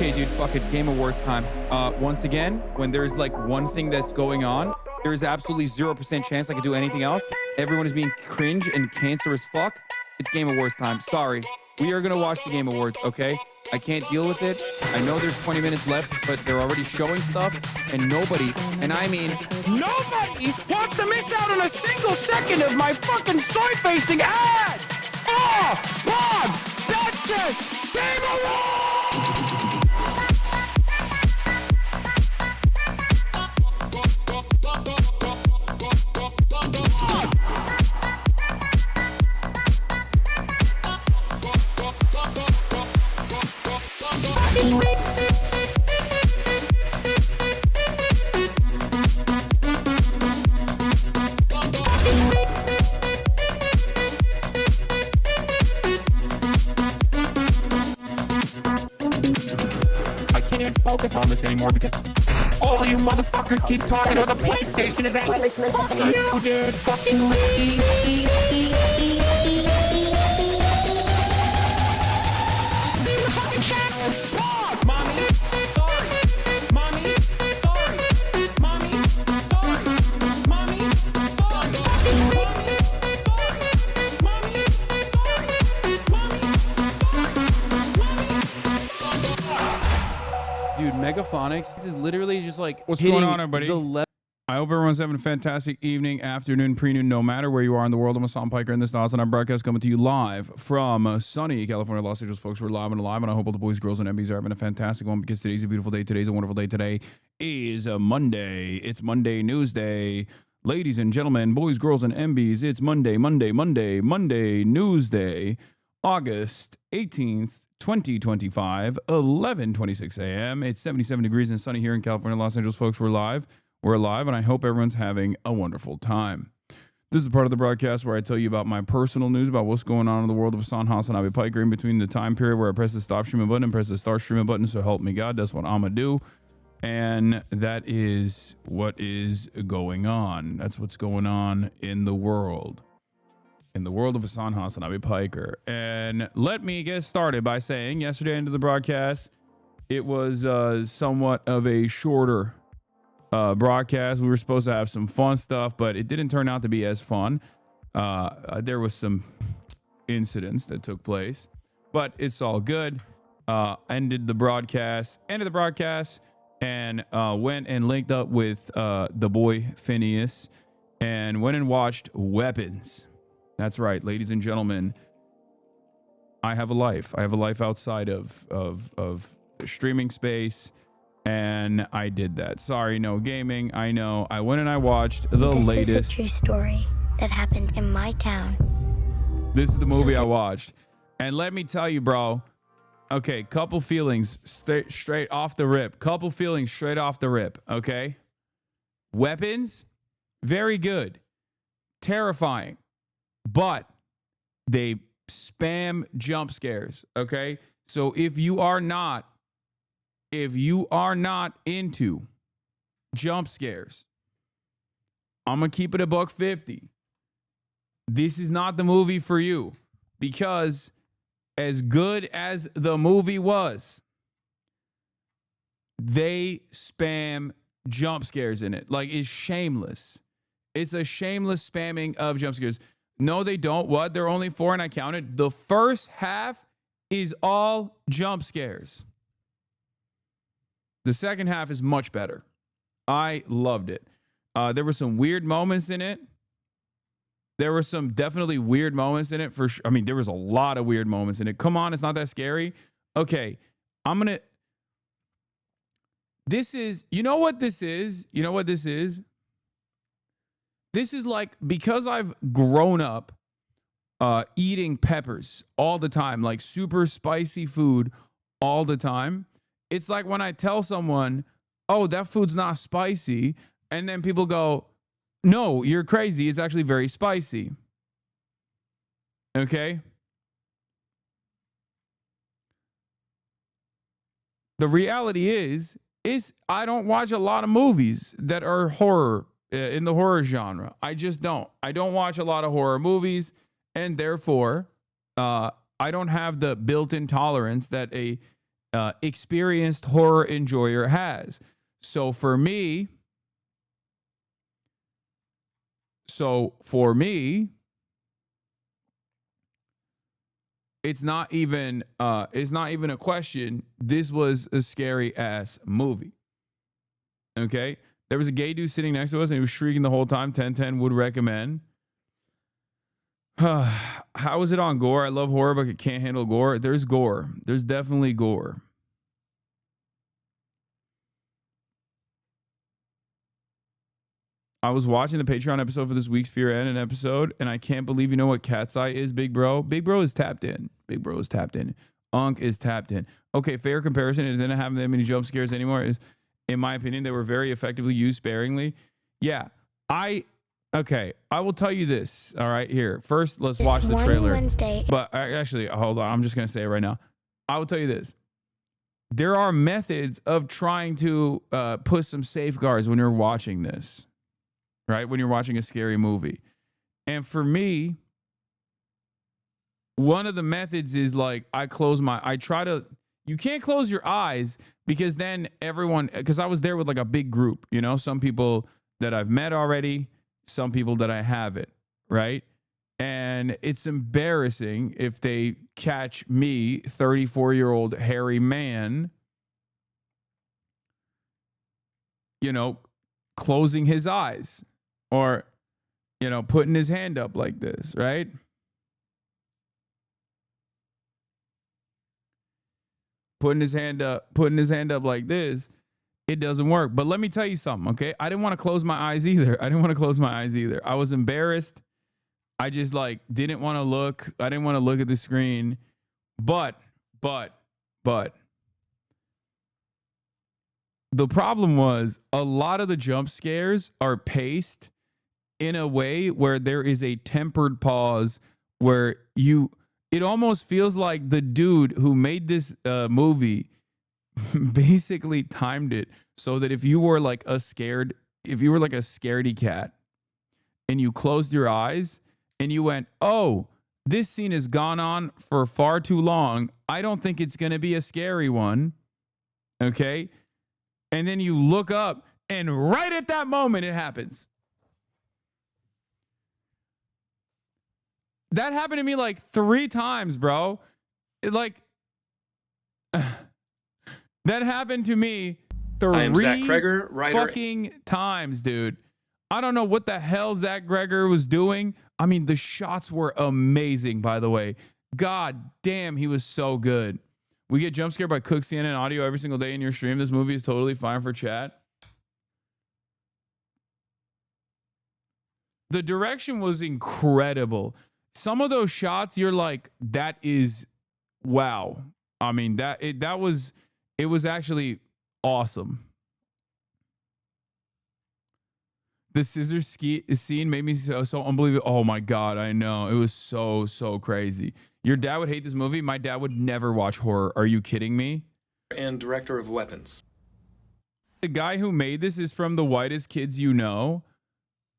Okay, dude, fuck it. Game Awards time. Once again, when there's like one thing that's going on, there is absolutely 0% chance I could do anything else. Everyone is being cringe and cancerous fuck. It's Game Awards time. Sorry. We are going to watch the Game Awards, okay? I can't deal with it. I know there's 20 minutes left, but they're already showing stuff, and nobody, and I mean nobody, wants to miss out on a single second of my fucking soy-facing ad! Oh, Bob! That's it! Game Awards! I can't even focus on this anymore because all you motherfuckers keep talking about the PlayStation event. You dude, fucking leave the fucking channel. Fuck, mommy. Sorry. Mommy. Sorry. Mommy. Sorry. Mommy. Sorry. Mommy. Sorry. Dude, Megaphonics is literally just like What's hitting going on, everybody? I hope everyone's having a fantastic evening, afternoon, pre-noon, no matter where you are in the world. I'm Hasan Piker, and this is the HasanAbi Broadcast coming to you live from sunny California, Los Angeles, folks. We're live and alive, and I hope all the boys, girls, and MBs are having a fantastic one because today's a beautiful day. Today's a wonderful day. Today is a Monday. It's Monday News Day. Ladies and gentlemen, boys, girls, and MBs, it's Monday News Day, August 18th, 2025, 11:26 a.m. It's 77 degrees and sunny here in California, Los Angeles, folks. We're live. We're live, and I hope everyone's having a wonderful time. This is part of the broadcast where I tell you about my personal news about what's going on in the world of HasanAbi Piker in between the time period where I press the stop streaming button and press the start streaming button. So help me God, that's what I'm gonna do. And that is what is going on. That's what's going on in the world. In the world of HasanAbi Piker. And let me get started by saying yesterday into the broadcast, it was somewhat of a shorter broadcast. We were supposed to have some fun stuff, but it didn't turn out to be as fun. There was some incidents that took place, but it's all good. Ended the broadcast, and went and linked up with the boy Phineas and went and watched Weapons. That's right, ladies and gentlemen. I have a life. I have a life outside of the streaming space. And I did that. Sorry, no gaming. I know. I went and I watched the latest. This is a true story that happened in my town. This is the movie I watched. And let me tell you, bro. Okay, couple feelings straight off the rip. Couple feelings straight off the rip, okay? Weapons, very good. Terrifying. But they spam jump scares, okay? So if you are not into jump scares, I'm going to keep it $150. This is not the movie for you, because as good as the movie was, they spam jump scares in it. Like, it's shameless. It's a shameless spamming of jump scares. No, they don't. What? There are only 4, and I counted. The first half is all jump scares. The second half is much better. I loved it. There were some weird moments in it. There were some definitely weird moments in it for sure. I mean, there was a lot of weird moments in it. Come on, it's not that scary. Okay, this is, you know what this is? You know what this is? This is like, because I've grown up eating peppers all the time, like super spicy food all the time. It's like when I tell someone, oh, that food's not spicy, and then people go, no, you're crazy. It's actually very spicy. Okay? The reality is I don't watch a lot of movies that are horror, in the horror genre. I just don't. I don't watch a lot of horror movies, and therefore, I don't have the built-in tolerance that a experienced horror enjoyer has. So for me, it's not even a question. This was a scary ass movie. Okay? There was a gay dude sitting next to us and he was shrieking the whole time. 10/10 would recommend. How is it on gore? I love horror, but I can't handle gore. There's gore. There's definitely gore. I was watching the Patreon episode for this week's Fear N episode, and I can't believe you know what Cat's Eye is, big bro. Big bro is tapped in. Big bro is tapped in. Unk is tapped in. Okay, fair comparison. It didn't have that many jump scares anymore. Is, in my opinion, they were very effectively used sparingly. Yeah, I will tell you this. All right, here. First, let's watch the trailer. Wednesday. But actually, hold on. I'm just going to say it right now. I will tell you this. There are methods of trying to put some safeguards when you're watching this. Right? When you're watching a scary movie. And for me, one of the methods is like you can't close your eyes because then because I was there with like a big group, you know, some people that I've met already, some people that I haven't, right? And it's embarrassing if they catch me, 34-year-old hairy man, you know, closing his eyes. Or, you know, putting his hand up like this, right? Putting his hand up like this, it doesn't work. But let me tell you something, okay? I didn't want to close my eyes either. I was embarrassed. I just like didn't want to look. I didn't want to look at the screen. But the problem was a lot of the jump scares are paced in a way where there is a tempered pause where it almost feels like the dude who made this movie basically timed it so that if you were like a scaredy cat and you closed your eyes and you went, oh, this scene has gone on for far too long. I don't think it's going to be a scary one. Okay. And then you look up and right at that moment it happens. That happened to me like 3 times, bro. That happened to me 3 Zach Kreger, writer. fucking times, dude. I don't know what the hell Zach Kreger was doing. I mean, the shots were amazing, by the way. God damn, he was so good. We get jump scared by Cook CNN audio every single day in your stream. This movie is totally fine for chat. The direction was incredible. Some of those shots, you're like, that is wow. I mean, it was actually awesome. The scissor scene made me so unbelievable. Oh my God, I know. It was so crazy. Your dad would hate this movie. My dad would never watch horror. Are you kidding me? And director of Weapons. The guy who made this is from The Whitest Kids You Know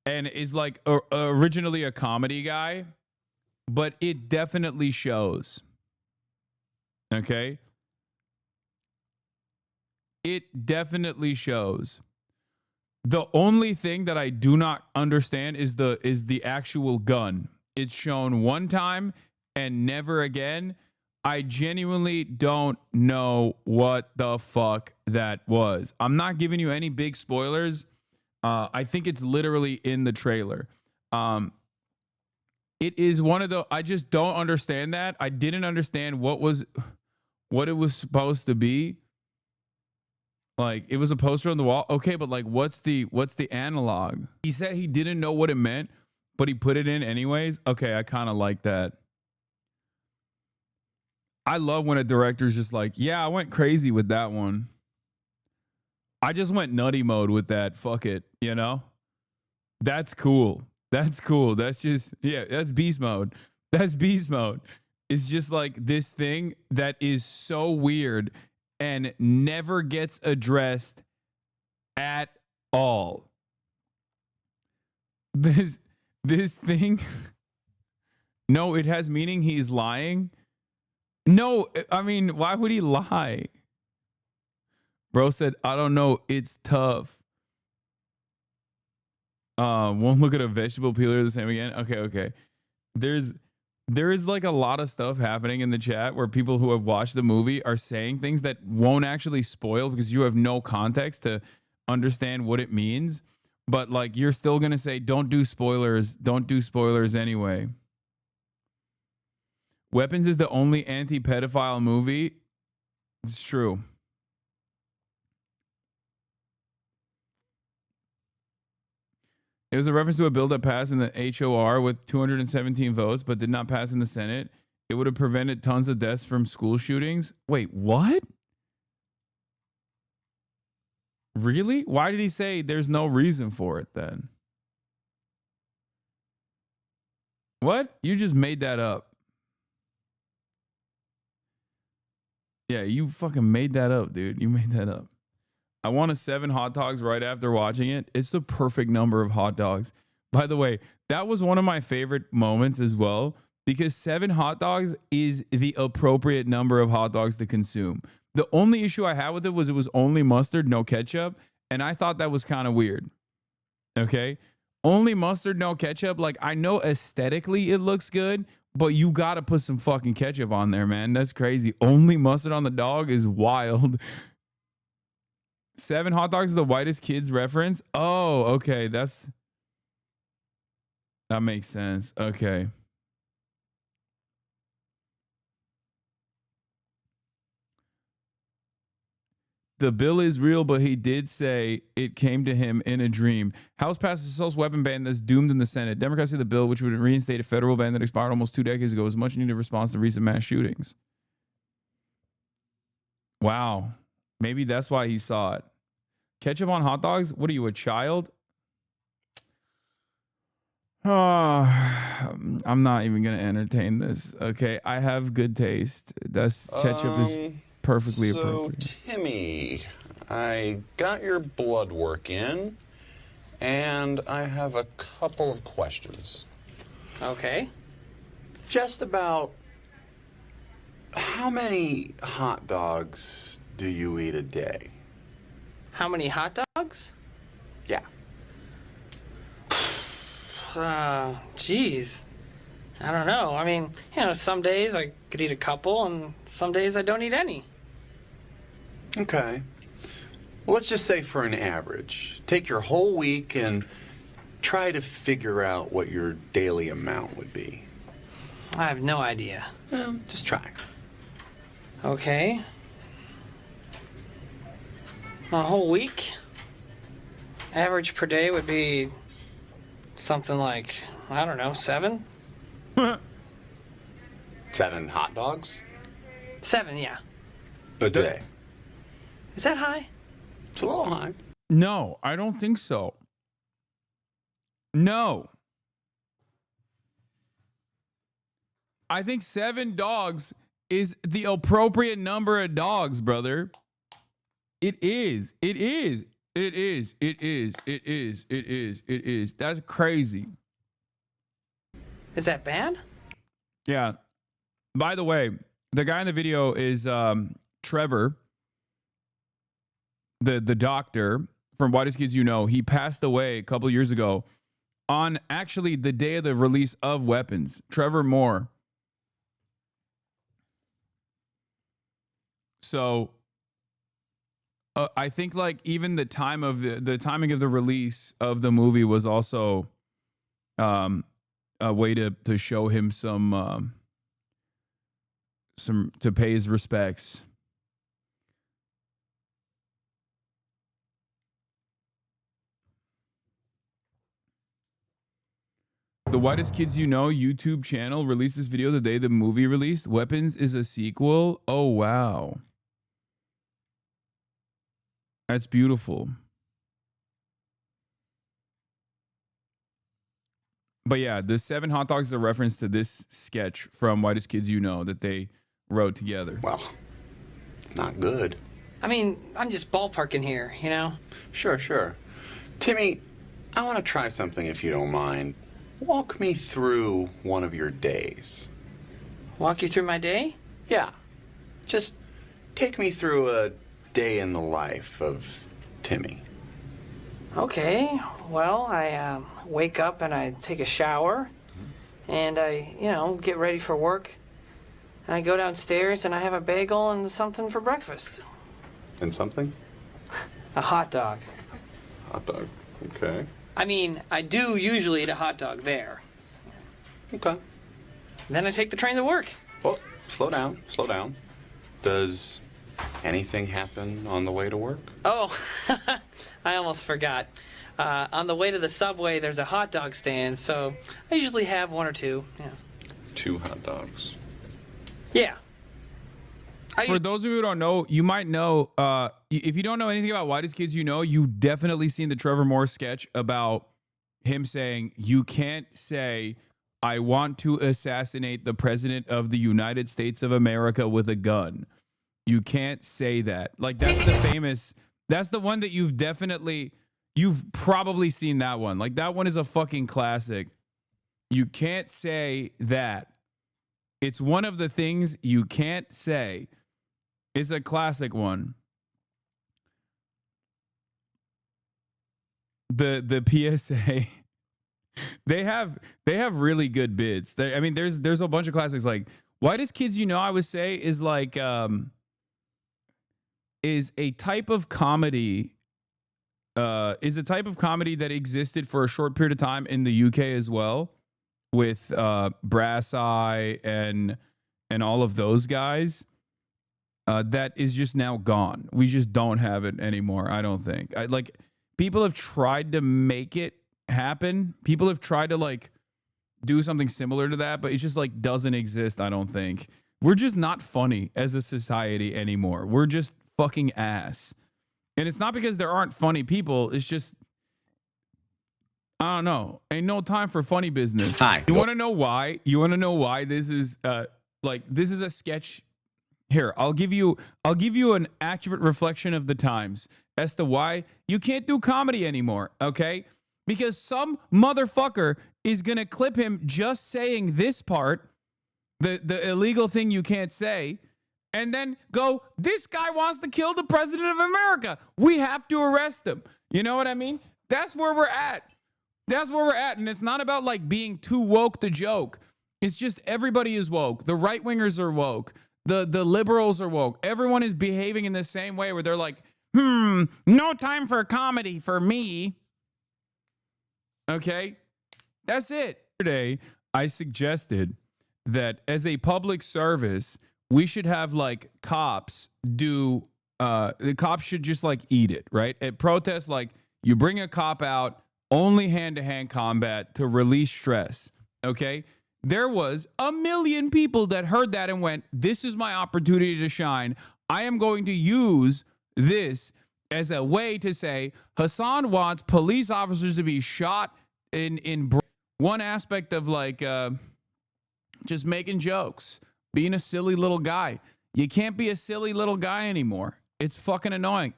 and is like originally a comedy guy. But it definitely shows. Okay? It definitely shows. The only thing that I do not understand is the actual gun. It's shown one time and never again. I genuinely don't know what the fuck that was. I'm not giving you any big spoilers. I think it's literally in the trailer. It is one of the, I just don't understand that. I didn't understand what it was supposed to be. Like, it was a poster on the wall. Okay, but like, what's the analog? He said he didn't know what it meant, but he put it in anyways. Okay, I kind of like that. I love when a director's just like, yeah, I went crazy with that one. I just went nutty mode with that. Fuck it, you know? That's cool. That's cool. That's just, yeah, that's beast mode. That's beast mode. It's just like this thing that is so weird and never gets addressed at all. This thing, no, it has meaning. He's lying. No, I mean, why would he lie? Bro said, I don't know. It's tough. Won't look at a vegetable peeler the same again. Okay. There is like a lot of stuff happening in the chat where people who have watched the movie are saying things that won't actually spoil because you have no context to understand what it means. But like you're still gonna say, don't do spoilers. Don't do spoilers anyway. Weapons is the only anti-pedophile movie. It's true. It was a reference to a bill that passed in the HOR with 217 votes, but did not pass in the Senate. It would have prevented tons of deaths from school shootings. Wait, what? Really? Why did he say there's no reason for it then? What? You just made that up. Yeah, you fucking made that up, dude. You made that up. I wanted 7 hot dogs right after watching it. It's the perfect number of hot dogs. By the way, that was one of my favorite moments as well, because 7 hot dogs is the appropriate number of hot dogs to consume. The only issue I had with it was only mustard, no ketchup. And I thought that was kind of weird. Okay. Only mustard, no ketchup. Like, I know aesthetically it looks good, but you got to put some fucking ketchup on there, man. That's crazy. Only mustard on the dog is wild. 7 hot dogs is the whitest kids reference. Oh, okay. That makes sense. Okay. The bill is real, but he did say it came to him in a dream. House passes assault weapon ban that's doomed in the Senate. Democrats say the bill, which would reinstate a federal ban that expired almost 2 decades ago, is much needed response to recent mass shootings. Wow. Maybe that's why he saw it. Ketchup on hot dogs? What are you, a child? Oh, I'm not even going to entertain this. Okay, I have good taste. Ketchup is perfectly appropriate. So, Timmy, I got your blood work in, and I have a couple of questions. Okay. Just about how many hot dogs do you eat a day? How many hot dogs? Yeah. Geez. I don't know. I mean, some days I could eat a couple, and some days I don't eat any. Okay. Well, let's just say for an average, take your whole week and try to figure out what your daily amount would be. I have no idea. Just try. Okay. A whole week? Average per day would be something like, I don't know, 7? 7 hot dogs? 7, yeah. A day. Is that high? It's a little high. No, I don't think so. No. I think 7 dogs is the appropriate number of dogs, brother. It is. It is. It is. It is. It is. It is. It is. That's crazy. Is that bad? Yeah. By the way, the guy in the video is Trevor, the doctor from Whitest Kids You Know. He passed away a couple years ago on actually the day of the release of Weapons. Trevor Moore. So I think like even the time of the timing of the release of the movie was also a way to show him some to pay his respects. The Whitest Kids You Know YouTube channel released this video the day the movie released. Weapons is a sequel. Oh, wow. That's beautiful. But yeah, the 7 hot dogs is a reference to this sketch from Whitest Kids You Know that they wrote together. Well, not good. I mean, I'm just ballparking here, you know? Sure. Timmy, I want to try something if you don't mind. Walk me through one of your days. Walk you through my day? Yeah. Just take me through a day in the life of Timmy? Okay, well, I wake up and I take a shower, and I, get ready for work. And I go downstairs and I have a bagel and something for breakfast. And something? A hot dog. Hot dog. Okay. I mean, I do usually eat a hot dog there. Okay. Then I take the train to work. Well, slow down. Slow down. Does anything happen on the way to work? Oh, I almost forgot. On the way to the subway, there's a hot dog stand, so I usually have one or two. Yeah. 2 hot dogs. Yeah. For those of you who don't know, you might know, if you don't know anything about Whitest Kids You Know, you've definitely seen the Trevor Morris sketch about him saying, you can't say, I want to assassinate the president of the United States of America with a gun. You can't say that. Like, that's the famous, that's the one that you've probably seen that one. Like, that one is a fucking classic. You can't say that. It's one of the things you can't say. It's a classic one. The PSA, they have really good bits. There's a bunch of classics. Like, Whitest Kids You Know, I would say, is like is a type of comedy that existed for a short period of time in the UK as well, with Brass Eye and all of those guys. That is just now gone. We just don't have it anymore, I don't think. People have tried to make it happen. People have tried to like do something similar to that, but it just like doesn't exist, I don't think. We're just not funny as a society anymore. We're just fucking ass. And it's not because there aren't funny people. It's just, I don't know. Ain't no time for funny business. Hi. You want to know why? You want to know why this is this is a sketch? Here, I'll give you an accurate reflection of the times as to why you can't do comedy anymore, okay? Because some motherfucker is going to clip him just saying this part, the illegal thing you can't say, and then go, this guy wants to kill the president of America. We have to arrest him. You know what I mean? That's where we're at. That's where we're at. And it's not about like being too woke to joke. It's just everybody is woke. The right-wingers are woke. The liberals are woke. Everyone is behaving in the same way where they're like, no time for comedy for me. Okay? That's it. Today, I suggested that as a public service, we should have like cops do, the cops should just like eat it, right? At protests, like you bring a cop out, only hand-to-hand combat to release stress, okay? There was 1 million people that heard that and went, this is my opportunity to shine. I am going to use this as a way to say, Hasan wants police officers to be shot in one aspect of like just making jokes, being a silly little guy. You can't be a silly little guy anymore. It's fucking annoying.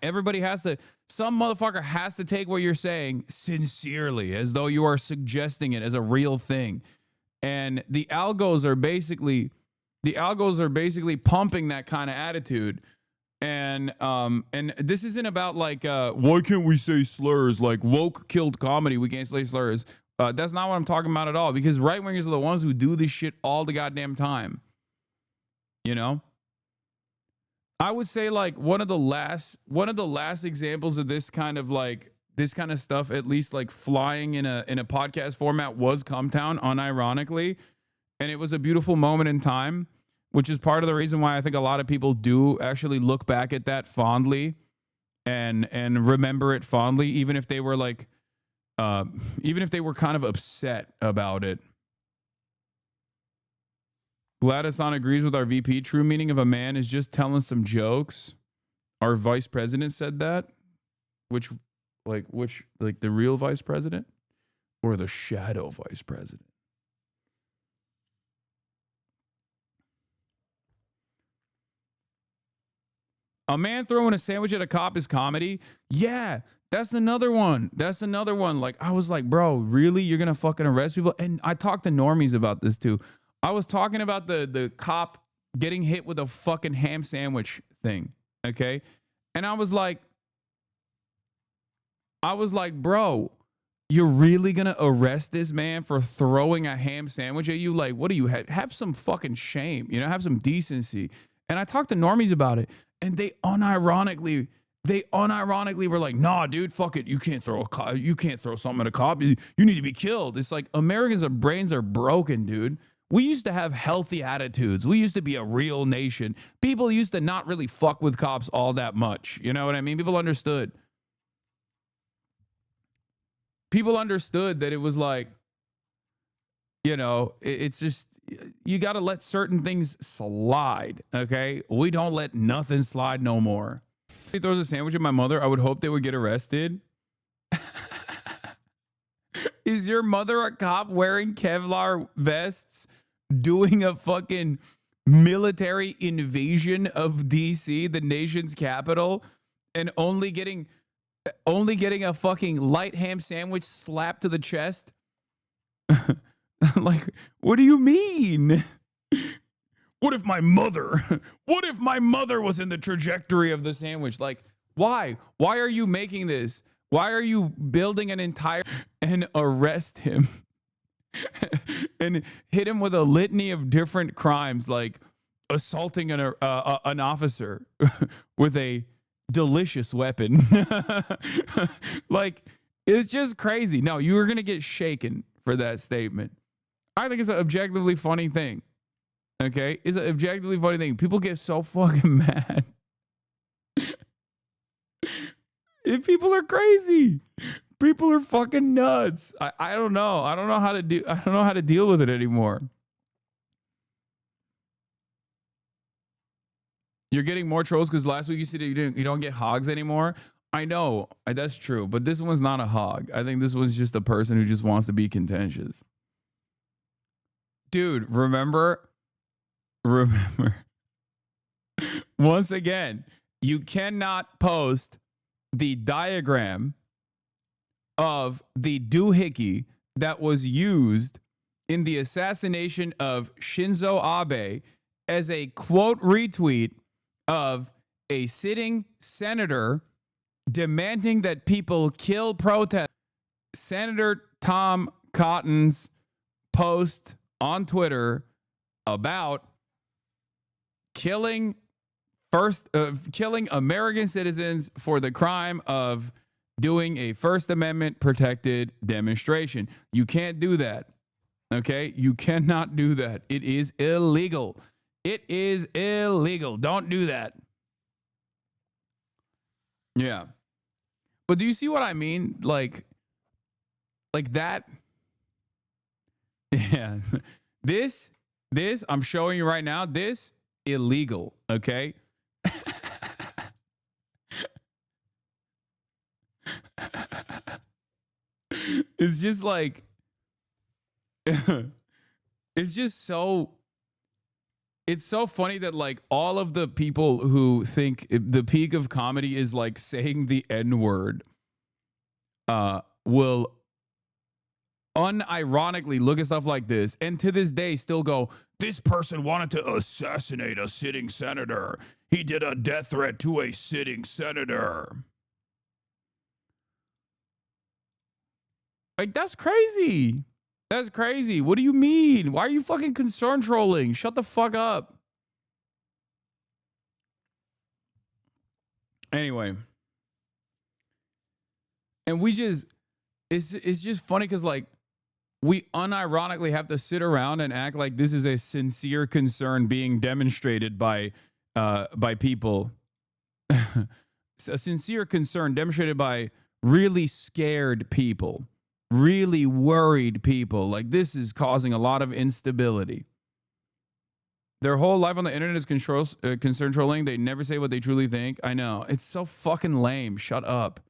Some motherfucker has to take what you're saying sincerely, as though you are suggesting it as a real thing. And the algos are basically pumping that kind of attitude. And this isn't about like why can't we say slurs? Like woke killed comedy, we can't say slurs. That's not what I'm talking about at all, because right wingers are the ones who do this shit all the goddamn time. You know? I would say like one of the last examples of this kind of stuff, at least like flying in a podcast format, was Cumtown, unironically. And it was a beautiful moment in time, which is part of the reason why I think a lot of people do actually look back at that fondly and remember it fondly, even if they were like, even if they were kind of upset about it. Gladys on agrees with our VP. True meaning of a man is just telling some jokes. Our vice president said that. Which, the real vice president or the shadow vice president? A man throwing a sandwich at a cop is comedy. Yeah, that's another one. Like, I was like, bro, really? You're going to fucking arrest people? And I talked to normies about this too. I was talking about the cop getting hit with a fucking ham sandwich thing. Okay. And I was like, bro, you're really gonna arrest this man for throwing a ham sandwich at you? Like, what do you have some fucking shame, you know, have some decency. And I talked to normies about it, and they unironically were like, nah, dude, fuck it. You can't throw something at a cop. You need to be killed. It's like Americans' brains are broken, dude. We used to have healthy attitudes. We used to be a real nation. People used to not really fuck with cops all that much. You know what I mean? People understood. People understood that it was like, you know, it's just, you got to let certain things slide, okay? We don't let nothing slide no more. If he throws a sandwich at my mother, I would hope they would get arrested. Is your mother a cop wearing Kevlar vests doing a fucking military invasion of DC, the nation's capital, and only getting a fucking light ham sandwich slapped to the chest? Like, what do you mean? What if my mother was in the trajectory of the sandwich? Like, why? Why are you making this? Why are you building an entire and arrest him and hit him with a litany of different crimes, like assaulting an officer with a delicious weapon? Like, it's just crazy. No, you were going to get shaken for that statement. I think it's an objectively funny thing. Okay? It's an objectively funny thing. People get so fucking mad. If people are crazy. People are fucking nuts. I don't know. I don't know how to deal with it anymore. You're getting more trolls because last week you said you don't get hogs anymore. I know. That's true. But this one's not a hog. I think this one's just a person who just wants to be contentious. Dude, remember, once again, you cannot post the diagram of the doohickey that was used in the assassination of Shinzo Abe as a quote retweet of a sitting senator demanding that people kill protest. Senator Tom Cotton's post on Twitter about killing American citizens for the crime of doing a First Amendment protected demonstration. You can't do that. Okay? You cannot do that. It is illegal. It is illegal. Don't do that. Yeah. But do you see what I mean? Like that. Yeah. This I'm showing you right now. This illegal. Okay. It's just like, it's just so, it's so funny that like all of the people who think the peak of comedy is like saying the N-word will unironically look at stuff like this and to this day still go, this person wanted to assassinate a sitting senator. He did a death threat to a sitting senator. Like, that's crazy. That's crazy. What do you mean? Why are you fucking concern trolling? Shut the fuck up. Anyway. And we just, it's just funny because like we unironically have to sit around and act like this is a sincere concern being demonstrated by people. A sincere concern demonstrated by really scared people. Really worried people. Like, this is causing a lot of instability. Their whole life on the internet is concern trolling. They never say what they truly think. I know. It's so fucking lame. Shut up.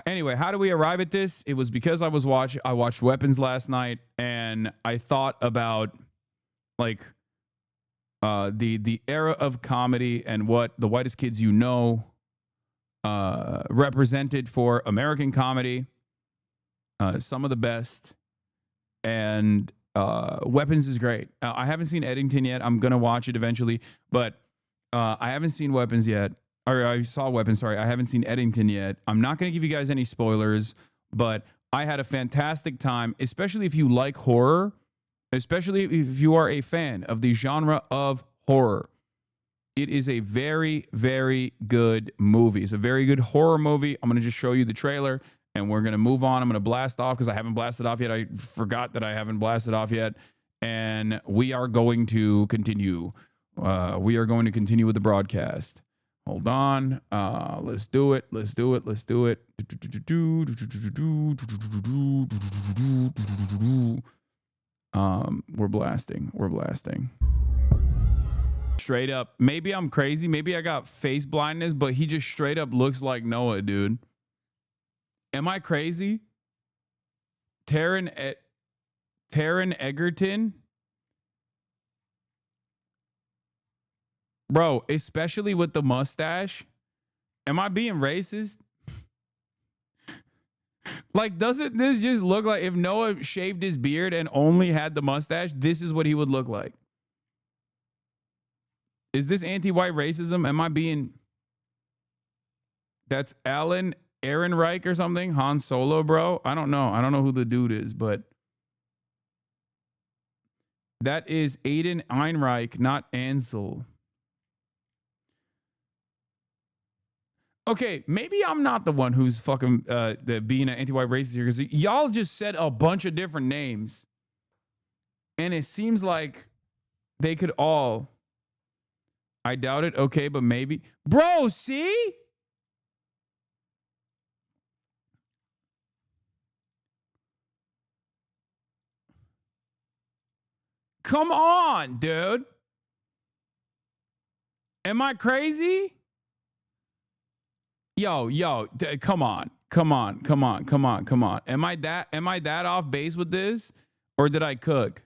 Anyway, how do we arrive at this? It was because I watched Weapons last night, and I thought about like the era of comedy and what the whitest kids you know represented for American comedy. Some of the best, and Weapons is great. I haven't seen Eddington yet. I'm gonna watch it eventually, but I haven't seen Weapons yet. or I saw Weapons. Sorry, I haven't seen Eddington yet. I'm not going to give you guys any spoilers, but I had a fantastic time, especially if you like horror, especially if you are a fan of the genre of horror. It is a very, very good movie. It's a very good horror movie. I'm going to just show you the trailer, and we're going to move on. I'm going to blast off because I haven't blasted off yet. I forgot that I haven't blasted off yet. And we are going to continue. We are going to continue with the broadcast. Hold on. Let's do it. Let's do it. Let's do it. We're blasting. We're blasting. Straight up. Maybe I'm crazy. Maybe I got face blindness, but he just straight up looks like Noah, dude. Am I crazy? Taron Egerton? Bro, especially with the mustache. Am I being racist? Like, doesn't this just look like if Noah shaved his beard and only had the mustache, this is what he would look like? Is this anti-white racism? Am I being... That's Alan Ehrenreich or something? Han Solo, bro? I don't know. I don't know who the dude is, but... That is Aiden Einreich, not Ansel. Okay, maybe I'm not the one who's fucking being an anti-white racist here, because y'all just said a bunch of different names. And it seems like they could all... I doubt it. Okay, but maybe. Bro, see? Come on, dude. Am I crazy? Yo, come on. Come on. Am I that off base with this? Or did I cook?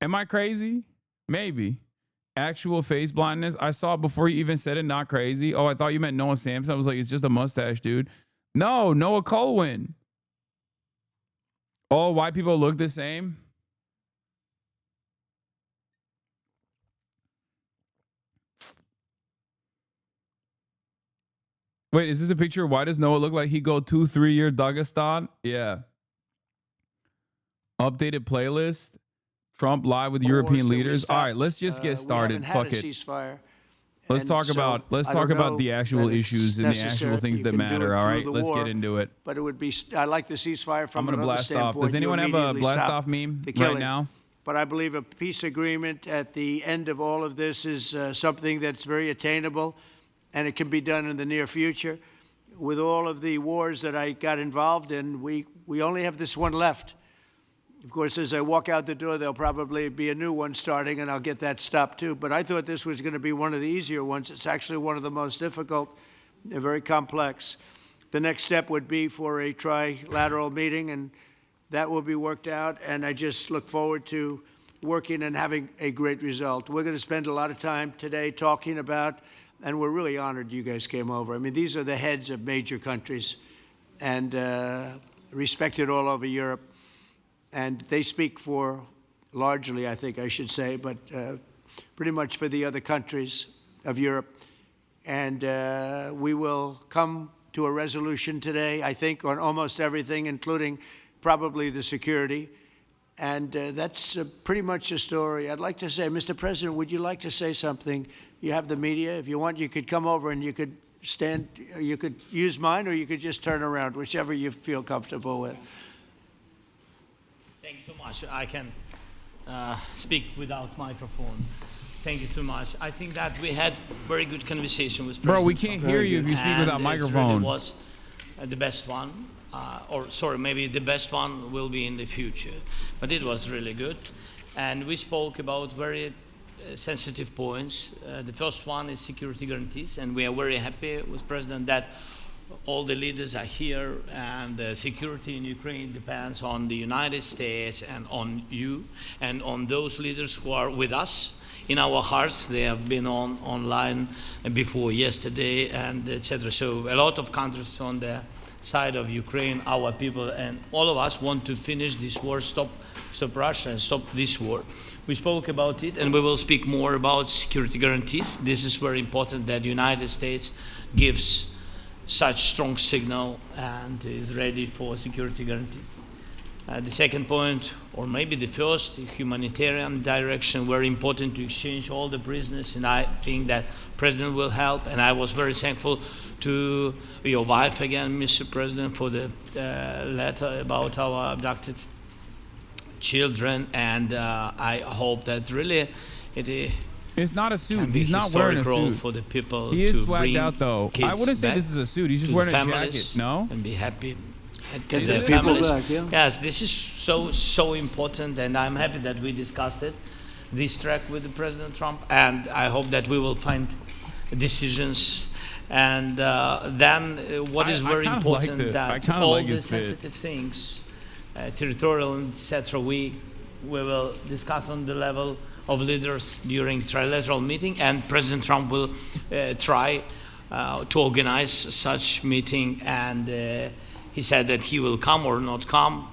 Am I crazy? Maybe. Actual face blindness. I saw it before you even said it. Not crazy. Oh, I thought you meant Noah Sampson. I was like, it's just a mustache, dude. No, Noah Colwyn. Oh, white people look the same. Wait, is this a picture? Why does Noah look like he go 2-3 year Dagestan? Yeah. Updated playlist. Trump live with European leaders. All right, let's just get started. Fuck it. Let's talk about the actual issues and the actual things that matter. All right, let's get into it. But it would be. I like the ceasefire from. I'm gonna blast off. Does anyone have a blast off meme right now? But I believe a peace agreement at the end of all of this is something that's very attainable, and it can be done in the near future. With all of the wars that I got involved in, we only have this one left. Of course, as I walk out the door, there'll probably be a new one starting, and I'll get that stopped too. But I thought this was going to be one of the easier ones. It's actually one of the most difficult and very complex. The next step would be for a trilateral meeting, and that will be worked out. And I just look forward to working and having a great result. We're going to spend a lot of time today talking about, and we're really honored you guys came over. I mean, these are the heads of major countries and respected all over Europe. And they speak for, largely, I think I should say, but pretty much for the other countries of Europe. And we will come to a resolution today, I think, on almost everything, including probably the security. And that's pretty much the story. I'd like to say, Mr. President, would you like to say something? You have the media. If you want, you could come over and you could stand, you could use mine, or you could just turn around, whichever you feel comfortable with. Thank you so much. I can speak without microphone. Thank you so much. I think that we had very good conversation with President. Bro, we can't hear you if you speak without microphone. It was the best one, or sorry, maybe the best one will be in the future. But it was really good, and we spoke about very sensitive points. The first one is security guarantees, and we are very happy with President that all the leaders are here, and the security in Ukraine depends on the United States and on you and on those leaders who are with us in our hearts. They have been online before yesterday and etc. So a lot of countries on the side of Ukraine, our people, and all of us want to finish this war, stop Russia and stop this war. We spoke about it, and we will speak more about security guarantees. This is very important that the United States gives such strong signal and is ready for security guarantees. The second point, or maybe the first, the humanitarian direction, very important to exchange all the prisoners, and I think that President will help, and I was very thankful to your wife again, Mr. President, for the letter about our abducted children, and I hope that really it's not a suit. He's not wearing a suit. For the people. He is swagged out, though. I wouldn't say this is a suit. He's just wearing a jacket. No? And be happy. Get the people back, yeah. Yes, this is so important, and I'm happy that we discussed it, this track with the President Trump, and I hope that we will find decisions. And then what is very important that all the sensitive things, territorial, etc., we will discuss on the level of leaders during trilateral meeting, and President Trump will try to organize such meeting, and he said that he will come or not come.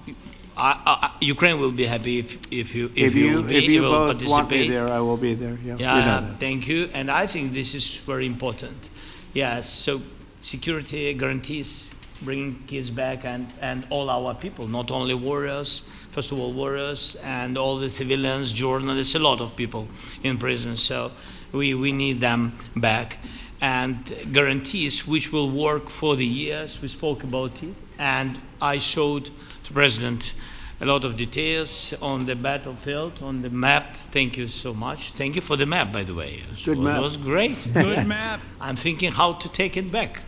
Ukraine will be happy if you will both want me there, I will be there. Yeah, yeah, you know thank you. And I think this is very important. Yes, so security guarantees, bringing kids back, and all our people, not only warriors, first of all warriors, and all the civilians, journalists, a lot of people in prison. So we need them back. And guarantees which will work for the years. We spoke about it, and I showed the President a lot of details on the battlefield, on the map. Thank you so much. Thank you for the map, by the way. Good map. It was great. Good map. I'm thinking how to take it back.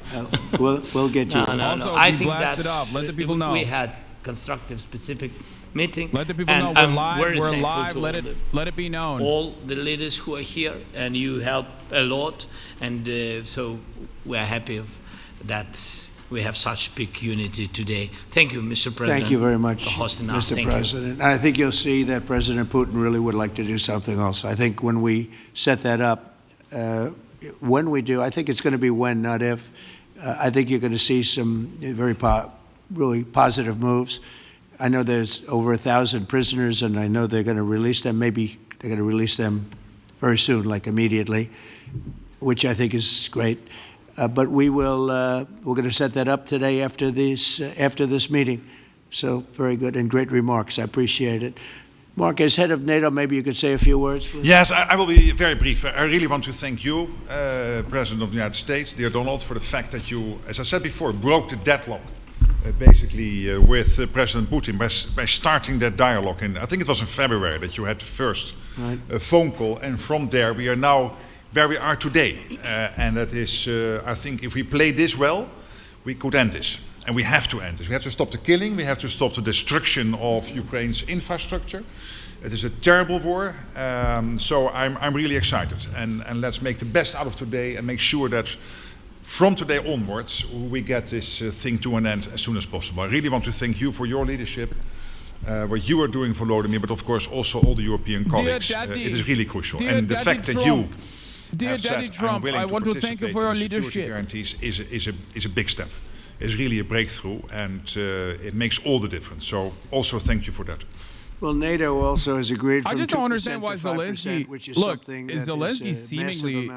We'll get you. Also, I we think blasted that off. Let the people know. We had constructive, specific meeting. Let the people know I'm we're live. very We're thankful live. to Let it be known. all the leaders who are here, and you help a lot, and so we are happy that we have such big unity today. Thank you, Mr. President. Thank you very much, for hosting us. Mr. Thank President. I think you'll see that President Putin really would like to do something else. I think when we set that up, when we do, I think it's going to be when, not if. I think you're going to see some really positive moves. I know there's over 1,000 prisoners, and I know they're going to release them. Maybe they're going to release them very soon, like immediately, which I think is great. But we're going to set that up today after this meeting. So very good and great remarks. I appreciate it. Mark, as head of NATO, maybe you could say a few words, please. Yes, I will be very brief. I really want to thank you, President of the United States, dear Donald, for the fact that you, as I said before, broke the deadlock basically with President Putin by starting that dialogue. And I think it was in February that you had the first phone call, and from there we are now where we are today. And that is, I think if we play this well, we could end this. And we have to end this. We have to stop the killing. We have to stop the destruction of Ukraine's infrastructure. It is a terrible war. So I'm really excited. And let's make the best out of today and make sure that from today onwards, we get this thing to an end as soon as possible. I really want to thank you for your leadership, what you are doing for Volodymyr, but of course also all the European colleagues. It is really crucial. And the fact that you Dear Daddy Trump, I want to thank you for your leadership. Guarantees is a big step. It's really a breakthrough, and it makes all the difference. So also thank you for that. Well, NATO also has agreed. I just don't understand why Zelensky. Look, Zelensky seemingly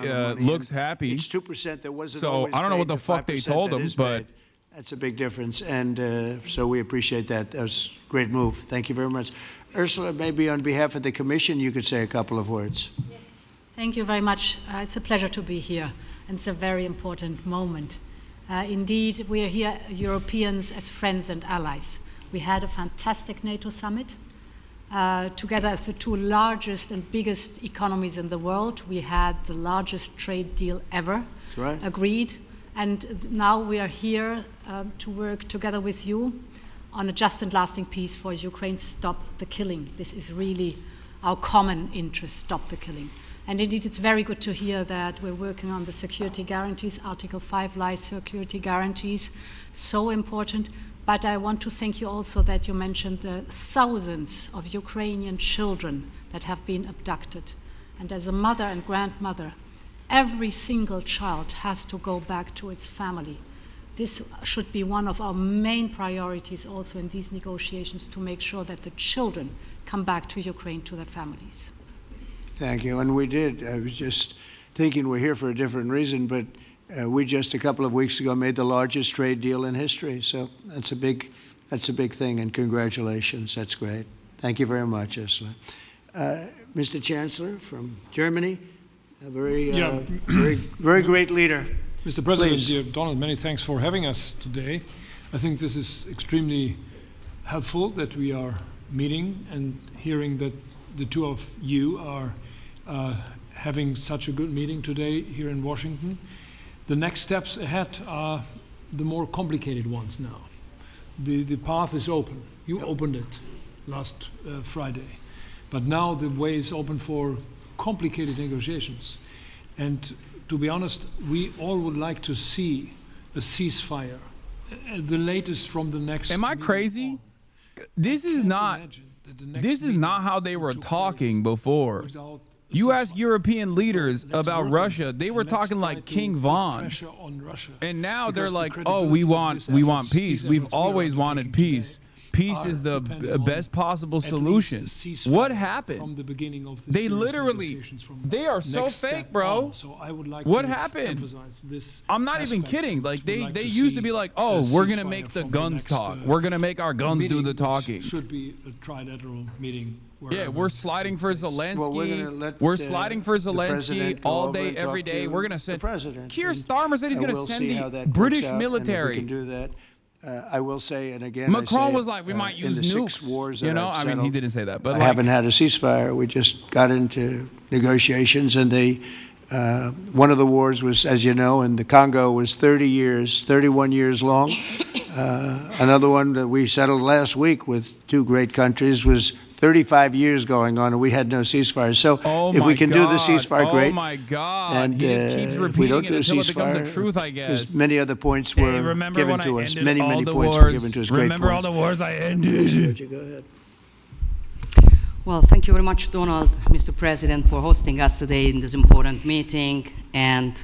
looks happy. It's 2%. There wasn't. So I don't know what the fuck they told him, but that's a big difference, and so we appreciate that. That was a great move. Thank you very much. Ursula, maybe on behalf of the Commission, you could say a couple of words. Yes. Thank you very much. It's a pleasure to be here, and it's a very important moment. Indeed, we are here, Europeans, as friends and allies. We had a fantastic NATO summit. Together as the two largest and biggest economies in the world, we had the largest trade deal ever agreed. And now we are here to work together with you on a just and lasting peace for Ukraine. Stop the killing. This is really our common interest, stop the killing. And indeed, it's very good to hear that we're working on the security guarantees, Article 5 lies security guarantees, so important. But I want to thank you also that you mentioned the thousands of Ukrainian children that have been abducted. And as a mother and grandmother, every single child has to go back to its family. This should be one of our main priorities also in these negotiations, to make sure that the children come back to Ukraine, to their families. Thank you. And we did. I was just thinking we're here for a different reason, but we just a couple of weeks ago made the largest trade deal in history. So that's a big thing, and congratulations. That's great. Thank you very much, Ursula. Mr. Chancellor from Germany, a very great leader. Mr. President, Please. dear Donald, many thanks for having us today. I think this is extremely helpful that we are meeting and hearing that the two of you are having such a good meeting today here in Washington. The next steps ahead are the more complicated ones now. The path is open. You opened it last Friday. But now the way is open for complicated negotiations. And to be honest, we all would like to see a ceasefire, the latest from the next. Am I crazy? This is not how they were talking before. You ask European leaders about Russia, they were talking like King Von. And now they're like, oh, we want peace. We've always wanted peace. Peace is the best possible solution. What happened? They literally, they are so fake, bro. What happened? I'm not even kidding. Like they used to be like, oh, we're gonna make the guns talk. We're gonna make our guns do the talking. Should be a trilateral meeting. Yeah, we're sliding for Zelensky. We're sliding for Zelensky all day, every day. We're gonna send. Keir Starmer said he's gonna send the British military. We can do that. I will say, and again, Macron was like, we might use nukes. You know, I mean, he didn't say that, but I haven't had a ceasefire. We just got into negotiations, and one of the wars was, as you know, in the Congo was 31 years long. Another one that we settled last week with two great countries was 35 years going on, and we had no ceasefire. So if we can do the ceasefire, great. Oh my God! And he just keeps repeating it until it becomes a truth, I guess. Because many other points were given to us. Many points were given to us. Remember all the wars I ended. Go ahead. Well, thank you very much, Donald, Mr. President, for hosting us today in this important meeting. And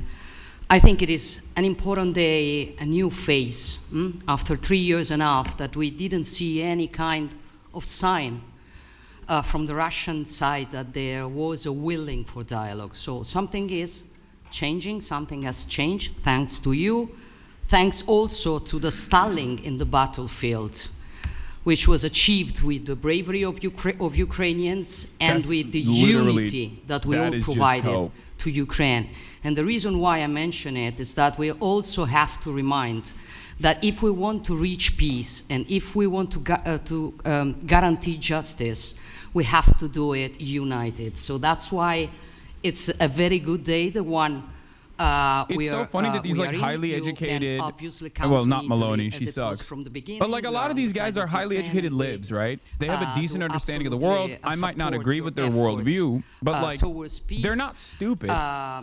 I think it is an important day, a new phase, after 3 years and a half that we didn't see any kind of sign from the Russian side that there was a willing for dialogue. So something is changing, something has changed, thanks to you. Thanks also to the stalling in the battlefield, which was achieved with the bravery of Ukrainians and with the unity that we all provided to Ukraine. And the reason why I mention it is that we also have to remind that if we want to reach peace and if we want to guarantee justice, we have to do it united. So that's why it's a very good day, the one it's so funny that these like highly educated, well, not Maloney, she sucks, but like a lot of these guys are highly educated libs, right? They have a decent understanding of the world. I might not agree with their worldview, but like they're not stupid.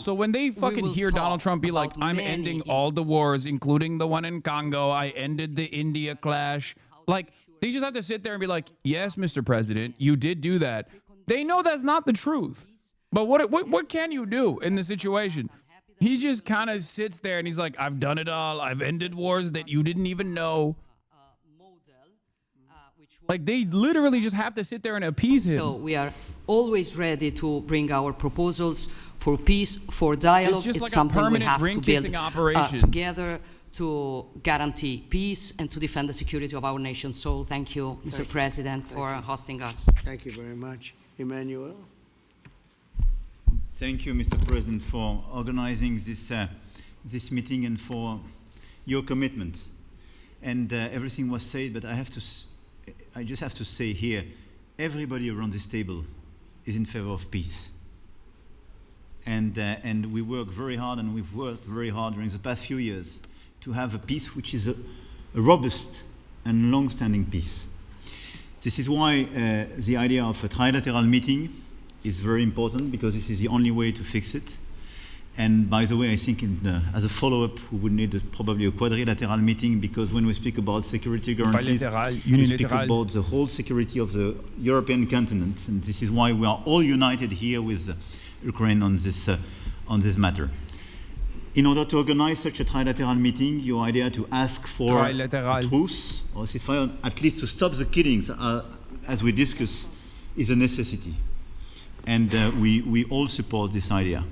So when they fucking hear Donald Trump be like, I'm ending all the wars, including the one in Congo, I ended the India clash, like they just have to sit there and be like, yes, Mr. President, you did do that. They know that's not the truth. But what can you do in the situation? He just kind of sits there and he's like, I've done it all. I've ended wars that you didn't even know. Like, they literally just have to sit there and appease him. So we are always ready to bring our proposals for peace, for dialogue. It's just like something a permanent we have ring-kissing operation. Together to guarantee peace and to defend the security of our nation. So thank you, Mr. President, for hosting us. Thank you very much. Emmanuel? Thank you, Mr. President, for organizing this meeting and for your commitment. And everything was said, but I just have to say here, everybody around this table is in favor of peace. And we work very hard, and we've worked very hard during the past few years to have a peace which is a robust and long-standing peace. This is why the idea of a trilateral meeting is very important, because this is the only way to fix it. And by the way, I think as a follow-up, we would need probably a quadrilateral meeting, because when we speak about security guarantees, we speak about the whole security of the European continent. And this is why we are all united here with Ukraine on this matter. In order to organize such a trilateral meeting, your idea to ask for a truce or ceasefire, at least to stop the killings, as we discussed, is a necessity. And we all support this idea.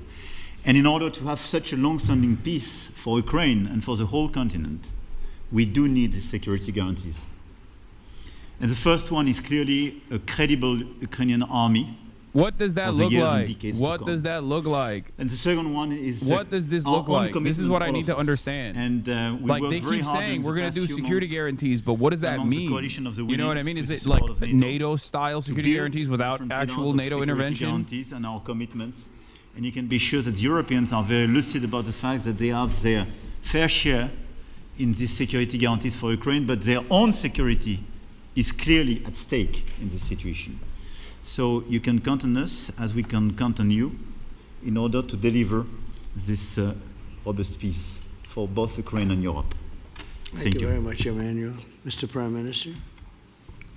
And in order to have such a long-standing peace for Ukraine and for the whole continent, we do need these security guarantees. And the first one is clearly a credible Ukrainian army. What does that look like? What does that look like? And the second one is what does this look like? This is what I need to understand. And like they keep saying we're going to do security guarantees, but what does that mean? You know what I mean? Is it like NATO-style security guarantees without actual NATO intervention? Guarantees and our commitments. And you can be sure that Europeans are very lucid about the fact that they have their fair share in these security guarantees for Ukraine, but their own security is clearly at stake in this situation. So you can count on us, as we can count on you, in order to deliver this robust peace for both Ukraine and Europe. Thank you very much, Emmanuel. Mr. Prime Minister.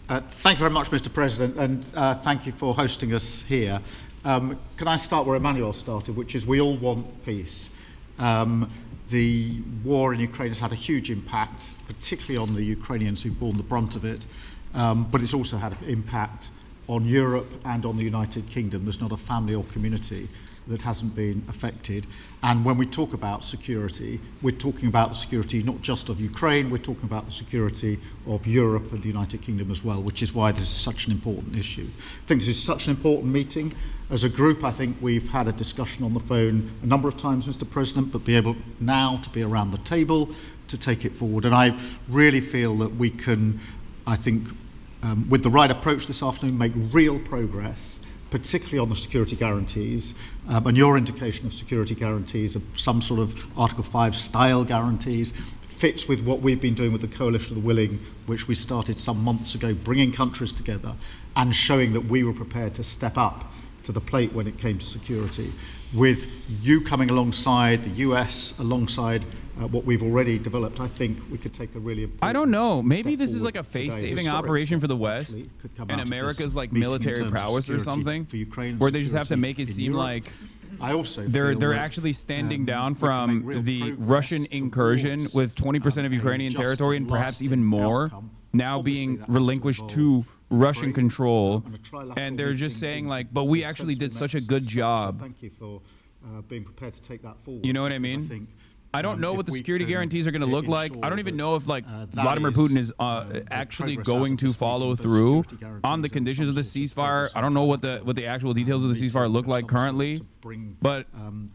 Thank you very much, Mr. President, and thank you for hosting us here. Can I start where Emmanuel started, which is we all want peace. The war in Ukraine has had a huge impact, particularly on the Ukrainians who've borne the brunt of it, but it's also had an impact on Europe and on the United Kingdom. There's not a family or community that hasn't been affected. And when we talk about security, we're talking about the security not just of Ukraine, we're talking about the security of Europe and the United Kingdom as well, which is why this is such an important issue. I think this is such an important meeting. As a group, I think we've had a discussion on the phone a number of times, Mr. President, but be able now to be around the table to take it forward. And I really feel that we can, I think, with the right approach this afternoon, make real progress, particularly on the security guarantees, and your indication of security guarantees, of some sort of Article 5 style guarantees, fits with what we've been doing with the Coalition of the Willing, which we started some months ago, bringing countries together and showing that we were prepared to step up to the plate when it came to security. With you coming alongside, the US alongside what we've already developed, I think we could take a really important I don't know. Maybe this is like a face-saving operation for the West and America's like military prowess or something, where they just have to make it seem like they're actually standing down from the Russian incursion with 20% of Ukrainian territory and perhaps even more now being relinquished to Russian control, and they're just saying like, but we actually did such a good job. Thank you for being prepared to take that forward. You know what I mean? I don't know what the security guarantees are going to look like. I don't even know if like Vladimir Putin is actually going to follow through on the conditions of the ceasefire. I don't know what the actual details of the ceasefire look like currently, but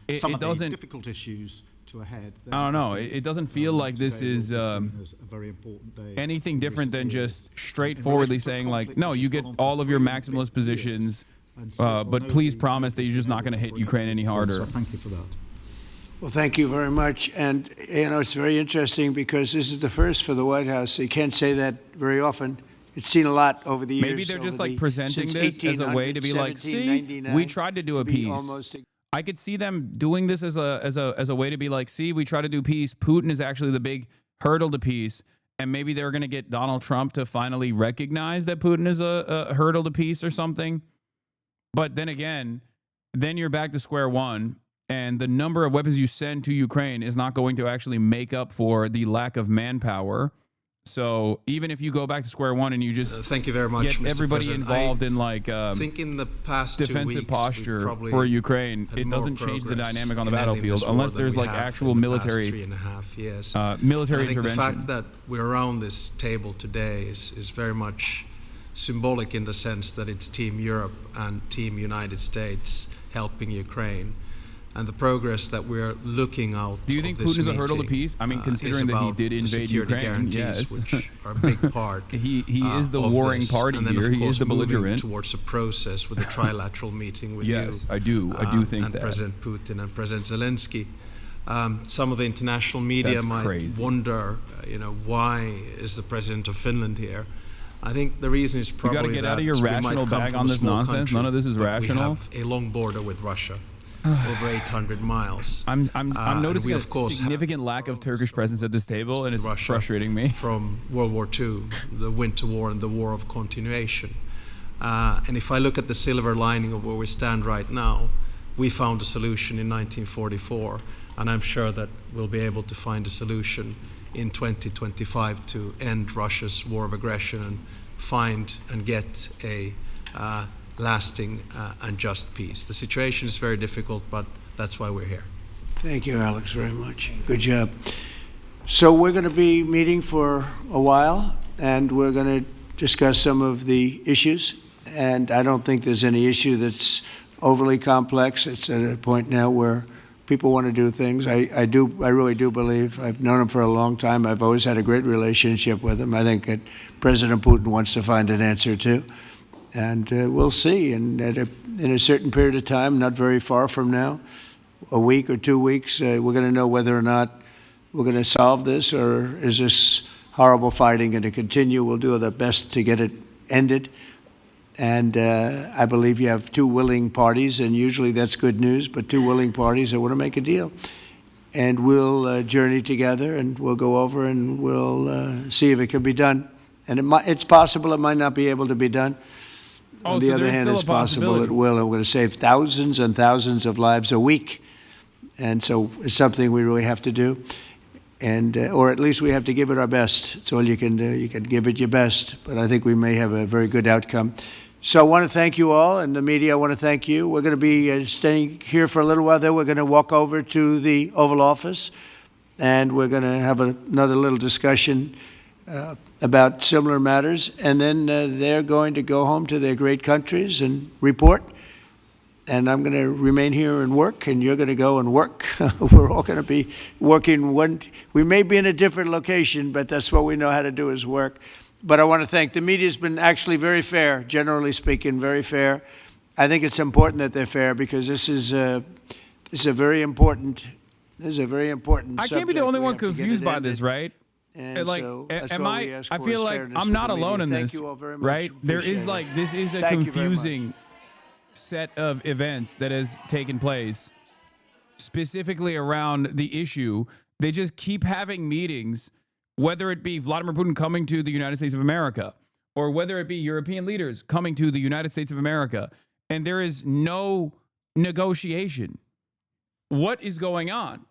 it doesn't. Difficult issues to a head. I don't know. It doesn't feel like this is anything different than just straightforwardly saying like, no, you get all of your maximalist positions, but please promise that you're just not going to hit Ukraine any harder. Thank you for that. Well, thank you very much. And, you know, it's very interesting because this is the first for the White House. You can't say that very often. It's seen a lot over the years. Maybe they're just like presenting this as a way to be like, see, we tried to do a peace. I could see them doing this as a way to be like, see, we try to do peace. Putin is actually the big hurdle to peace. And maybe they're going to get Donald Trump to finally recognize that Putin is a hurdle to peace or something. But then again, then you're back to square one. And the number of weapons you send to Ukraine is not going to actually make up for the lack of manpower. So even if you go back to square one and you just thank you very much, get Mr. everybody President. involved in like think in the past defensive posture for Ukraine, it doesn't change the dynamic on the battlefield unless there's like actual military 3.5 years. Military intervention. The fact that we're around this table today is very much symbolic in the sense that it's Team Europe and Team United States helping Ukraine. And the progress that we're looking out. Do you think Putin is a hurdle to peace? I mean, considering that he did invade Ukraine, yes, which are a big part. he is the warring party here. He is the belligerent. Towards a process with a trilateral meeting with you. Yes, I do think that. President Putin and President Zelensky. Some of the international media might wonder, you know, why is the president of Finland here? I think the reason is probably you got to get out of your rational bag on this nonsense. None of this is rational. We have a long border with Russia. over 800 miles. I'm noticing we, a of course, significant lack of Turkish presence at this table, and it's frustrating me. From World War II, the Winter War and the War of Continuation. And if I look at the silver lining of where we stand right now, we found a solution in 1944, and I'm sure that we'll be able to find a solution in 2025 to end Russia's war of aggression and find and get a lasting and just peace. The situation is very difficult, but that's why we're here. Thank you, Alex, very much. Good job. So we're going to be meeting for a while, and we're going to discuss some of the issues. And I don't think there's any issue that's overly complex. It's at a point now where people want to do things. I really do believe. I've known him for a long time. I've always had a great relationship with him. I think that President Putin wants to find an answer too. And we'll see. And in a certain period of time, not very far from now, a week or 2 weeks, we're going to know whether or not we're going to solve this, or is this horrible fighting going to continue. We'll do our best to get it ended. And I believe you have two willing parties, and usually that's good news, but two willing parties that want to make a deal. And we'll journey together, and we'll go over, and we'll see if it can be done. And it's possible it might not be able to be done. On the other hand, it's possible it will. And we're going to save thousands and thousands of lives a week. And so it's something we really have to do. And, or at least we have to give it our best. It's all you can do. You can give it your best. But I think we may have a very good outcome. So I want to thank you all, and the media, I want to thank you. We're going to be staying here for a little while. Then we're going to walk over to the Oval Office, and we're going to have another little discussion about similar matters. And then they're going to go home to their great countries and report. And I'm going to remain here and work, and you're going to go and work. We're all going to be working. We may be in a different location, but that's what we know how to do, is work. But I want to thank the media. Has been actually very fair, generally speaking, very fair. I think it's important that they're fair, because this is a very important. This is a very important. I can't be the only one confused by this, right? And like, so am I? I feel like I'm not alone in this, right? There is like, this is a confusing set of events that has taken place, specifically around the issue. They just keep having meetings, whether it be Vladimir Putin coming to the United States of America, or whether it be European leaders coming to the United States of America, and there is no negotiation. What is going on?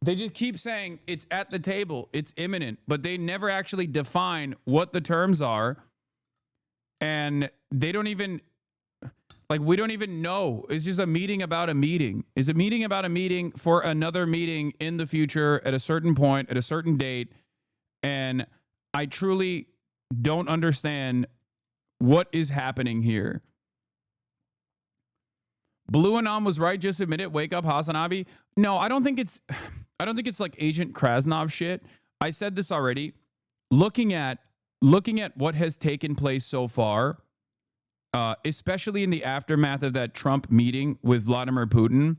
They just keep saying it's at the table, it's imminent, but they never actually define what the terms are. And they don't even, like, we don't even know. It's just a meeting about a meeting. It's a meeting about a meeting for another meeting in the future at a certain point, at a certain date. And I truly don't understand what is happening here. Blue Anon was right. Just admit it. Wake up, HasanAbi. No, I don't think it's like Agent Krasnov shit. I said this already. Looking at what has taken place so far, especially in the aftermath of that Trump meeting with Vladimir Putin,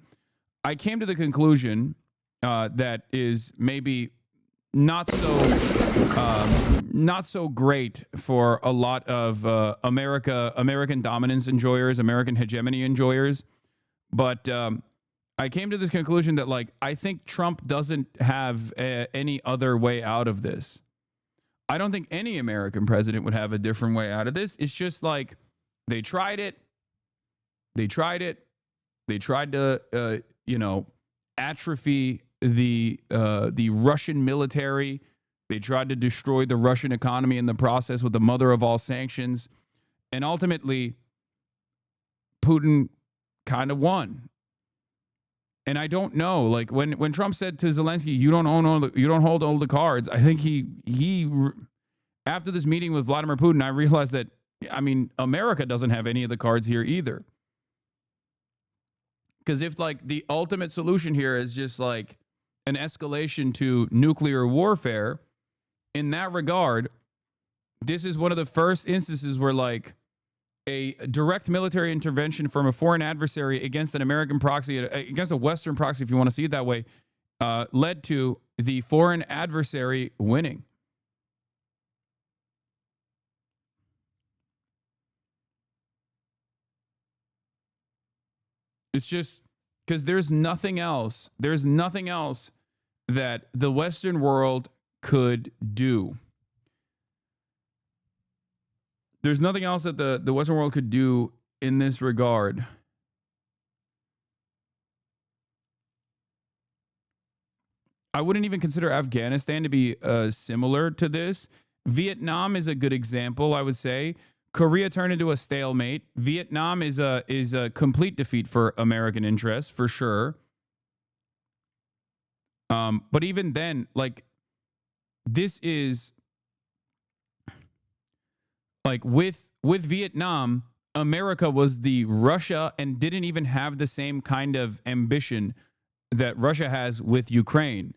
I came to the conclusion that is maybe not so great for a lot of American dominance enjoyers, American hegemony enjoyers. But I came to this conclusion that, like, I think Trump doesn't have any other way out of this. I don't think any American president would have a different way out of this. It's just like, they tried it. They tried to, atrophy the Russian military. They tried to destroy the Russian economy in the process with the mother of all sanctions. And ultimately, Putin kind of won. And I don't know, like, when Trump said to Zelensky, you don't hold all the cards, I think he after this meeting with Vladimir Putin, I realized that, I mean, America doesn't have any of the cards here either. Because if, like, the ultimate solution here is just like an escalation to nuclear warfare, in that regard, this is one of the first instances where, like, a direct military intervention from a foreign adversary against an American proxy, against a Western proxy, if you want to see it that way, led to the foreign adversary winning. It's just because there's nothing else. There's nothing else that the Western world could do. There's nothing else that the Western world could do in this regard. I wouldn't even consider Afghanistan to be similar to this. Vietnam is a good example, I would say. Korea turned into a stalemate. Vietnam is a complete defeat for American interests, for sure. But even then, like, this is like with Vietnam, America was the Russia and didn't even have the same kind of ambition that Russia has with Ukraine,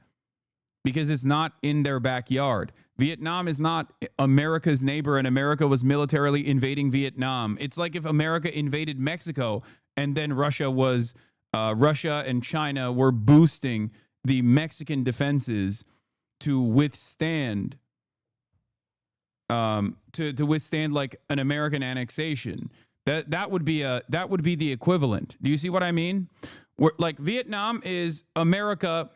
because it's not in their backyard. Vietnam is not America's neighbor, and America was militarily invading Vietnam. It's like if America invaded Mexico and then Russia and China were boosting the Mexican defenses to withstand to withstand like an American annexation. That would be the equivalent. Do you see what I mean? Like Vietnam is America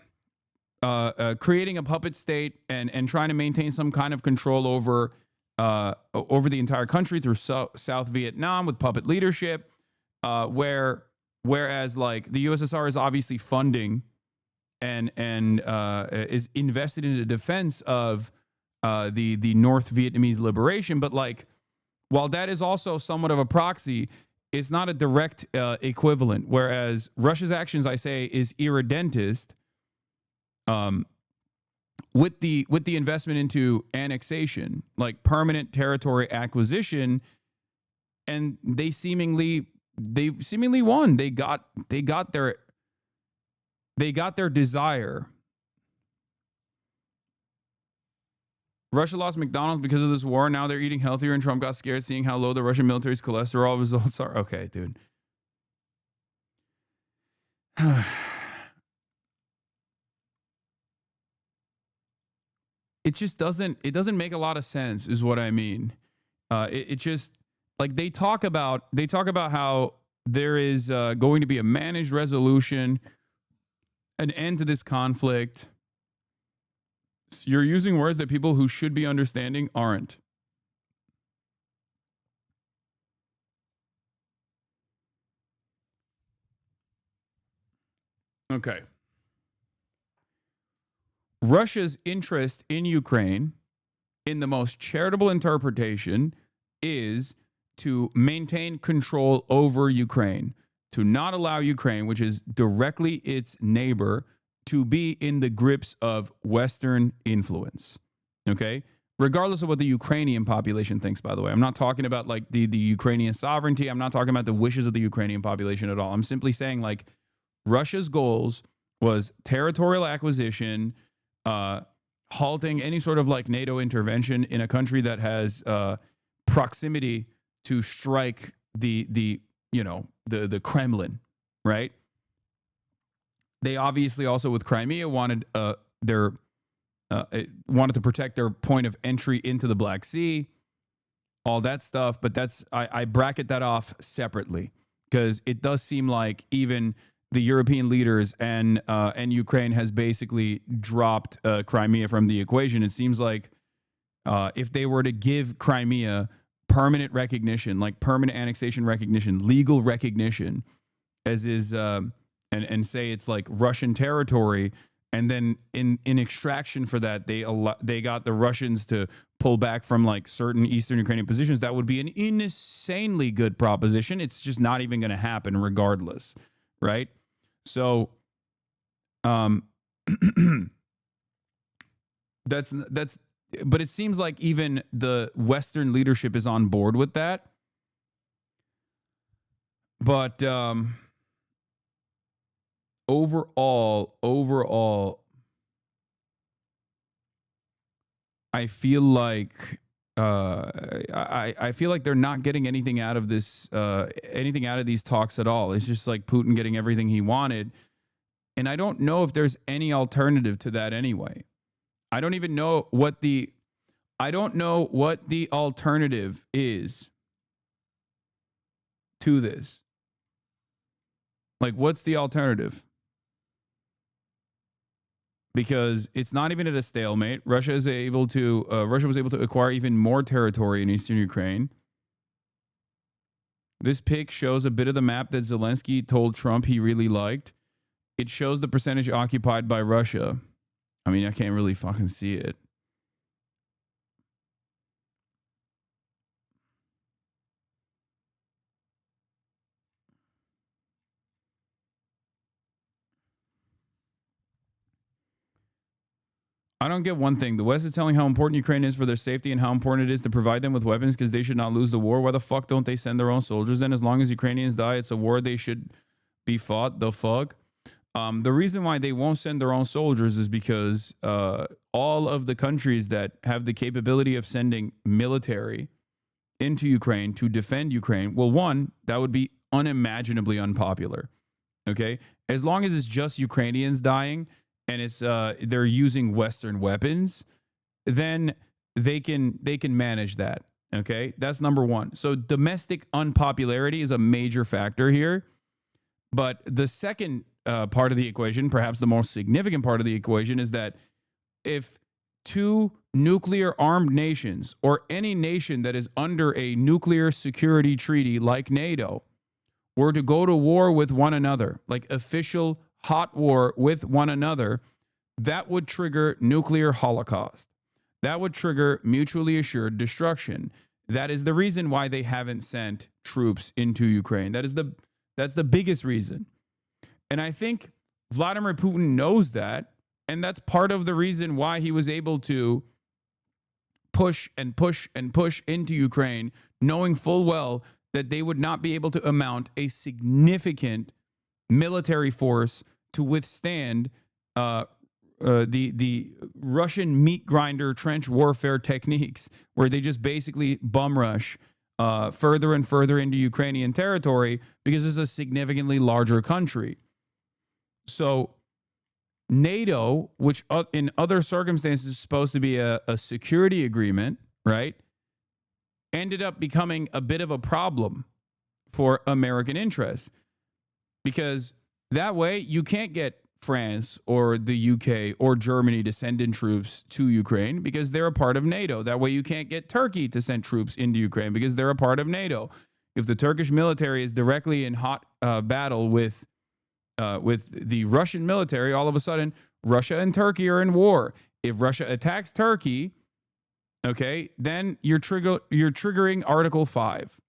creating a puppet state and trying to maintain some kind of control over the entire country through South Vietnam with puppet leadership, whereas like the USSR is obviously funding and is invested in the defense of the North Vietnamese liberation. But like, while that is also somewhat of a proxy, it's not a direct equivalent. Whereas Russia's actions, I say, is irredentist. With the investment into annexation, like permanent territory acquisition, and they seemingly won. They got their desire. Russia lost McDonald's because of this war. Now they're eating healthier, and Trump got scared seeing how low the Russian military's cholesterol results are. Okay, dude. It just doesn't make a lot of sense, is what I mean. It just, like, they talk about how there is going to be a managed resolution, an end to this conflict. You're using words that people who should be understanding aren't. Okay. Russia's interest in Ukraine, in the most charitable interpretation, is to maintain control over Ukraine, to not allow Ukraine, which is directly its neighbor, to be in the grips of Western influence. Okay? Regardless of what the Ukrainian population thinks, by the way. I'm not talking about like the Ukrainian sovereignty. I'm not talking about the wishes of the Ukrainian population at all. I'm simply saying like Russia's goals was territorial acquisition, halting any sort of like NATO intervention in a country that has proximity to strike the Kremlin, right? They obviously also with Crimea wanted wanted to protect their point of entry into the Black Sea, all that stuff. But I bracket that off separately, because it does seem like even the European leaders and Ukraine has basically dropped Crimea from the equation. It seems like if they were to give Crimea permanent recognition, like permanent annexation recognition, legal recognition, as is, and say it's like Russian territory, and then in extraction for that, they got the Russians to pull back from like certain Eastern Ukrainian positions, that would be an insanely good proposition. It's just not even going to happen regardless, right? So, that's, but it seems like even the Western leadership is on board with that. But overall, I feel like I feel like they're not getting anything out of this, anything out of these talks at all. It's just like Putin getting everything he wanted, and I don't know if there's any alternative to that anyway. I don't even know what the alternative is to this. Like, what's the alternative? Because it's not even at a stalemate. Russia was able to acquire even more territory in eastern Ukraine. This pic shows a bit of the map that Zelensky told Trump he really liked. It shows the percentage occupied by Russia. I mean, I can't really fucking see it. I don't get one thing. The West is telling how important Ukraine is for their safety and how important it is to provide them with weapons because they should not lose the war. Why the fuck don't they send their own soldiers then? As long as Ukrainians die, it's a war they should be fought. The fuck? The reason why they won't send their own soldiers is because all of the countries that have the capability of sending military into Ukraine to defend Ukraine, well, one, that would be unimaginably unpopular. Okay? As long as it's just Ukrainians dying, and it's they're using Western weapons, then they can manage that. Okay, that's number one. So domestic unpopularity is a major factor here. But the second part of the equation, perhaps the most significant part of the equation, is that if two nuclear armed nations or any nation that is under a nuclear security treaty like NATO were to go to war with one another, like official hot war with one another, that would trigger nuclear holocaust. That would trigger mutually assured destruction. That is the reason why they haven't sent troops into Ukraine. That's the biggest reason. And I think Vladimir Putin knows that, and that's part of the reason why he was able to push and push and push into Ukraine, knowing full well that they would not be able to amount a significant military force to withstand the Russian meat grinder trench warfare techniques, where they just basically bum rush further and further into Ukrainian territory because it's a significantly larger country. So NATO, which in other circumstances is supposed to be a security agreement, right, ended up becoming a bit of a problem for American interests, because that way you can't get France or the UK or Germany to send in troops to Ukraine because they're a part of NATO. That way you can't get Turkey to send troops into Ukraine because they're a part of NATO. If the Turkish military is directly in hot battle with the Russian military, all of a sudden Russia and Turkey are in war. If Russia attacks Turkey, okay, then you're triggering Article 5.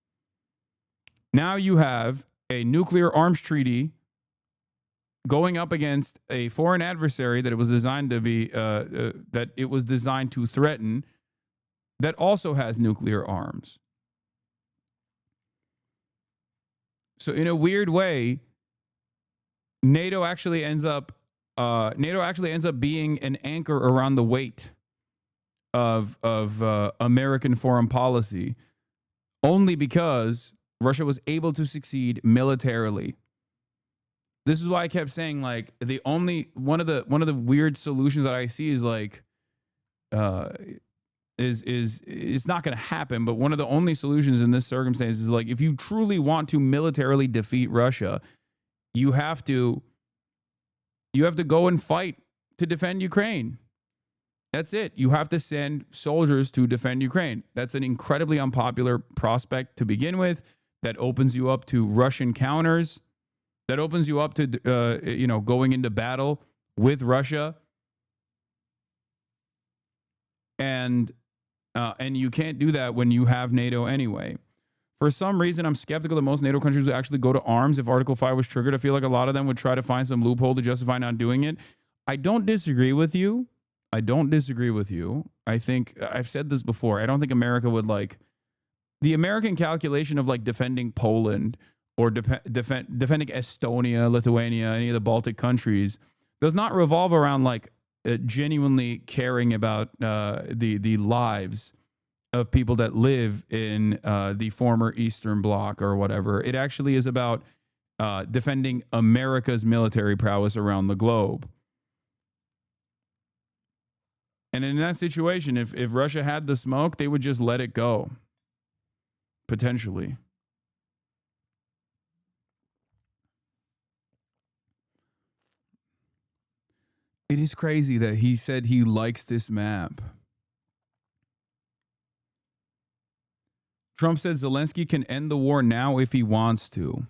Now you have a nuclear arms treaty going up against a foreign adversary that it was designed to be that it was designed to threaten, that also has nuclear arms. So in a weird way, NATO actually ends up being an anchor around the weight of American foreign policy, only because Russia was able to succeed militarily. This is why I kept saying, like, one of the weird solutions that I see is like is it's not going to happen, but one of the only solutions in this circumstance is, like, if you truly want to militarily defeat Russia, you have to go and fight to defend Ukraine. That's it. You have to send soldiers to defend Ukraine. That's an incredibly unpopular prospect to begin with. That opens you up to Russian counters. That opens you up to, going into battle with Russia. And you can't do that when you have NATO anyway. For some reason, I'm skeptical that most NATO countries would actually go to arms if Article 5 was triggered. I feel like a lot of them would try to find some loophole to justify not doing it. I don't disagree with you. I think, I've said this before, I don't think America would, like, the American calculation of, like, defending Poland or defending Estonia, Lithuania, any of the Baltic countries does not revolve around, like, genuinely caring about the lives of people that live in the former Eastern Bloc or whatever. It actually is about defending America's military prowess around the globe. And in that situation, if Russia had the smoke, they would just let it go, potentially. It is crazy that he said he likes this map. Trump said Zelensky can end the war now if he wants to.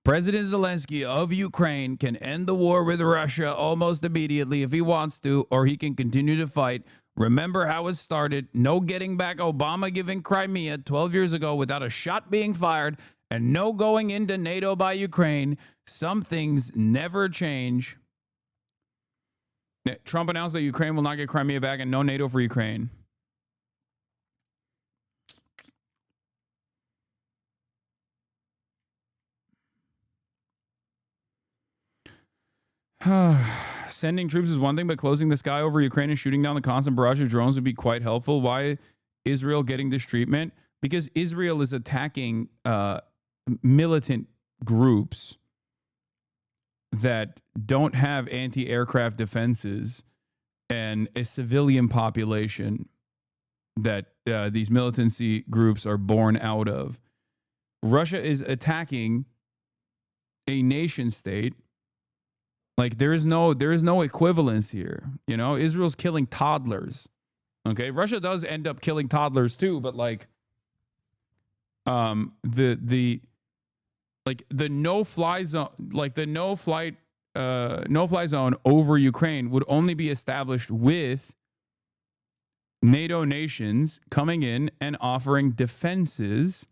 President Zelensky of Ukraine can end the war with Russia almost immediately if he wants to, or he can continue to fight. Remember how it started. No getting back Obama giving Crimea 12 years ago without a shot being fired, and no going into NATO by Ukraine. Some things never change. Trump announced that Ukraine will not get Crimea back and no NATO for Ukraine. Sending troops is one thing, but closing the sky over Ukraine and shooting down the constant barrage of drones would be quite helpful. Why Israel getting this treatment? Because Israel is attacking militant groups that don't have anti-aircraft defenses and a civilian population that these militancy groups are born out of. Russia is attacking a nation state. Like there is no equivalence here. You know, Israel's killing toddlers. Okay, Russia does end up killing toddlers too, but like the no-fly zone, like the no-fly zone over Ukraine would only be established with NATO nations coming in and offering defenses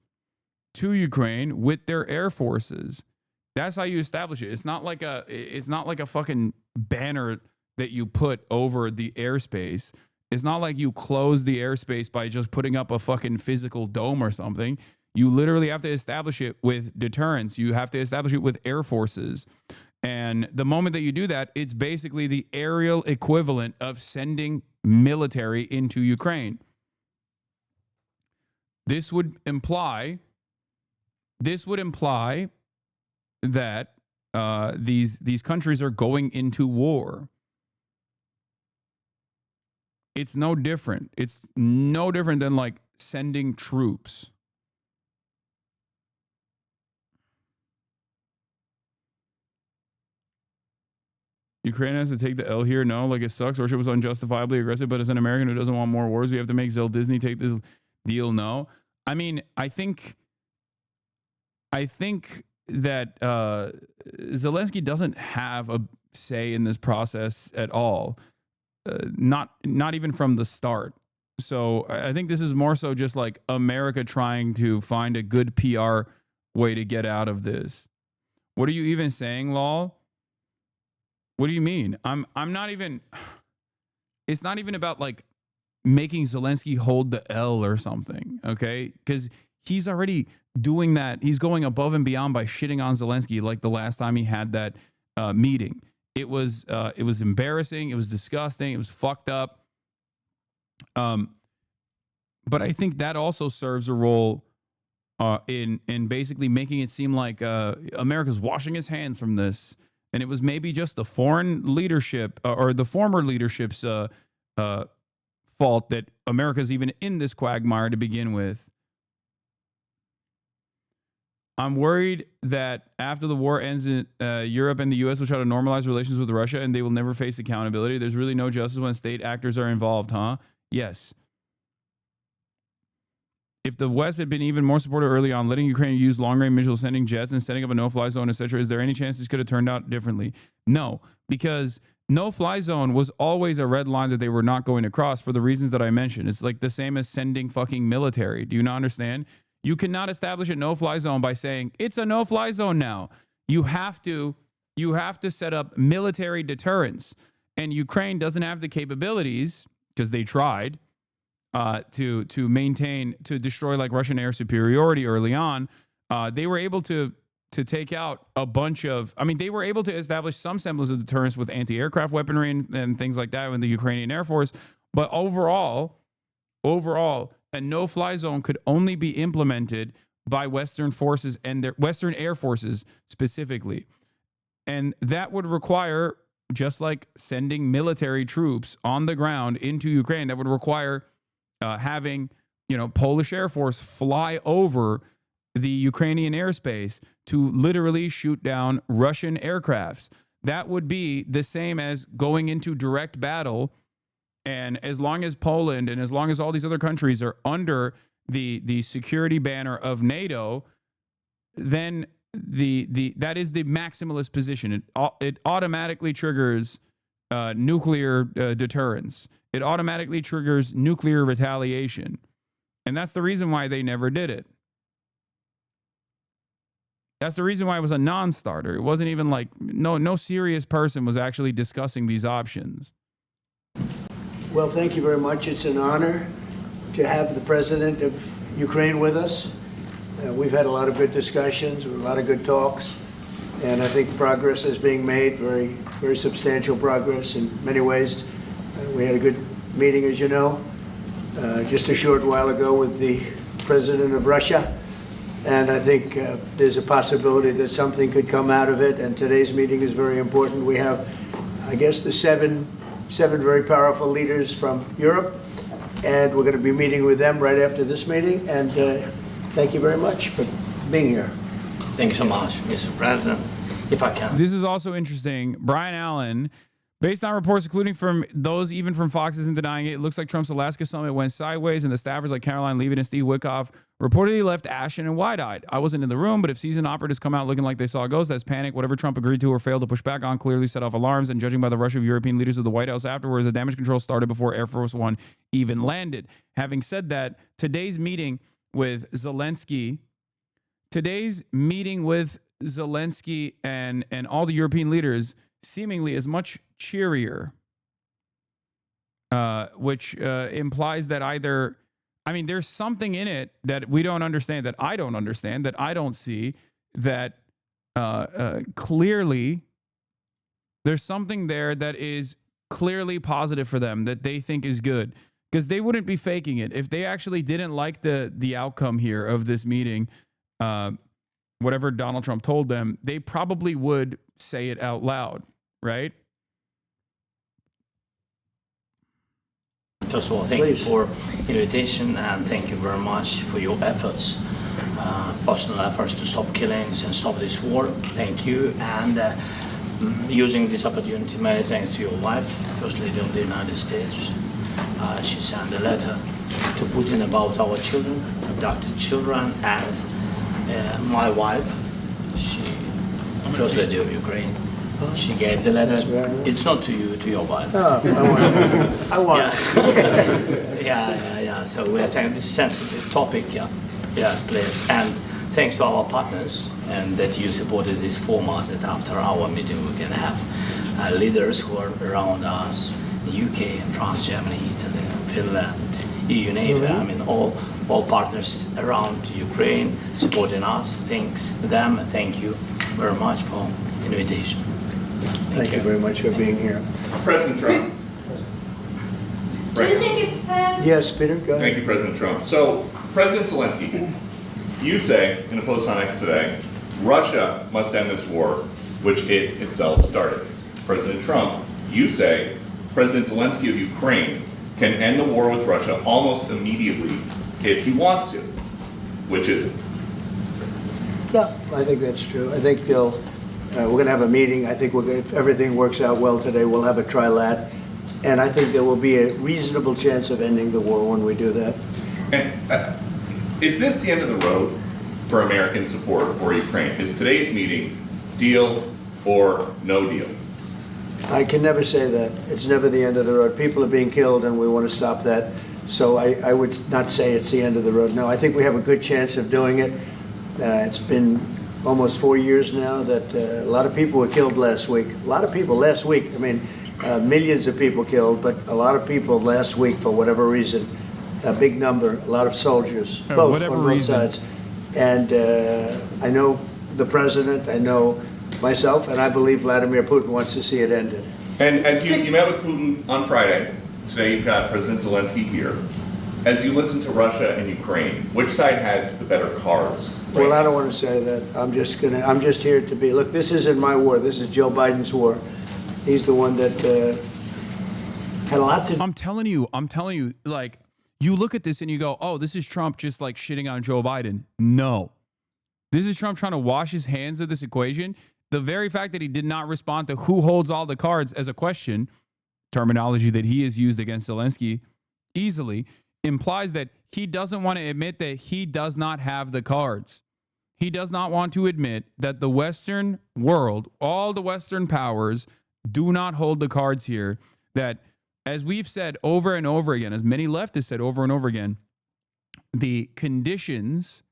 to Ukraine with their air forces. That's how you establish it. It's not like a fucking banner that you put over the airspace. It's not like you close the airspace by just putting up a fucking physical dome or something. You literally have to establish it with deterrence. You have to establish it with air forces. And the moment that you do that, it's basically the aerial equivalent of sending military into Ukraine. This would imply that these countries are going into war. It's no different. It's no different than like sending troops. Ukraine has to take the L here. No, like it sucks. Russia was unjustifiably aggressive, but as an American who doesn't want more wars, we have to make Zell Disney take this deal. No, I mean, I think that Zelensky doesn't have a say in this process at all, not even from the start. So I think this is more so just like America trying to find a good PR way to get out of this. What are you even saying, lol? What do you mean? I'm not even. It's not even about like making Zelensky hold the L or something, okay? Because he's already doing that. He's going above and beyond by shitting on Zelensky like the last time he had that meeting. It was embarrassing. It was disgusting. It was fucked up. But I think that also serves a role in basically making it seem like America's washing his hands from this. And it was maybe just the foreign leadership or the former leadership's fault that America's even in this quagmire to begin with. I'm worried that after the war ends, Europe and the U.S. will try to normalize relations with Russia and they will never face accountability. There's really no justice when state actors are involved, huh? Yes. If the West had been even more supportive early on, letting Ukraine use long-range missiles, sending jets, and setting up a no-fly zone, etc., is there any chance this could have turned out differently? No, because no-fly zone was always a red line that they were not going to cross for the reasons that I mentioned. It's like the same as sending fucking military. Do you not understand? You cannot establish a no-fly zone by saying it's a no-fly zone now. You have to set up military deterrence, and Ukraine doesn't have the capabilities because they tried. To destroy like Russian air superiority early on. They were able to take out a bunch of, they were able to establish some semblance of deterrence with anti-aircraft weaponry and things like that in the Ukrainian Air Force. But overall, a no-fly zone could only be implemented by Western forces and their Western air forces specifically. And that would require, just like sending military troops on the ground into Ukraine, that would require having, Polish Air Force fly over the Ukrainian airspace to literally shoot down Russian aircrafts. that would be the same as going into direct battle. And as long as Poland and as long as all these other countries are under the security banner of NATO, then that is the maximalist position. It automatically triggers nuclear deterrence. It automatically triggers nuclear retaliation. And that's the reason why they never did it. That's the reason why it was a non-starter. It wasn't even like no serious person was actually discussing these options. Well, thank you very much. It's an honor to have the president of Ukraine with us. We've had a lot of good discussions, a lot of good talks, and I think progress is being made, very, very substantial progress in many ways. We had a good meeting, as you know, just a short while ago with the president of Russia, and I think there's a possibility that something could come out of it, and today's meeting is very important. We have, I guess, the seven very powerful leaders from Europe, and we're going to be meeting with them right after this meeting, and thank you very much for being here. Thank you so much, Mr. President. If I can. This is also interesting. Brian Allen, based on reports, including from those even from Fox, isn't denying it. It looks like Trump's Alaska summit went sideways, and the staffers like Caroline Leavitt and Steve Witkoff reportedly left ashen and wide-eyed. I wasn't in the room, but if seasoned operatives come out looking like they saw a ghost, that's panic. Whatever Trump agreed to or failed to push back on clearly set off alarms, and judging by the rush of European leaders of the White House afterwards, the damage control started before Air Force One even landed. Having said that, today's meeting with Zelensky and all the European leaders seemingly is much cheerier, which implies that either, I mean, there's something in it that we don't understand, that I don't understand, that I don't see, that clearly there's something there that is clearly positive for them, that they think is good. Because they wouldn't be faking it. If they actually didn't like the outcome here of this meeting, whatever Donald Trump told them, they probably would say it out loud, right? First of all, thank you for invitation, and thank you very much for your efforts, personal efforts to stop killings and stop this war. Thank you. And using this opportunity, many thanks to your wife, First Lady of the United States. She sent a letter to Putin about our children, abducted children, and my wife, she, First Lady of Ukraine, she gave the letter. It's not to you, to your wife. Oh, I want it. Yeah. So we are saying this sensitive topic, yes, please. And thanks to our partners, and that you supported this format, that after our meeting we can have leaders who are around us, UK, France, Germany, Italy, Finland, EU, NATO, I mean all partners around Ukraine supporting us. Thanks to them, and thank you very much for invitation. Thank you very much for being here. President Trump. Do you think it's fair? Yes, Peter, go ahead. Thank you, President Trump. So, President Zelensky, you say in a post on X today, Russia must end this war, which it itself started. President Trump, you say President Zelensky of Ukraine can end the war with Russia almost immediately if he wants to. Which is it? Yeah, I think that's true. I think we're going to have a meeting. I think if everything works out well today, we'll have a trilat. And I think there will be a reasonable chance of ending the war when we do that. And is this the end of the road for American support for Ukraine? Is today's meeting deal or no deal? I can never say that. It's never the end of the road. People are being killed, and we want to stop that. So I would not say it's the end of the road. No, I think we have a good chance of doing it. It's been almost 4 years now that a lot of people were killed last week. A lot of people last week. I mean, millions of people killed, but a lot of people last week for whatever reason. A big number, a lot of soldiers, both on both sides. And I know the president, I know myself, and I believe Vladimir Putin wants to see it ended. And as you met with Putin on Friday, today you've got President Zelensky here. As you listen to Russia and Ukraine, which side has the better cards? Well, I don't want to say that. I'm just here to be. Look, this isn't my war. This is Joe Biden's war. He's the one that had a lot to. I'm telling you, like, you look at this and you go, oh, this is Trump just like shitting on Joe Biden. No. This is Trump trying to wash his hands of this equation. The very fact that he did not respond to who holds all the cards as a question, terminology that he has used against Zelensky easily, implies that he doesn't want to admit that he does not have the cards. He does not want to admit that the Western world, all the Western powers, do not hold the cards here. That, as we've said over and over again, as many leftists said over and over again, the conditions,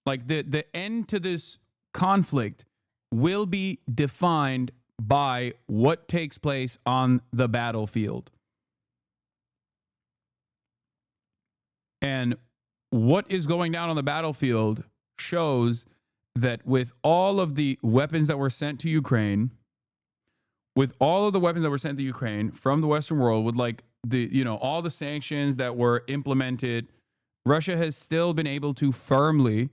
like the end to this conflict, will be defined by what takes place on the battlefield. And what is going down on the battlefield shows that with all of the weapons that were sent to Ukraine, from the Western world, with like all the sanctions that were implemented, Russia has still been able to firmly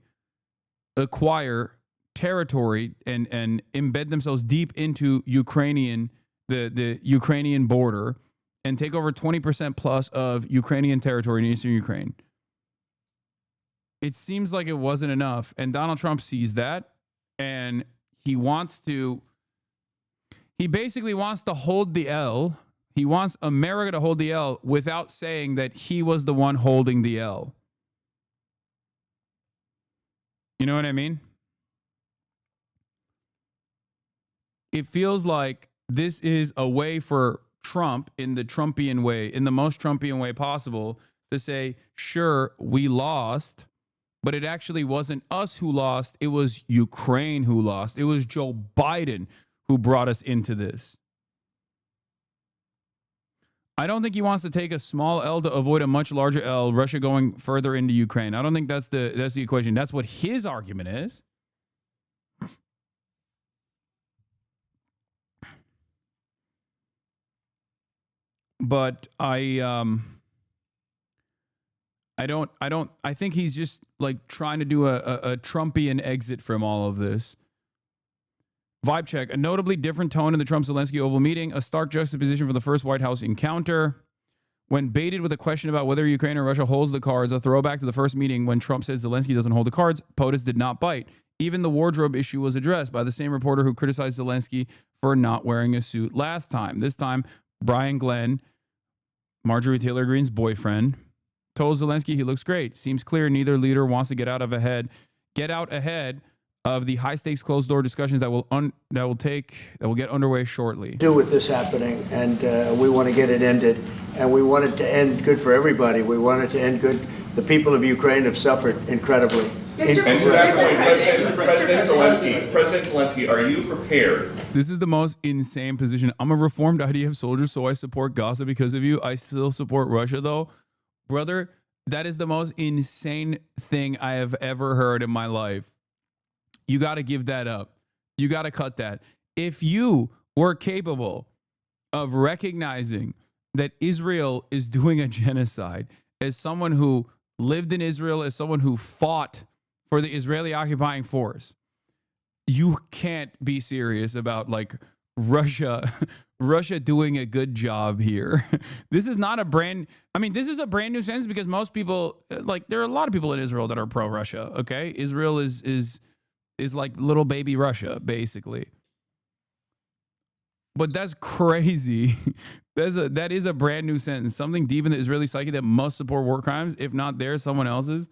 acquire territory and embed themselves deep into the Ukrainian border and take over 20% plus of Ukrainian territory in eastern Ukraine. It seems like it wasn't enough, and Donald Trump sees that, and he basically wants to hold the L. He wants America to hold the L without saying that he was the one holding the L. You know what I mean? It feels like this is a way for Trump, in the Trumpian way, in the most Trumpian way possible, to say, sure, we lost, but it actually wasn't us who lost. It was Ukraine who lost. It was Joe Biden who brought us into this. I don't think he wants to take a small L to avoid a much larger L, Russia going further into Ukraine. I don't think that's the equation. That's what his argument is. But I think he's just like trying to do a Trumpian exit from all of this. Vibe check. A notably different tone in the Trump-Zelensky Oval meeting, a stark juxtaposition for the first White House encounter. When baited with a question about whether Ukraine or Russia holds the cards, a throwback to the first meeting when Trump says Zelensky doesn't hold the cards, POTUS did not bite. Even the wardrobe issue was addressed by the same reporter who criticized Zelensky for not wearing a suit last time. This time, Brian Glenn, Marjorie Taylor Greene's boyfriend, told Zelensky he looks great. Seems clear neither leader wants to get out ahead of the high-stakes closed-door discussions that will get underway shortly. Do with this happening, and we want to get it ended, and we want it to end good for everybody. We want it to end good. The people of Ukraine have suffered incredibly. President Zelensky, are you prepared? This is the most insane position. I'm a reformed IDF soldier, so I support Gaza because of you. I still support Russia, though. Brother, that is the most insane thing I have ever heard in my life. You got to give that up. You got to cut that. If you were capable of recognizing that Israel is doing a genocide, as someone who lived in Israel, as someone who fought for the Israeli occupying force, you can't be serious about like Russia doing a good job here. This is not a this is a brand new sentence because most people, like, there are a lot of people in Israel that are pro-Russia, okay? Israel is like little baby Russia, basically. But that's crazy. That is a brand new sentence. Something deep in the Israeli psyche that must support war crimes, if not theirs, someone else's.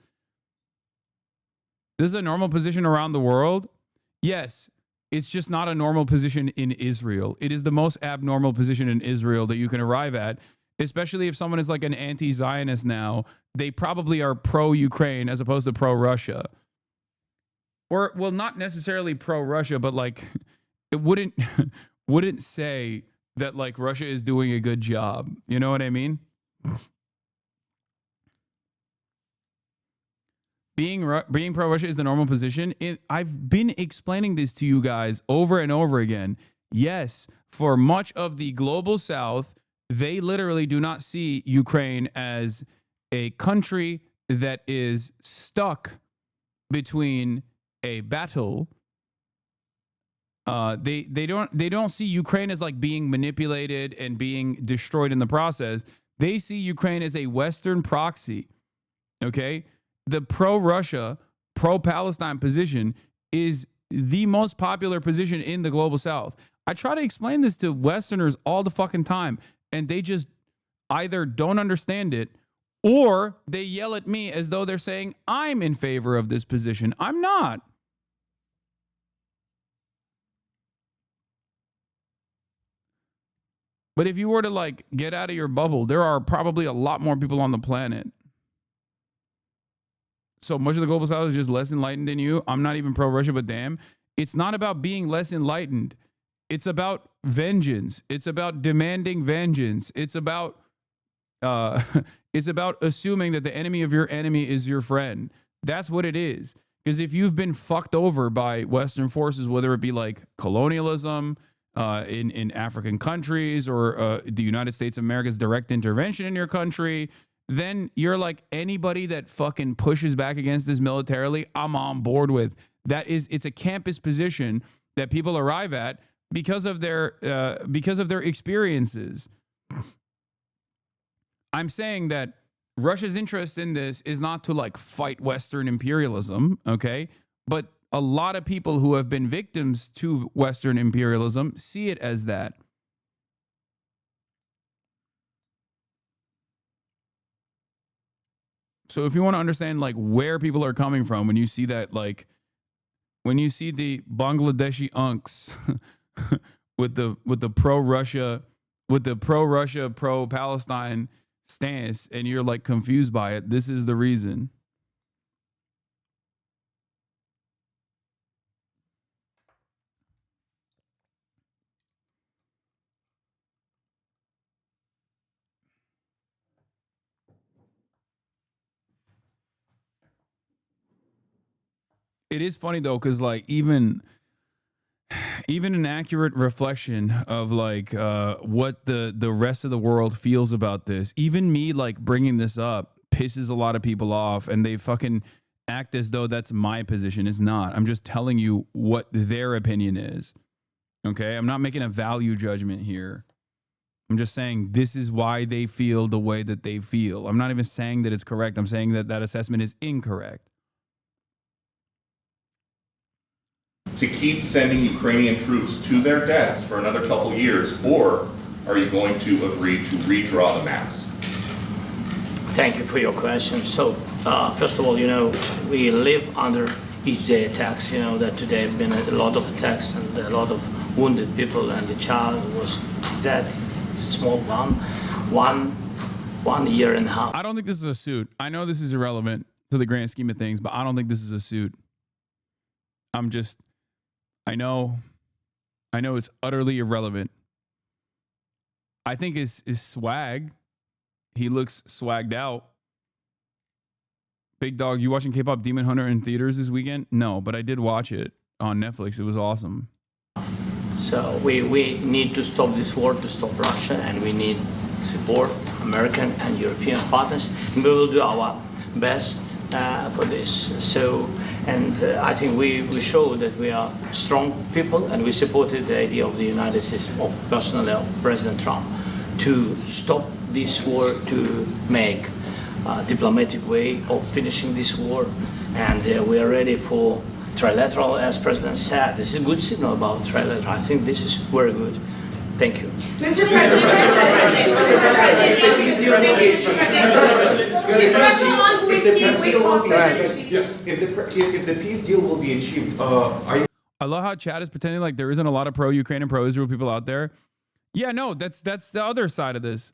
This is a normal position around the world. Yes, it's just not a normal position in Israel. It is the most abnormal position in Israel that you can arrive at, especially if someone is like an anti-Zionist now. They probably are pro-Ukraine as opposed to pro-Russia. Or, well, not necessarily pro-Russia, but like it wouldn't say that like Russia is doing a good job. You know what I mean? Being pro-Russia is the normal position. I've been explaining this to you guys over and over again. Yes, for much of the global South, they literally do not see Ukraine as a country that is stuck between a battle. They don't see Ukraine as like being manipulated and being destroyed in the process. They see Ukraine as a Western proxy. Okay? The pro-Russia, pro-Palestine position is the most popular position in the global South. I try to explain this to Westerners all the fucking time, and they just either don't understand it or they yell at me as though they're saying I'm in favor of this position. I'm not. But if you were to like get out of your bubble, there are probably a lot more people on the planet. So much of the global South is just less enlightened than you. I'm not even pro-Russia, but damn, it's not about being less enlightened. It's about vengeance. It's about demanding vengeance. It's about assuming that the enemy of your enemy is your friend. That's what it is. Because if you've been fucked over by Western forces, whether it be like colonialism in African countries or the United States of America's direct intervention in your country, then you're like anybody that fucking pushes back against this militarily, I'm on board with. It's a campus position that people arrive at because of their experiences. I'm saying that Russia's interest in this is not to like fight Western imperialism, okay? But a lot of people who have been victims to Western imperialism see it as that. So if you want to understand like where people are coming from when you see that, like when you see the Bangladeshi unks with the pro-Russia, pro-Palestine stance, and you're like confused by it, this is the reason. It is funny though, because like even an accurate reflection of like what the rest of the world feels about this, even me like bringing this up pisses a lot of people off, and they fucking act as though that's my position. It's not. I'm just telling you what their opinion is. Okay, I'm not making a value judgment here. I'm just saying this is why they feel the way that they feel. I'm not even saying that it's correct. I'm saying that that assessment is incorrect. To keep sending Ukrainian troops to their deaths for another couple years, or are you going to agree to redraw the maps? Thank you for your question. So, first of all, you know, we live under each day attacks. You know that today have been a lot of attacks and a lot of wounded people, and the child was dead, small one year and a half. I don't think this is a suit. I know this is irrelevant to the grand scheme of things, but I don't think this is a suit. I know it's utterly irrelevant. I think his swag, he looks swagged out. Big dog, you watching K-Pop Demon Hunter in theaters this weekend? No, but I did watch it on Netflix. It was awesome. So we need to stop this war, to stop Russia, and we need support, American and European partners. And we will do our best for this. So, and I think we show that we are strong people, and we supported the idea of the United States, personally of President Trump, to stop this war, to make a diplomatic way of finishing this war. And we are ready for trilateral, as President said. This is a good signal about trilateral. I think this is very good. Thank you. Mr. President, if the peace deal will be achieved, are you? I love how Chad is pretending like there isn't a lot of pro-Ukraine and pro-Israel people out there. Yeah, no, that's the other side of this,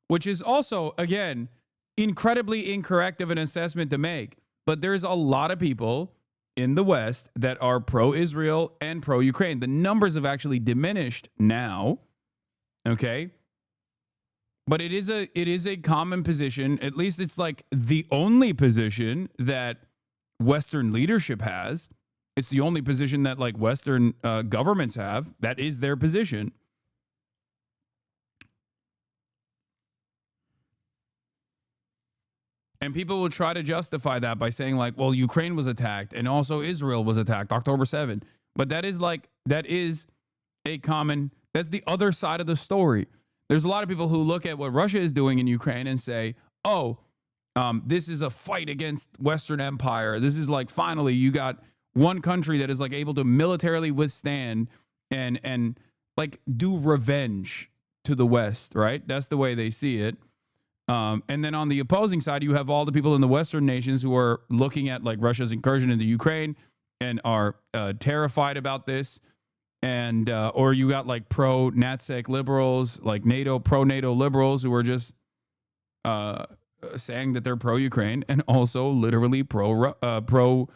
which is also, again, incredibly incorrect of an assessment to make. But there's a lot of people in the West that are pro-Israel and pro-Ukraine. The numbers have actually diminished now. Okay. But it is a common position. At least it's like the only position that Western leadership has. It's the only position that like Western governments have. That is their position. And people will try to justify that by saying like, well, Ukraine was attacked and also Israel was attacked October 7th. But that is a common, that's the other side of the story. There's a lot of people who look at what Russia is doing in Ukraine and say, oh, this is a fight against Western empire. This is like, finally, you got one country that is like able to militarily withstand and like do revenge to the West, right? That's the way they see it. And then on the opposing side, you have all the people in the Western nations who are looking at like Russia's incursion into Ukraine and are terrified about this. And or you got like pro-NATSEC liberals, like pro-NATO liberals who are just saying that they're pro-Ukraine and also literally pro-Israel.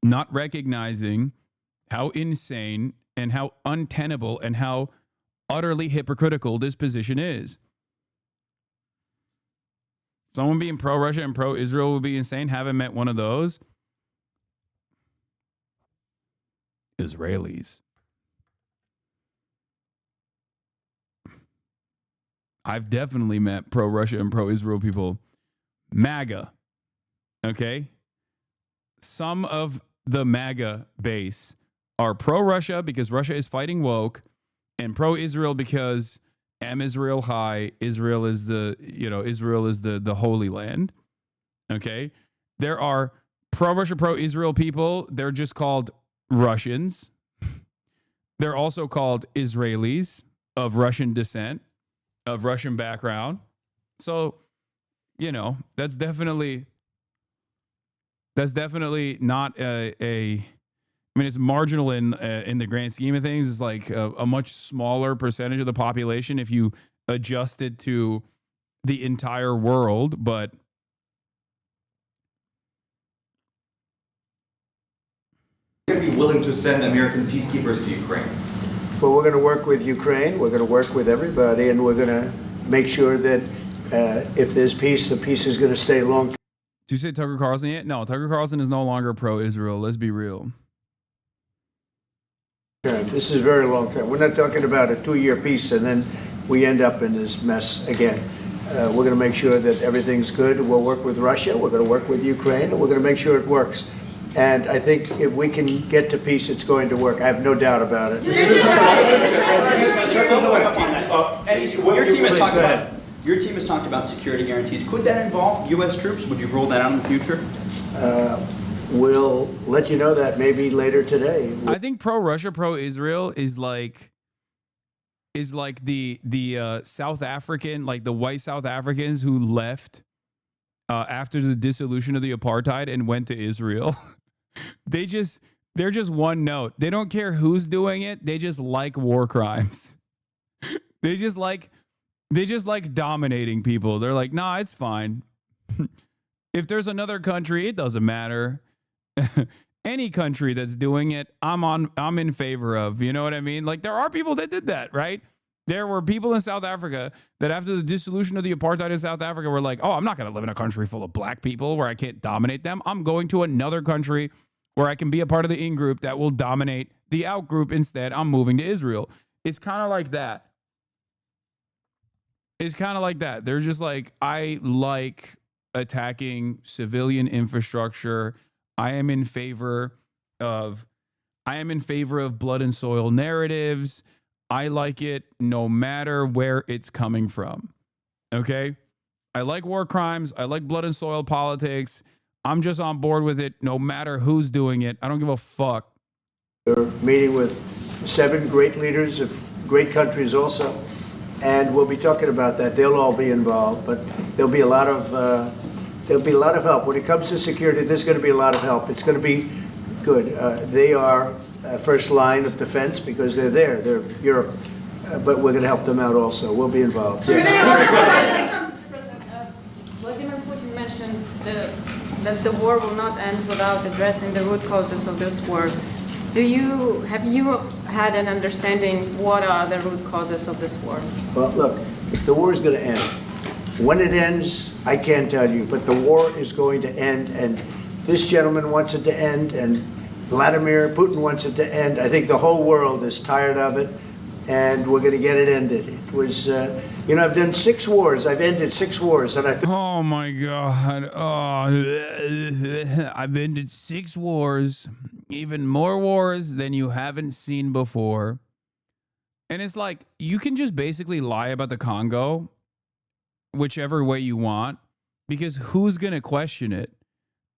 Not recognizing how insane and how untenable and how utterly hypocritical this position is. Someone being pro-Russia and pro-Israel would be insane. Haven't met one of those. Israelis. I've definitely met pro-Russia and pro-Israel people. MAGA. Okay? Some of the MAGA base are pro-Russia because Russia is fighting woke, and pro-Israel because Israel high. Israel is the Holy Land. Okay? There are pro-Russia, pro-Israel people. They're just called Russians. They're also called Israelis of Russian descent, of Russian background. So, that's definitely not I mean, it's marginal in the grand scheme of things. It's like a much smaller percentage of the population if you adjust it to the entire world, but Going to be willing to send American peacekeepers to Ukraine? Well, we're going to work with Ukraine. We're going to work with everybody, and we're going to make sure that if there's peace, the peace is going to stay long. Did you say Tucker Carlson yet? No, Tucker Carlson is no longer pro-Israel. Let's be real. This is very long term. We're not talking about a 2-year peace and then we end up in this mess again. We're going to make sure that everything's good. We'll work with Russia. We're going to work with Ukraine. And we're going to make sure it works. And I think if we can get to peace, it's going to work. I have no doubt about it. Your team has talked about security guarantees. Could that involve U.S. troops? Would you roll that out in the future? We'll let you know that maybe later today. I think pro-Russia, pro-Israel is like the South African, like the white South Africans who left after the dissolution of the apartheid and went to Israel. They're just one note. They don't care who's doing it. They just like war crimes. They just like dominating people. They're like, nah, it's fine. If there's another country, it doesn't matter. Any country that's doing it, I'm in favor of. You know what I mean? Like, there are people that did that, right? There were people in South Africa that after the dissolution of the apartheid in South Africa were like, oh, I'm not going to live in a country full of black people where I can't dominate them. I'm going to another country where I can be a part of the in-group that will dominate the out-group. Instead, I'm moving to Israel. It's kind of like that. It's kind of like that. They're just like, I like attacking civilian infrastructure. I am in favor of blood and soil narratives. I like it no matter where it's coming from. Okay? I like war crimes. I like blood and soil politics. I'm just on board with it no matter who's doing it. I don't give a fuck. We're meeting with 7 great leaders of great countries also, and we'll be talking about that. They'll all be involved, but there'll be a lot of help. When it comes to security, there's going to be a lot of help. It's going to be good. They are first line of defense because they're there. They're Europe. But we're going to help them out also. We'll be involved. Mr. President, Vladimir Putin mentioned that the war will not end without addressing the root causes of this war. Have you had an understanding what are the root causes of this war? Well, look, the war is going to end. When it ends, I can't tell you, but the war is going to end, and this gentleman wants it to end, and Vladimir Putin wants it to end. I think the whole world is tired of it, and we're going to get it ended. It was, I've done 6 wars. I've ended 6 wars, and oh my God! I've ended 6 wars, even more wars than you haven't seen before. And it's like you can just basically lie about the Congo whichever way you want, because who's going to question it?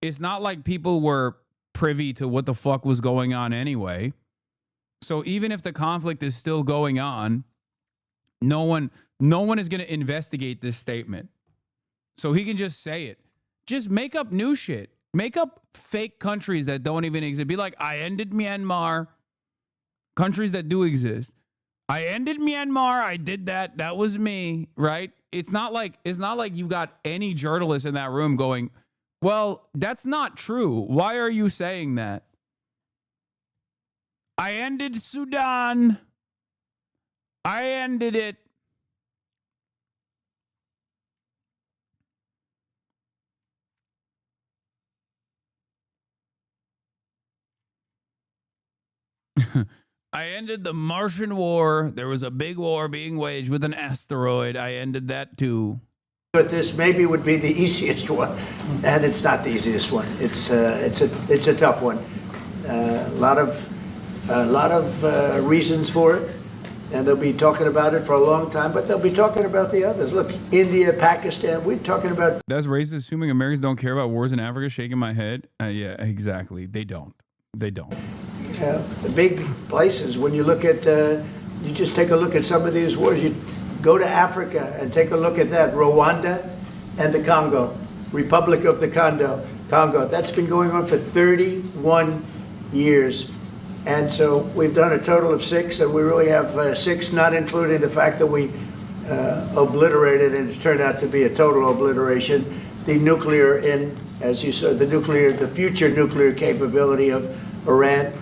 It's not like people were privy to what the fuck was going on anyway. So even if the conflict is still going on, no one is going to investigate this statement. So he can just say it. Just make up new shit. Make up fake countries that don't even exist. Be like, I ended Myanmar. Countries that do exist. I ended Myanmar. I did that. That was me, right? It's not like you got any journalist in that room going, well, that's not true. Why are you saying that? I ended Sudan. I ended it. I ended the Martian war. There was a big war being waged with an asteroid. I ended that too. But this maybe would be the easiest one, and it's not the easiest one. It's a tough one. A lot of reasons for it, and they'll be talking about it for a long time. But they'll be talking about the others. Look, India, Pakistan. We're talking about. That's racist. Assuming Americans don't care about wars in Africa. Shaking my head. Yeah, exactly. They don't. They don't. The big places. When you look at, you just take a look at some of these wars. You go to Africa and take a look at that. Rwanda and the Congo, Republic of the Congo. That's been going on for 31 years. And so we've done a total of 6, and we really have 6, not including the fact that we obliterated, and it turned out to be a total obliteration, the nuclear, as you said, the future nuclear capability of Iran.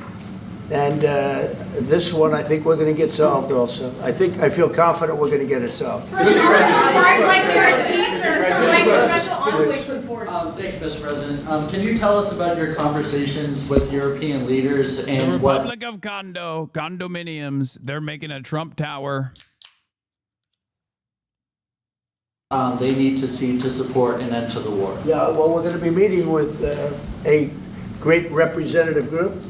And this one, I think we're going to get solved also. I feel confident we're going to get it solved. Thank you, Mr. President. Can you tell us about your conversations with European leaders and the Republic of Congo, condominiums, they're making a Trump Tower. They need to see to support an end to the war? Yeah, well, we're going to be meeting with a great representative group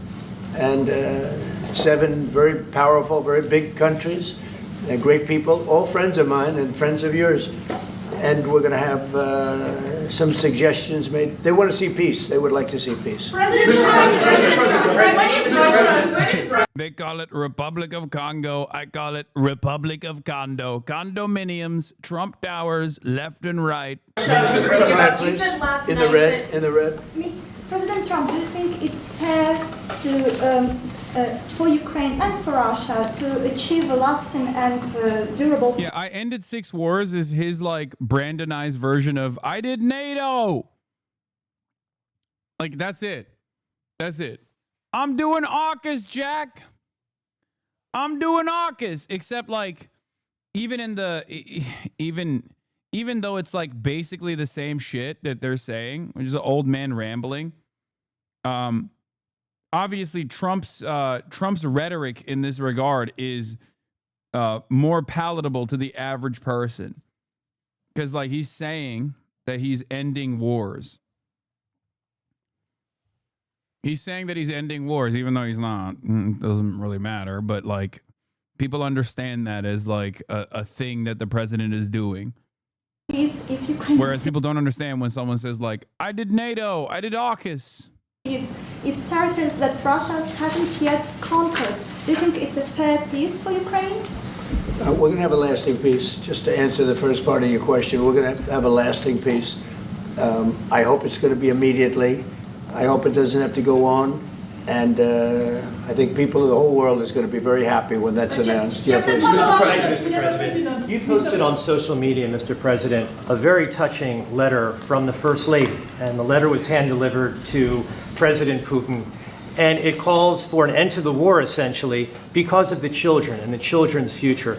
and 7 very powerful, very big countries, and great people, all friends of mine and friends of yours. And we're going to have some suggestions made. They want to see peace. They would like to see peace. They call it Republic of Congo. I call it Republic of Condo. Condominiums, Trump Towers, left and right. In the red. President Trump, do you think it's fair to, for Ukraine and for Russia to achieve a lasting and durable? Yeah, I ended 6 wars is his like Brandonized version of I did NATO. Like that's it. That's it. I'm doing AUKUS, Jack. I'm doing AUKUS. Except like even in the even though it's like basically the same shit that they're saying, which is an old man rambling. Obviously Trump's rhetoric in this regard is more palatable to the average person. Because like he's saying that he's ending wars. He's saying that he's ending wars, even though he's not. It doesn't really matter. But like people understand that as like a thing that the president is doing. If Ukraine Whereas people don't understand when someone says like, I did NATO, I did AUKUS. It's territories that Russia hasn't yet conquered. Do you think it's a fair peace for Ukraine? We're going to have a lasting peace. Just to answer the first part of your question, we're going to have a lasting peace. I hope it's going to be immediately. I hope it doesn't have to go on. And I think people of the whole world is going to be very happy when that's announced. Mr. President, you posted on social media, Mr. President, a very touching letter from the First Lady. And the letter was hand-delivered to President Putin. And it calls for an end to the war, essentially, because of the children and the children's future.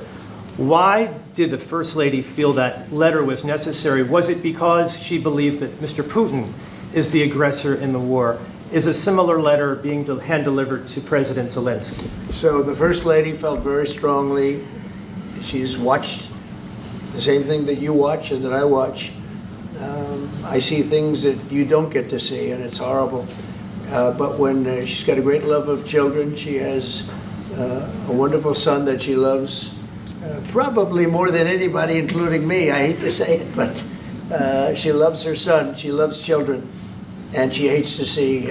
Why did the First Lady feel that letter was necessary? Was it because she believes that Mr. Putin is the aggressor in the war? Is a similar letter being hand-delivered to President Zelensky? So the First Lady felt very strongly. She's watched the same thing that you watch and that I watch. I see things that you don't get to see, and it's horrible. But when she's got a great love of children, she has a wonderful son that she loves, probably more than anybody, including me. I hate to say it, but She loves her son. She loves children, and she hates to see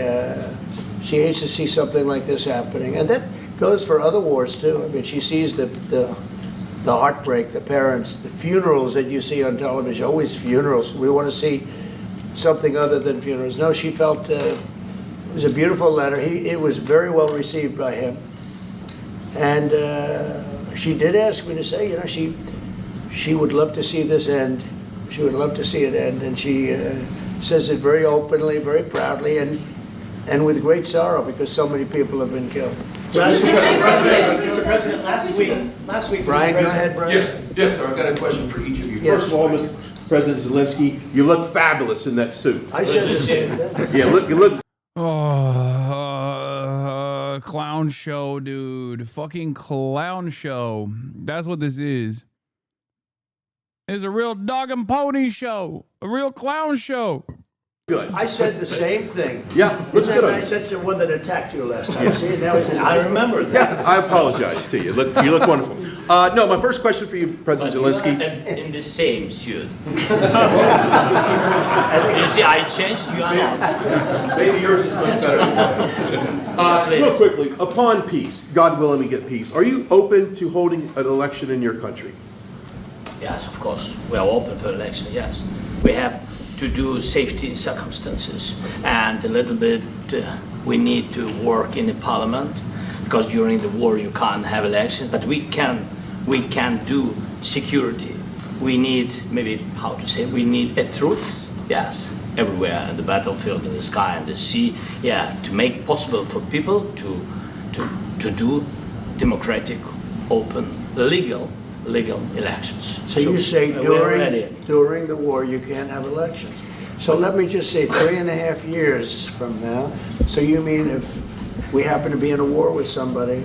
something like this happening. And that goes for other wars too. I mean, she sees the heartbreak, the parents, the funerals that you see on television. Always funerals. We want to see something other than funerals. No, she felt it was a beautiful letter. It was very well received by him, and she did ask me to say, you know, she would love to see this end. She would love to see it end, and she says it very openly, very proudly, and with great sorrow because so many people have been killed. Mr. President, last week, Brian, go ahead, Brian. Yes, sir. I've got a question for each of you. Yes. First of all, Mr. President Zelensky, you look fabulous in that suit. I said the same thing. Yeah, you look. Oh, clown show, dude. Fucking clown show. That's what this is. It's a real dog and pony show. A real clown show. Good. I said the same thing. Yeah, looks good on I you. said to the one that attacked you last time. Yeah. See, now he's I remember that. I apologize to you. You look wonderful. No, my first question for you, President Zelensky. In the same suit. You see, I changed, you are not. Maybe yours is much better than mine. Real quickly, upon peace, God willing we get peace, are you open to holding an election in your country? Yes, of course. We are open for election, yes. We have to do safety circumstances, and a little bit we need to work in the parliament, because during the war you can't have elections, but we can do security. We need, maybe, how to say, we need a truth, yes, everywhere, in the battlefield, in the sky, in the sea, yeah, to make possible for people to do democratic, open, legal elections. So you say during the war you can't have elections. So let me just say 3.5 years from now. So you mean if we happen to be in a war with somebody,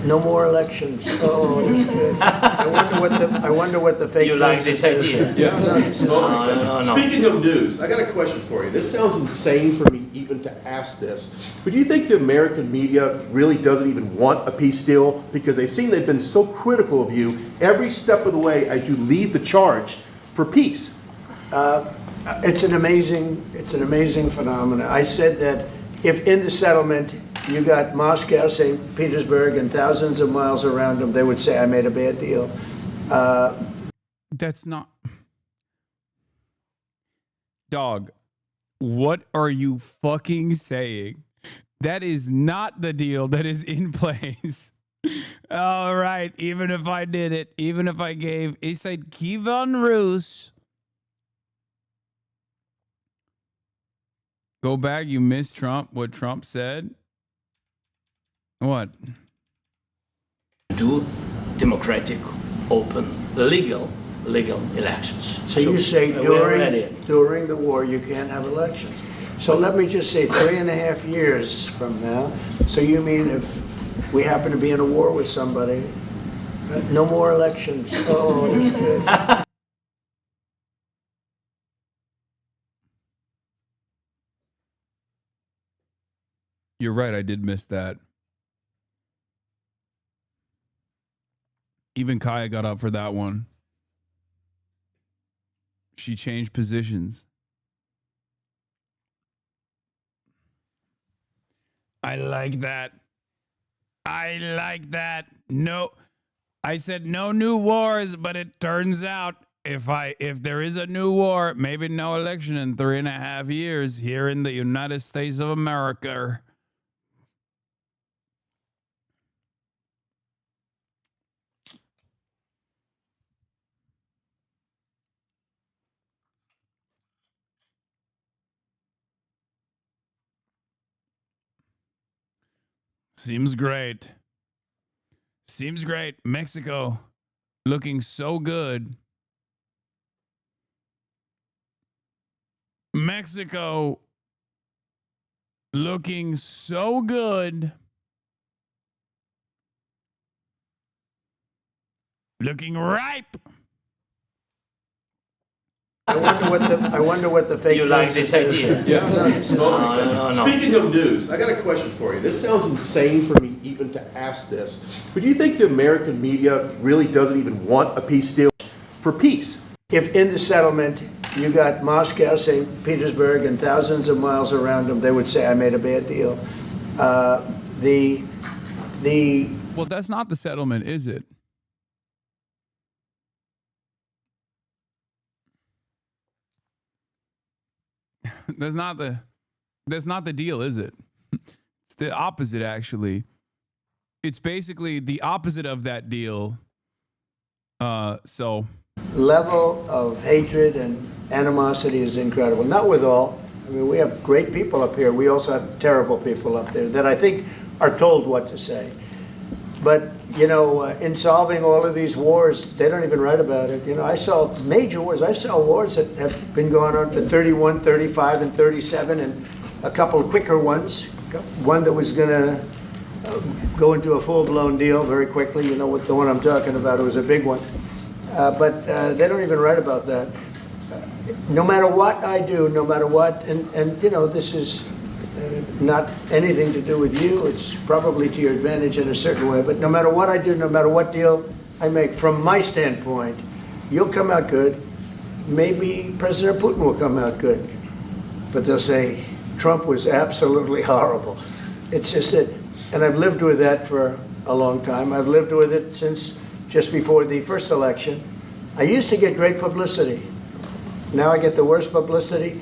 no more elections? Oh, that's good. I wonder what the fake You like this idea? Yeah. No. Speaking of news, I got a question for you. This sounds insane for me even to ask this, but do you think the American media really doesn't even want a peace deal because they've seen they've been so critical of you every step of the way as you lead the charge for peace? It's an amazing phenomenon. I said that if in the settlement you got Moscow, St. Petersburg, and thousands of miles around them, they would say I made a bad deal. That's not... Dog, what are you fucking saying? That is not the deal that is in place. All right, even if I did it, even if I gave... He said, Kievan Rus. Go back, you missed Trump, what Trump said. What? Do democratic, open, legal elections. So you say during the war you can't have elections. So let me just say 3.5 years from now. So you mean if we happen to be in a war with somebody, no more elections? Oh, that's good. You're right, I did miss that. Even Kaya got up for that one. She changed positions. I like that. I like that. No, I said no new wars, but it turns out if there is a new war, maybe no election in 3.5 years here in the United States of America. Seems great. Seems great. Mexico looking so good. Mexico looking so good. Looking ripe. I wonder what the fake You like this idea? Yeah. No. Speaking of news, I got a question for you. This sounds insane for me even to ask this, but do you think the American media really doesn't even want a peace deal for peace? If in the settlement you got Moscow, St. Petersburg, and thousands of miles around them, they would say, I made a bad deal. Well, that's not the settlement, is it? That's not the deal, is it? It's the opposite, actually. It's basically the opposite of that deal. Level of hatred and animosity is incredible. Not with all. I mean, we have great people up here. We also have terrible people up there that I think are told what to say. But, you know, in solving all of these wars, they don't even write about it. You know, I saw major wars. I saw wars that have been going on for 31, 35, and 37, and a couple of quicker ones. One that was going to go into a full-blown deal very quickly. You know what the one I'm talking about. It was a big one. But they don't even write about that. No matter what I do, no matter what, and you know, this is not anything to do with you. It's probably to your advantage in a certain way. But no matter what I do, no matter what deal I make, from my standpoint, you'll come out good. Maybe President Putin will come out good. But they'll say, Trump was absolutely horrible. It's just that, and I've lived with that for a long time. I've lived with it since just before the first election. I used to get great publicity. Now I get the worst publicity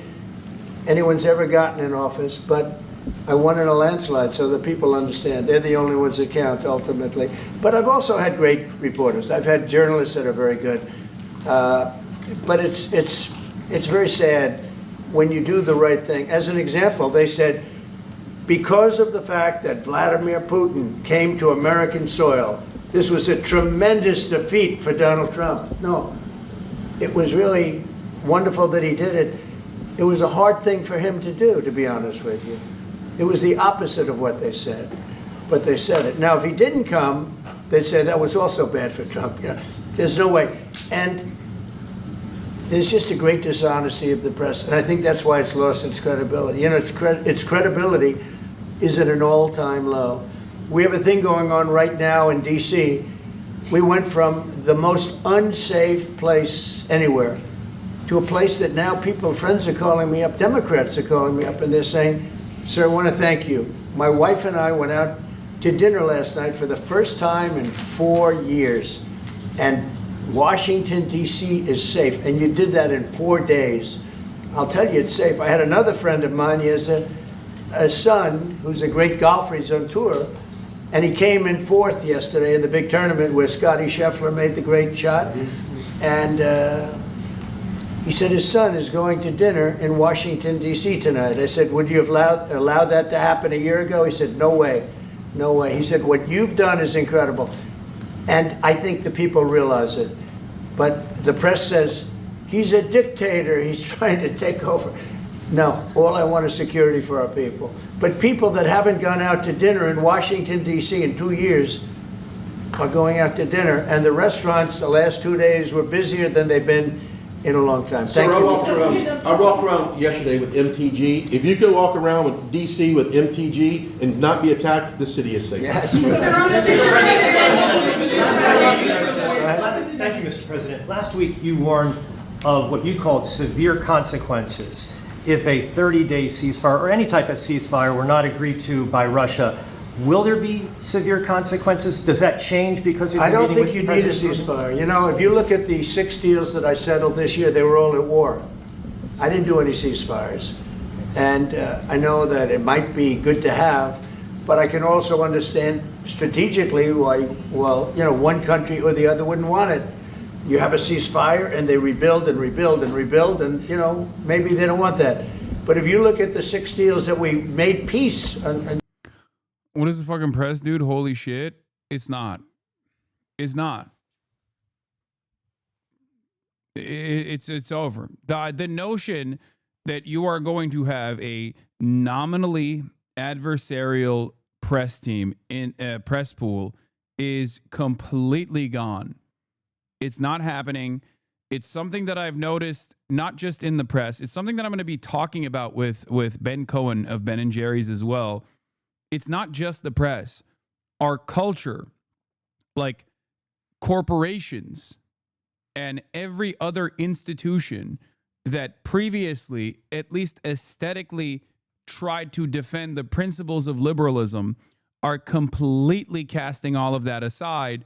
anyone's ever gotten in office, but I won in a landslide, so that people understand. They're the only ones that count, ultimately. But I've also had great reporters. I've had journalists that are very good. But it's very sad when you do the right thing. As an example, they said, because of the fact that Vladimir Putin came to American soil, this was a tremendous defeat for Donald Trump. No, it was really wonderful that he did it. It was a hard thing for him to do, to be honest with you. It was the opposite of what they said, but they said it. Now, if he didn't come, they'd say that was also bad for Trump. You know, there's no way. And there's just a great dishonesty of the press, and I think that's why it's lost its credibility. You know, its credibility is at an all-time low. We have a thing going on right now in D.C. We went from the most unsafe place anywhere to a place that now friends are calling me up, Democrats are calling me up, and they're saying, sir, I want to thank you. My wife and I went out to dinner last night for the first time in 4 years, and Washington, D.C. is safe, and you did that in 4 days. I'll tell you, it's safe. I had another friend of mine, he has a son who's a great golfer, he's on tour, and he came in fourth yesterday in the big tournament where Scotty Scheffler made the great shot, and he said his son is going to dinner in Washington, D.C. tonight. I said, would you have allowed that to happen a year ago? He said, no way, no way. He said, what you've done is incredible. And I think the people realize it. But the press says, he's a dictator, he's trying to take over. No, all I want is security for our people. But people that haven't gone out to dinner in Washington, D.C. in 2 years are going out to dinner. And the restaurants the last 2 days were busier than they've been in a long time. Sir, I walked around yesterday with MTG. If you could walk around with DC with MTG and not be attacked, this city is safe. Yes. Thank you, Mr. President. Last week you warned of what you called severe consequences if a 30-day ceasefire or any type of ceasefire were not agreed to by Russia. Will there be severe consequences? Does that change because of I don't meeting think you with need a President Putin? ceasefire. You know, if you look at the 6 deals that I settled this year, they were all at war. I didn't do any ceasefires. And I know that it might be good to have, but I can also understand strategically why, well, you know, one country or the other wouldn't want it. You have a ceasefire and they rebuild and rebuild and rebuild, and, you know, maybe they don't want that. But if you look at the 6 deals that we made peace and what is the fucking press, dude? Holy shit. It's not. It's not. It's over. The notion that you are going to have a nominally adversarial press team in a press pool is completely gone. It's not happening. It's something that I've noticed, not just in the press. It's something that I'm going to be talking about with Ben Cohen of Ben&JERRY'S as well. It's not just the press. Our culture, like corporations and every other institution that previously, at least aesthetically, tried to defend the principles of liberalism are completely casting all of that aside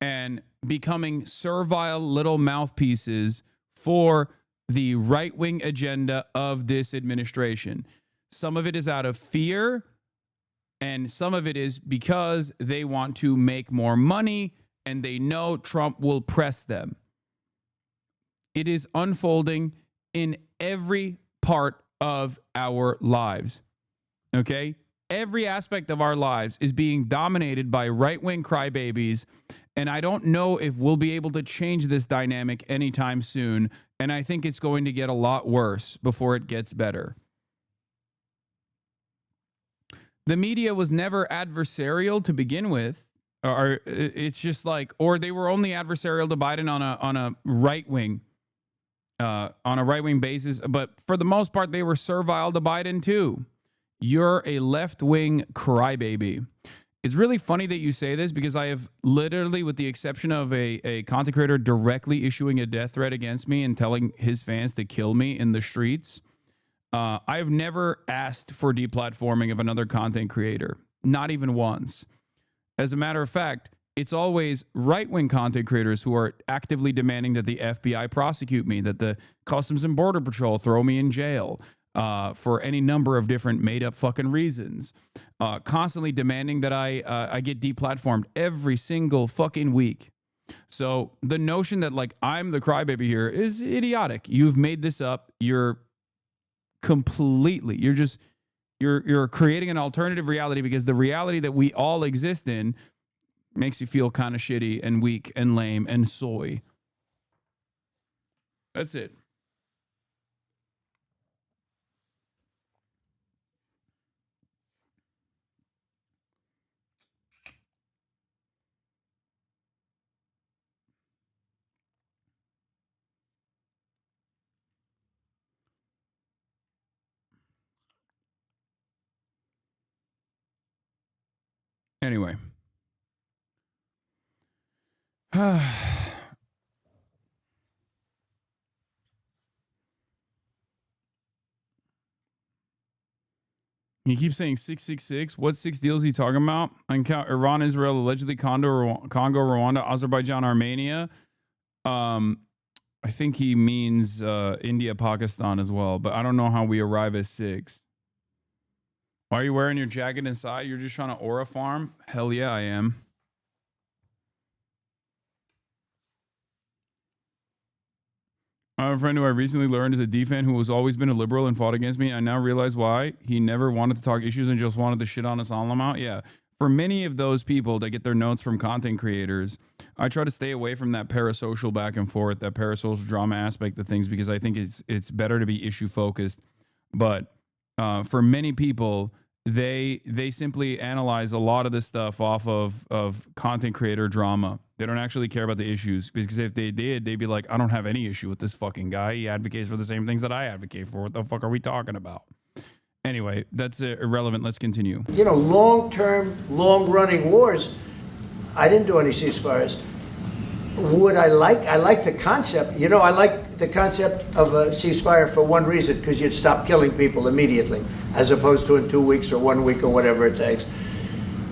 and becoming servile little mouthpieces for the right-wing agenda of this administration. Some of it is out of fear, and some of it is because they want to make more money and they know Trump will press them. It is unfolding in every part of our lives. Okay? Every aspect of our lives is being dominated by right-wing crybabies, and I don't know if we'll be able to change this dynamic anytime soon, and I think it's going to get a lot worse before it gets better. The media was never adversarial to begin with, or it's just like, or they were only adversarial to Biden on a right-wing basis, but for the most part, they were servile to Biden too. You're a left-wing crybaby. It's really funny that you say this because I have literally, with the exception of a content creator directly issuing a death threat against me and telling his fans to kill me in the streets, I've never asked for deplatforming of another content creator, not even once. As a matter of fact, it's always right-wing content creators who are actively demanding that the FBI prosecute me, that the Customs and Border Patrol throw me in jail for any number of different made-up fucking reasons, constantly demanding that I get deplatformed every single fucking week. So the notion that like I'm the crybaby here is idiotic. You've made this up. You're creating an alternative reality because the reality that we all exist in makes you feel kind of shitty and weak and lame and soy. That's it. Anyway. He keeps saying 666. What 6 deals is he talking about? Iran, Israel, allegedly Congo, Rwanda, Azerbaijan, Armenia. I think he means India, Pakistan as well, but I don't know how we arrive at 6. Why are you wearing your jacket inside? You're just trying to aura farm? Hell yeah, I am. I have a friend who I recently learned is a D-fan who has always been a liberal and fought against me. I now realize why. He never wanted to talk issues and just wanted to shit on us all amount. Yeah. For many of those people that get their notes from content creators, I try to stay away from that parasocial back and forth, that parasocial drama aspect of things, because I think it's better to be issue focused. But for many people, they simply analyze a lot of this stuff off of content creator drama. They don't actually care about the issues, because if they did, they'd be like, I don't have any issue with this fucking guy. He advocates for the same things that I advocate for. What the fuck are we talking about? Anyway, that's irrelevant. Let's continue. You know, long-term, long-running wars, I didn't do any ceasefires. I like the concept. You know, I like the concept of a ceasefire for one reason, because you'd stop killing people immediately, as opposed to in 2 weeks or 1 week or whatever it takes.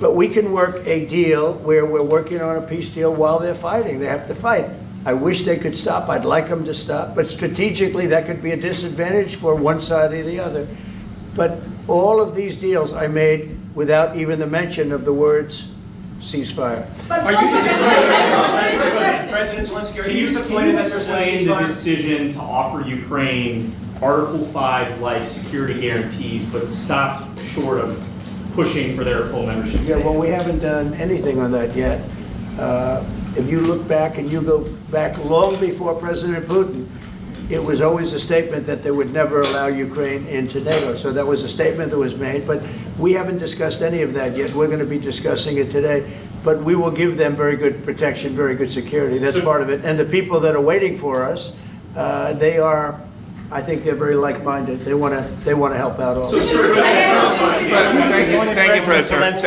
But we can work a deal where we're working on a peace deal while they're fighting. They have to fight. I wish they could stop. I'd like them to stop. But strategically, that could be a disadvantage for one side or the other. But all of these deals I made without even the mention of the words ceasefire. President Zelensky, can you explain the decision to offer Ukraine Article 5 like security guarantees, but stop short of pushing for their full membership? Yeah, well, we haven't done anything on that yet. If you look back and you go back long before President Putin, it was always a statement that they would never allow Ukraine into NATO. So that was a statement that was made, but we haven't discussed any of that yet. We're going to be discussing it today, but we will give them very good protection, very good security. That's part of it. And the people that are waiting for us, they are, I think they're very like-minded. They want to help out all. Thank you, President.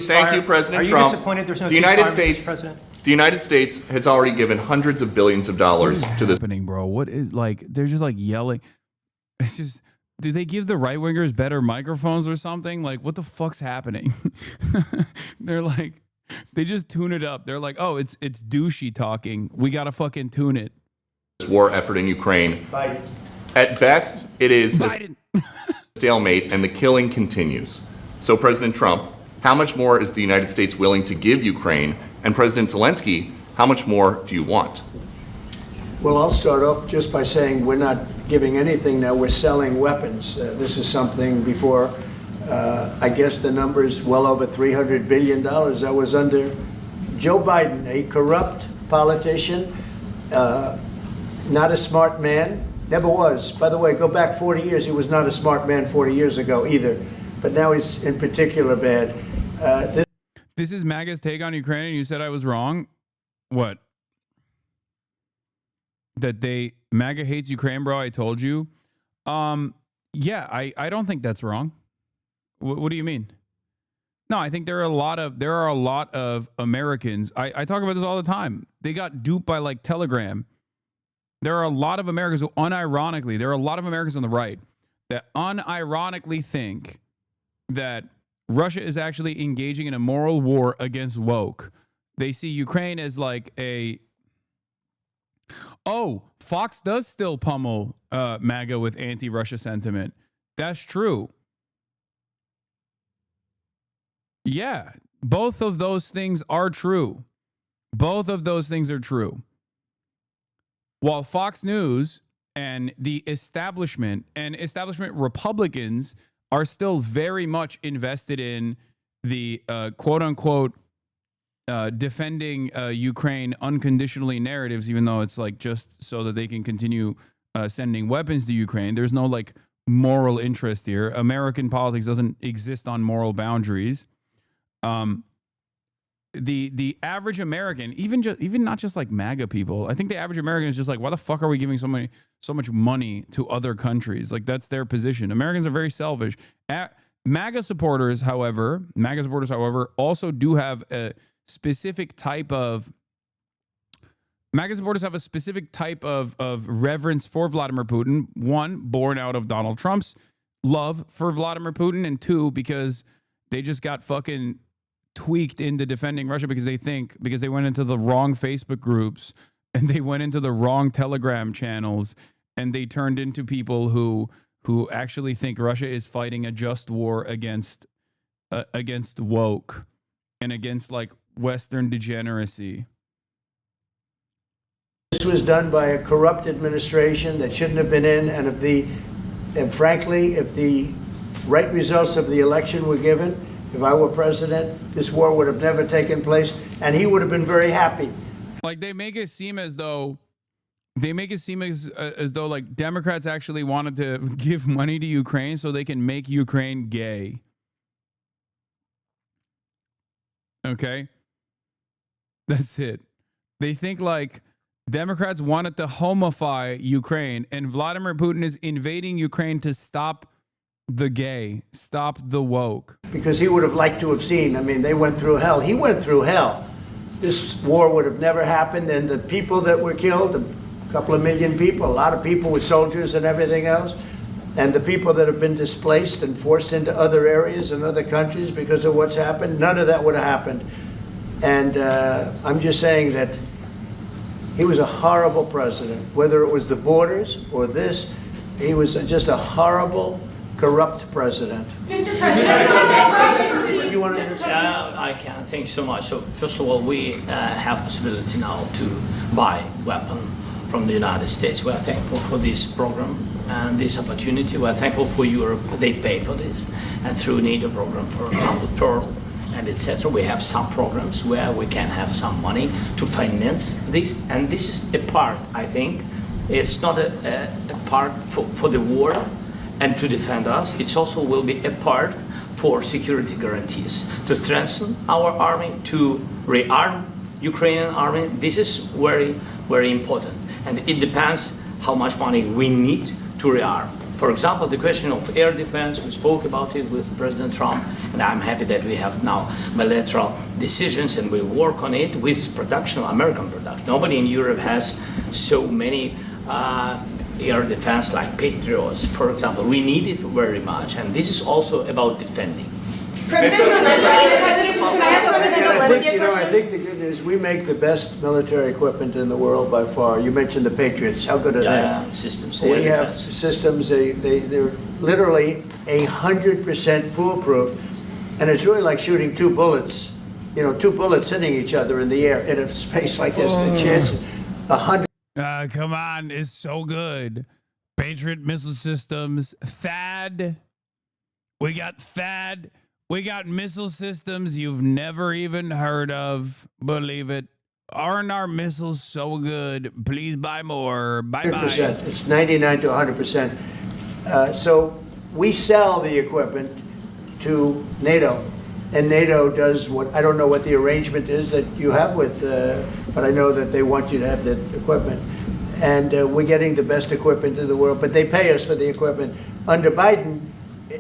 Thank you, President Trump. Are you disappointed there's no the United ceasefire, States, Mr. President? The United States has already given hundreds of billions of dollars to this. Happening, bro? What is like? They're just like yelling. It's just. Do they give the right wingers better microphones or something? Like, what the fuck's happening? They're like, they just tune it up. They're like, oh, it's douchey talking. We gotta fucking tune it. This war effort in Ukraine. Biden. At best, it is Biden. a stalemate, and the killing continues. So, President Trump, how much more is the United States willing to give Ukraine? And President Zelensky, how much more do you want? Well, I'll start off just by saying we're not giving anything now. We're selling weapons. This is something before, I guess the number is well over $300 billion. That was under Joe Biden, a corrupt politician, not a smart man, never was. By the way, go back 40 years, he was not a smart man 40 years ago either. But now he's in particular bad. This is MAGA's take on Ukraine, and you said I was wrong? What? That MAGA hates Ukraine, bro? I told you. Yeah, I don't think that's wrong. What do you mean? No, I think there are a lot of Americans. I talk about this all the time. They got duped by like Telegram. There are a lot of Americans who unironically, there are a lot of Americans on the right that unironically think that Russia is actually engaging in a moral war against woke. They see Ukraine as like Fox does still pummel MAGA with anti-Russia sentiment. That's true. Yeah, both of those things are true. Both of those things are true. While Fox News and the establishment Republicans are still very much invested in the quote-unquote defending Ukraine unconditionally narratives, even though it's like just so that they can continue sending weapons to Ukraine. There's no like moral interest here. American politics doesn't exist on moral boundaries. The average American, even not just like MAGA people, I think the average American is just like, why the fuck are we giving so much money to other countries? Like, that's their position. Americans are very selfish. MAGA supporters, however, also do have a specific type of reverence for Vladimir Putin. One, born out of Donald Trump's love for Vladimir Putin, and two, because they just got fucking tweaked into defending Russia because they went into the wrong Facebook groups and they went into the wrong Telegram channels, and they turned into people who actually think Russia is fighting a just war against woke and against like Western degeneracy. This was done by a corrupt administration that shouldn't have been in, and frankly, if the right results of the election were given, if I were president, this war would have never taken place, and he would have been very happy. Like, they make it seem as though like Democrats actually wanted to give money to Ukraine so they can make Ukraine gay. Okay? That's it. They think like Democrats wanted to homify Ukraine, and Vladimir Putin is invading Ukraine to stop the gay, stop the woke. Because he would have liked to have seen, I mean, they went through hell. He went through hell. This war would have never happened, and the people that were killed, a couple of million people, a lot of people with soldiers and everything else, and the people that have been displaced and forced into other areas and other countries because of what's happened, none of that would have happened. And I'm just saying that he was a horrible president, whether it was the borders or this, he was just a horrible, corrupt president. Mr. You want to I can. Thank you so much. So first of all, we have possibility now to buy weapon from the United States. We are thankful for this program and this opportunity. We are thankful for Europe. They pay for this, and through NATO program, for example, Pearl and etc. We have some programs where we can have some money to finance this, and this is a part. I think it's not a part for the war and to defend us. It also will be a part for security guarantees, to strengthen our army, to rearm Ukrainian army. This is very, very important. And it depends how much money we need to rearm. For example, the question of air defense, we spoke about it with President Trump, and I'm happy that we have now bilateral decisions and we work on it with production, American production. Nobody in Europe has so many air defense like Patriots, for example. We need it very much, and this is also about defending. I think the good news, we make the best military equipment in the world by far. You mentioned the Patriots. How good are they? Systems. We have systems, they're literally 100% foolproof. And it's really like shooting two bullets, two bullets hitting each other in the air in a space like this. The chance, 100. Come on, it's so good. Patriot missile systems, THAAD. We got THAAD. We got missile systems you've never even heard of. Believe it. Aren't our missiles so good? Please buy more. Bye-bye. It's 99 to 100%. So we sell the equipment to NATO, and NATO does what, I don't know what the arrangement is that you have with, but I know that they want you to have the equipment. And we're getting the best equipment in the world, but they pay us for the equipment. Under Biden,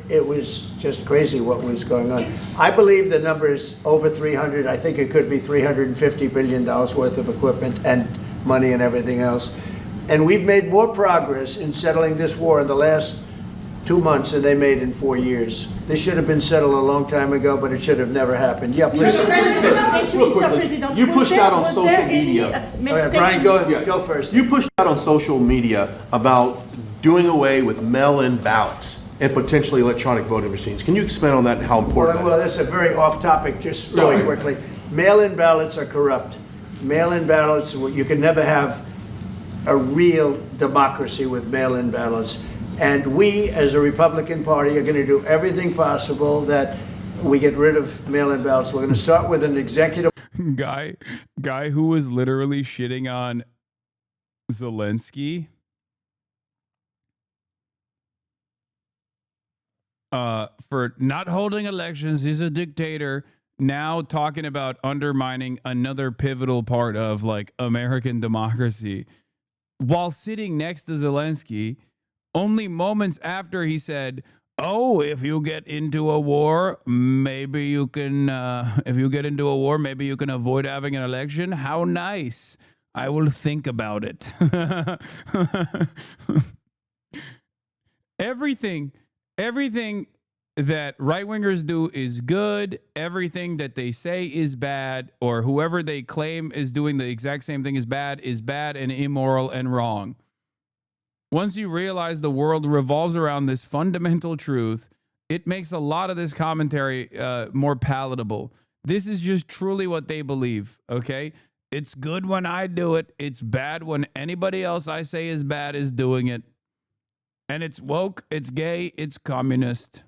it was just crazy what was going on. I believe the number is over 300. I think it could be $350 billion worth of equipment and money and everything else. And we've made more progress in settling this war in the last 2 months than they made in 4 years. This should have been settled a long time ago, but it should have never happened. Yeah, please. Real quickly, you pushed out on social media. All right, Brian, go first. You pushed out on social media about doing away with mail-in ballots and potentially electronic voting machines. Can you expand on that and how important Well, that's a very off-topic, just really quickly. Mail-in ballots are corrupt. Mail-in ballots, you can never have a real democracy with mail-in ballots. And we, as a Republican Party, are going to do everything possible that we get rid of mail-in ballots. We're going to start with an executive... Guy who was literally shitting on Zelensky. For not holding elections. He's a dictator. Now talking about undermining another pivotal part of like American democracy while sitting next to Zelensky only moments after he said, oh, if you get into a war, maybe you can, maybe you can avoid having an election. How nice. I will think about it. Everything that right-wingers do is good. Everything that they say is bad, or whoever they claim is doing the exact same thing is bad and immoral and wrong. Once you realize the world revolves around this fundamental truth, it makes a lot of this commentary more palatable. This is just truly what they believe, okay? It's good when I do it. It's bad when anybody else I say is bad is doing it. And it's woke, it's gay, it's communist.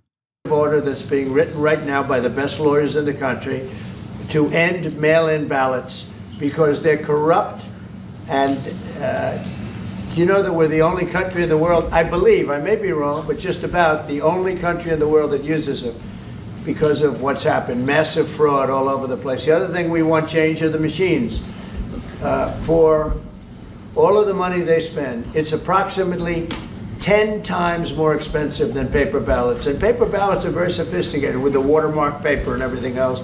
Order that's being written right now by the best lawyers in the country to end mail-in ballots because they're corrupt. And you know that we're the only country in the world, I believe, I may be wrong, but just about the only country in the world that uses them because of what's happened. Massive fraud all over the place. The other thing we want change are the machines. For all of the money they spend, it's approximately 10 times more expensive than paper ballots. And paper ballots are very sophisticated with the watermark paper and everything else.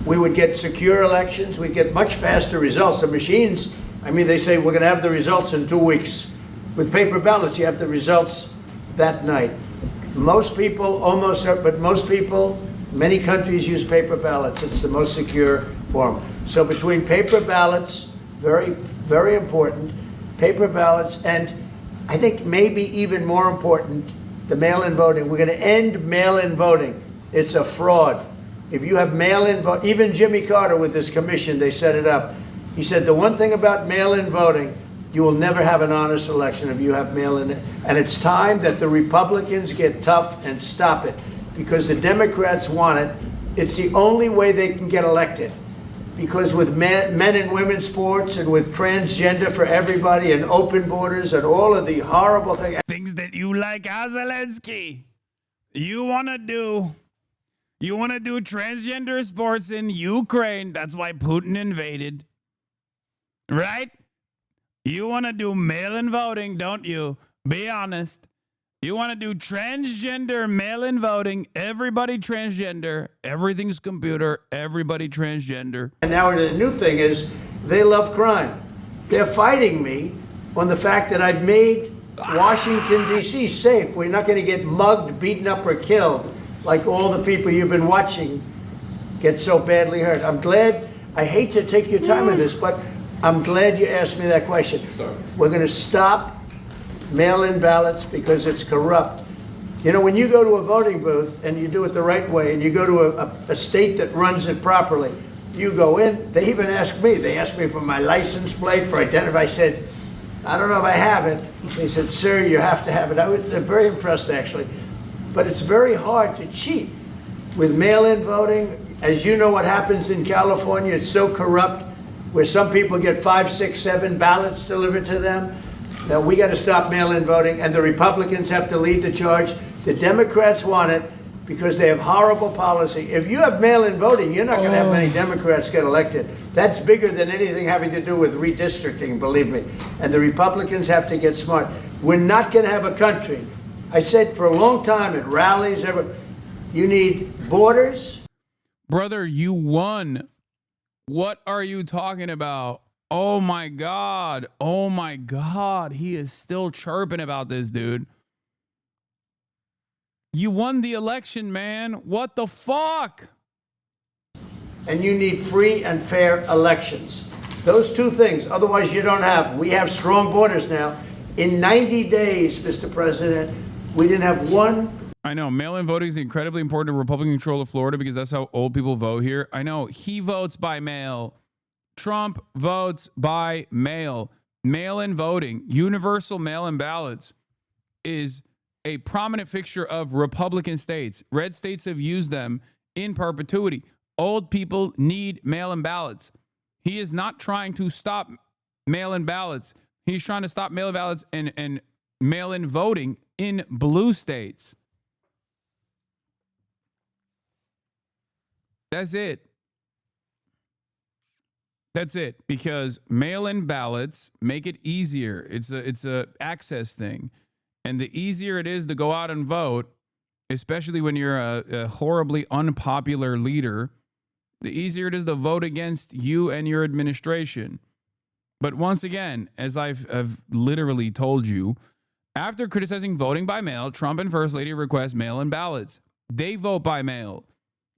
We would get secure elections. We'd get much faster results. The machines, I mean, they say we're going to have the results in 2 weeks. With paper ballots, you have the results that night. Most people, many countries use paper ballots. It's the most secure form. So between paper ballots, very, very important, paper ballots, and I think maybe even more important, the mail-in voting. We're going to end mail-in voting. It's a fraud. If you have mail-in vote, even Jimmy Carter with this commission, they set it up. He said the one thing about mail-in voting, you will never have an honest election if you have mail-in. And it's time that the Republicans get tough and stop it because the Democrats want it. It's the only way they can get elected. Because with men and women's sports and with transgender for everybody and open borders and all of the horrible things that you like, Zelensky, you want to do transgender sports in Ukraine. That's why Putin invaded. Right? You want to do mail-in voting, don't you? Be honest. You want to do transgender mail-in voting, everybody transgender, everything's computer, everybody transgender. And now the new thing is they love crime. They're fighting me on the fact that I've made Washington, D.C. safe. We're not going to get mugged, beaten up, or killed like all the people you've been watching get so badly hurt. I'm glad, I hate to take your time with this, but I'm glad you asked me that question. Sorry. We're going to stop mail-in ballots because it's corrupt. You know, when you go to a voting booth and you do it the right way and you go to a state that runs it properly, you go in, they even ask me, they asked me for my license plate, for identity. I said, I don't know if I have it. They said, sir, you have to have it. I was very impressed, actually. But it's very hard to cheat with mail-in voting. As you know what happens in California, it's so corrupt, where some people get 5, 6, 7 ballots delivered to them. Now, we got to stop mail-in voting, and the Republicans have to lead the charge. The Democrats want it because they have horrible policy. If you have mail-in voting, you're not going to have many Democrats get elected. That's bigger than anything having to do with redistricting, believe me. And the Republicans have to get smart. We're not going to have a country. I said for a long time at rallies, you need borders. Brother, you won. What are you talking about? Oh my God. Oh my God. He is still chirping about this, dude. You won the election, man. What the fuck? And you need free and fair elections. Those two things. Otherwise, you don't have. We have strong borders now. In 90 days, Mr. President, we didn't have one. I know mail-in voting is incredibly important to Republican control of Florida because that's how old people vote here. I know he votes by mail. Trump votes by mail. Mail-in voting, universal mail-in ballots is a prominent fixture of Republican states. Red states have used them in perpetuity. Old people need mail-in ballots. He is not trying to stop mail-in ballots. He's trying to stop mail-in ballots and mail-in voting in blue states. That's it. That's it. Because mail-in ballots make it easier. It's a access thing. And the easier it is to go out and vote, especially when you're a horribly unpopular leader, the easier it is to vote against you and your administration. But once again, as I've literally told you, after criticizing voting by mail, Trump and First Lady request mail-in ballots. They vote by mail.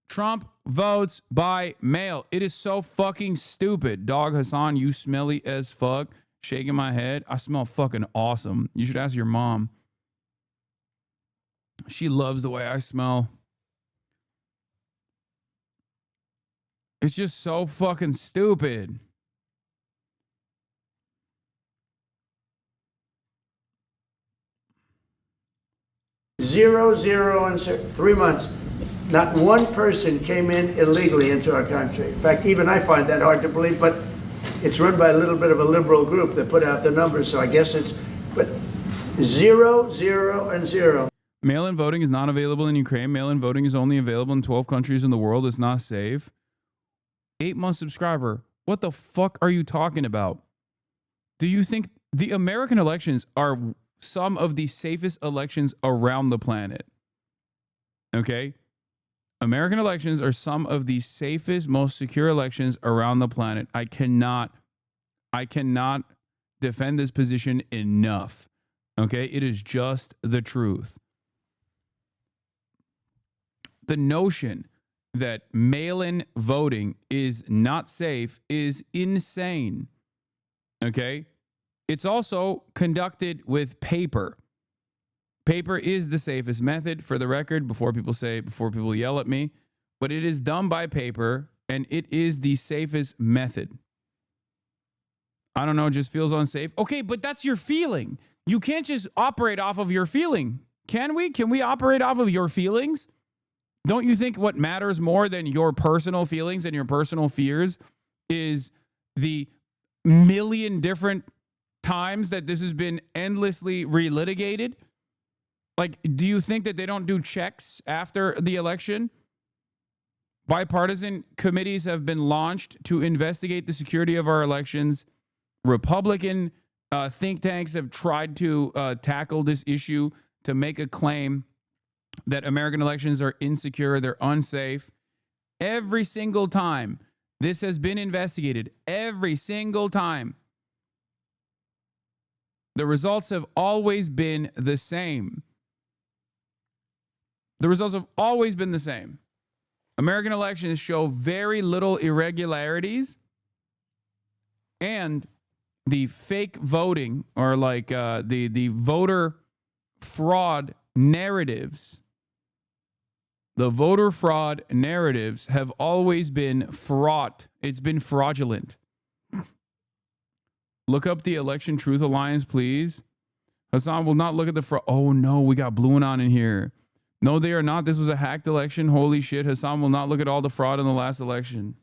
Trump votes by mail. It is so fucking stupid. Dog Hasan, you smelly as fuck. Shaking my head. I smell fucking awesome. You should ask your mom. She loves the way I smell. It's just so fucking stupid. Zero, and 3 months. Not one person came in illegally into our country. In fact, even I find that hard to believe, but it's run by a little bit of a liberal group that put out the numbers, so I guess it's, but 0, and 0. Mail-in voting is not available in Ukraine. Mail-in voting is only available in 12 countries in the world. It's not safe. 8-month subscriber. What the fuck are you talking about? Do you think the American elections are some of the safest elections around the planet? Okay? American elections are some of the safest, most secure elections around the planet. I cannot defend this position enough. Okay? It is just the truth. The notion that mail-in voting is not safe is insane. Okay? It's also conducted with paper. Paper is the safest method, for the record, before people yell at me. But it is done by paper, and it is the safest method. I don't know, it just feels unsafe. Okay, but that's your feeling. You can't just operate off of your feeling. Can we? Can we operate off of your feelings? Don't you think what matters more than your personal feelings and your personal fears is the million different times that this has been endlessly relitigated? Like, do you think that they don't do checks after the election? Bipartisan committees have been launched to investigate the security of our elections. Republican think tanks have tried to tackle this issue to make a claim that American elections are insecure, they're unsafe. Every single time this has been investigated, every single time, the results have always been the same. The results have always been the same. American elections show very little irregularities, and the fake voting, or like the voter fraud narratives, the voter fraud narratives have always been fraught. It's been fraudulent. Look up the Election Truth Alliance, please. Hasan will not look at the fraud. Oh no, we got Blue on in here. No, they are not. This was a hacked election. Holy shit. Hasan will not look at all the fraud in the last election.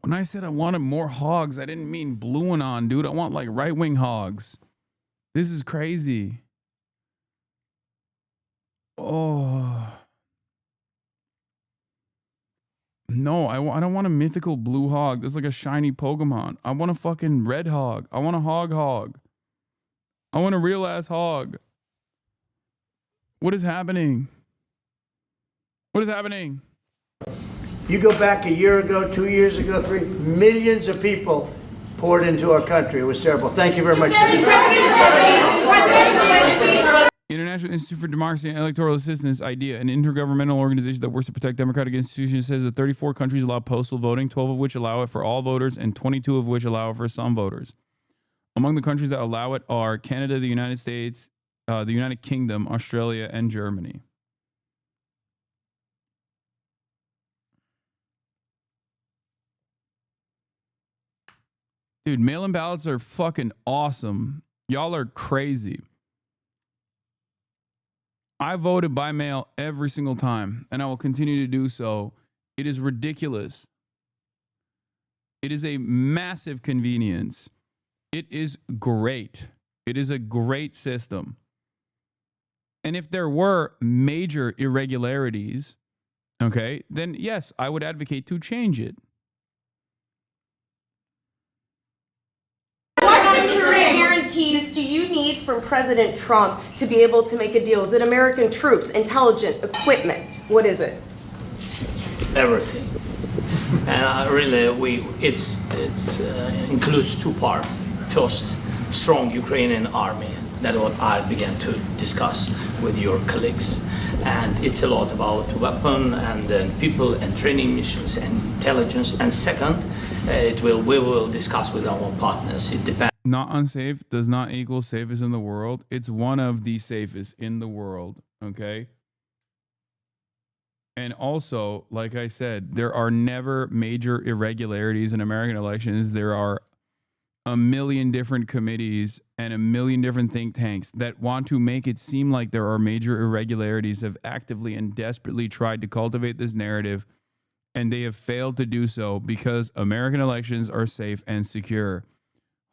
When I said I wanted more hogs, I didn't mean Blue and on, dude. I want like right-wing hogs. This is crazy. Oh. No, I don't want a mythical blue hog. That's like a shiny Pokemon. I want a fucking red hog. I want a hog. I want a real-ass hog. What is happening? What is happening? You go back a year ago, 2 years ago, millions of people poured into our country. It was terrible. Thank you very much. International Institute for Democracy and Electoral Assistance, IDEA, an intergovernmental organization that works to protect democratic institutions, says that 34 countries allow postal voting, 12 of which allow it for all voters, and 22 of which allow it for some voters. Among the countries that allow it are Canada, the United States, the United Kingdom, Australia, and Germany. Dude, mail-in ballots are fucking awesome. Y'all are crazy. I voted by mail every single time, and I will continue to do so. It is ridiculous. It is a massive convenience. It is great. It is a great system. And if there were major irregularities, okay, then yes, I would advocate to change it. What security guarantees do you need from President Trump to be able to make a deal? Is it American troops, intelligence, equipment? What is it? Everything. And really, it includes two parts. First, strong Ukrainian army. That's what I began to discuss with your colleagues. And it's a lot about weapon and then people and training missions and intelligence. And second, we will discuss with our partners. It depends. Not unsafe does not equal safest in the world. It's one of the safest in the world, okay? And also, like I said, there are never major irregularities in American elections. There are a million different committees and a million different think tanks that want to make it seem like there are major irregularities, have actively and desperately tried to cultivate this narrative, and they have failed to do so because American elections are safe and secure.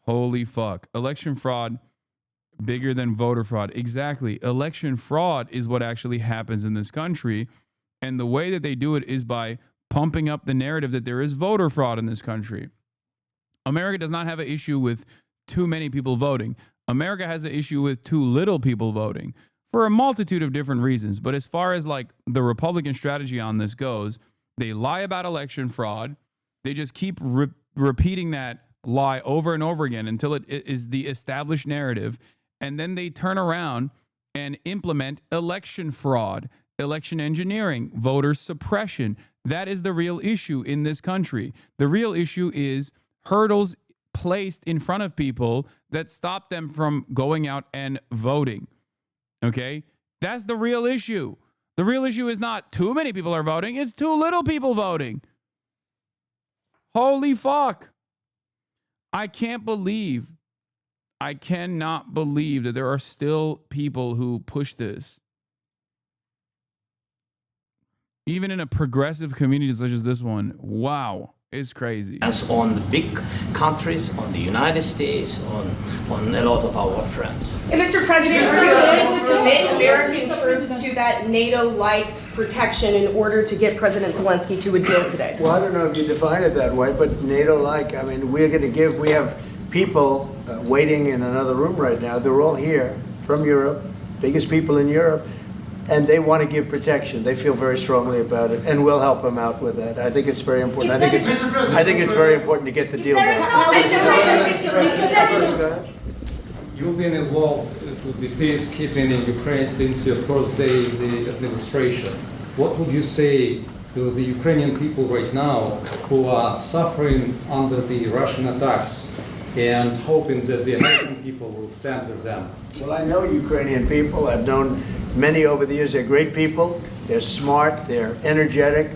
Holy fuck. Election fraud bigger than voter fraud. Exactly. Election fraud is what actually happens in this country. And the way that they do it is by pumping up the narrative that there is voter fraud in this country. America does not have an issue with too many people voting. America has an issue with too little people voting for a multitude of different reasons. But as far as like the Republican strategy on this goes, they lie about election fraud. They just keep repeating that lie over and over again until it is the established narrative. And then they turn around and implement election fraud, election engineering, voter suppression. That is the real issue in this country. The real issue is hurdles placed in front of people that stop them from going out and voting. Okay? That's the real issue. The real issue is not too many people are voting, it's too little people voting. Holy fuck. I cannot believe that there are still people who push this. Even in a progressive community such as this one, wow. It's crazy. As on the big countries, on the United States, on a lot of our friends. And Mr. President, are you going to commit American troops to that NATO-like protection in order to get President Zelensky to a deal today? Well, I don't know if you define it that way, but NATO-like, I mean, we have people waiting in another room right now. They're all here from Europe, biggest people in Europe, and they want to give protection. They feel very strongly about it, and we'll help them out with that. I think it's very important. I think it's very important to get the deal done. You've been involved with the peacekeeping in Ukraine since your first day in the administration. What would you say to the Ukrainian people right now who are suffering under the Russian attacks and hoping that the American people will stand with them? Well, I know Ukrainian people. I've known many over the years. They're great people. They're smart. They're energetic.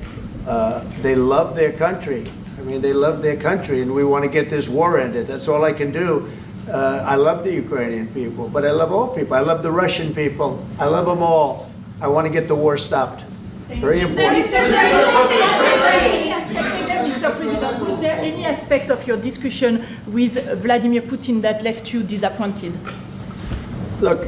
They love their country. I mean, they love their country, and we want to get this war ended. That's all I can do. I love the Ukrainian people, but I love all people. I love the Russian people. I love them all. I want to get the war stopped. Very important. Mr. President, was there any aspect of your discussion with Vladimir Putin that left you disappointed? Look,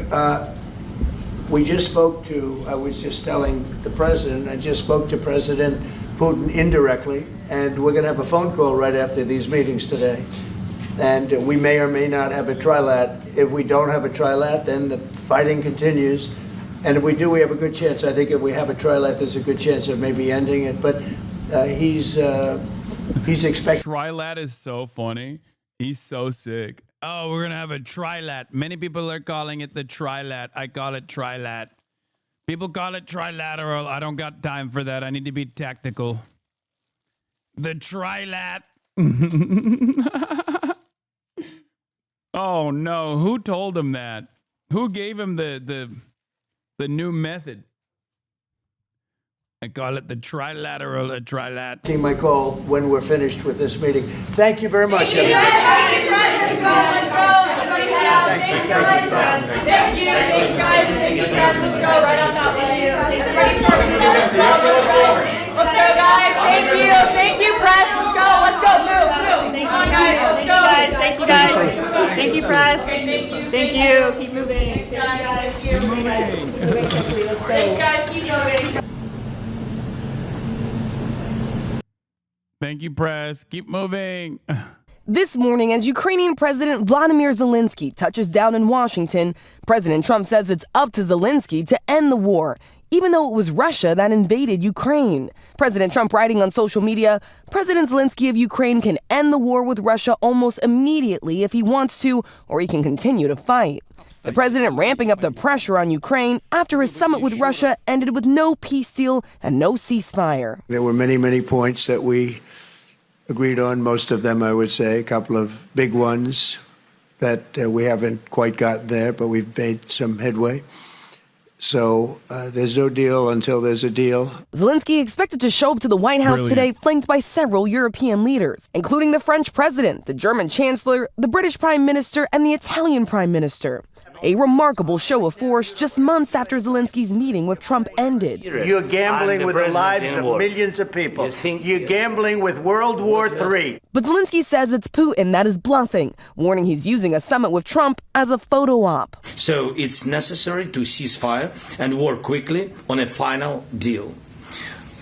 we just spoke to, I was just telling the president, I just spoke to President Putin indirectly, and we're going to have a phone call right after these meetings today. And we may or may not have a trilat. If we don't have a trilat, then the fighting continues. And if we do, we have a good chance. I think if we have a trilat, there's a good chance of maybe ending it. But he's expecting. Trilat is so funny. He's so sick. Oh, we're going to have a trilat. Many people are calling it the trilat. I call it trilat. People call it trilateral. I don't got time for that. I need to be tactical. The trilat. Oh, no. Who told him that? Who gave him the new method? I call it the trilateral, a trilat. Team, my call when we're finished with this meeting. Thank you very much. Thank you. Let's go. Thanks, guys. Thank you. Thanks, guys. Thank you, guys. Let's go. Right on top. Let's go, guys. Thank you. Thank you, press. Let's go. Let's go. Move. Come on, guys. Let's go. Thank you, guys. Thank you, press. Thank you. Keep moving. Thanks, guys. Keep moving. Thanks, guys. Keep moving. Thank you, press. Keep moving. This morning, as Ukrainian President Vladimir Zelensky touches down in Washington, President Trump says it's up to Zelensky to end the war, even though it was Russia that invaded Ukraine. President Trump writing on social media, President Zelensky of Ukraine can end the war with Russia almost immediately if he wants to, or he can continue to fight. The president ramping up the pressure on Ukraine after his summit with Russia ended with no peace deal and no ceasefire. There were many, many points that we agreed on, most of them, I would say, a couple of big ones that we haven't quite gotten there, but we've made some headway. So there's no deal until there's a deal. Zelensky expected to show up to the White House today, flanked by several European leaders, including the French president, the German chancellor, the British prime minister, and the Italian prime minister. A remarkable show of force just months after Zelensky's meeting with Trump ended. You're gambling with the lives of millions of people. You're gambling with World War III. But Zelensky says it's Putin that is bluffing, warning he's using a summit with Trump as a photo op. So it's necessary to cease fire and work quickly on a final deal.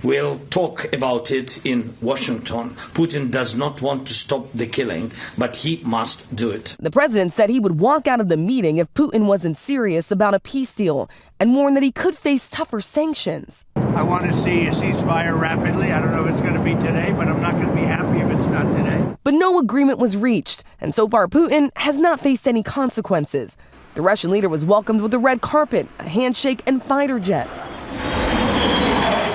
We'll talk about it in Washington. Putin does not want to stop the killing, but he must do it. The president said he would walk out of the meeting if Putin wasn't serious about a peace deal and warned that he could face tougher sanctions. I want to see a ceasefire rapidly. I don't know if it's going to be today, but I'm not going to be happy if it's not today. But no agreement was reached, and so far Putin has not faced any consequences. The Russian leader was welcomed with a red carpet, a handshake, and fighter jets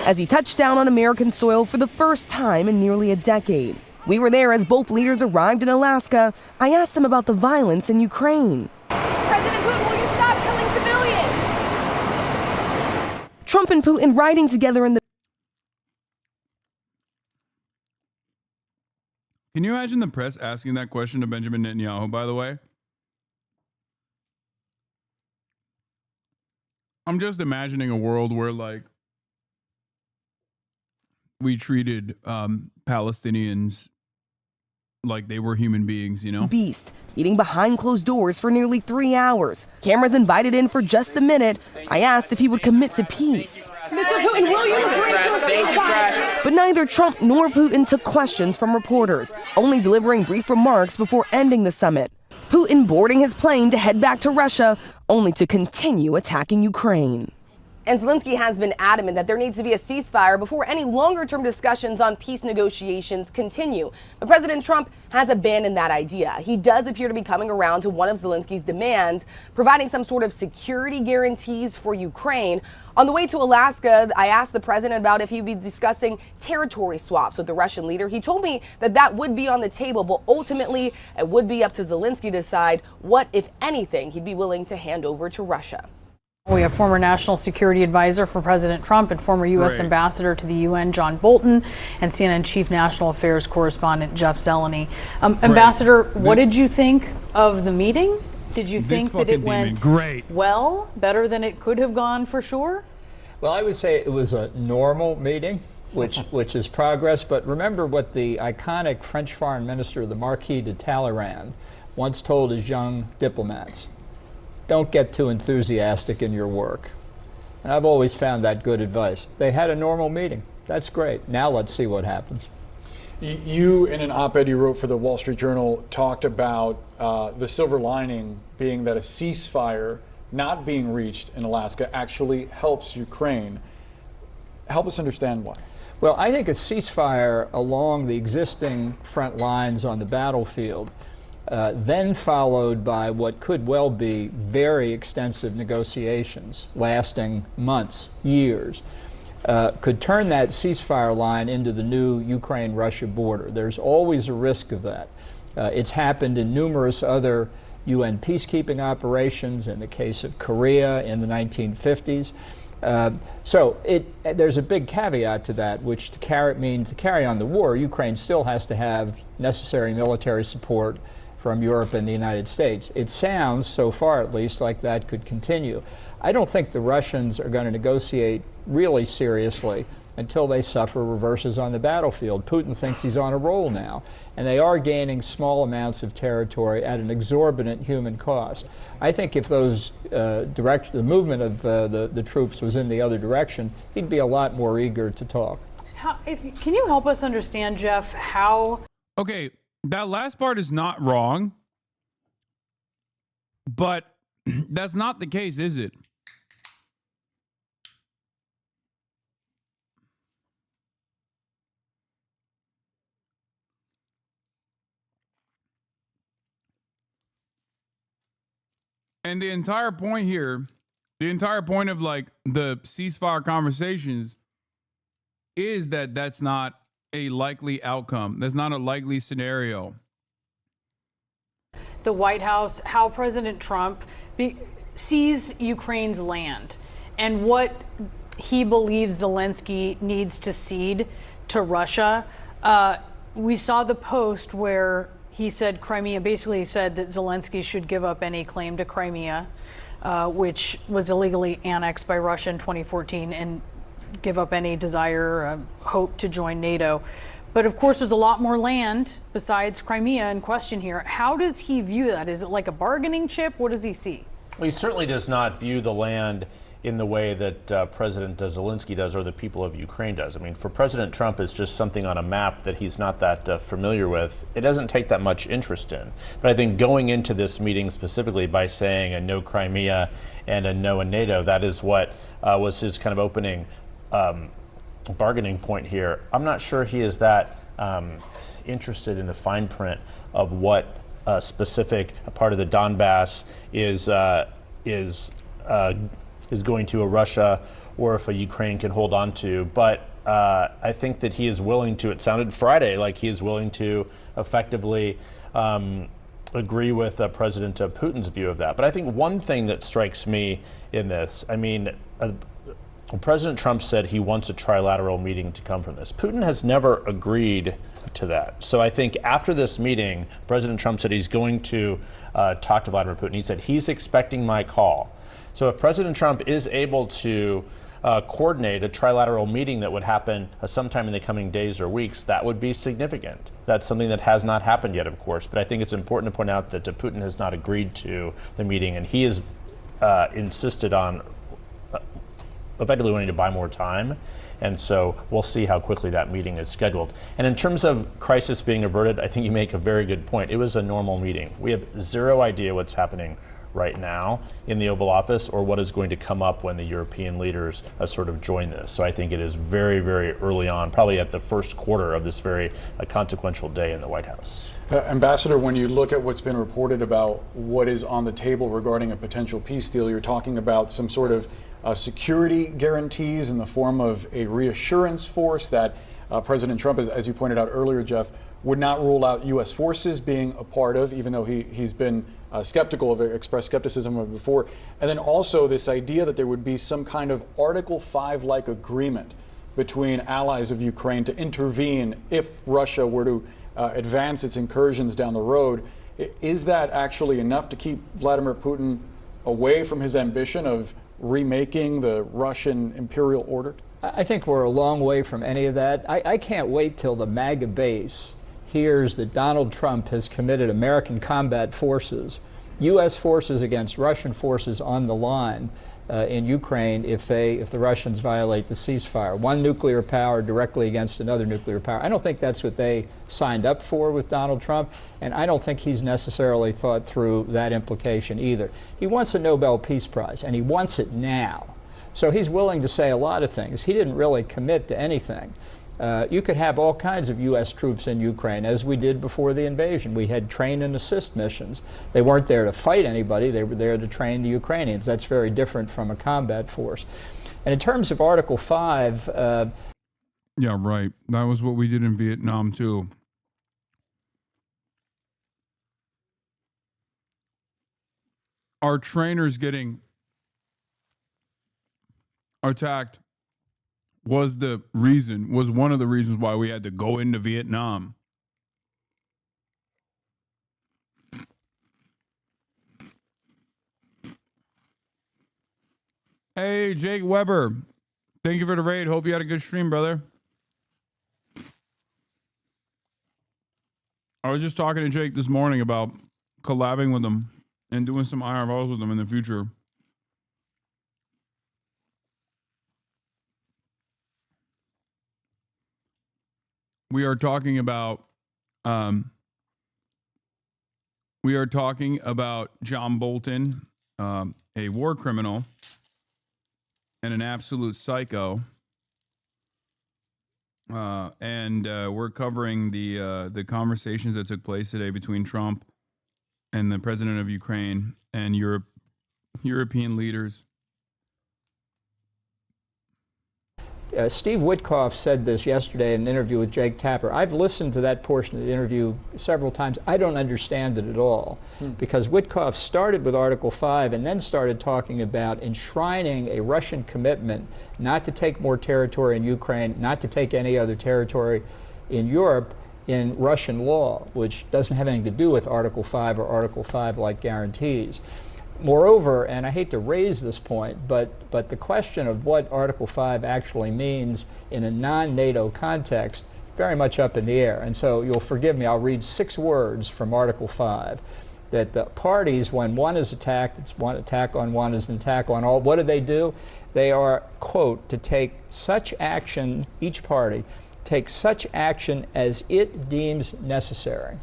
as he touched down on American soil for the first time in nearly a decade. We were there as both leaders arrived in Alaska. I asked them about the violence in Ukraine. President Putin, will you stop killing civilians? Trump and Putin riding together in the... Can you imagine the press asking that question to Benjamin Netanyahu, by the way? I'm just imagining a world where, like, we treated Palestinians like they were human beings, you know? Beast, meeting behind closed doors for nearly 3 hours. Cameras invited in for just a minute. I asked if he would commit to peace. Mr. Putin, will you agree to a ceasefire? But neither Trump nor Putin took questions from reporters, only delivering brief remarks before ending the summit. Putin boarding his plane to head back to Russia, only to continue attacking Ukraine. And Zelensky has been adamant that there needs to be a ceasefire before any longer-term discussions on peace negotiations continue. But President Trump has abandoned that idea. He does appear to be coming around to one of Zelensky's demands, providing some sort of security guarantees for Ukraine. On the way to Alaska, I asked the president about if he'd be discussing territory swaps with the Russian leader. He told me that that would be on the table, but ultimately it would be up to Zelensky to decide what, if anything, he'd be willing to hand over to Russia. We have former National Security Advisor for President Trump and former U.S. Ambassador to the UN, John Bolton, and CNN Chief National Affairs Correspondent Jeff Zeleny. Ambassador, what did you think of the meeting? Did you think that it went well, better than it could have gone for sure? Well, I would say it was a normal meeting, which is progress. But remember what the iconic French Foreign Minister, the Marquis de Talleyrand, once told his young diplomats. Don't get too enthusiastic in your work. And I've always found that good advice. They had a normal meeting. That's great. Now let's see what happens. You, in an op-ed you wrote for the Wall Street Journal, talked about the silver lining being that a ceasefire not being reached in Alaska actually helps Ukraine. Help us understand why. Well, I think a ceasefire along the existing front lines on the battlefield, then followed by what could well be very extensive negotiations lasting months, years, could turn that ceasefire line into the new Ukraine-Russia border. There's always a risk of that. It's happened in numerous other UN peacekeeping operations, in the case of Korea in the 1950s. So there's a big caveat to that, which to carry on the war, Ukraine still has to have necessary military support from Europe and the United States. It sounds, so far at least, like that could continue. I don't think the Russians are going to negotiate really seriously until they suffer reverses on the battlefield. Putin thinks he's on a roll now, and they are gaining small amounts of territory at an exorbitant human cost. I think if those the movement of the troops was in the other direction, he'd be a lot more eager to talk. Can you help us understand, Jeff, how... Okay, that last part is not wrong, but that's not the case, is it? And the entire point here, the entire point of like the ceasefire conversations is that that's not a likely outcome. That's not a likely scenario. The White House, how President Trump sees Ukraine's land and what he believes Zelensky needs to cede to Russia. We saw the post where he said Crimea, basically said that Zelensky should give up any claim to Crimea, which was illegally annexed by Russia in 2014, and give up any desire, hope to join NATO. But of course, there's a lot more land besides Crimea in question here. How does he view that? Is it like a bargaining chip? What does he see? Well, he certainly does not view the land in the way that President Zelensky does, or the people of Ukraine does. I mean, for President Trump, it's just something on a map that he's not that familiar with. It doesn't take that much interest in. But I think going into this meeting specifically by saying a no Crimea and a no in NATO, that is what was his kind of opening bargaining point here. I'm not sure he is that interested in the fine print of what a specific part of the Donbass is going to a Russia, or if a Ukraine can hold on to. But I think that he is willing to, it sounded Friday like he is willing to effectively agree with President Putin's view of that. But I think one thing that strikes me in this, I mean, President Trump said he wants a trilateral meeting to come from this. Putin has never agreed to that. So I think after this meeting, President Trump said he's going to talk to Vladimir Putin. He said he's expecting my call. So if President Trump is able to coordinate a trilateral meeting that would happen sometime in the coming days or weeks, that would be significant. That's something that has not happened yet, of course, but I think it's important to point out that Putin has not agreed to the meeting, and he has insisted on effectively wanting to buy more time. And so we'll see how quickly that meeting is scheduled. And in terms of crisis being averted, I think you make a very good point. It was a normal meeting. We have zero idea what's happening right now in the Oval Office or what is going to come up when the European leaders sort of join this. So I think it is very, very early on, probably at the first quarter of this very consequential day in the White House. Ambassador, when you look at what's been reported about what is on the table regarding a potential peace deal, you're talking about some sort of security guarantees in the form of a reassurance force that President Trump, as you pointed out earlier, Jeff, would not rule out U.S. forces being a part of, even though he's been skeptical of it, expressed skepticism of it before. And then also this idea that there would be some kind of Article 5-like agreement between allies of Ukraine to intervene if Russia were to advance its incursions down the road. Is that actually enough to keep Vladimir Putin away from his ambition of remaking the Russian imperial order? I think we're a long way from any of that. I can't wait till the MAGA base hears that Donald Trump has committed American combat forces, U.S. forces against Russian forces on the line in Ukraine if the Russians violate the ceasefire. One nuclear power directly against another nuclear power. I don't think that's what they signed up for with Donald Trump, and I don't think he's necessarily thought through that implication either. He wants a Nobel Peace Prize, and he wants it now. So he's willing to say a lot of things. He didn't really commit to anything. You could have all kinds of U.S. troops in Ukraine, as we did before the invasion. We had train and assist missions. They weren't there to fight anybody. They were there to train the Ukrainians. That's very different from a combat force. And in terms of Article 5... yeah, right. That was what we did in Vietnam, too. Our trainers getting attacked was one of the reasons why we had to go into Vietnam. Hey, Jake Weber. Thank you for the raid. Hope you had a good stream, brother. I was just talking to Jake this morning about collabing with him and doing some IRLs with him in the future. We are talking about John Bolton, a war criminal and an absolute psycho. And we're covering the conversations that took place today between Trump and the president of Ukraine and European leaders. Steve Witkoff said this yesterday in an interview with Jake Tapper. I've listened to that portion of the interview several times. I don't understand it at all because Witkoff started with Article 5 and then started talking about enshrining a Russian commitment not to take more territory in Ukraine, not to take any other territory in Europe in Russian law, which doesn't have anything to do with Article 5 or Article 5-like guarantees. Moreover, and I hate to raise this point, but the question of what Article 5 actually means in a non-NATO context, very much up in the air. And so you'll forgive me, I'll read 6 words from Article 5. That the parties, when one is attacked, it's one attack on one is an attack on all. What do? They are, quote, to take such action, each party, take such action as it deems necessary.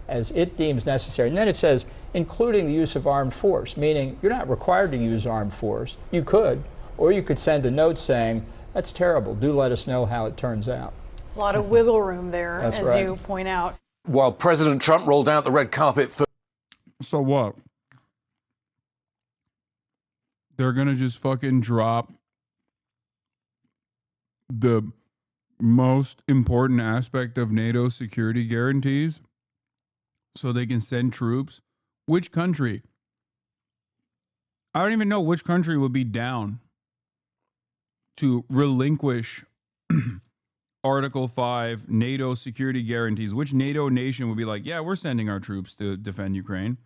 As it deems necessary. And then it says, including the use of armed force, meaning you're not required to use armed force. You could, or you could send a note saying, that's terrible, do let us know how it turns out. A lot of wiggle room there, That's as right. you point out. While President Trump rolled out the red carpet for... So what? They're going to just fucking drop the most important aspect of NATO security guarantees so they can send troops? Which country? I don't even know which country would be down to relinquish Article 5 NATO security guarantees. Which NATO nation would be like, yeah, we're sending our troops to defend Ukraine?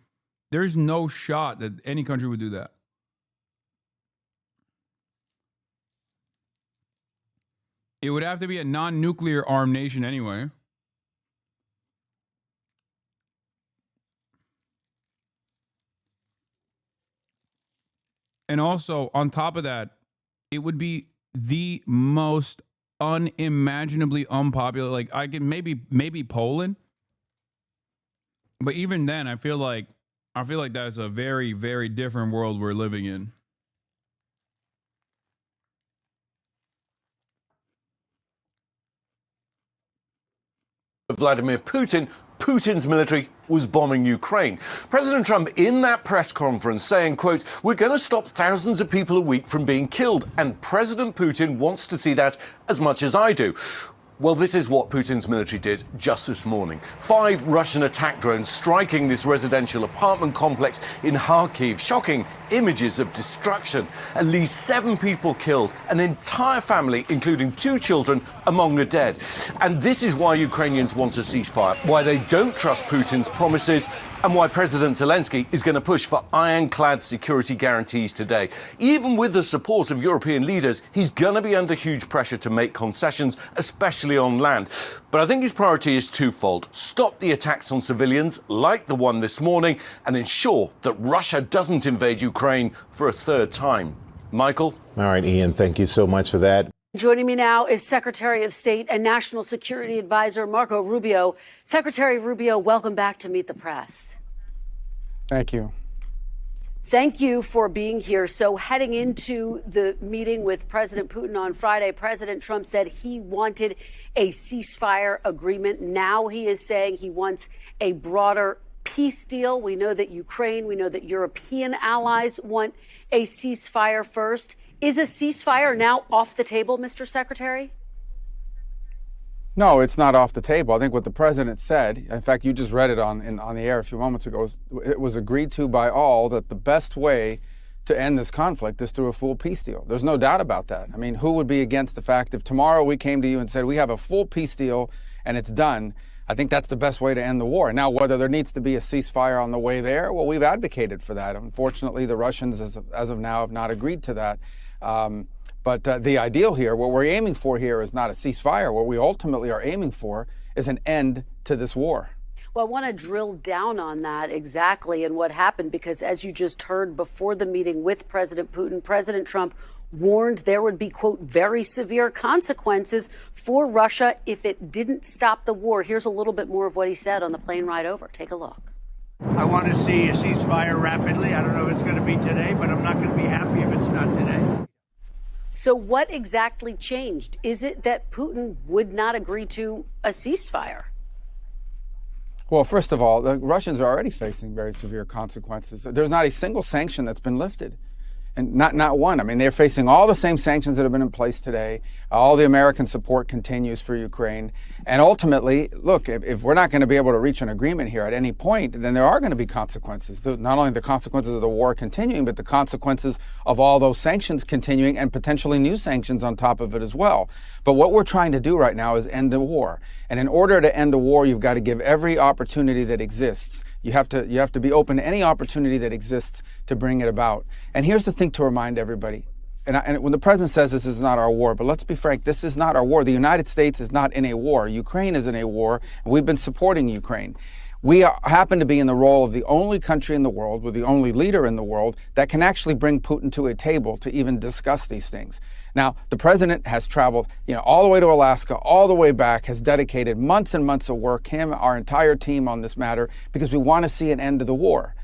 There's no shot that any country would do that. It would have to be a non-nuclear armed nation anyway. And also, on top of that, it would be the most unimaginably unpopular. Like, I can maybe Poland, but even then, I feel like that's a very, very different world we're living in. Vladimir Putin, Putin's military was bombing Ukraine. President Trump in that press conference saying, quote, "We're going to stop thousands of people a week from being killed, and President Putin wants to see that as much as I do." Well, this is what Putin's military did just this morning. 5 Russian attack drones striking this residential apartment complex in Kharkiv. Shocking images of destruction. At least 7 people killed, an entire family, including 2 children, among the dead. And this is why Ukrainians want a ceasefire, why they don't trust Putin's promises, and why President Zelensky is going to push for ironclad security guarantees today. Even with the support of European leaders, he's going to be under huge pressure to make concessions, especially on land. But I think his priority is twofold. Stop the attacks on civilians, like the one this morning, and ensure that Russia doesn't invade Ukraine for a 3rd time. Michael? All right, Ian, thank you so much for that. Joining me now is Secretary of State and National Security Advisor Marco Rubio. Secretary Rubio, welcome back to Meet the Press. Thank you. Thank you for being here. So heading into the meeting with President Putin on Friday, President Trump said he wanted a ceasefire agreement. Now he is saying he wants a broader peace deal. We know that Ukraine, we know that European allies want a ceasefire first. Is a ceasefire now off the table, Mr. Secretary? No, it's not off the table. I think what the president said, in fact, you just read it on the air a few moments ago, it was agreed to by all that the best way to end this conflict is through a full peace deal. There's no doubt about that. I mean, who would be against the fact if tomorrow we came to you and said we have a full peace deal and it's done? I think that's the best way to end the war. Now, whether there needs to be a ceasefire on the way there, well, we've advocated for that. Unfortunately, the Russians, as of now, have not agreed to that. But the ideal here, what we're aiming for here is not a ceasefire. What we ultimately are aiming for is an end to this war. Well, I want to drill down on that exactly and what happened, because as you just heard before the meeting with President Putin, President Trump warned there would be, quote, very severe consequences for Russia if it didn't stop the war. Here's a little bit more of what he said on the plane ride over. Take a look. I want to see a ceasefire rapidly. I don't know if it's going to be today, but I'm not going to be happy if it's not today. So what exactly changed? Is it that Putin would not agree to a ceasefire? Well, first of all, the Russians are already facing very severe consequences. There's not a single sanction that's been lifted. And not one. I mean, they're facing all the same sanctions that have been in place today. All the American support continues for Ukraine. And ultimately, look, if we're not going to be able to reach an agreement here at any point, then there are going to be consequences. Not only the consequences of the war continuing, but the consequences of all those sanctions continuing and potentially new sanctions on top of it as well. But what we're trying to do right now is end the war. And in order to end a war, you've got to give every opportunity that exists. You have to be open to any opportunity that exists to bring it about. And here's the thing to remind everybody. And when the president says this is not our war, but let's be frank, this is not our war. The United States is not in a war. Ukraine is in a war, and we've been supporting Ukraine. We happen to be in the role of the only country in the world, with the only leader in the world, that can actually bring Putin to a table to even discuss these things. Now, the president has traveled, all the way to Alaska, all the way back, has dedicated months and months of work, our entire team on this matter, because we want to see an end to the war.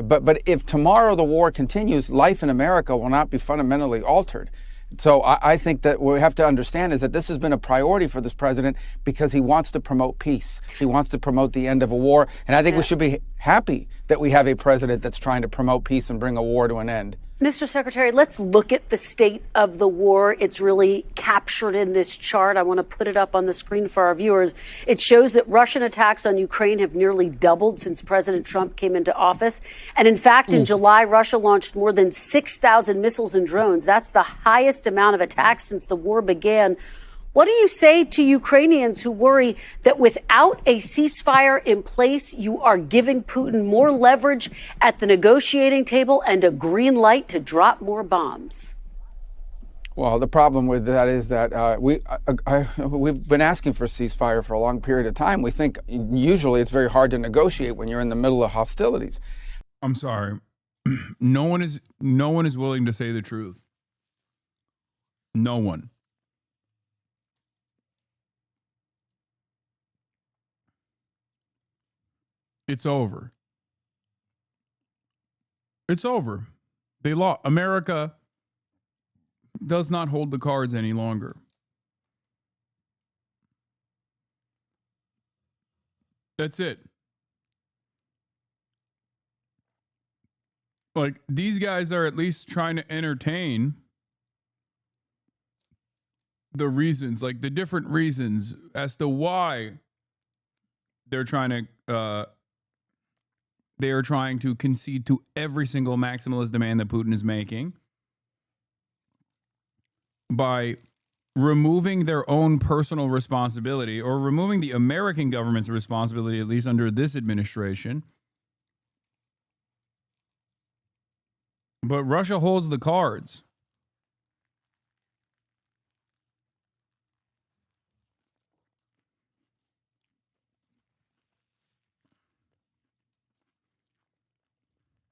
But if tomorrow the war continues, life in America will not be fundamentally altered. So I think that what we have to understand is that this has been a priority for this president because he wants to promote peace. He wants to promote the end of a war. And I think we should be happy that we have a president that's trying to promote peace and bring a war to an end. Mr. Secretary, let's look at the state of the war. It's really captured in this chart. I want to put it up on the screen for our viewers. It shows that Russian attacks on Ukraine have nearly doubled since President Trump came into office. And in fact, in July, Russia launched more than 6,000 missiles and drones. That's the highest amount of attacks since the war began. What do you say to Ukrainians who worry that without a ceasefire in place, you are giving Putin more leverage at the negotiating table and a green light to drop more bombs? Well, the problem with that is that we've been asking for a ceasefire for a long period of time. We think usually it's very hard to negotiate when you're in the middle of hostilities. I'm sorry. No one is willing to say the truth. No one. It's over. It's over. They lost. America does not hold the cards any longer. That's it. Like, these guys are at least trying to entertain the reasons, like the different reasons as to why they're trying to concede to every single maximalist demand that Putin is making by removing their own personal responsibility, or removing the American government's responsibility, at least under this administration. But Russia holds the cards.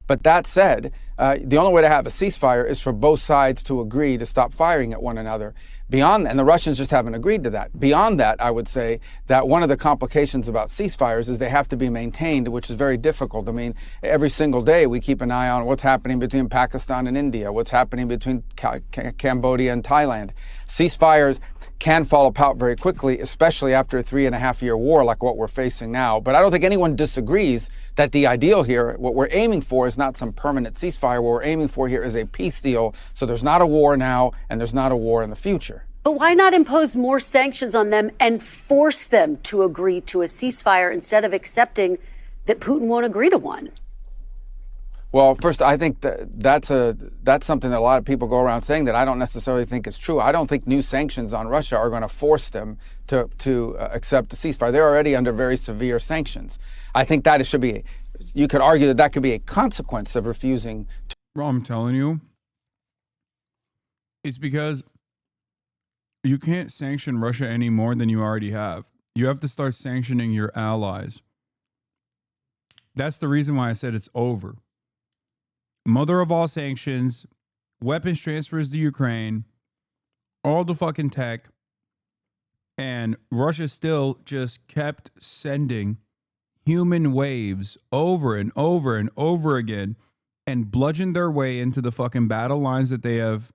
But that said, the only way to have a ceasefire is for both sides to agree to stop firing at one another. Beyond, and the Russians just haven't agreed to that. Beyond that, I would say that one of the complications about ceasefires is they have to be maintained, which is very difficult. I mean, every single day we keep an eye on what's happening between Pakistan and India, what's happening between Cambodia and Thailand. Ceasefires can fall apart very quickly, especially after a 3.5-year war like what we're facing now. But I don't think anyone disagrees that the ideal here, what we're aiming for, is not some permanent ceasefire. What we're aiming for here is a peace deal, so there's not a war now and there's not a war in the future. But why not impose more sanctions on them and force them to agree to a ceasefire instead of accepting that Putin won't agree to one? Well, first, I think that's something that a lot of people go around saying that I don't necessarily think is true. I don't think new sanctions on Russia are going to force them to accept the ceasefire. They're already under very severe sanctions. I think that it should be, you could argue that could be a consequence of refusing to. Bro, I'm telling you, it's because you can't sanction Russia any more than you already have. You have to start sanctioning your allies. That's the reason why I said it's over. Mother of all sanctions, weapons transfers to Ukraine, all the fucking tech, and Russia still just kept sending human waves over and over and over again and bludgeoned their way into the fucking battle lines that they have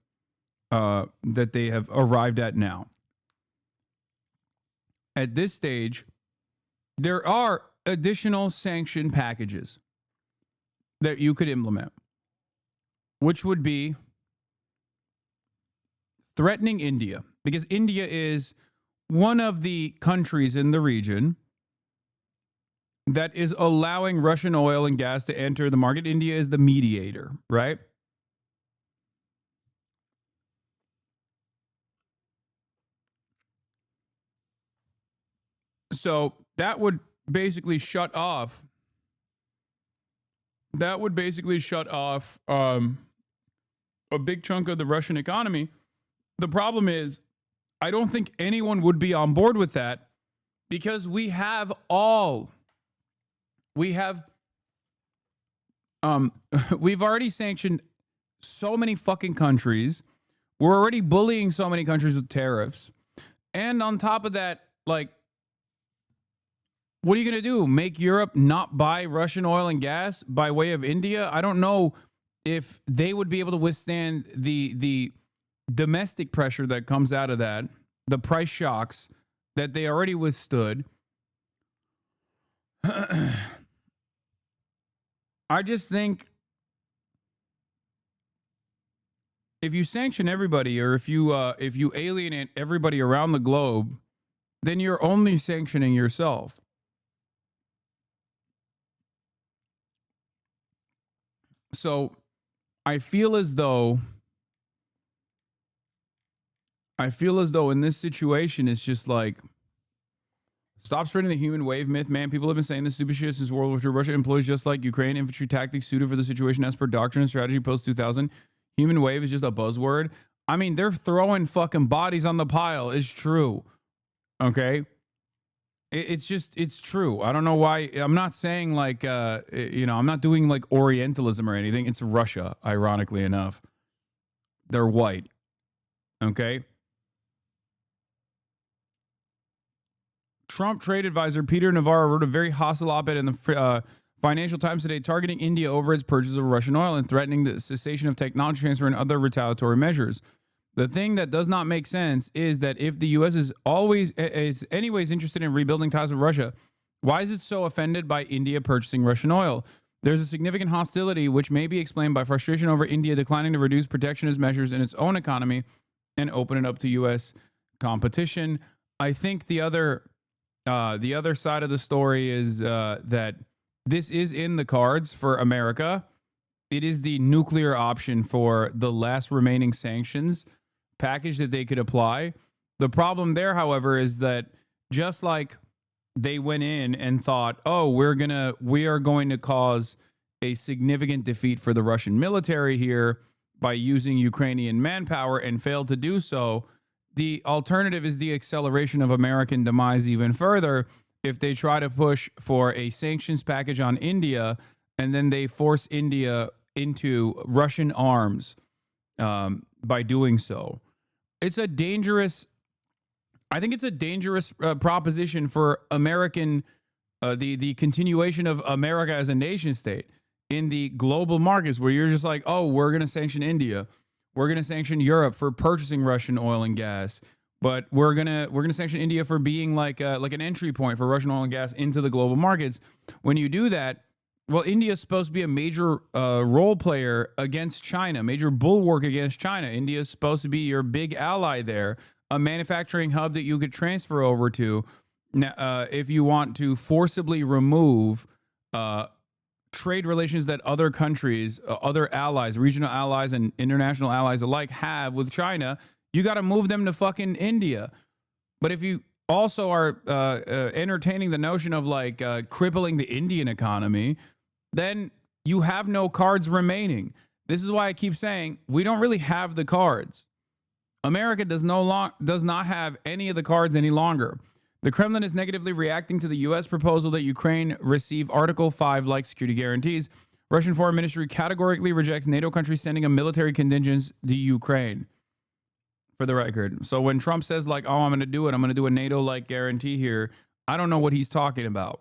arrived at now. At this stage, there are additional sanction packages that you could implement, which would be threatening India, because India is one of the countries in the region that is allowing Russian oil and gas to enter the market. India is the mediator, right? So that would basically shut off. That would basically shut off a big chunk of the Russian economy. The problem is, I don't think anyone would be on board with that, because we've already sanctioned so many fucking countries. We're already bullying so many countries with tariffs. And on top of that, like, what are you going to do? Make Europe not buy Russian oil and gas by way of India? I don't know if they would be able to withstand the domestic pressure that comes out of that, the price shocks that they already withstood. I just think if you sanction everybody, or if you alienate everybody around the globe, then you're only sanctioning yourself. So I feel as though in this situation, it's just like, stop spreading the human wave myth, man. People have been saying this stupid shit since World War II. Russia employs just like Ukraine infantry tactics suited for the situation as per doctrine and strategy post-2000. Human wave is just a buzzword. I mean, they're throwing fucking bodies on the pile. It's true. Okay? It's true. I don't know why. I'm not saying like, I'm not doing like Orientalism or anything. It's Russia, ironically enough. They're white. Okay? Trump trade advisor Peter Navarro wrote a very hostile op-ed in the Financial Times today targeting India over its purchase of Russian oil and threatening the cessation of technology transfer and other retaliatory measures. The thing that does not make sense is that if the U.S. is anyways interested in rebuilding ties with Russia, why is it so offended by India purchasing Russian oil? There's a significant hostility which may be explained by frustration over India declining to reduce protectionist measures in its own economy and open it up to U.S. competition. I think the other side of the story is that this is in the cards for America. It is the nuclear option for the last remaining sanctions package that they could apply. The problem there, however, is that just like they went in and thought, oh, we are going to cause a significant defeat for the Russian military here by using Ukrainian manpower and failed to do so, the alternative is the acceleration of American demise even further if they try to push for a sanctions package on India and then they force India into Russian arms by doing so. I think it's a dangerous proposition for American, the continuation of America as a nation state in the global markets where you're just like, oh, we're going to sanction India. We're going to sanction Europe for purchasing Russian oil and gas. But we're gonna sanction India for being like an entry point for Russian oil and gas into the global markets. When you do that, well, India is supposed to be a major role player against China, major bulwark against China. India is supposed to be your big ally there, a manufacturing hub that you could transfer over to if you want to forcibly remove trade relations that other countries, other allies, regional allies, and international allies alike have with China. You got to move them to fucking India. But if you also are entertaining the notion of like crippling the Indian economy, then you have no cards remaining. This is why I keep saying we don't really have the cards. America does not have any of the cards any longer. The Kremlin is negatively reacting to the U.S. proposal that Ukraine receive Article 5-like security guarantees. Russian Foreign Ministry categorically rejects NATO countries sending a military contingent to Ukraine. For the record. So when Trump says like, oh, I'm going to do a NATO-like guarantee here, I don't know what he's talking about.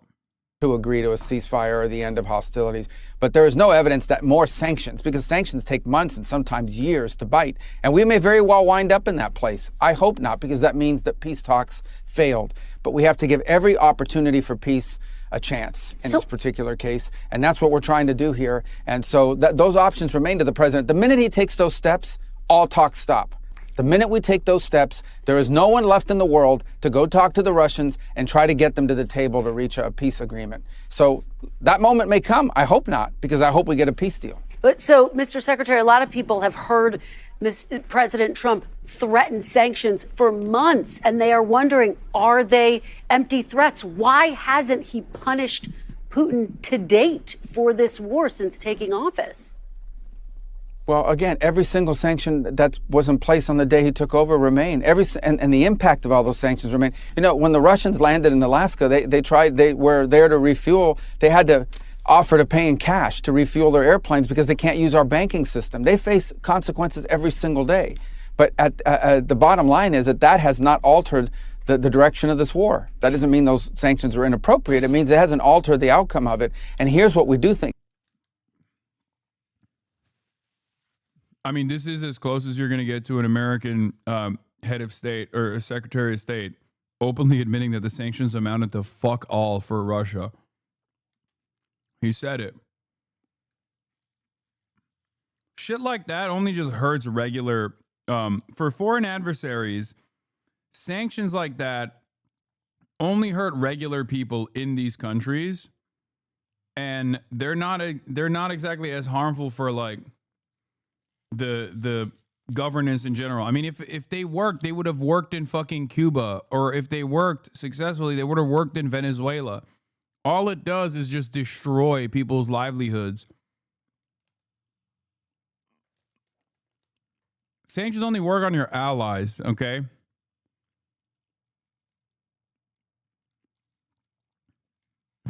To agree to a ceasefire or the end of hostilities. But there is no evidence that more sanctions, because sanctions take months and sometimes years to bite. And we may very well wind up in that place. I hope not, because that means that peace talks failed. But we have to give every opportunity for peace a chance in this particular case. And that's what we're trying to do here. And so those options remain to the president. The minute he takes those steps, all talk stop. The minute we take those steps, there is no one left in the world to go talk to the Russians and try to get them to the table to reach a peace agreement. So that moment may come. I hope not, because I hope we get a peace deal. But so, Mr. Secretary, a lot of people have heard President Trump threaten sanctions for months, and they are wondering, are they empty threats? Why hasn't he punished Putin to date for this war since taking office? Well, again, every single sanction that was in place on the day he took over remained. And the impact of all those sanctions remain. You know, when the Russians landed in Alaska, they were there to refuel. They had to offer to pay in cash to refuel their airplanes because they can't use our banking system. They face consequences every single day. But the bottom line is that has not altered the direction of this war. That doesn't mean those sanctions are inappropriate. It means it hasn't altered the outcome of it. And here's what we do think. I mean, this is as close as you're going to get to an American head of state or a secretary of state openly admitting that the sanctions amounted to fuck all for Russia. He said it. Shit like that only just hurts regular. For foreign adversaries, sanctions like that only hurt regular people in these countries, and they're not exactly as harmful for like the governance in general. I mean, if they worked, they would have worked in fucking Cuba, or if they worked successfully, they would have worked in Venezuela. All it does is just destroy people's livelihoods. Sanctions only work on your allies, okay?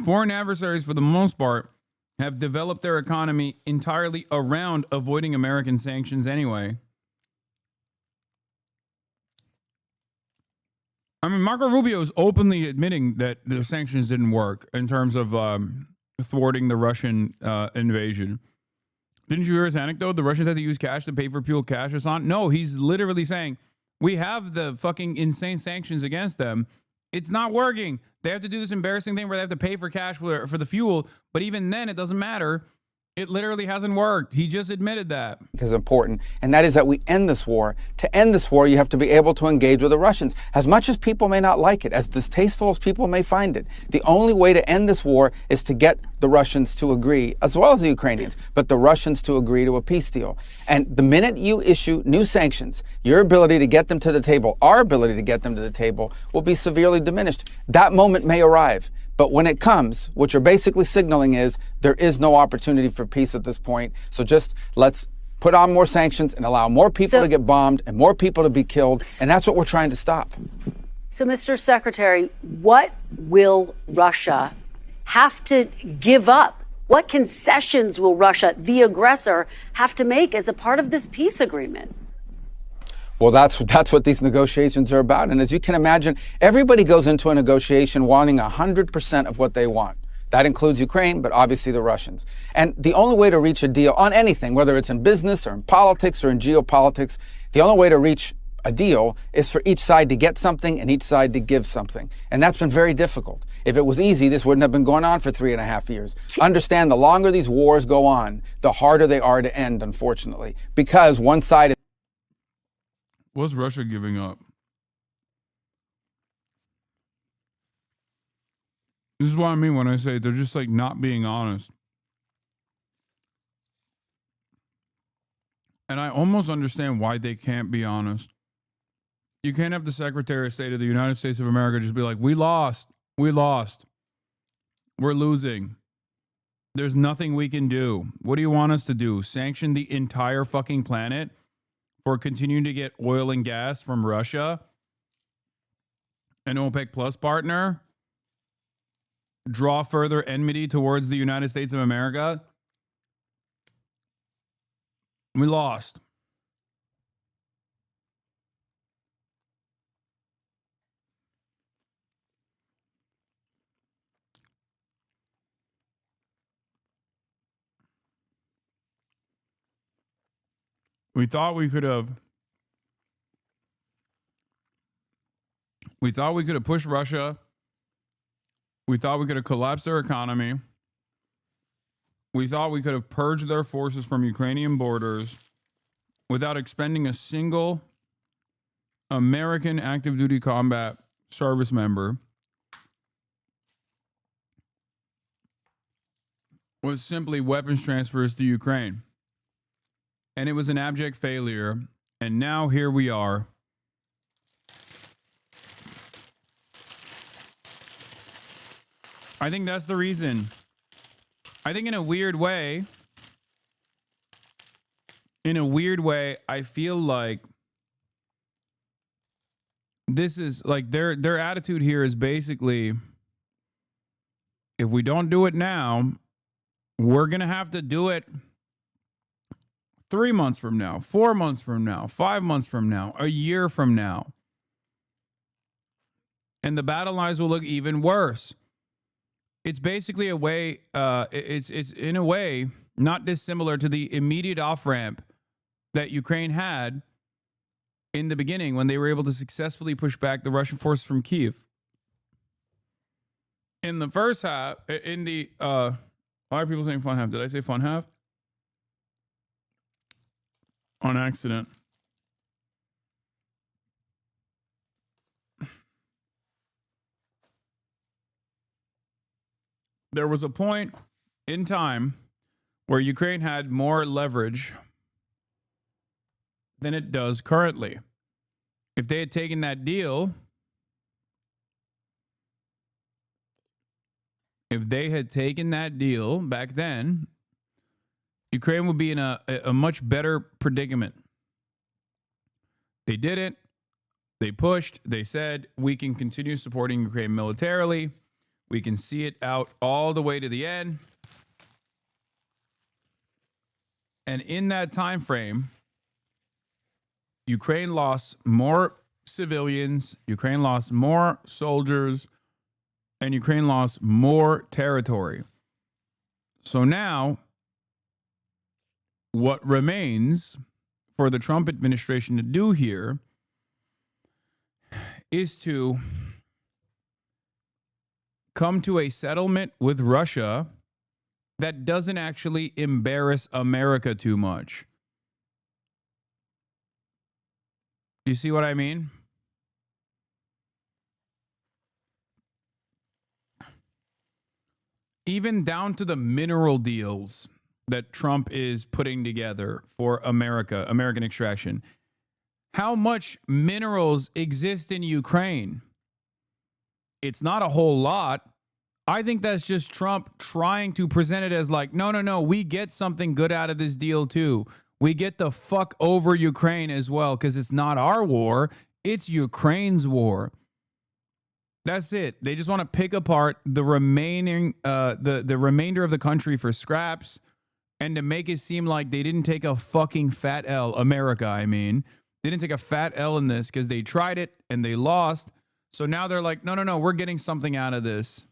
Foreign adversaries, for the most part, have developed their economy entirely around avoiding American sanctions anyway. I mean, Marco Rubio is openly admitting that the sanctions didn't work in terms of thwarting the Russian invasion. Didn't you hear his anecdote? The Russians had to use cash to pay for fuel, cash, Hasan? No, he's literally saying, we have the fucking insane sanctions against them. It's not working. They have to do this embarrassing thing where they have to pay for cash for the fuel. But even then, it doesn't matter. It literally hasn't worked. He just admitted that. Is important, and that is that we end this war. To end this war, you have to be able to engage with the Russians. As much as people may not like it, as distasteful as people may find it, the only way to end this war is to get the Russians to agree, as well as the Ukrainians, but the Russians to agree to a peace deal. And the minute you issue new sanctions, your ability to get them to the table, our ability to get them to the table, will be severely diminished. That moment may arrive. But when it comes, what you're basically signaling is there is no opportunity for peace at this point. So just let's put on more sanctions and allow more people to get bombed and more people to be killed. And that's what we're trying to stop. So, Mr. Secretary, what will Russia have to give up? What concessions will Russia, the aggressor, have to make as a part of this peace agreement? Well, that's what these negotiations are about. And as you can imagine, everybody goes into a negotiation wanting 100% of what they want. That includes Ukraine, but obviously the Russians. And the only way to reach a deal on anything, whether it's in business or in politics or in geopolitics, the only way to reach a deal is for each side to get something and each side to give something. And that's been very difficult. If it was easy, this wouldn't have been going on for 3.5 years. Understand, the longer these wars go on, the harder they are to end, unfortunately, because one side... What's Russia giving up? This is what I mean when I say they're just like not being honest. And I almost understand why they can't be honest. You can't have the Secretary of State of the United States of America just be like, we lost. We're losing. There's nothing we can do. What do you want us to do? Sanction the entire fucking planet for continuing to get oil and gas from Russia, an OPEC Plus partner, draw further enmity towards the United States of America? We lost. We thought we could have pushed Russia. We thought we could have collapsed their economy. We thought we could have purged their forces from Ukrainian borders without expending a single American active duty combat service member. Was simply weapons transfers to Ukraine. And it was an abject failure. And now here we are. I think that's the reason. I think in a weird way, I feel like this is like their attitude here is basically, if we don't do it now, we're going to have to do it 3 months from now, 4 months from now, 5 months from now, a year from now. And the battle lines will look even worse. It's basically a way, it's in a way not dissimilar to the immediate off-ramp that Ukraine had in the beginning when they were able to successfully push back the Russian forces from Kyiv. In the first half, why are people saying fun half? Did I say fun half? On accident. There was a point in time where Ukraine had more leverage than it does currently. If they had taken that deal, back then, Ukraine would be in a much better predicament. They didn't. They pushed. They said, we can continue supporting Ukraine militarily. We can see it out all the way to the end. And in that time frame, Ukraine lost more civilians, Ukraine lost more soldiers, and Ukraine lost more territory. So now, what remains for the Trump administration to do here is to come to a settlement with Russia that doesn't actually embarrass America too much. Do you see what I mean? Even down to the mineral deals that Trump is putting together for America, American extraction. How much minerals exist in Ukraine? It's not a whole lot. I think that's just Trump trying to present it as like, no, we get something good out of this deal too. We get the fuck over Ukraine as well because it's not our war. It's Ukraine's war. That's it. They just want to pick apart the remaining, the remainder of the country for scraps and to make it seem like they didn't take a fucking fat L. America, I mean. They didn't take a fat L in this because they tried it and they lost. So now they're like, no, we're getting something out of this.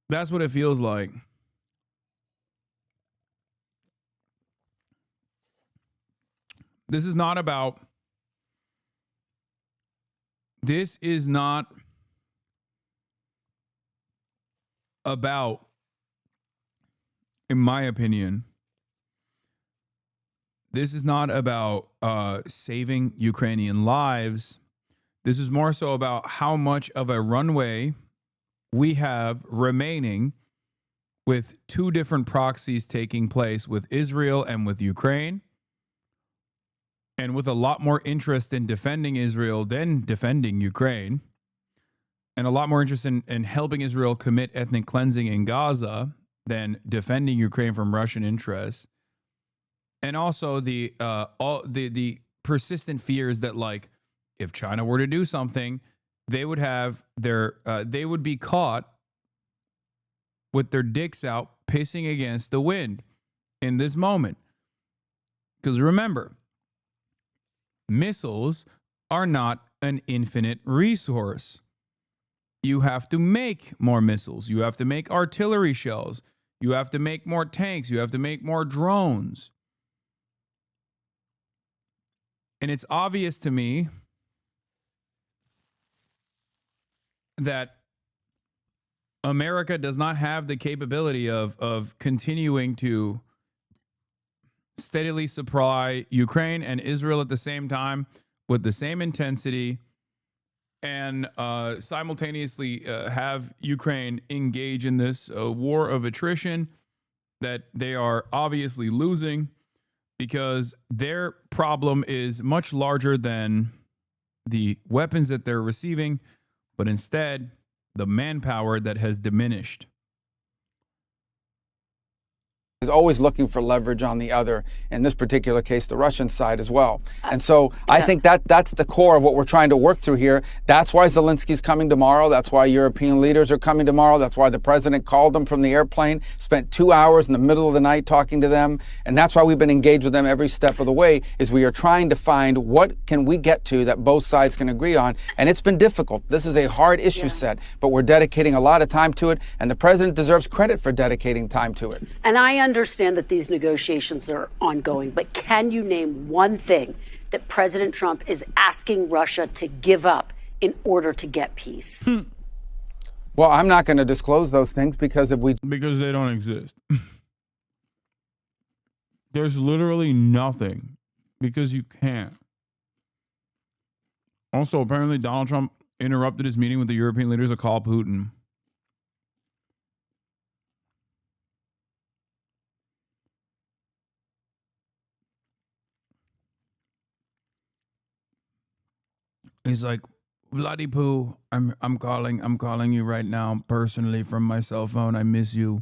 That's what it feels like. This is not, in my opinion, this is not about saving Ukrainian lives. This is more so about how much of a runway we have remaining with two different proxies taking place with Israel and with Ukraine, and with a lot more interest in defending Israel than defending Ukraine, and a lot more interest in helping Israel commit ethnic cleansing in Gaza than defending Ukraine from Russian interests. And also the persistent fears that, like, if China were to do something, they would have they would be caught with their dicks out pissing against the wind in this moment. Because remember, missiles are not an infinite resource. You have to make more missiles. You have to make artillery shells. You have to make more tanks. You have to make more drones. And it's obvious to me that America does not have the capability of continuing to steadily supply Ukraine and Israel at the same time with the same intensity and simultaneously have Ukraine engage in this war of attrition that they are obviously losing, because their problem is much larger than the weapons that they're receiving, but instead the manpower that has diminished. Is always looking for leverage on the other, in this particular case, the Russian side as well. And so I think that's the core of what we're trying to work through here. That's why Zelensky's coming tomorrow. That's why European leaders are coming tomorrow. That's why the president called them from the airplane, spent 2 hours in the middle of the night talking to them. And that's why we've been engaged with them every step of the way, is we are trying to find what can we get to that both sides can agree on. And it's been difficult. This is a hard issue set, but we're dedicating a lot of time to it. And the president deserves credit for dedicating time to it. And I understand that these negotiations are ongoing, but can you name one thing that President Trump is asking Russia to give up in order to get peace? Well, I'm not going to disclose those things because because they don't exist. There's literally nothing, because you can't. Also, apparently Donald Trump interrupted his meeting with the European leaders to call Putin. He's like, Vladipoo, I'm calling you right now personally from my cell phone. I miss you.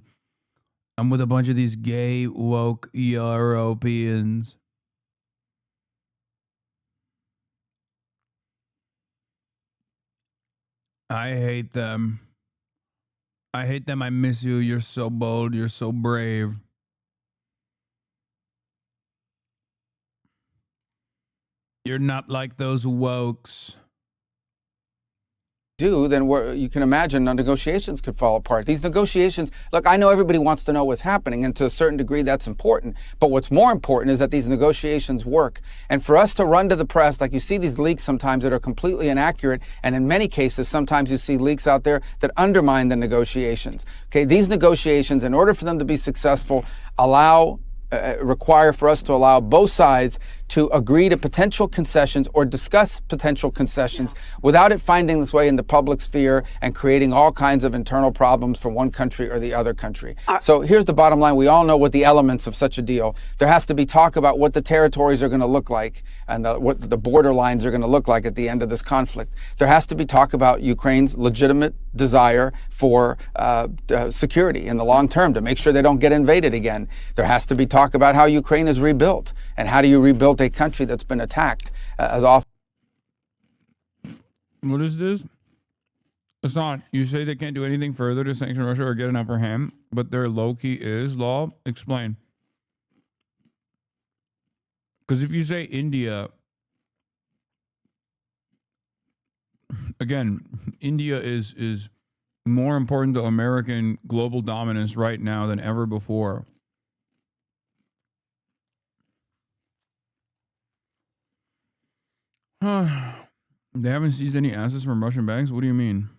I'm with a bunch of these gay woke Europeans. I hate them. I hate them. I miss you. You're so bold. You're so brave. You're not like those wokes. Then you can imagine negotiations could fall apart. These negotiations, look, I know everybody wants to know what's happening, and to a certain degree that's important. But what's more important is that these negotiations work. And for us to run to the press, like you see these leaks sometimes that are completely inaccurate, and in many cases, sometimes you see leaks out there that undermine the negotiations. Okay, these negotiations, in order for them to be successful, require for us to allow both sides to agree to potential concessions or discuss potential concessions without it finding its way in the public sphere and creating all kinds of internal problems for one country or the other country. So here's the bottom line. We all know what the elements of such a deal. There has to be talk about what the territories are going to look like and what the border lines are going to look like at the end of this conflict. There has to be talk about Ukraine's legitimate desire for security in the long term to make sure they don't get invaded again. There has to be talk about how Ukraine is rebuilt and how do you rebuild a country that's been attacked as often. What is this? Hasan, you say they can't do anything further to sanction Russia or get an upper hand, but their low-key is law? Explain. Because if you say India, again, India is more important to American global dominance right now than ever before. They haven't seized any assets from Russian banks? What do you mean?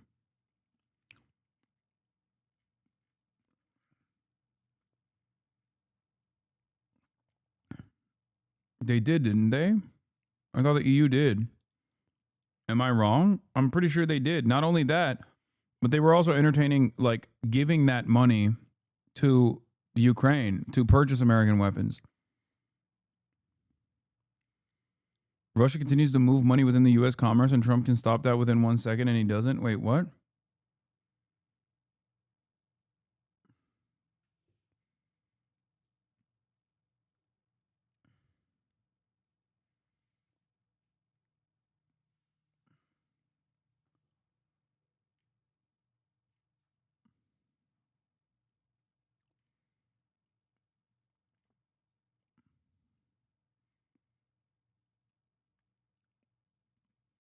They did, didn't they? I thought the EU did. Am I wrong? I'm pretty sure they did. Not only that, but they were also entertaining, like, giving that money to Ukraine to purchase American weapons. Russia continues to move money within the U.S. commerce, and Trump can stop that within 1 second, and he doesn't? Wait, what?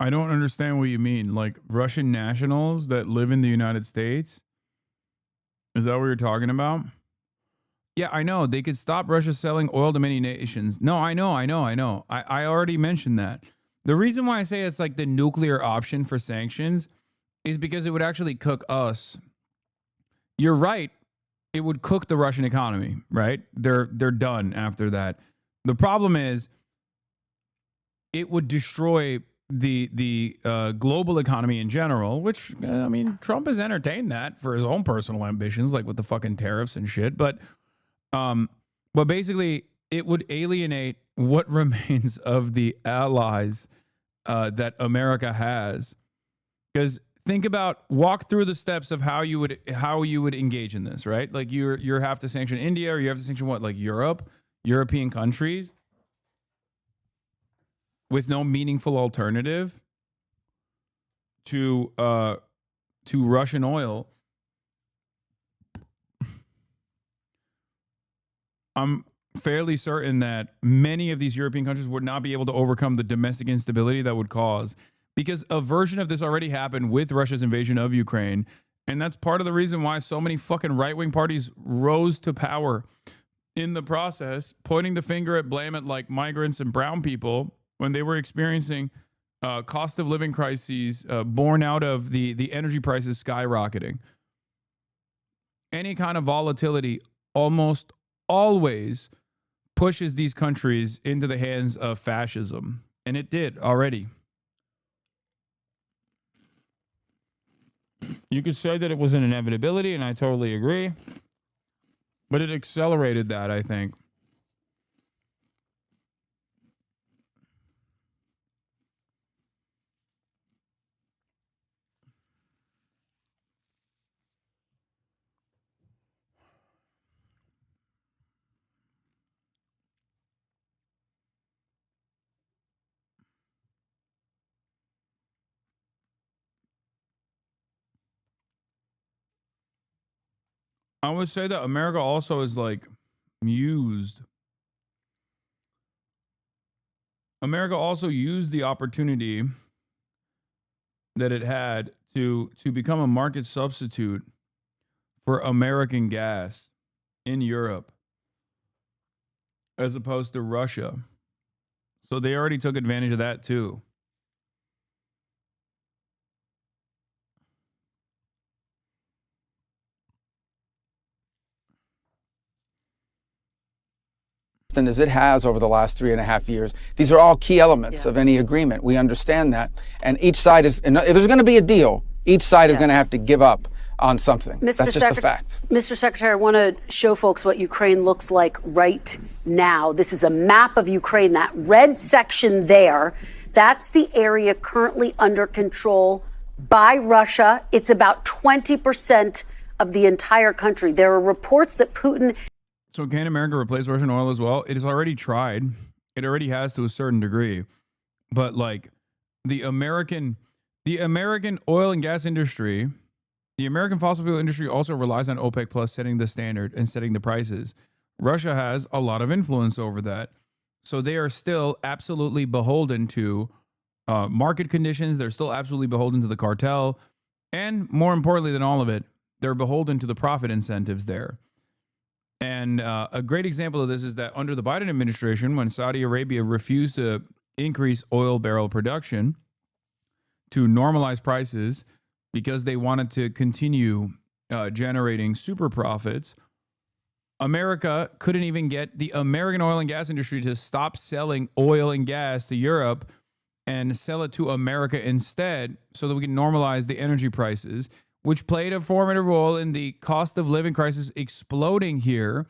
I don't understand what you mean. Like Russian nationals that live in the United States? Is that what you're talking about? Yeah, I know. They could stop Russia selling oil to many nations. No, I know. I already mentioned that. The reason why I say it's like the nuclear option for sanctions is because it would actually cook us. You're right. It would cook the Russian economy, right? They're done after that. The problem is it would destroy the global economy in general, which, I mean, Trump has entertained that for his own personal ambitions, like with the fucking tariffs and shit. But basically, it would alienate what remains of the allies that America has. Because walk through the steps of how you would engage in this, right? Like you have to sanction India, or you have to sanction what, like European countries, with no meaningful alternative to Russian oil. I'm fairly certain that many of these European countries would not be able to overcome the domestic instability that would cause, because a version of this already happened with Russia's invasion of Ukraine. And that's part of the reason why so many fucking right-wing parties rose to power in the process, pointing the finger at blame at like migrants and brown people when they were experiencing cost of living crises born out of the energy prices skyrocketing. Any kind of volatility almost always pushes these countries into the hands of fascism. And it did already. You could say that it was an inevitability, and I totally agree. But it accelerated that, I think. I would say that America also is like used. America also used the opportunity that it had to become a market substitute for American gas in Europe as opposed to Russia. So they already took advantage of that too. As it has over the last 3.5 years. These are all key elements of any agreement. We understand that. And each side is, if there's going to be a deal, each side is going to have to give up on something. That's just a fact. Mr. Secretary, I want to show folks what Ukraine looks like right now. This is a map of Ukraine. That red section there, that's the area currently under control by Russia. It's about 20% of the entire country. There are reports that Putin... So can America replace Russian oil as well? It has already tried. It already has to a certain degree. But like the American oil and gas industry, the American fossil fuel industry also relies on OPEC Plus setting the standard and setting the prices. Russia has a lot of influence over that. So they are still absolutely beholden to market conditions. They're still absolutely beholden to the cartel. And more importantly than all of it, they're beholden to the profit incentives there. And a great example of this is that under the Biden administration, when Saudi Arabia refused to increase oil barrel production to normalize prices because they wanted to continue generating super profits, America couldn't even get the American oil and gas industry to stop selling oil and gas to Europe and sell it to America instead so that we can normalize the energy prices, which played a formative role in the cost of living crisis exploding here.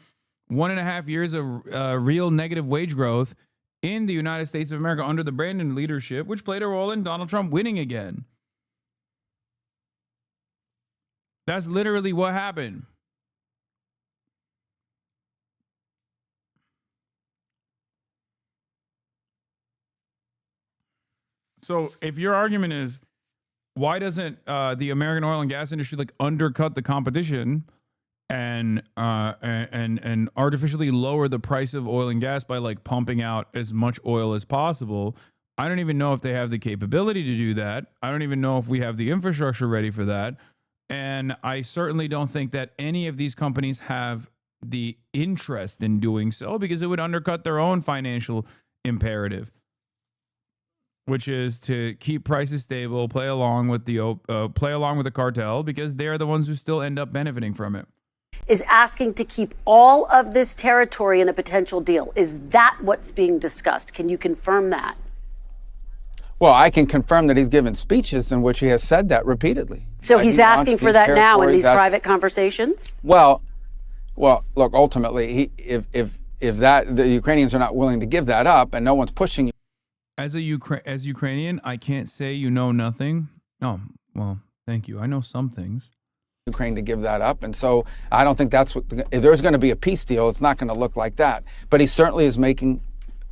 1.5 years of real negative wage growth in the United States of America under the Brandon leadership, which played a role in Donald Trump winning again. That's literally what happened. So if your argument is, why doesn't the American oil and gas industry like undercut the competition and artificially lower the price of oil and gas by like pumping out as much oil as possible? I don't even know if they have the capability to do that. I don't even know if we have the infrastructure ready for that. And I certainly don't think that any of these companies have the interest in doing so because it would undercut their own financial imperative, which is to keep prices stable, play along with the cartel, because they're the ones who still end up benefiting from it. Is asking to keep all of this territory in a potential deal. Is that what's being discussed? Can you confirm that? Well, I can confirm that he's given speeches in which he has said that repeatedly. So he's asking for that now in these private conversations? Well, look, ultimately, if the Ukrainians are not willing to give that up and no one's pushing you. As Ukrainian, I can't say you know nothing. Oh, well, thank you. I know some things. Ukraine to give that up. And so I don't think that's what, if there's going to be a peace deal, it's not going to look like that. But he certainly is making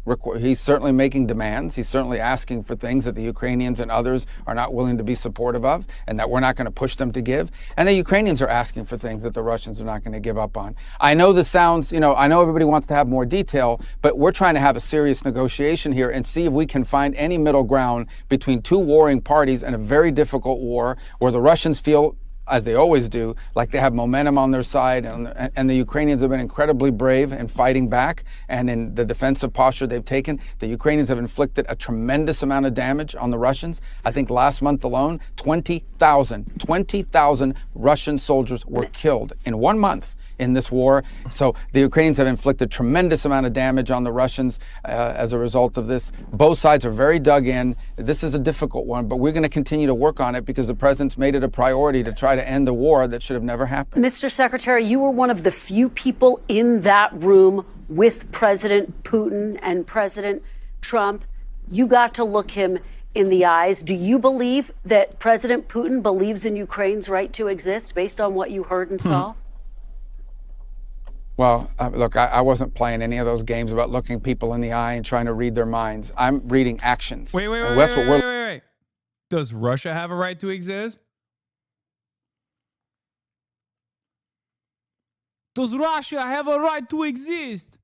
demands. He's certainly asking for things that the Ukrainians and others are not willing to be supportive of and that we're not going to push them to give. And the Ukrainians are asking for things that the Russians are not going to give up on. I know this sounds, I know everybody wants to have more detail, but we're trying to have a serious negotiation here and see if we can find any middle ground between two warring parties in a very difficult war where the Russians feel, as they always do, like they have momentum on their side, and the Ukrainians have been incredibly brave in fighting back and in the defensive posture they've taken. The Ukrainians have inflicted a tremendous amount of damage on the Russians. I think last month alone, 20,000 Russian soldiers were killed in 1 month in this war. So the Ukrainians have inflicted tremendous amount of damage on the Russians as a result of this. Both sides are very dug in. This is a difficult one, but we're going to continue to work on it because the president's made it a priority to try to end the war that should have never happened. Mr. Secretary, you were one of the few people in that room with President Putin and President Trump. You got to look him in the eyes. Do you believe that President Putin believes in Ukraine's right to exist based on what you heard and saw? Well, look, I wasn't playing any of those games about looking people in the eye and trying to read their minds. I'm reading actions. Wait. Does Russia have a right to exist? Does Russia have a right to exist?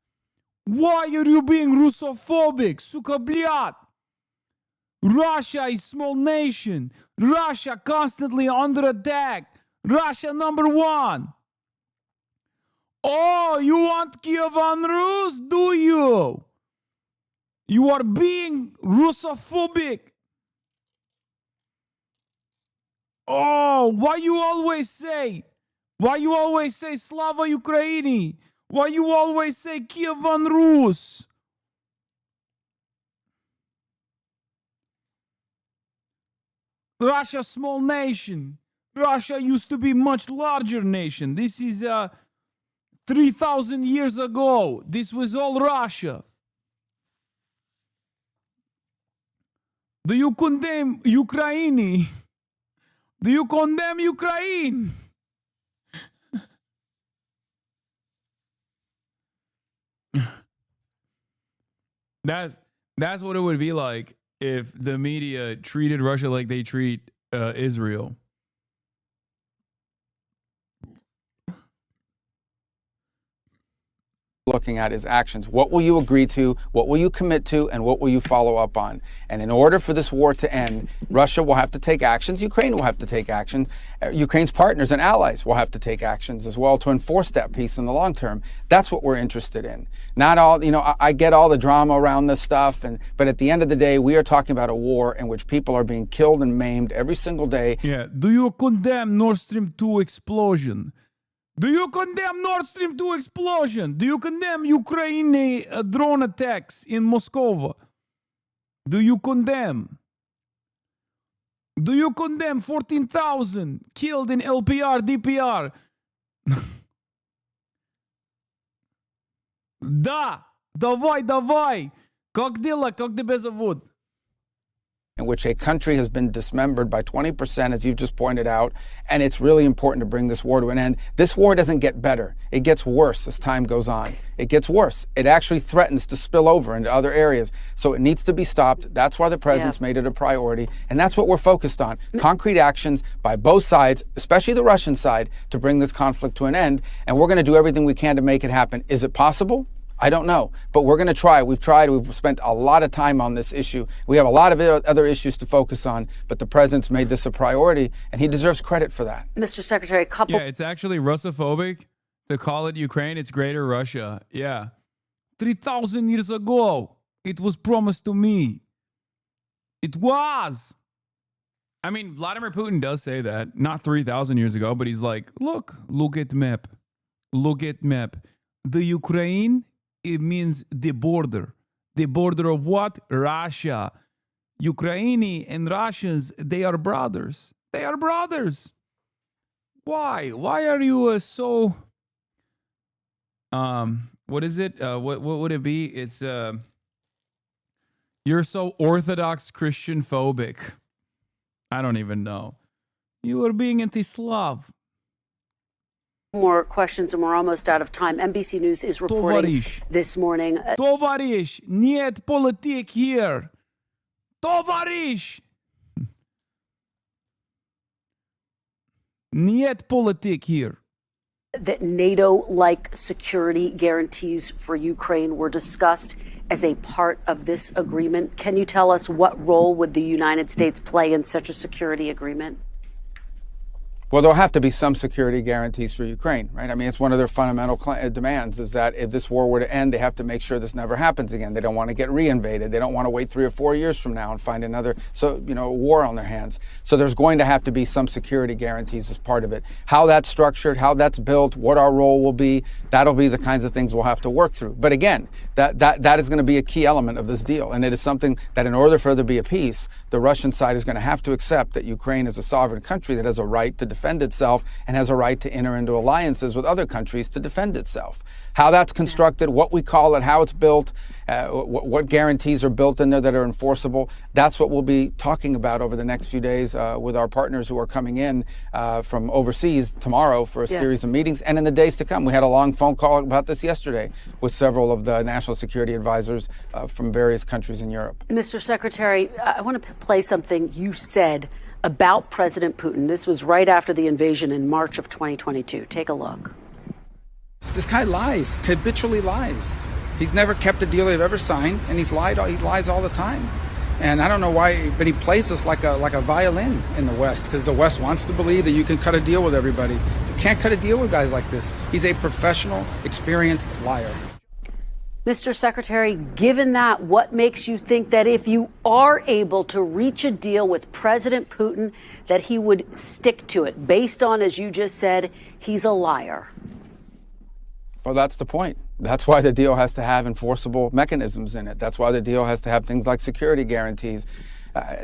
Why are you being Russophobic? Suka blyat. Russia is small nation. Russia constantly under attack. Russia #1. Oh, you want Kievan Rus? Do you? You are being Russophobic. Oh, why you always say Slava Ukraini? Why you always say Kievan Rus? Russia small nation. Russia used to be much larger nation. This is 3,000 years ago. This was all Russia. Do you condemn Ukraine? Do you condemn Ukraine? That's what it would be like if the media treated Russia like they treat Israel. Looking at is actions. What will you agree to? What will you commit to? And what will you follow up on? And in order for this war to end, Russia will have to take actions. Ukraine will have to take actions. Ukraine's partners and allies will have to take actions as well to enforce that peace in the long term. That's what we're interested in. Not all, I get all the drama around this stuff, but at the end of the day, we are talking about a war in which people are being killed and maimed every single day. Yeah. Do you condemn Nord Stream 2 explosion? Do you condemn Nord Stream 2 explosion? Do you condemn Ukraine drone attacks in Moscow? Do you condemn? Do you condemn 14,000 killed in LPR, DPR? Да, давай. Как дела, как тебя зовут? In which a country has been dismembered by 20%, as you've just pointed out, and it's really important to bring this war to an end. This war doesn't get better. It gets worse as time goes on. It gets worse. It actually threatens to spill over into other areas. So it needs to be stopped. That's why the president's made it a priority, and that's what we're focused on. Concrete actions by both sides, especially the Russian side, to bring this conflict to an end, and we're going to do everything we can to make it happen. Is it possible? I don't know, but we're going to try. We've spent a lot of time on this issue. We have a lot of other issues to focus on, but the president's made this a priority, and he deserves credit for that. Mr. Secretary, Yeah, it's actually Russophobic to call it Ukraine. It's Greater Russia. Yeah. 3,000 years ago, it was promised to me. It was. I mean, Vladimir Putin does say that. Not 3,000 years ago, but he's like, look at map. Look at map. The Ukraine, it means the border. The border of what? Russia. Ukraine and Russians, they are brothers. They are brothers. Why? Why are you so... what is it? What would it be? It's... you're so Orthodox Christian phobic. I don't even know. You are being anti-Slav. More questions, and we're almost out of time. NBC News is reporting this morning. Tovarish, нет politik here. Tovarish. Нет politik here. That NATO-like security guarantees for Ukraine were discussed as a part of this agreement. Can you tell us what role would the United States play in such a security agreement? Well, there'll have to be some security guarantees for Ukraine, right? I mean, it's one of their fundamental demands is that if this war were to end, they have to make sure this never happens again. They don't want to get reinvaded. They don't want to wait 3 or 4 years from now and find another, war on their hands. So there's going to have to be some security guarantees as part of it. How that's structured, how that's built, what our role will be, that'll be the kinds of things we'll have to work through. But again, that is going to be a key element of this deal. And it is something that in order for there to be a peace, the Russian side is going to have to accept that Ukraine is a sovereign country that has a right to defend itself and has a right to enter into alliances with other countries to defend itself. How that's constructed, what we call it, how it's built, what guarantees are built in there that are enforceable, that's what we'll be talking about over the next few days with our partners who are coming in from overseas tomorrow for a series of meetings and in the days to come. We had a long phone call about this yesterday with several of the national security advisors from various countries in Europe. Mr. Secretary, I want to play something you said about President Putin. This was right after the invasion in March of 2022. Take a look. This guy lies, habitually lies. He's never kept a deal they've ever signed, and he lies all the time. And I don't know why, but he plays us like a violin in the West, because the West wants to believe that you can cut a deal with everybody. You can't cut a deal with guys like this. He's a professional, experienced liar. Mr. Secretary, given that, what makes you think that if you are able to reach a deal with President Putin, that he would stick to it, based on, as you just said, he's a liar? Well, that's the point. That's why the deal has to have enforceable mechanisms in it. That's why the deal has to have things like security guarantees.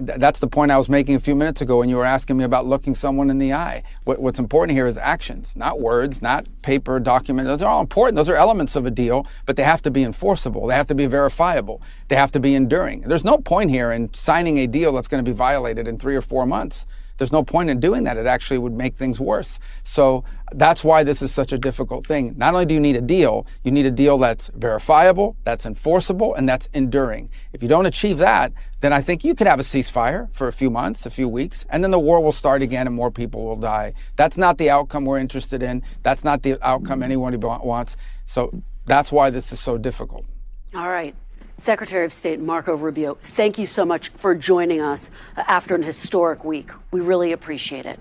That's the point I was making a few minutes ago when you were asking me about looking someone in the eye. What's important here is actions, not words, not paper, document. Those are all important. Those are elements of a deal, but they have to be enforceable. They have to be verifiable. They have to be enduring. There's no point here in signing a deal that's going to be violated in 3 or 4 months. There's no point in doing that. It actually would make things worse. So that's why this is such a difficult thing. Not only do you need a deal that's verifiable, that's enforceable, and that's enduring. If you don't achieve that, then I think you could have a ceasefire for a few months, a few weeks, and then the war will start again and more people will die. That's not the outcome we're interested in. That's not the outcome anyone wants. So that's why this is so difficult. All right. Secretary of State Marco Rubio, thank you so much for joining us after an historic week. We really appreciate it.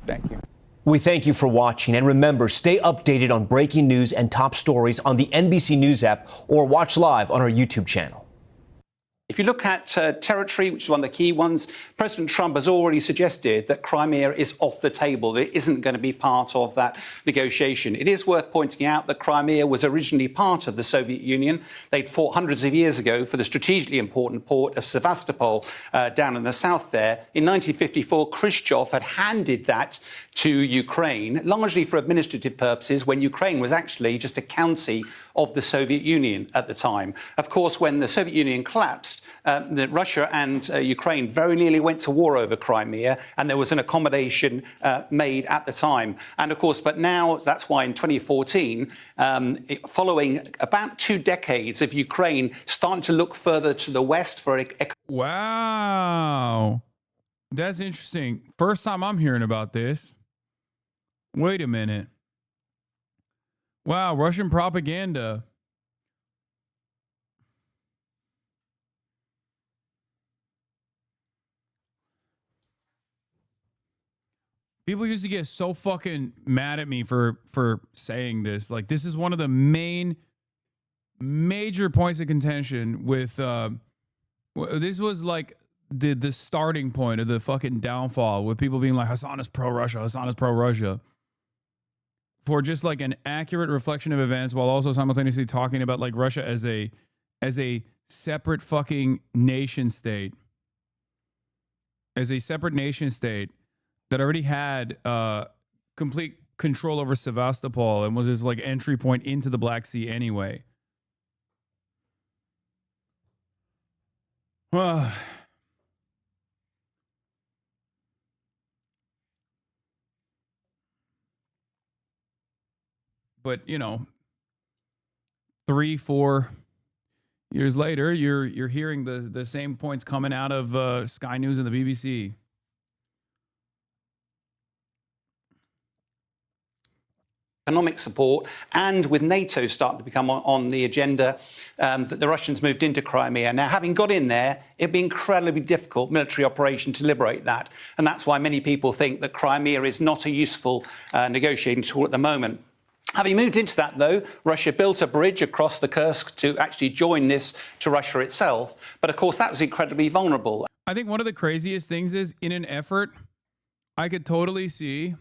Thank you. We thank you for watching. And remember, stay updated on breaking news and top stories on the NBC News app or watch live on our YouTube channel. If you look at territory, which is one of the key ones, President Trump has already suggested that Crimea is off the table, that it isn't going to be part of that negotiation. It is worth pointing out that Crimea was originally part of the Soviet Union. They'd fought hundreds of years ago for the strategically important port of Sevastopol down in the south there. In 1954, Khrushchev had handed that to Ukraine, largely for administrative purposes, when Ukraine was actually just a county of the Soviet Union at the time. Of course, when the Soviet Union collapsed, Russia and Ukraine very nearly went to war over Crimea, and there was an accommodation made at the time. And of course, but now that's why in 2014, following about 2 decades of Ukraine starting to look further to the west for Wow. That's interesting. First time I'm hearing about this. Wait a minute. Wow, Russian propaganda. People used to get so fucking mad at me for saying this. Like, this is one of the major points of contention with this was like the starting point of the fucking downfall, with people being like, Hasan is pro-Russia, Hasan is pro-Russia. For just like an accurate reflection of events, while also simultaneously talking about like Russia as a separate fucking nation state, as a separate nation state that already had complete control over Sevastopol and was his like entry point into the Black Sea anyway. But, you know, 3-4 years later, you're hearing the same points coming out of Sky News and the BBC. economic support, and with NATO starting to become on the agenda, that the Russians moved into Crimea. Now, having got in there, it'd be incredibly difficult military operation to liberate that. And that's why many people think that Crimea is not a useful negotiating tool at the moment. Having moved into that, though, Russia built a bridge across the Kursk to actually join this to Russia itself. But, of course, that was incredibly vulnerable. I think one of the craziest things is, in an effort, I could totally see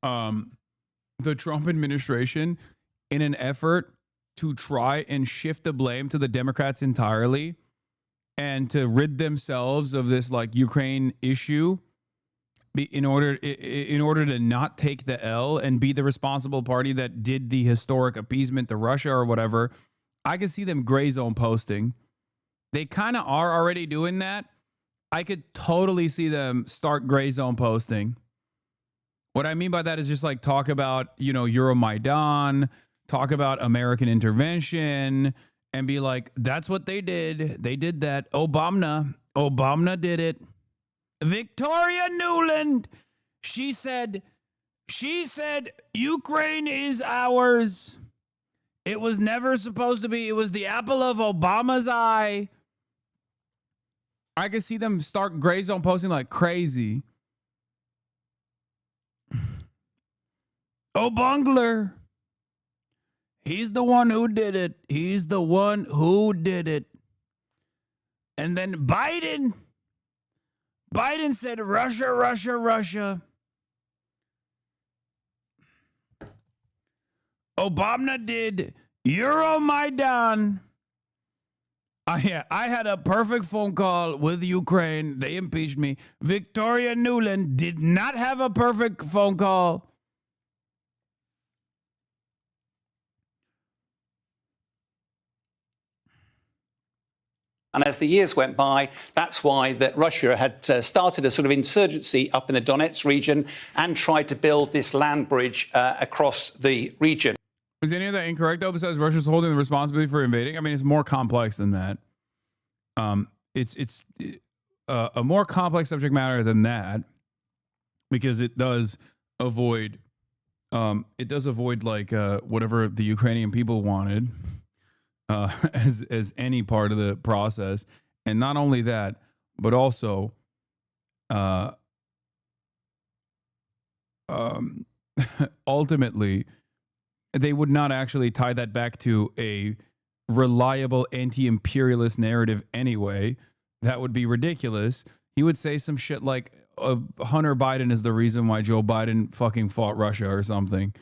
the Trump administration, in an effort to try and shift the blame to the Democrats entirely and to rid themselves of this like Ukraine issue, in order to not take the L and be the responsible party that did the historic appeasement to Russia or whatever. I could see them gray zone posting. They kind of are already doing that. I could totally see them start gray zone posting. What I mean by that is just like talk about, you know, Euromaidan, talk about American intervention, and be like, that's what they did. They did that. Obama did it. Victoria Nuland, she said She said, Ukraine is ours. It was never supposed to be. It was the apple of Obama's eye. I could see them start Gray Zone posting like crazy. Oh, Bungler. He's the one who did it. He's the one who did it. And then Biden said, Russia, Russia, Russia. Obama did Euromaidan. I had a perfect phone call with Ukraine. They impeached me. Victoria Nuland did not have a perfect phone call. And as the years went by, that's why that Russia had started a sort of insurgency up in the Donetsk region and tried to build this land bridge across the region. Is any of that incorrect, though, besides Russia's holding the responsibility for invading? I mean, it's more complex than that. It's a more complex subject matter than that because it does avoid like whatever the Ukrainian people wanted as any part of the process. And not only that, but also ultimately, they would not actually tie that back to a reliable anti-imperialist narrative anyway. That would be ridiculous. He would say some shit like Hunter Biden is the reason why Joe Biden fucking fought Russia or something.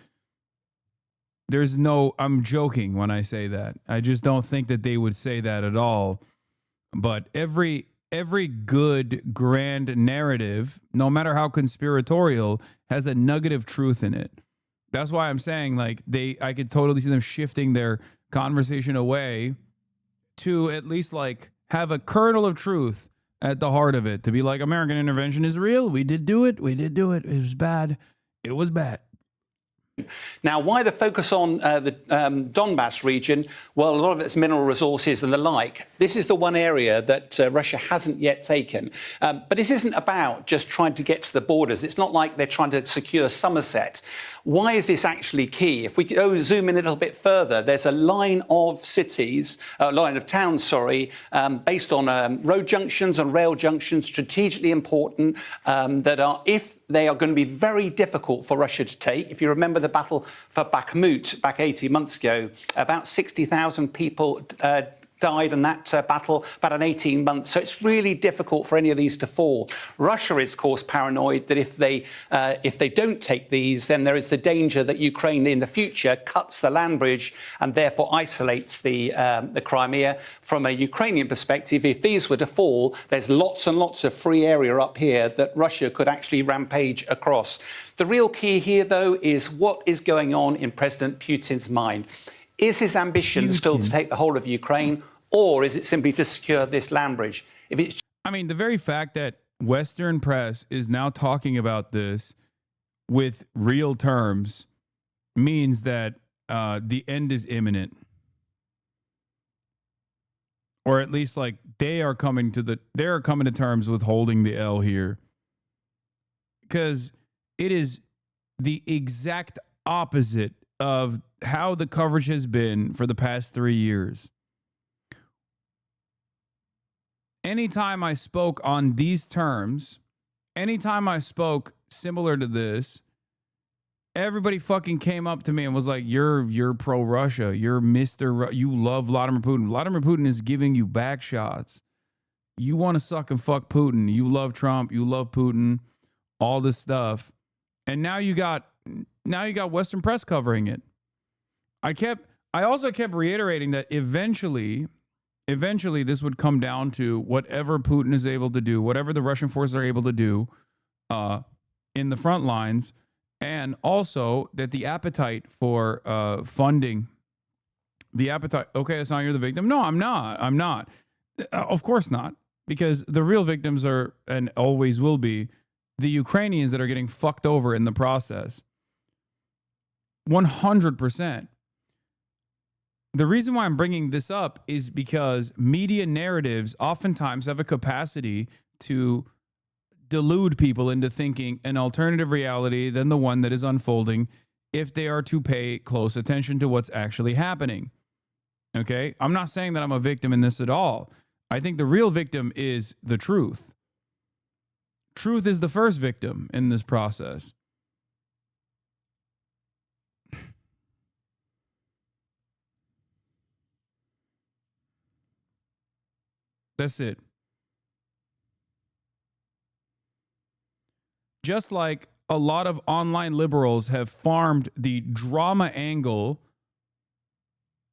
I'm joking when I say that. I just don't think that they would say that at all. But every good grand narrative, no matter how conspiratorial, has a nugget of truth in it. That's why I'm saying, like, I could totally see them shifting their conversation away to at least, like, have a kernel of truth at the heart of it. To be like, American intervention is real. We did do it. It was bad. It was bad. Now, why the focus on the Donbass region? Well, a lot of it's mineral resources and the like. This is the one area that Russia hasn't yet taken. But this isn't about just trying to get to the borders. It's not like they're trying to secure Somerset. Why is this actually key? If we zoom in a little bit further, there's a line of towns, based on road junctions and rail junctions, strategically important, that are, if they are going to be very difficult for Russia to take. If you remember the battle for Bakhmut back 18 months ago, about 60,000 people died in that battle, about an 18 months. So it's really difficult for any of these to fall. Russia is, of course, paranoid that if they don't take these, then there is the danger that Ukraine in the future cuts the land bridge and therefore isolates the Crimea. From a Ukrainian perspective, if these were to fall, there's lots and lots of free area up here that Russia could actually rampage across. The real key here, though, is what is going on in President Putin's mind. Is his ambition still to take the whole of Ukraine, or is it simply to secure this land bridge? I mean, the very fact that Western press is now talking about this with real terms means that the end is imminent. Or at least, like, they are coming to terms with holding the L here. Because it is the exact opposite of how the coverage has been for the past 3 years. Anytime I spoke on these terms, anytime I spoke similar to this, everybody fucking came up to me and was like, you're pro-Russia. You're you love Vladimir Putin. Vladimir Putin is giving you back shots. You want to suck and fuck Putin. You love Trump. You love Putin. All this stuff. And now you got Western press covering it. I also kept reiterating that eventually this would come down to whatever Putin is able to do, whatever the Russian forces are able to do in the front lines, and also that the appetite for funding, okay, Hasan, you're the victim. No, I'm not. Of course not, because the real victims are, and always will be, the Ukrainians that are getting fucked over in the process. 100%. The reason why I'm bringing this up is because media narratives oftentimes have a capacity to delude people into thinking an alternative reality than the one that is unfolding if they are to pay close attention to what's actually happening. Okay? I'm not saying that I'm a victim in this at all. I think the real victim is the truth. Truth is the first victim in this process. That's it. Just like a lot of online liberals have farmed the drama angle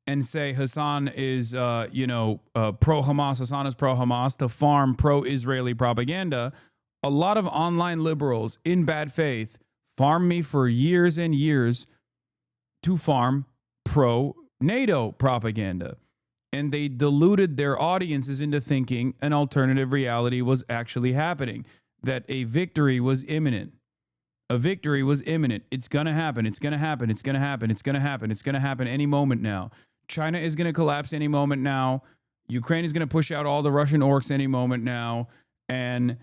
and say Hasan is, pro-Hamas, Hasan is pro-Hamas, to farm pro-Israeli propaganda, a lot of online liberals in bad faith farmed me for years and years to farm pro-NATO propaganda. And they deluded their audiences into thinking an alternative reality was actually happening, that a victory was imminent. A victory was imminent. It's going to happen. It's going to happen. It's going to happen. It's going to happen. It's going to happen any moment now. China is going to collapse any moment now. Ukraine is going to push out all the Russian orcs any moment now. And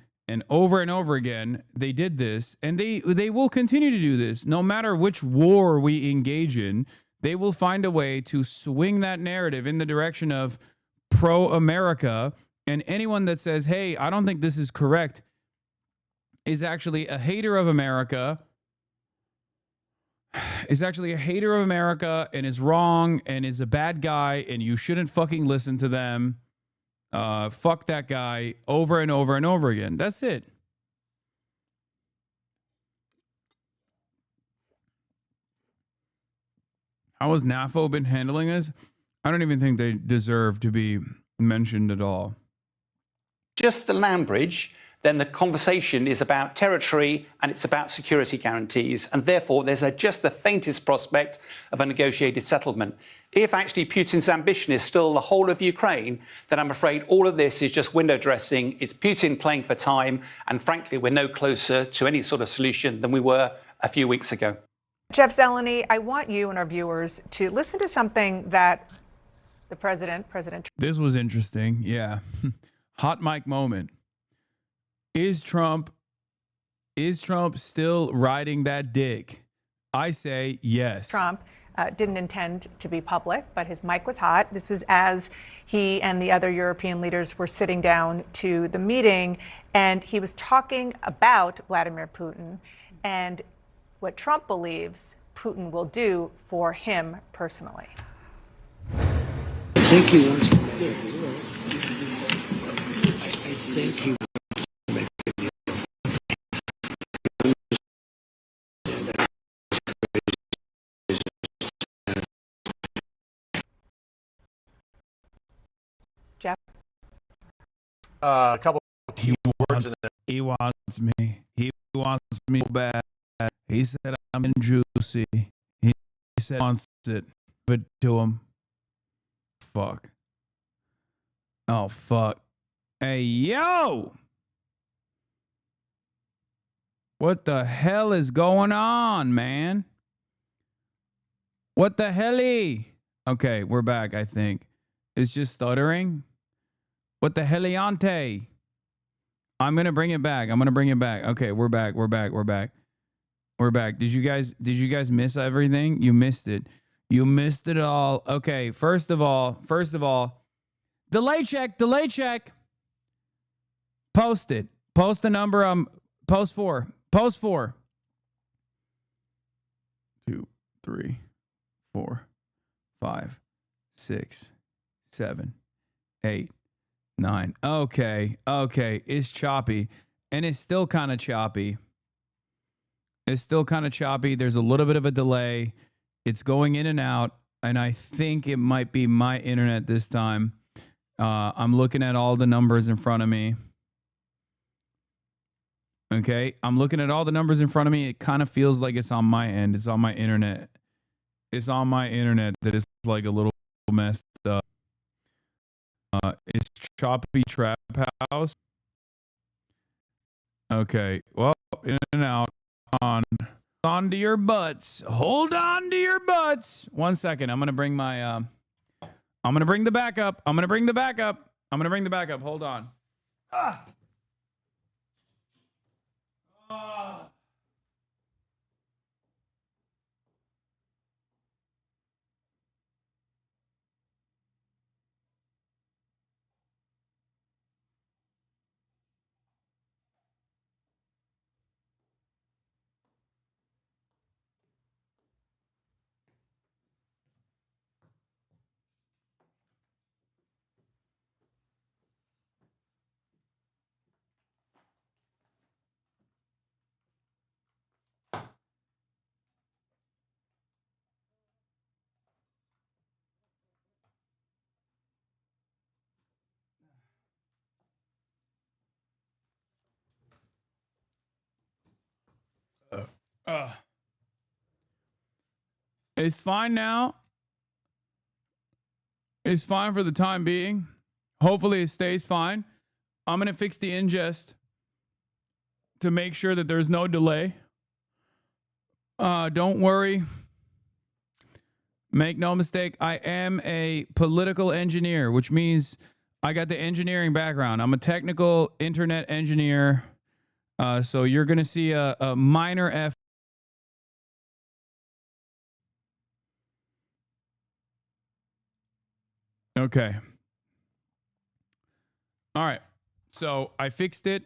over again, they did this. And they will continue to do this. No matter which war we engage in, they will find a way to swing that narrative in the direction of pro-America. And anyone that says, hey, I don't think this is correct, is actually a hater of America, and is wrong and is a bad guy, and you shouldn't fucking listen to them. Fuck that guy over and over and over again. That's it. How has NAFO been handling this? I don't even think they deserve to be mentioned at all. Just the land bridge, then the conversation is about territory and it's about security guarantees. And therefore, there's just the faintest prospect of a negotiated settlement. If actually Putin's ambition is still the whole of Ukraine, then I'm afraid all of this is just window dressing. It's Putin playing for time. And frankly, we're no closer to any sort of solution than we were a few weeks ago. Jeff Zelensky, I want you and our viewers to listen to something that the President This was interesting. Yeah. Hot mic moment. Is Trump still riding that dick? I say yes. Trump didn't intend to be public, but his mic was hot. This was as he and the other European leaders were sitting down to the meeting, and he was talking about Vladimir Putin and what Trump believes Putin will do for him personally. I think he wants to make it. I think he wants to make it. Jeff? A couple. He wants me. He wants me bad. He said I'm in juicy. He said he wants it, but to him. Fuck. Oh, fuck. Hey, yo! What the hell is going on, man? What the helly? Okay, we're back, I think. It's just stuttering. What the heliante? I'm going to bring it back. Okay, we're back. We're back. Did you guys miss everything? You missed it. You missed it all. Okay, first of all, delay check. Post it. Post the number. Post 4. 2, 3, 4, 5, 6, 7, 8, 9. Okay. It's choppy. And it's still kind of choppy. There's a little bit of a delay. It's going in and out. And I think it might be my internet this time. I'm looking at all the numbers in front of me. Okay. I'm looking at all the numbers in front of me. It kind of feels like it's on my end. It's on my internet. That is like a little messed up. It's choppy trap house. Okay. Well, in and out. On to your butts. Hold on to your butts. 1 second. I'm going to bring my I'm going to bring the backup. Hold on. It's fine now. It's fine for the time being. Hopefully it stays fine. I'm going to fix the ingest to make sure that there's no delay. Don't worry. Make no mistake, I am a political engineer, which means I got the engineering background. I'm a technical internet engineer. So you're going to see a minor F. Okay. All right. So I fixed it.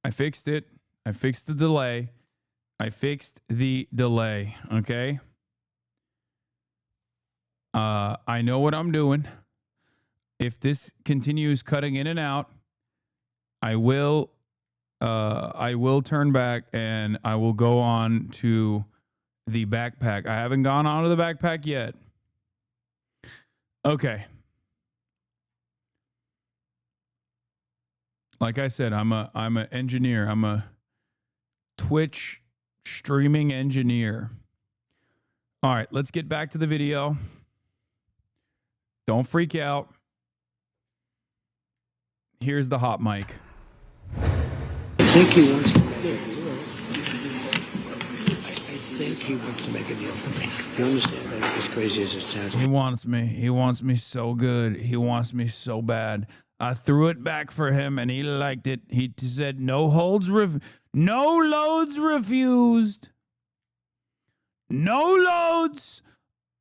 I fixed the delay. Okay. I know what I'm doing. If this continues cutting in and out, I will turn back and I will go on to the backpack. I haven't gone on to the backpack yet. Okay. Like I said, I'm an engineer. I'm a Twitch streaming engineer. All right, let's get back to the video. Don't freak out. Here's the hot mic. I think he wants to make a deal. I think he wants to make a deal for me. You understand that? As crazy as it sounds. He wants me. He wants me so good. He wants me so bad. I threw it back for him and he liked it. He said no loads refused. No loads.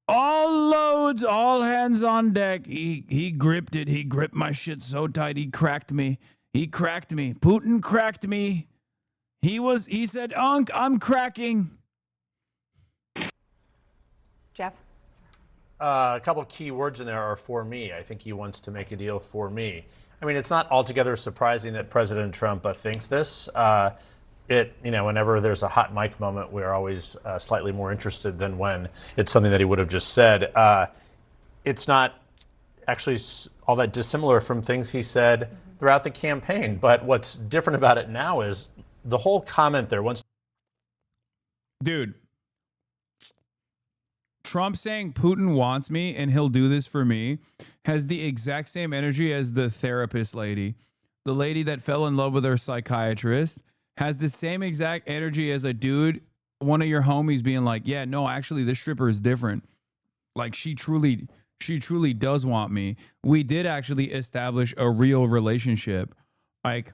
All hands on deck. He gripped it. He gripped my shit so tight. He cracked me. Putin cracked me. He said, "Unc, I'm cracking." Jeff? A couple of key words in there are for me. I think he wants to make a deal for me. I mean, it's not altogether surprising that President Trump thinks this. Whenever there's a hot mic moment, we're always slightly more interested than when it's something that he would have just said. It's not actually all that dissimilar from things he said throughout the campaign. But what's different about it now is the whole comment there. Dude, Trump saying Putin wants me and he'll do this for me has the exact same energy as the therapist lady. The lady that fell in love with her psychiatrist has the same exact energy as a dude, one of your homies being like, yeah, no, actually this stripper is different. Like she truly does want me. We did actually establish a real relationship. Like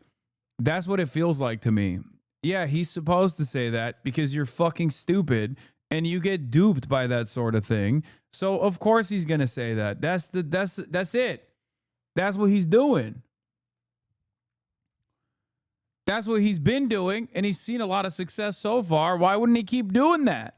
that's what it feels like to me. Yeah, he's supposed to say that because you're fucking stupid and you get duped by that sort of thing. So of course he's going to say that. That's it. That's what he's doing. That's what he's been doing, and he's seen a lot of success so far. Why wouldn't he keep doing that?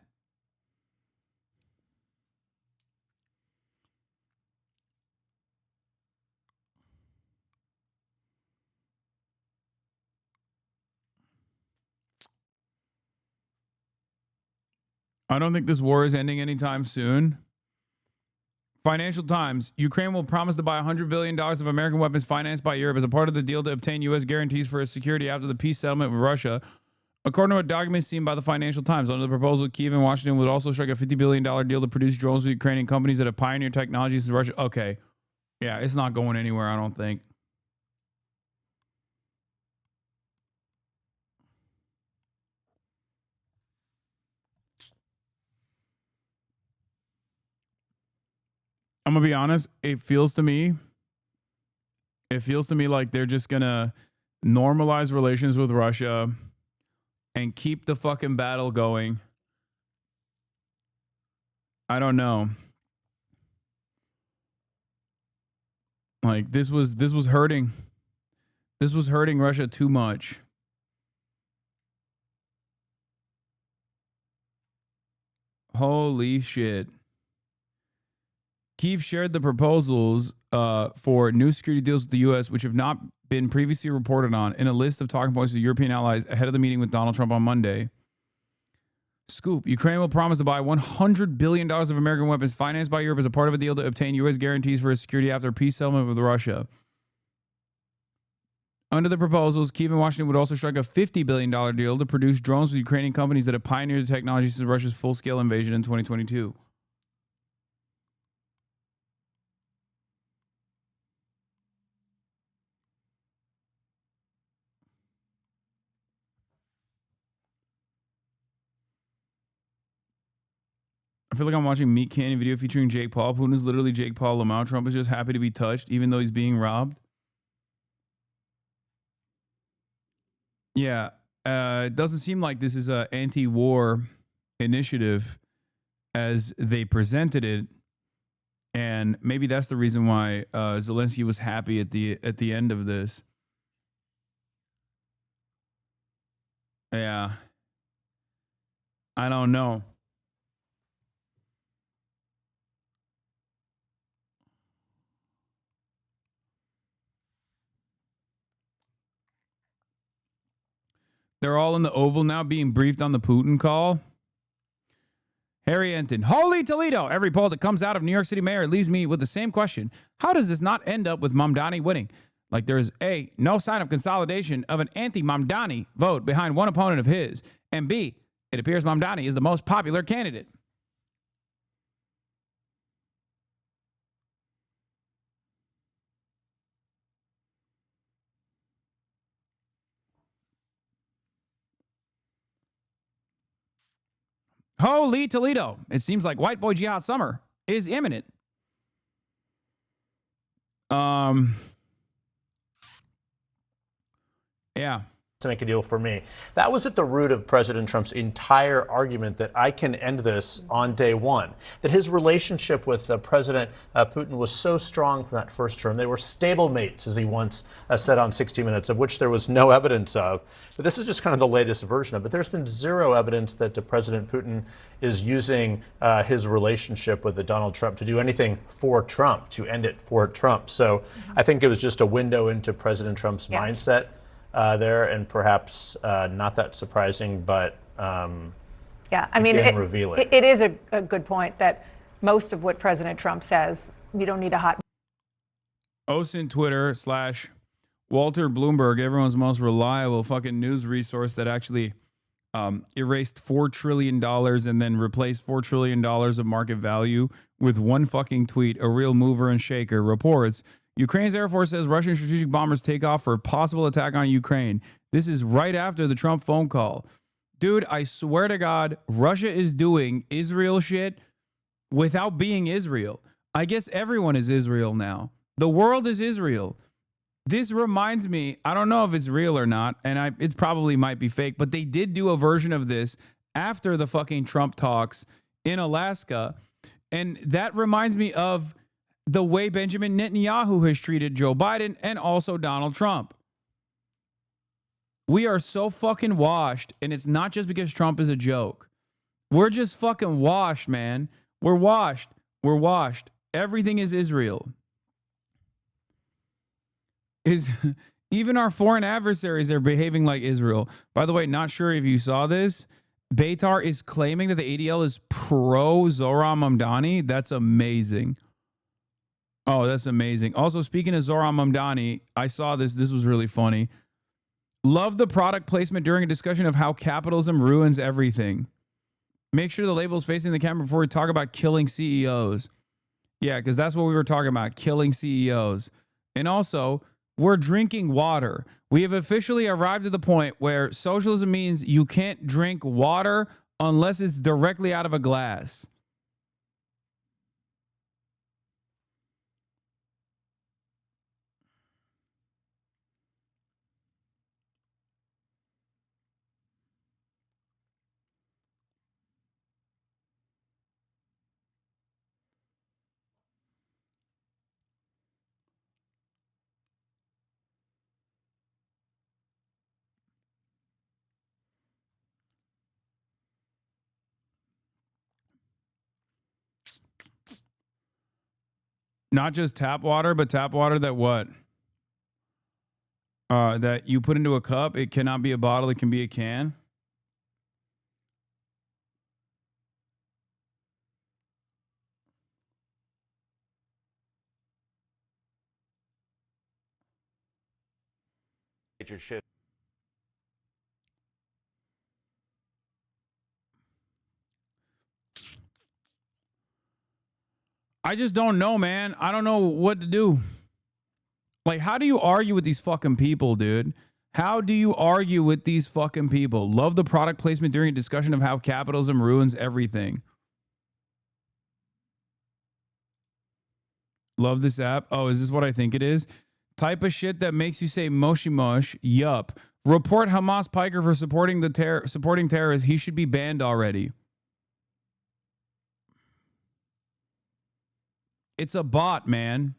I don't think this war is ending anytime soon. Financial Times, Ukraine will promise to buy $100 billion of American weapons financed by Europe as a part of the deal to obtain U.S. guarantees for its security after the peace settlement with Russia. According to a document seen by the Financial Times, under the proposal, Kyiv and Washington would also strike a $50 billion deal to produce drones with Ukrainian companies that have pioneered technologies in Russia. Okay. Yeah, it's not going anywhere, I don't think. I'm going to be honest, it feels to me like they're just going to normalize relations with Russia and keep the fucking battle going. I don't know. Like this was hurting. This was hurting Russia too much. Holy shit. Kyiv shared the proposals for new security deals with the U.S., which have not been previously reported on, in a list of talking points with European allies ahead of the meeting with Donald Trump on Monday. Scoop. Ukraine will promise to buy $100 billion of American weapons financed by Europe as a part of a deal to obtain U.S. guarantees for its security after a peace settlement with Russia. Under the proposals, Kyiv and Washington would also strike a $50 billion deal to produce drones with Ukrainian companies that have pioneered the technology since Russia's full-scale invasion in 2022. I feel like I'm watching Meat Canyon video featuring Jake Paul. Putin is literally Jake Paul Lamau. Trump is just happy to be touched, even though he's being robbed. Yeah, it doesn't seem like this is an anti-war initiative as they presented it, and maybe that's the reason why Zelensky was happy at the end of this. Yeah, I don't know. They're all in the Oval now being briefed on the Putin call. Harry Enton, holy Toledo. Every poll that comes out of New York City mayor leaves me with the same question. How does this not end up with Mamdani winning? Like there's A, no sign of consolidation of an anti-Mamdani vote behind one opponent of his. And B, it appears Mamdani is the most popular candidate. Holy Toledo. It seems like white boy jihad summer is imminent. Yeah. To make a deal for me. That was at the root of President Trump's entire argument that I can end this on day one. That his relationship with President Putin was so strong from that first term. They were stablemates, as he once said on 60 Minutes, of which there was no evidence of. But this is just kind of the latest version of it. There's been zero evidence that President Putin is using his relationship with Donald Trump to do anything for Trump, to end it for Trump. So I think it was just a window into President Trump's mindset. There, and perhaps not that surprising, but yeah, I mean, revealing. It is a good point that most of what President Trump says, you don't need a hot. OSINT Twitter / Walter Bloomberg, everyone's most reliable fucking news resource that actually erased $4 trillion and then replaced $4 trillion of market value with one fucking tweet, a real mover and shaker, reports Ukraine's Air Force says Russian strategic bombers take off for a possible attack on Ukraine. This is right after the Trump phone call. Dude, I swear to God, Russia is doing Israel shit without being Israel. I guess everyone is Israel now. The world is Israel. This reminds me, I don't know if it's real or not, and it probably might be fake, but they did do a version of this after the fucking Trump talks in Alaska. And that reminds me of the way Benjamin Netanyahu has treated Joe Biden and also Donald Trump. We are so fucking washed, and it's not just because Trump is a joke. We're just fucking washed, man. We're washed. We're washed. Everything is Israel. Even our foreign adversaries are behaving like Israel. By the way, not sure if you saw this. Beitar is claiming that the ADL is pro-Zohran Mamdani. That's amazing. Oh, that's amazing. Also, speaking of Zohran Mamdani, I saw this. This was really funny. Love the product placement during a discussion of how capitalism ruins everything. Make sure the label's facing the camera before we talk about killing CEOs. Yeah, because that's what we were talking about, killing CEOs. And also, we're drinking water. We have officially arrived at the point where socialism means you can't drink water unless it's directly out of a glass. Not just tap water, but tap water that what? That you put into a cup. It cannot be a bottle. It can be a can. major shift. I just don't know, man. I don't know what to do. Like, how do you argue with these fucking people, dude? How do you argue with these fucking people? Love the product placement during a discussion of how capitalism ruins everything. Love this app. Oh, is this what I think it is? Type of shit that makes you say moshi mush. Yup. Report Hamas Piker for supporting terrorists. He should be banned already. It's a bot, man.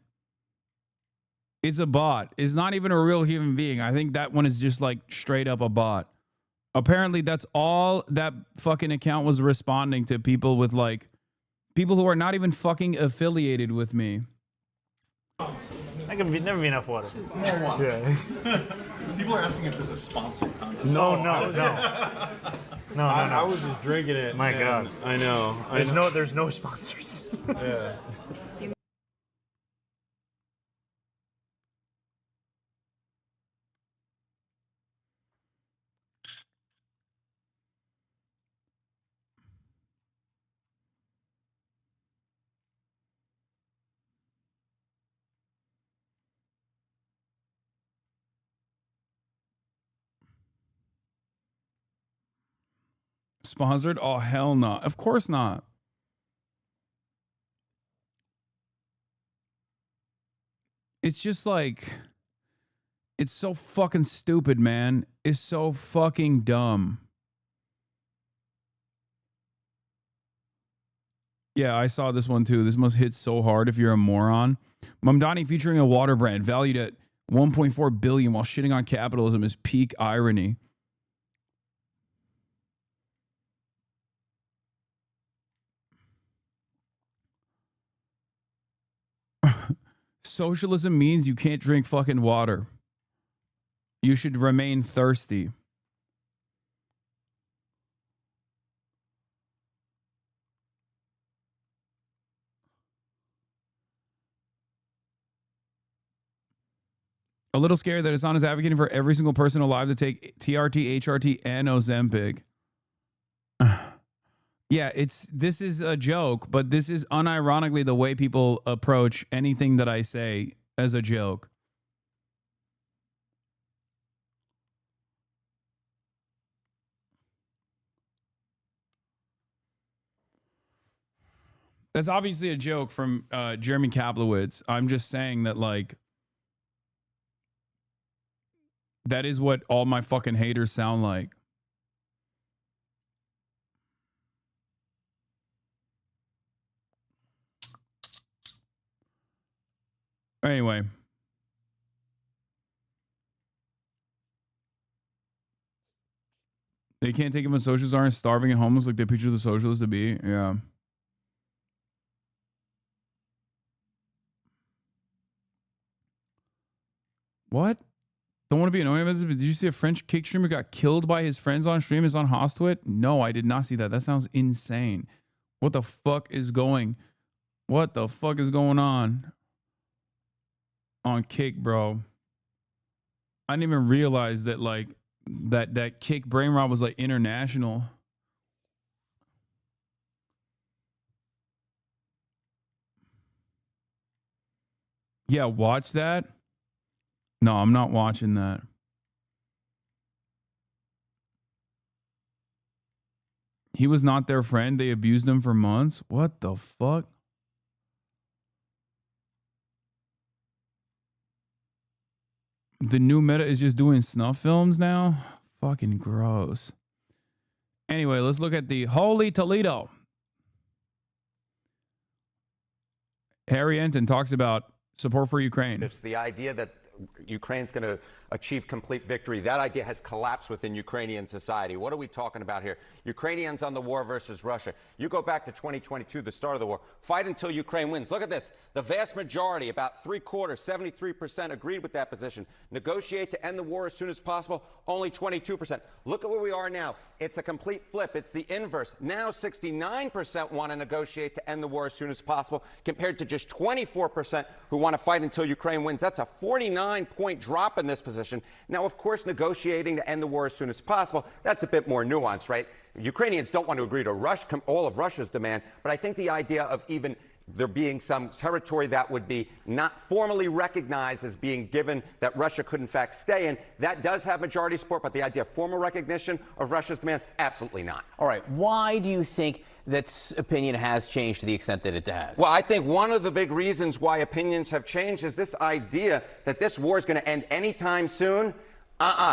It's a bot. It's not even a real human being. I think that one is just like straight up a bot. Apparently, that's all that fucking account was responding to, people with like people who are not even fucking affiliated with me. That can never be enough water. Yeah. People are asking if this is sponsored content. No. I was just drinking it. My God. I know. There's no sponsors. Yeah. Sponsored? Oh, hell no. Of course not. It's just like, it's so fucking stupid, man. It's so fucking dumb. Yeah, I saw this one too. This must hit so hard if you're a moron. Mamdani featuring a water brand valued at $1.4 billion while shitting on capitalism is peak irony. Socialism means you can't drink fucking water. You should remain thirsty. A little scared that Hasan is advocating for every single person alive to take TRT, HRT, and Ozempic. Yeah, this is a joke, but this is unironically the way people approach anything that I say as a joke. That's obviously a joke from Jeremy Kaplowitz. I'm just saying that, like, that is what all my fucking haters sound like. Anyway. They can't take him when socialists aren't starving and homeless like they picture the socialists to be. Yeah. What? Don't want to be annoying about this, but did you see a French cake streamer got killed by his friends on stream? Is on Hostwit? No, I did not see that. That sounds insane. What the fuck is going on Kick, bro? I didn't even realize that, like, that Kick brain rot was like international. Yeah, watch that. No, I'm not watching that. He was not their friend. They abused him for months. What the fuck? The new meta is just doing snuff films now? Fucking gross. Anyway, let's look at the Holy Toledo. Harry Enton talks about support for Ukraine. It's the idea that Ukraine's going to achieve complete victory. That idea has collapsed within Ukrainian society. What are we talking about here? Ukrainians on the war versus Russia. You go back to 2022, the start of the war. Fight until Ukraine wins. Look at this. The vast majority, about 3/4, 73% agreed with that position. Negotiate to end the war as soon as possible. Only 22%. Look at where we are now. It's a complete flip. It's the inverse. Now 69% want to negotiate to end the war as soon as possible, compared to just 24% who want to fight until Ukraine wins. That's a 49-point drop in this position. Now, of course, negotiating to end the war as soon as possible, that's a bit more nuanced, right? Ukrainians don't want to agree to all of Russia's demand, but I think the idea of even there being some territory that would be not formally recognized as being given that Russia could in fact stay in, that does have majority support, but the idea of formal recognition of Russia's demands, absolutely not. All right. Why do you think that opinion has changed to the extent that it has? Well, I think one of the big reasons why opinions have changed is this idea that this war is going to end anytime soon.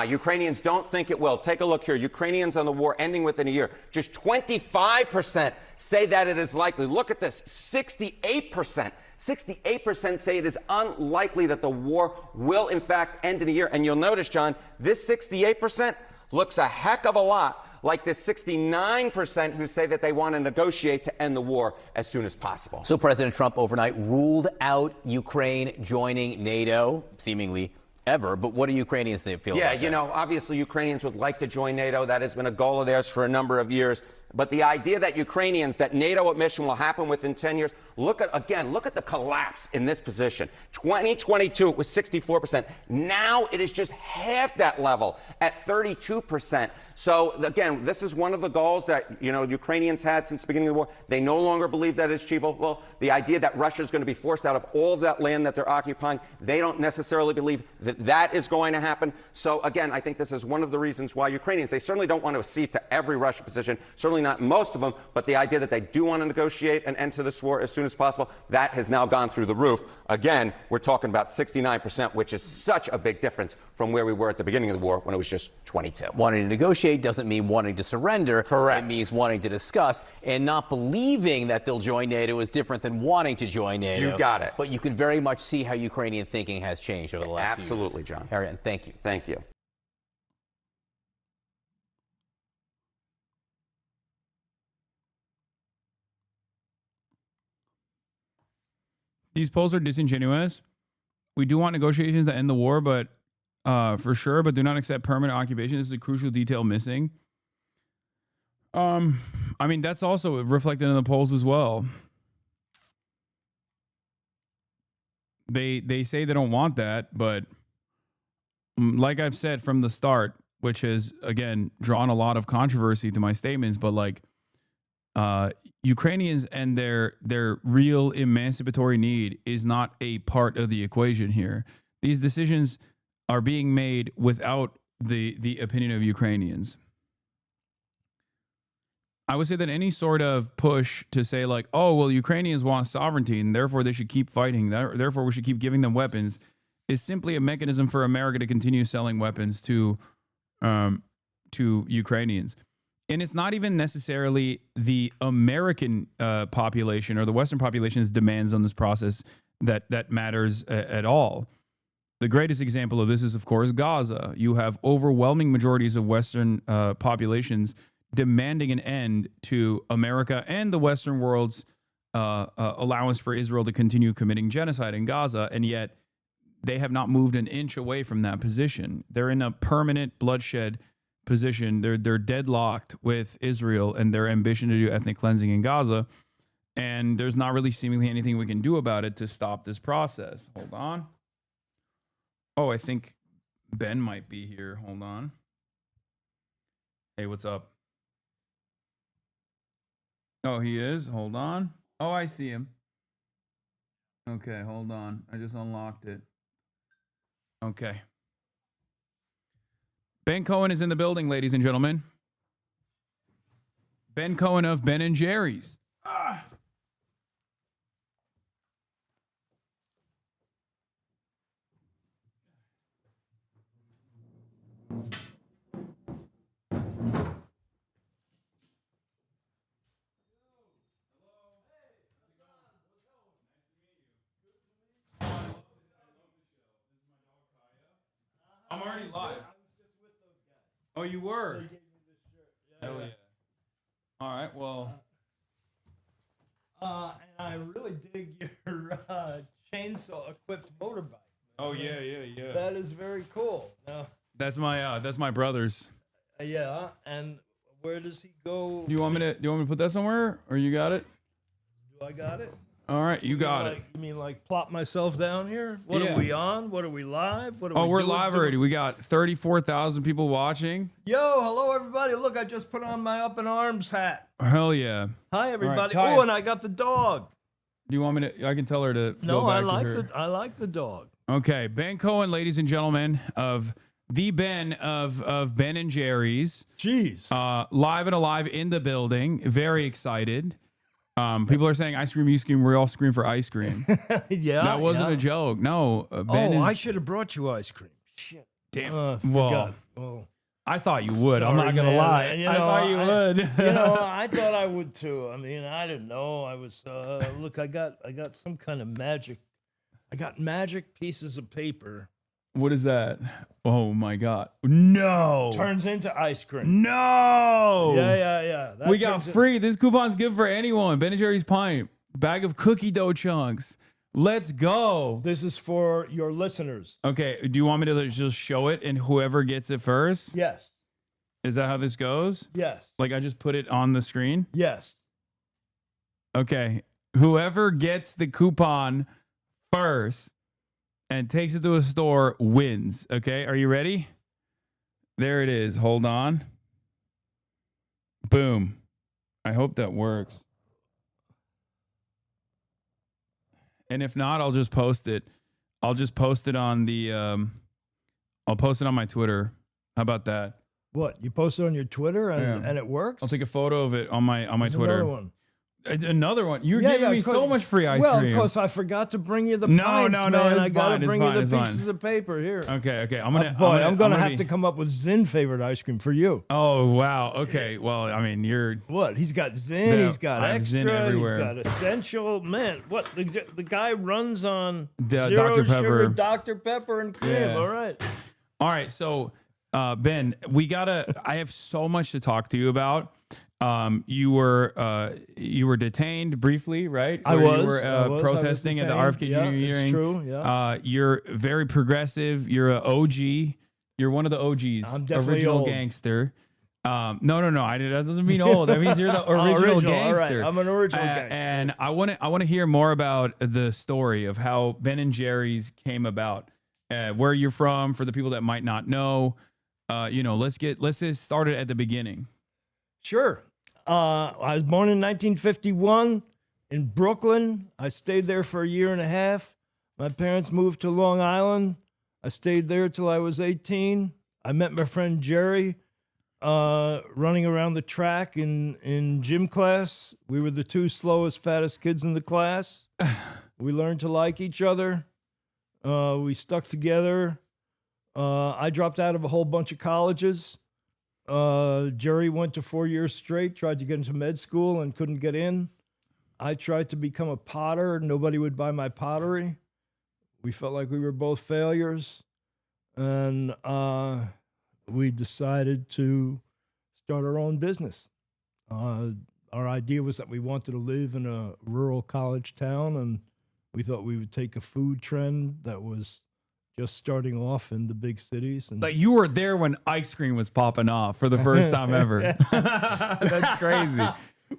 Ukrainians don't think it will. Take a look here. Ukrainians on the war ending within a year. Just 25% say that it is likely. Look at this. 68%. 68% say it is unlikely that the war will, in fact, end in a year. And you'll notice, John, this 68% looks a heck of a lot like this 69% who say that they want to negotiate to end the war as soon as possible. So President Trump overnight ruled out Ukraine joining NATO, seemingly ever, but what do Ukrainians feel about that? Yeah, you know, obviously Ukrainians would like to join NATO. That has been a goal of theirs for a number of years. But the idea that that NATO admission will happen within 10 years, look at the collapse in this position. 2022, it was 64%. Now it is just half that level at 32%. So again, this is one of the goals that, Ukrainians had since the beginning of the war. They no longer believe that it's achievable. Well, the idea that Russia is going to be forced out of all of that land that they're occupying, they don't necessarily believe that that is going to happen. So again, I think this is one of the reasons why Ukrainians, they certainly don't want to accede to every Russian position, certainly not most of them, but the idea that they do want to negotiate an end to this war as soon as possible, that has now gone through the roof. Again, we're talking about 69%, which is such a big difference from where we were at the beginning of the war when it was just 22. Wanting to negotiate doesn't mean wanting to surrender. Correct. It means wanting to discuss, and not believing that they'll join NATO is different than wanting to join NATO. You got it. But you can very much see how Ukrainian thinking has changed over the last few years. Absolutely, John. Hurican, thank you. Thank you. These polls are disingenuous. We do want negotiations to end the war, but for sure, but do not accept permanent occupation. This is a crucial detail missing. I mean, that's also reflected in the polls as well. They say they don't want that, but like I've said from the start, which has, again, drawn a lot of controversy to my statements, but like Ukrainians and their real emancipatory need is not a part of the equation here. These decisions are being made without the opinion of Ukrainians. I would say that any sort of push to say like, oh, well, Ukrainians want sovereignty and therefore they should keep fighting, therefore we should keep giving them weapons, is simply a mechanism for America to continue selling weapons to Ukrainians. And it's not even necessarily the American population or the Western population's demands on this process that matters at all. The greatest example of this is, of course, Gaza. You have overwhelming majorities of Western populations demanding an end to America and the Western world's allowance for Israel to continue committing genocide in Gaza, and yet they have not moved an inch away from that position. They're in a permanent bloodshed position. They're deadlocked with Israel and their ambition to do ethnic cleansing in Gaza, and there's not really seemingly anything we can do about it to stop this process. Hold on. Oh, I think Ben might be here. Hold on. Hey, what's up? Oh, he is? Hold on. Oh, I see him. Okay, hold on. I just unlocked it. Okay. Ben Cohen is in the building, ladies and gentlemen. Ben Cohen of Ben&Jerry'S. I'm already live. Oh, you were? Hell yeah. All right, well. And I really dig your chainsaw-equipped motorbike. Oh, yeah. That is very cool. Now, That's my brother's. yeah, and Where does he go? Do you want me to put that somewhere, or you got it? Do I got it? All right, you got it. You mean like plop myself down here? What Yeah. are we on? What are we live? What are Oh, we we're doing? live already. We got 34,000 people watching. Yo, hello everybody. Look, I just put on my Up in Arms hat. Hell yeah. Hi everybody. All right, Oh, and I got the dog. Do you want me to? I can tell her to No, go back I to like her. I like the dog. Okay, Ben Cohen, ladies and gentlemen, of the Ben of Ben&Jerry's. Jeez. Live and alive in the building. Very excited. People are saying ice cream, you scream. We all scream for ice cream. Yeah. That wasn't yeah. a joke. No. Ben I is, should have brought you ice cream. Shit. Damn. I Well, forgot. Oh. I thought you would. I'm Sorry, not gonna man. lie. You I know, thought you would. You know, I thought I would too. I mean, I didn't know. I was look. I got some kind of magic. I got magic pieces of paper. What is that? Oh my God! No. Turns into ice cream. No. Yeah. That We got turns in- free. This coupon's good for anyone. Ben&Jerry's pint bag of cookie dough chunks. Let's go. This is for your listeners. Okay. Do you want me to just show it and whoever gets it first? Yes. Is that how this goes? Yes. Like I just put it on the screen? Yes. Okay. Whoever gets the coupon first and takes it to a store wins. Okay. Are you ready? There it is. Hold on. Boom. I hope that works. And if not, I'll just post it. I'll just post it on the I'll post it on my Twitter. How about that? What? You posted on your Twitter and it works? I'll take a photo of it on my There's Twitter. Another one. Another one. You're giving me so much free ice well, cream. of course, I forgot to bring you the No, pints, no, man. it's I gotta fine, it's bring fine, you it's the fine. pieces of paper here. Okay. I'm gonna. I'm gonna have be- to come up with Zinn favorite ice cream for you. Oh wow. Okay. Well, I mean, you're What? He's got Zinn. Yeah, He's got I have extra. Zinn everywhere. He's got essential. Man, what? The guy runs on The zero Dr. sugar, Pepper. Dr. Pepper and cream. Yeah. All right. all right. So, Ben, I have so much to talk to you about. You were detained briefly, right? I Or was. You were I was protesting at the detained. RFK Yeah, Jr. it's hearing. true, yeah. You're very progressive. You're an OG. You're one of the OGs. I'm definitely original old. gangster. No. That doesn't mean old. That means you're the original gangster. All right. I'm an original gangster. And I want to hear more about the story of how Ben&Jerry's came about, where you're from, for the people that might not know. Let's get started at the beginning. Sure. I was born in 1951 in Brooklyn. I stayed there for a year and a half. My parents moved to Long Island. I stayed there till I was 18. I met my friend Jerry running around the track in gym class. We were the two slowest, fattest kids in the class. We learned to like each other. We stuck together. I dropped out of a whole bunch of colleges. Jerry went to 4 years straight, tried to get into med school and couldn't get in. I tried to become a potter. Nobody would buy my pottery. We felt like we were both failures. And we decided to start our own business. Our idea was that we wanted to live in a rural college town, and we thought we would take a food trend that was just starting off in the big cities. And But you were there when ice cream was popping off for the first time ever. That's crazy.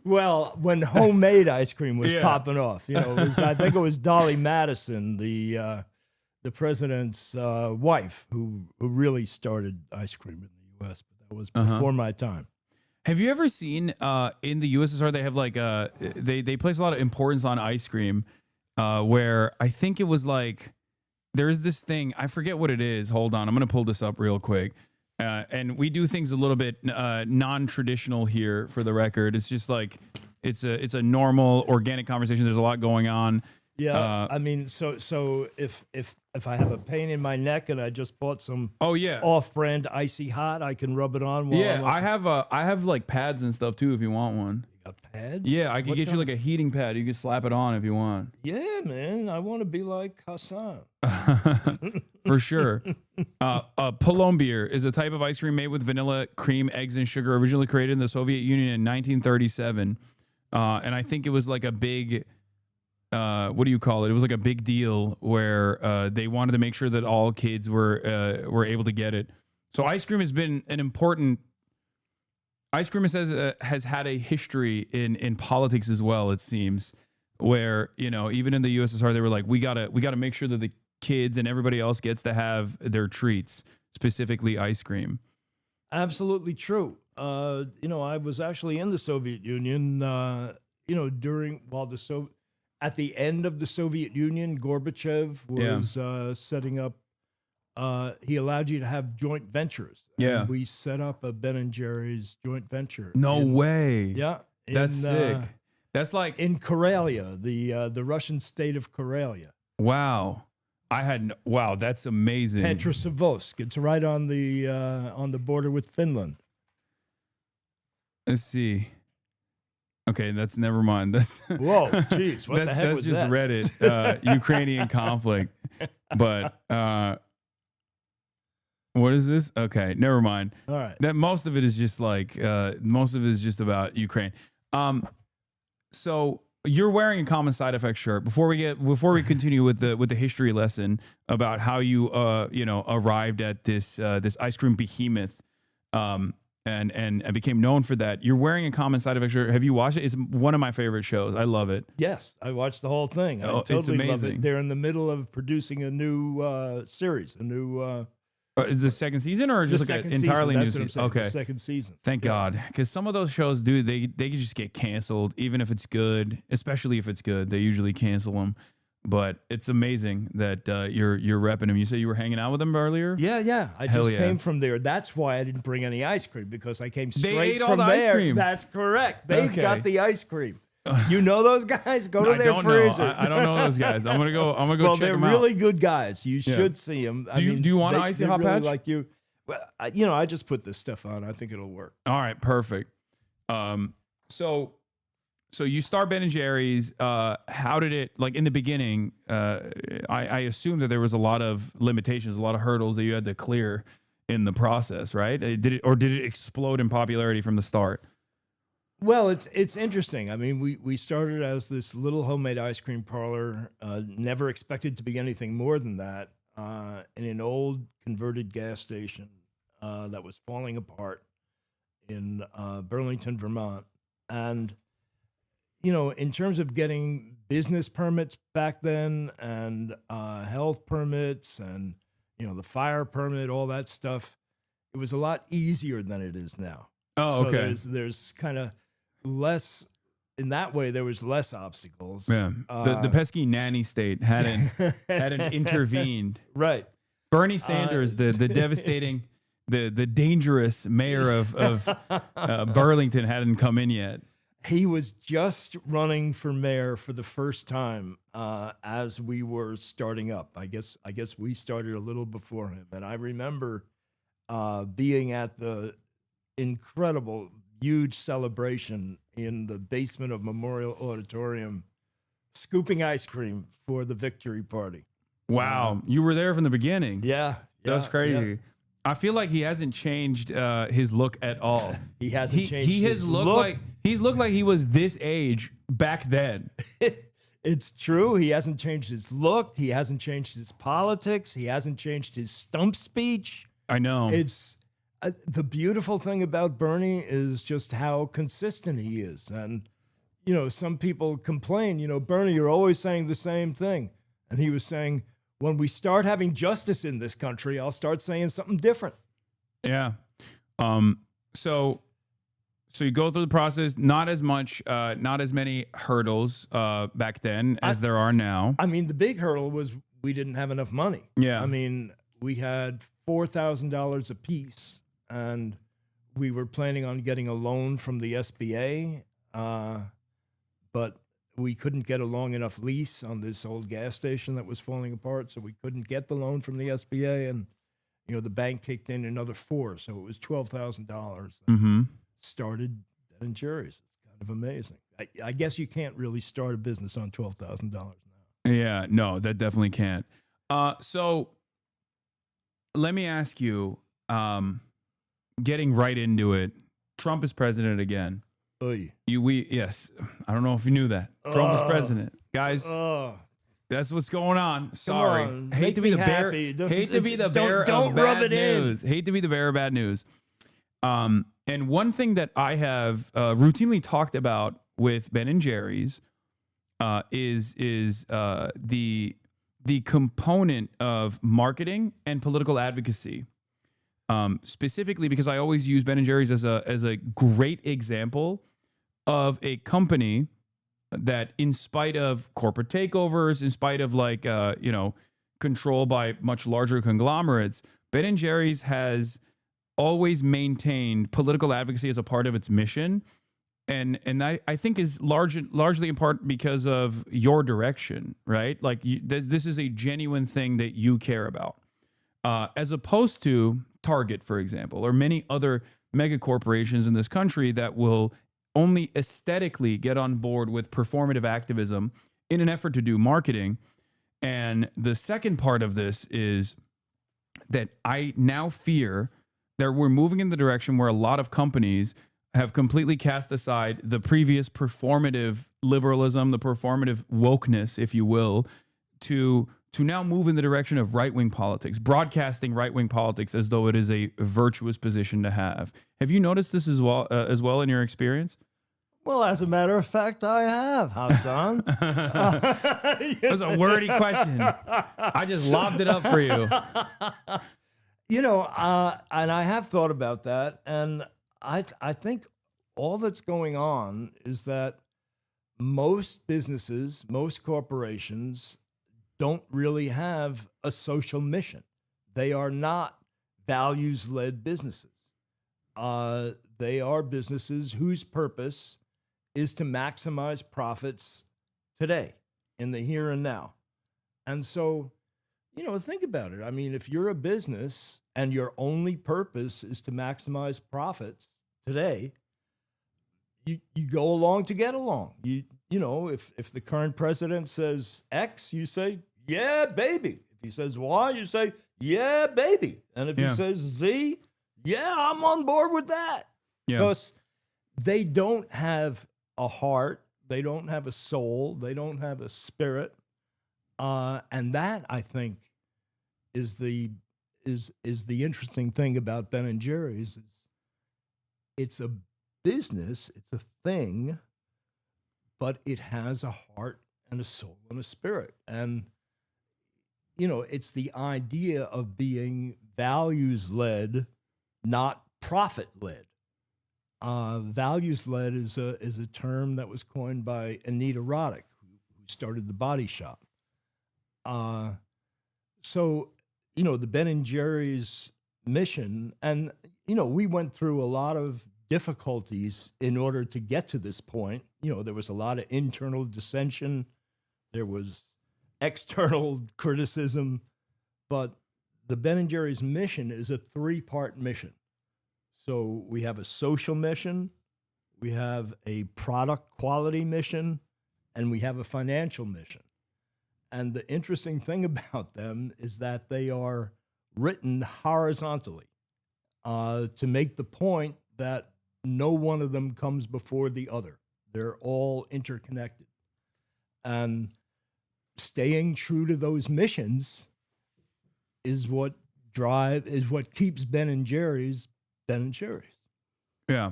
Well, when homemade ice cream was Yeah. popping off, I think it was Dolly Madison, the president's wife, who really started ice cream in the U.S. But that was before my time. Have you ever seen in the USSR they have like they place a lot of importance on ice cream, where I think it was like there's this thing, I forget what it is. Hold on, I'm gonna pull this up real quick. And we do things a little bit non-traditional here for the record. It's just like it's a normal organic conversation. There's a lot going on. Yeah, I mean, so if I have a pain in my neck and I just bought some off-brand Icy Hot, I can rub it on. While Yeah, I'm I have like pads and stuff too if you want one. You got pads? Yeah, I could What get you kind like a heating pad. You can slap it on if you want. Yeah, man, I want to be like Hasan. For sure. Plombier is a type of ice cream made with vanilla, cream, eggs, and sugar, originally created in the Soviet Union in 1937. And I think it was like a big, what do you call it? It was like a big deal where they wanted to make sure that all kids were able to get it. So ice cream has been an important Ice cream has had a history in politics as well. It seems where even in the USSR they were like, we gotta make sure that the kids and everybody else gets to have their treats, specifically ice cream. Absolutely true. I was actually in the Soviet Union. At the end of the Soviet Union, Gorbachev was setting up. He allowed you to have joint ventures. Yeah, and we set up a Ben&Jerry's joint venture. No way. Yeah, that's sick. That's like in Karelia, the Russian state of Karelia. Wow. Wow, that's amazing. Petrozavodsk. It's right on the border with Finland. Let's see. Okay, that's never mind. That's whoa, jeez, what the heck that's was just that? Reddit, Ukrainian conflict. But what is this? Okay, never mind. All right. That most of it is just like about Ukraine. So you're wearing a common side effect shirt. Before we continue with the history lesson about how you arrived at this ice cream behemoth, and became known for that. You're wearing a common side effect shirt. Have you watched it? It's one of my favorite shows. I love it. Yes, I watched the whole thing. I It's totally love amazing. it. They're in the middle of producing a new series, a new. Is the second season or just like an entirely new season? Okay, the second season. Thank God, because some of those shows, dude, they can just get canceled, even if it's good. Especially if it's good, they usually cancel them. But it's amazing that you're repping them. You said you were hanging out with them earlier. Yeah. I Hell just yeah. came from there. That's why I didn't bring any ice cream, because I came straight ate all from the there. ice cream. That's correct. They've Okay. got the ice cream. You know those guys? Go to I their don't freezer. know. I don't know those guys. I'm gonna go. Well, check they're them out. really good guys. You Yeah. should see them. Do you want an icy hot really patch? like you. Well, I just put this stuff on. I think it'll work. All right, perfect. So you start Ben&Jerry's. How did it, like in the beginning? I assume that there was a lot of limitations, a lot of hurdles that you had to clear in the process, right? Did it explode in popularity from the start? Well, it's interesting. I mean, we started as this little homemade ice cream parlor. Never expected to be anything more than that. In an old converted gas station that was falling apart in Burlington, Vermont. And, in terms of getting business permits back then and health permits and, the fire permit, all that stuff, it was a lot easier than it is now. Oh, so okay. There's kind of less, in that way, there was less obstacles. Yeah, the pesky nanny state hadn't intervened. Right. Bernie Sanders, the devastating, the dangerous mayor of Burlington, hadn't come in yet. He was just running for mayor for the first time as we were starting up. I guess we started a little before him, and I remember being at the incredible, huge celebration in the basement of Memorial Auditorium, scooping ice cream for the victory party. Wow, you were there from the beginning. Yeah, that's crazy. yeah. I feel like he hasn't changed his look at all. He hasn't changed He has his looked look. he's looked like he was this age back then. It's true. He hasn't changed his look. He hasn't changed his politics. He hasn't changed his stump speech. I know. It's the beautiful thing about Bernie is just how consistent he is. And, some people complain, Bernie, you're always saying the same thing. And he was saying, when we start having justice in this country, I'll start saying something different. Yeah. So you go through the process, not as many hurdles back then as there are now. I mean, the big hurdle was we didn't have enough money. Yeah. I mean, we had $4,000 a piece, and we were planning on getting a loan from the SBA, but we couldn't get a long enough lease on this old gas station that was falling apart, so we couldn't get the loan from the SBA, and the bank kicked in another $4,000, so it was $12,000. Mm-hmm. Started Ben&Jerry's. It's kind of amazing. I guess you can't really start a business on $12,000 now. Yeah, no, that definitely can't. So let me ask you, getting right into it, Trump is president again. Oy. Yes, I don't know if you knew that. Trump is president. Guys, that's what's going on. Sorry. on, Hate make to be me the bear. happy. Hate to be the bearer don't of rub bad it in. news. Hate to be the bearer of bad news. And one thing that I have routinely talked about with Ben&Jerry's is the component of marketing and political advocacy. Specifically because I always use Ben&Jerry's as a great example of a company that, in spite of corporate takeovers, in spite of control by much larger conglomerates, Ben&Jerry's has always maintained political advocacy as a part of its mission. And I think is largely in part because of your direction, right? Like this is a genuine thing that you care about, as opposed to Target, for example, or many other mega corporations in this country that will only aesthetically get on board with performative activism in an effort to do marketing. And the second part of this is that I now fear that we're moving in the direction where a lot of companies have completely cast aside the previous performative liberalism, the performative wokeness, if you will, to now move in the direction of right-wing politics, broadcasting right-wing politics as though it is a virtuous position to have. Have you noticed this as well in your experience? Well, as a matter of fact, I have, Hasan. That was a wordy question. I just lobbed it up for you. And I have thought about that, and I think all that's going on is that most businesses, most corporations don't really have a social mission. They are not values-led businesses. They are businesses whose purpose is to maximize profits today, in the here and now. And so, think about it. I mean, if you're a business and your only purpose is to maximize profits today, you go along to get along. If the current president says X, you say, yeah, baby. If he says Y, you say, yeah, baby. And if he says Z, yeah, I'm on board with that. Yeah. Because they don't have a heart, they don't have a soul, they don't have a spirit. And that, I think, is the interesting thing about Ben&Jerry's. It's a business, it's a thing, but it has a heart and a soul and a spirit. And, it's the idea of being values-led, not profit-led. Values-led is a term that was coined by Anita Roddick, who started the Body Shop. So, the Ben&Jerry's mission, and, we went through a lot of difficulties in order to get to this point. There was a lot of internal dissension. There was external criticism. But the Ben&Jerry's mission is a three-part mission. So we have a social mission, we have a product quality mission, and we have a financial mission. And the interesting thing about them is that they are written horizontally to make the point that no one of them comes before the other. They're all interconnected. And staying true to those missions is what keeps Ben&Jerry's Ben&Jerry's. Yeah.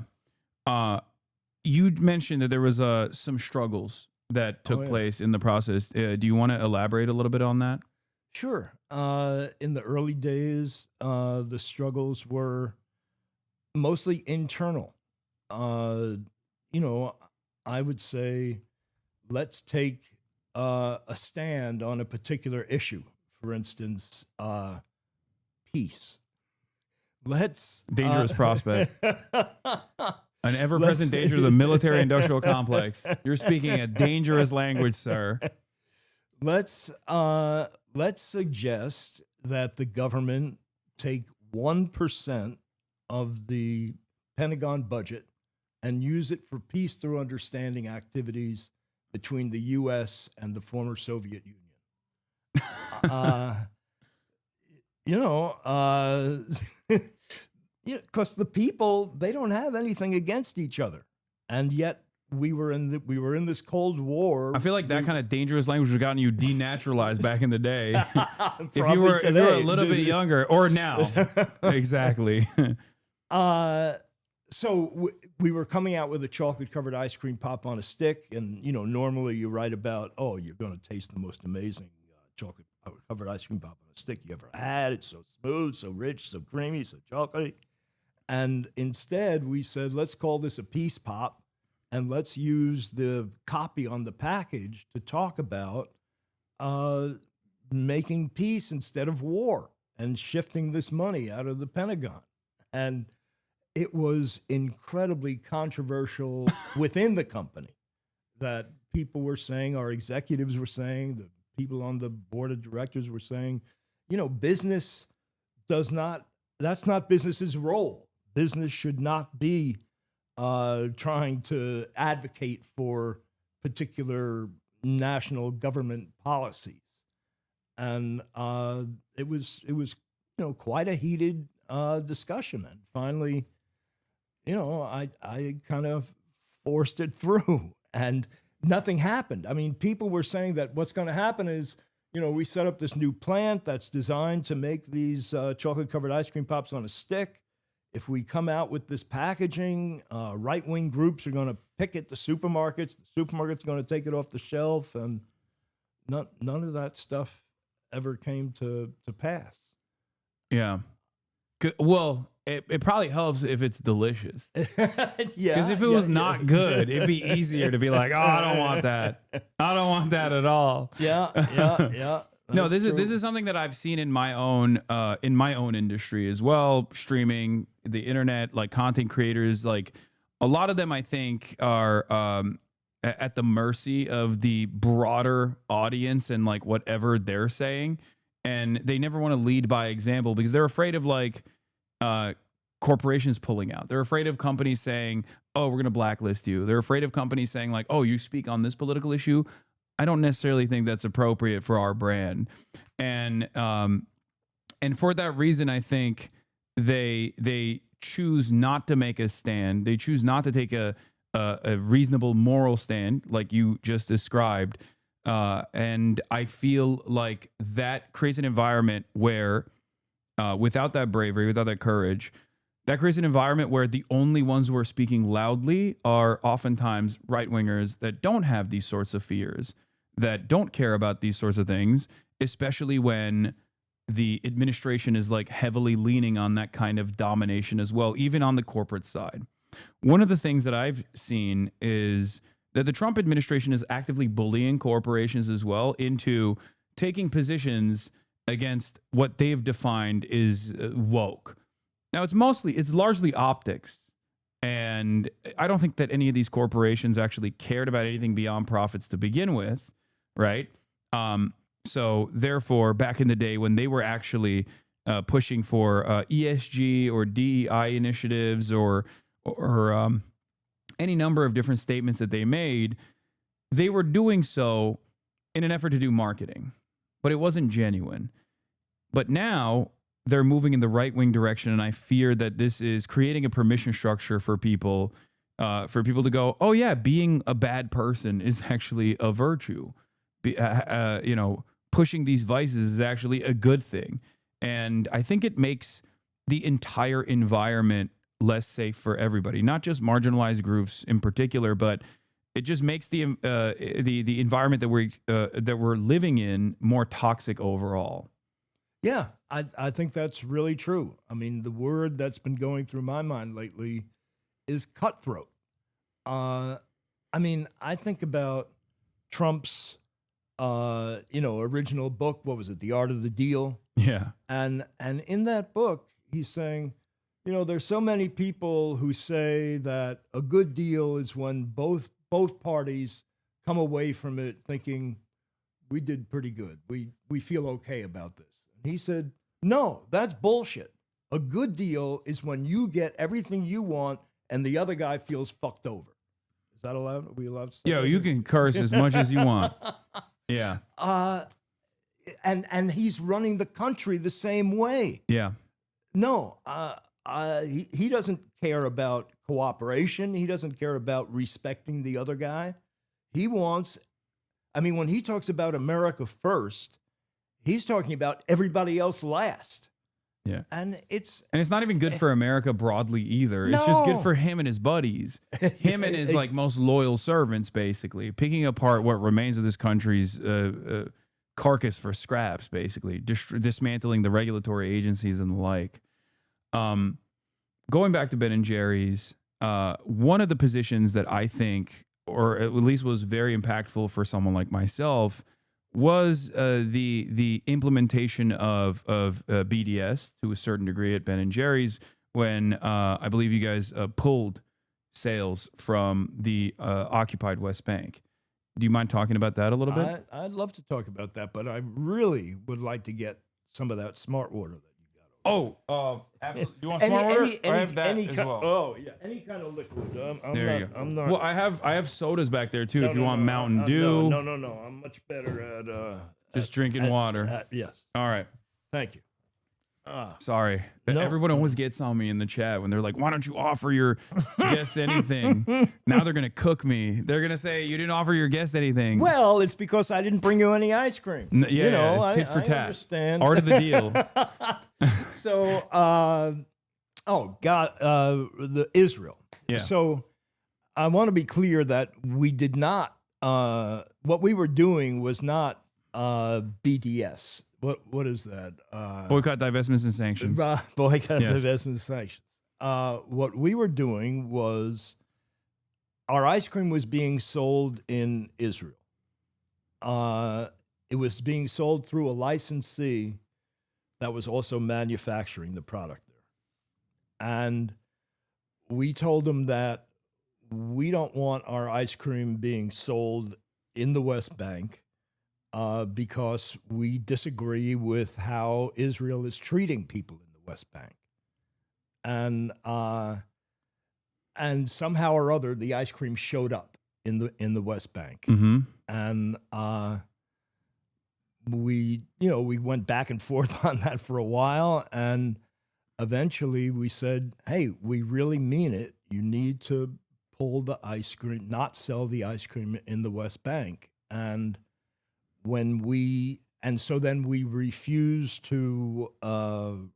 You mentioned that there was some struggles that took place in the process. Do you want to elaborate a little bit on that? Sure. In the early days, the struggles were mostly internal. I would say, let's take a stand on a particular issue. For instance, peace. Dangerous prospect. An ever-present danger to the military-industrial complex. You're speaking a dangerous language, sir. Let's suggest that the government take 1% of the Pentagon budget and use it for peace through understanding activities between the U.S. and the former Soviet Union. Because the people, they don't have anything against each other, and yet we were in this Cold War. I feel like that kind of dangerous language would have gotten you denaturalized back in the day. if you were a little bit younger, or now. Exactly. So we were coming out with a chocolate-covered ice cream pop on a stick, and normally you write about, oh, you're going to taste the most amazing chocolate-covered ice cream pop on a stick you ever had. It's so smooth, so rich, so creamy, so chocolatey. And instead, we said, let's call this a peace pop, and let's use the copy on the package to talk about making peace instead of war and shifting this money out of the Pentagon. And it was incredibly controversial within the company that people were saying, our executives were saying, the people on the board of directors were saying, business that's not business's role. Business should not be trying to advocate for particular national government policies. And it was quite a heated discussion. And finally, I kind of forced it through, and nothing happened. I mean, people were saying that what's going to happen is, we set up this new plant that's designed to make these chocolate-covered ice cream pops on a stick. If we come out with this packaging, right-wing groups are going to picket the supermarkets. The supermarket's going to take it off the shelf, and none of that stuff ever came to pass. Yeah. Well, it probably helps if it's delicious. Yeah. Because if it was not good, it'd be easier to be like, oh, I don't want that. I don't want that at all. Yeah. No, this is something that I've seen in my own industry as well. Streaming, the internet, like content creators, like a lot of them, I think, are at the mercy of the broader audience and like whatever they're saying, and they never want to lead by example because they're afraid of like corporations pulling out. They're afraid of companies saying, "Oh, we're going to blacklist you." They're afraid of companies saying like, "Oh, you speak on this political issue." I don't necessarily think that's appropriate for our brand, and for that reason, I think they choose not to make a stand. They choose not to take a reasonable moral stand, like you just described, and I feel like that creates an environment where, without that bravery, without that courage, that creates an environment where the only ones who are speaking loudly are oftentimes right-wingers that don't have these sorts of fears, that don't care about these sorts of things, especially when the administration is like heavily leaning on that kind of domination as well, even on the corporate side. One of the things that I've seen is that the Trump administration is actively bullying corporations as well into taking positions against what they've defined is woke. Now, it's largely optics. And I don't think that any of these corporations actually cared about anything beyond profits to begin with, right? So therefore, back in the day when they were actually pushing for ESG or DEI initiatives or any number of different statements that they made, they were doing so in an effort to do marketing, but it wasn't genuine. But now they're moving in the right-wing direction, and I fear that this is creating a permission structure for people to go, oh yeah, being a bad person is actually a virtue. Pushing these vices is actually a good thing. And I think it makes the entire environment less safe for everybody, not just marginalized groups in particular, but it just makes the environment that we're living in more toxic overall. Yeah, I think that's really true. I mean, the word that's been going through my mind lately is cutthroat. I mean, I think about Trump's, original book. What was it? The Art of the Deal. Yeah. And in that book, he's saying, there's so many people who say that a good deal is when both parties come away from it thinking we did pretty good. We feel okay about this. And he said, no, that's bullshit. A good deal is when you get everything you want and the other guy feels fucked over. Is that allowed? Are we allowed to say that? You can curse as much as you want. Yeah. And he's running the country the same way. Yeah. No, he doesn't care about cooperation. He doesn't care about respecting the other guy. He wants, when he talks about America first, he's talking about everybody else last. Yeah. And it's not even good for America broadly either. It's just good for him and his buddies, him and his like most loyal servants, basically picking apart what remains of this country's carcass for scraps, basically dismantling the regulatory agencies and the like. Going back to Ben&Jerry's, one of the positions that I think, or at least was very impactful for someone like myself, was the implementation of BDS to a certain degree at Ben&Jerry's when I believe you guys pulled sales from the occupied West Bank. Do you mind talking about that a little bit? I'd love to talk about that, but I really would like to get some of that smart water that you got. Absolutely. Do you want smart water? I have that as well. Oh yeah, any kind of liquid. There you go. I'm not. Well, I have sodas back there too. If you want Mountain No, Dew. No. I'm much better at just drinking water. Yes. All right. Thank you. Sorry. Everyone always gets on me in the chat when they're like, why don't you offer your guests anything? Now they're going to cook me. They're going to say, you didn't offer your guests anything. Well, it's because I didn't bring you any ice cream. It's tit for tat. Understand. Art of the deal. So, the Israel. Yeah. So I want to be clear that we did not, what we were doing was not BDS. What is that? Boycott, divestments, and sanctions. Boycott, Yes. divestments, and sanctions. What we were doing was our ice cream was being sold in Israel. It was being sold through a licensee that was also manufacturing the product there. And we told them that we don't want our ice cream being sold in the West Bank because we disagree with how Israel is treating people in the West Bank. And somehow or other, the ice cream showed up in the West Bank. Mm-hmm. And we went back and forth on that for a while, and eventually we said, hey, we really mean it. You need to pull the ice cream, not sell the ice cream in the West Bank. And so then we refused to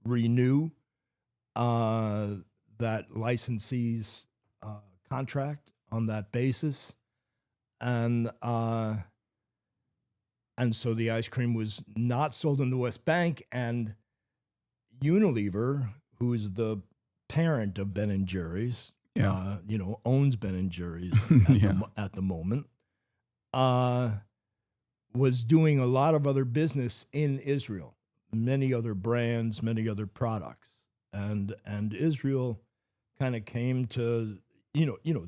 renew that licensee's contract on that basis. And so the ice cream was not sold in the West Bank, and Unilever, who is the parent of Ben&Jerry's, owns Ben&Jerry's at the moment, was doing a lot of other business in Israel, many other brands, many other products. And Israel kind of came to,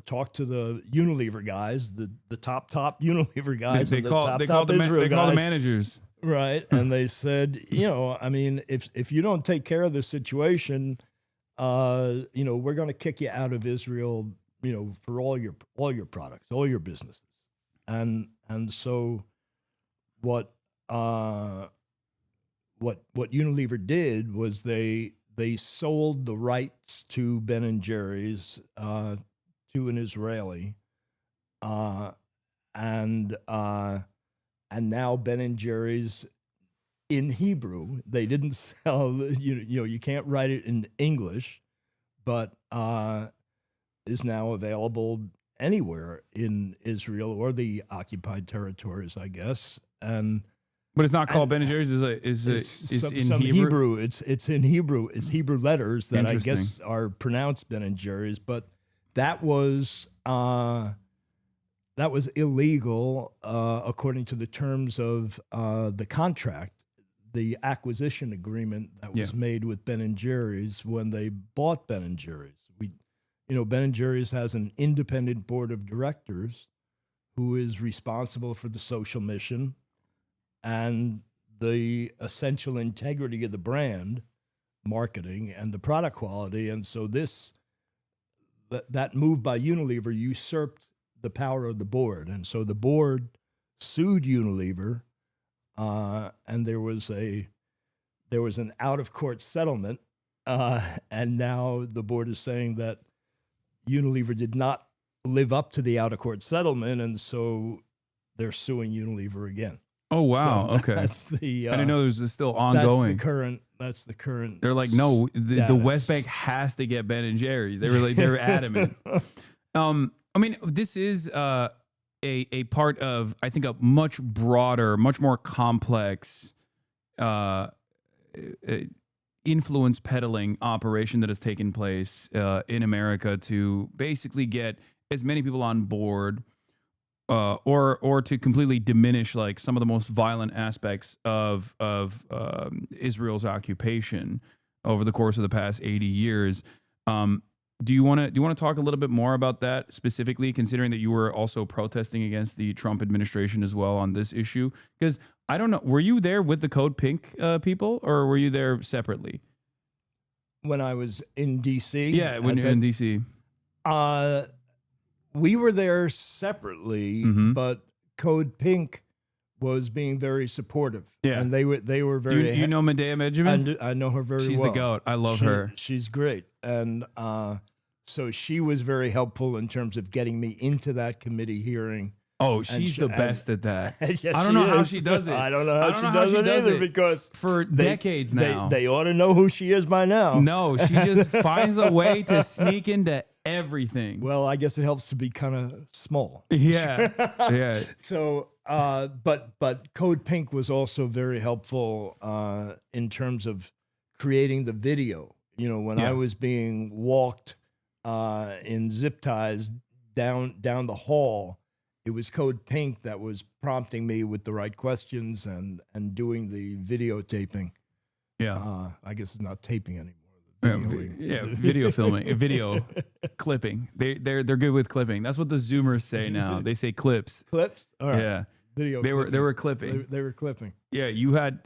talk to the Unilever guys, the top Unilever guys. They call the managers. Right. And they said, if you don't take care of the situation, we're going to kick you out of Israel, for all your products, all your businesses. And so what Unilever did was they sold the rights to Ben&Jerry's to an Israeli, and now Ben&Jerry's in Hebrew. They didn't sell. You can't write it in English, but is now available anywhere in Israel or the occupied territories, I guess. But it's not called Ben&Jerry's. It's in Hebrew. It's in Hebrew. It's Hebrew letters that I guess are pronounced Ben&Jerry's. But that was illegal according to the terms of the contract, the acquisition agreement that was made with Ben&Jerry's when they bought Ben&Jerry's. Ben&Jerry's has an independent board of directors who is responsible for the social mission and the essential integrity of the brand, marketing, and the product quality. And so that move by Unilever usurped the power of the board. And so the board sued Unilever, and there was an out-of-court settlement, and now the board is saying that Unilever did not live up to the out-of-court settlement, and so they're suing Unilever again. Oh wow. So Okay. that's the. I didn't know there's still ongoing. That's the current. They're like, no, the status. West Bank has to get Ben&Jerry's. They were like, they're adamant. I mean, this is a part of, I think, a much broader, much more complex influence peddling operation that has taken place in America to basically get as many people on board or to completely diminish like some of the most violent aspects of Israel's occupation over the course of the past 80 years. Do you want to talk a little bit more about that specifically, considering that you were also protesting against the Trump administration as well on this issue? Because I don't know, were you there with the Code Pink people, or were you there separately? When I was in D.C.? Yeah, when you're in D.C. We were there separately, but Code Pink was being very supportive. Yeah. And they were very... You know Medea Benjamin? I know her very well. She's the GOAT. I love her. She's great. And so she was very helpful in terms of getting me into that committee hearing. Oh, she's the best at that. Yes, I don't know how she does it. I don't know how she does it either, because for decades now. They ought to know who she is by now. No, she just finds a way to sneak into everything. Well, I guess it helps to be kind of small. Yeah. Yeah. So, but Code Pink was also very helpful in terms of creating the video. You know, when I was being walked in zip ties down the hall, it was Code Pink that was prompting me with the right questions and doing the videotaping. Yeah. I guess it's not taping anymore. Video filming, video clipping. They're good with clipping. That's what the Zoomers say now. They say clips. Clips? All right. Yeah. Video. They were clipping. They were clipping. Yeah, you had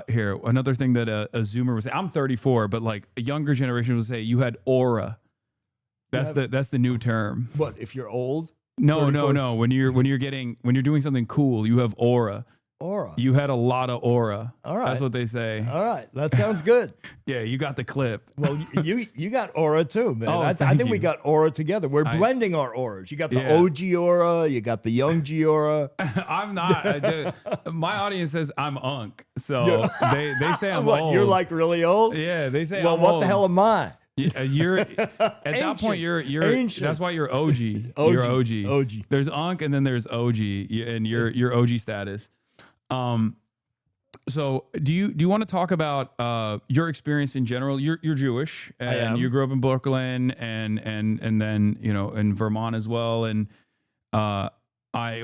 here another thing that a Zoomer was saying. I'm 34, but like a younger generation would say you had aura. That's the new term. What if you're old? No. 34? When you're doing something cool, you have aura. Aura. You had a lot of aura. All right. That's what they say. All right. That sounds good. Yeah, you got the clip. Well, you got aura too, man. Oh, I think we you. got aura together. We're blending our auras. You got the OG aura. You got the young G aura. I'm not. My audience says I'm unk. So they say I'm what, old. You're like really old? Yeah, they say well, I'm what old. the hell am I? You're at that point. You're Ancient. That's why you're OG. You're OG. OG. There's unk and then there's OG, and you're OG status. So do you want to talk about your experience in general? You're Jewish, and you grew up in Brooklyn, and then in Vermont as well. And I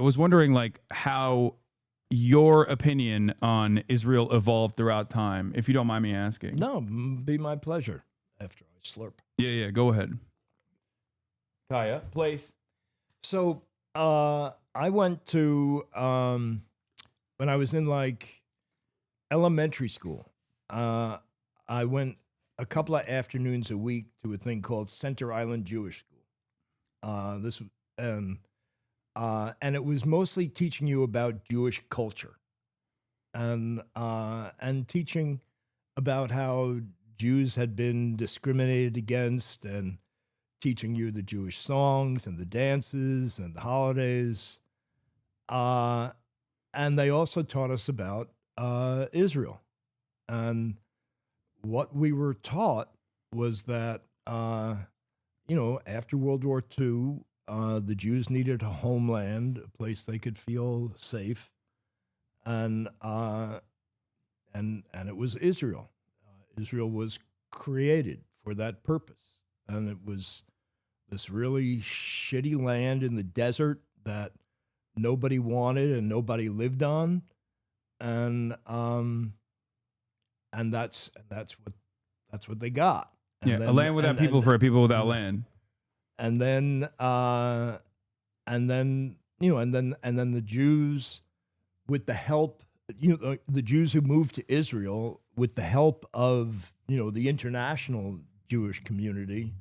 was wondering like how your opinion on Israel evolved throughout time, if you don't mind me asking. No, be my pleasure. After I slurp. Yeah. Go ahead. Kaya, place. So I went to when I was in like elementary school. I went a couple of afternoons a week to a thing called Center Island Jewish School. And it was mostly teaching you about Jewish culture, and teaching about how Jews had been discriminated against, and teaching you the Jewish songs and the dances and the holidays. And they also taught us about Israel. And what we were taught was that, after World War II, the Jews needed a homeland, a place they could feel safe. And it was Israel. Israel was created for that purpose. And it was this really shitty land in the desert that nobody wanted and nobody lived on. And that's what they got. And a land without people for a people without land. And then the Jews, with the help, the Jews who moved to Israel with the help of, the international Jewish community,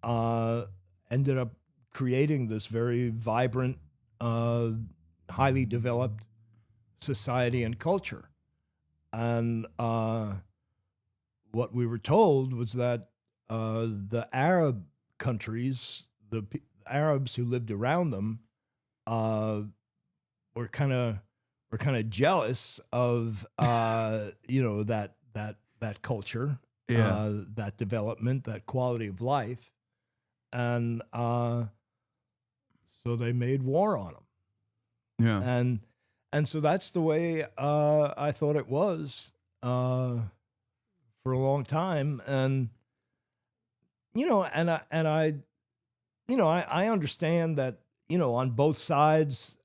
ended up creating this very vibrant, highly developed society and culture. And what we were told was that the Arab countries, the Arabs who lived around them, were kind of kind of jealous of that culture, that development, that quality of life, and so they made war on them. Yeah, and so that's the way I thought it was for a long time, and I understand that on both sides.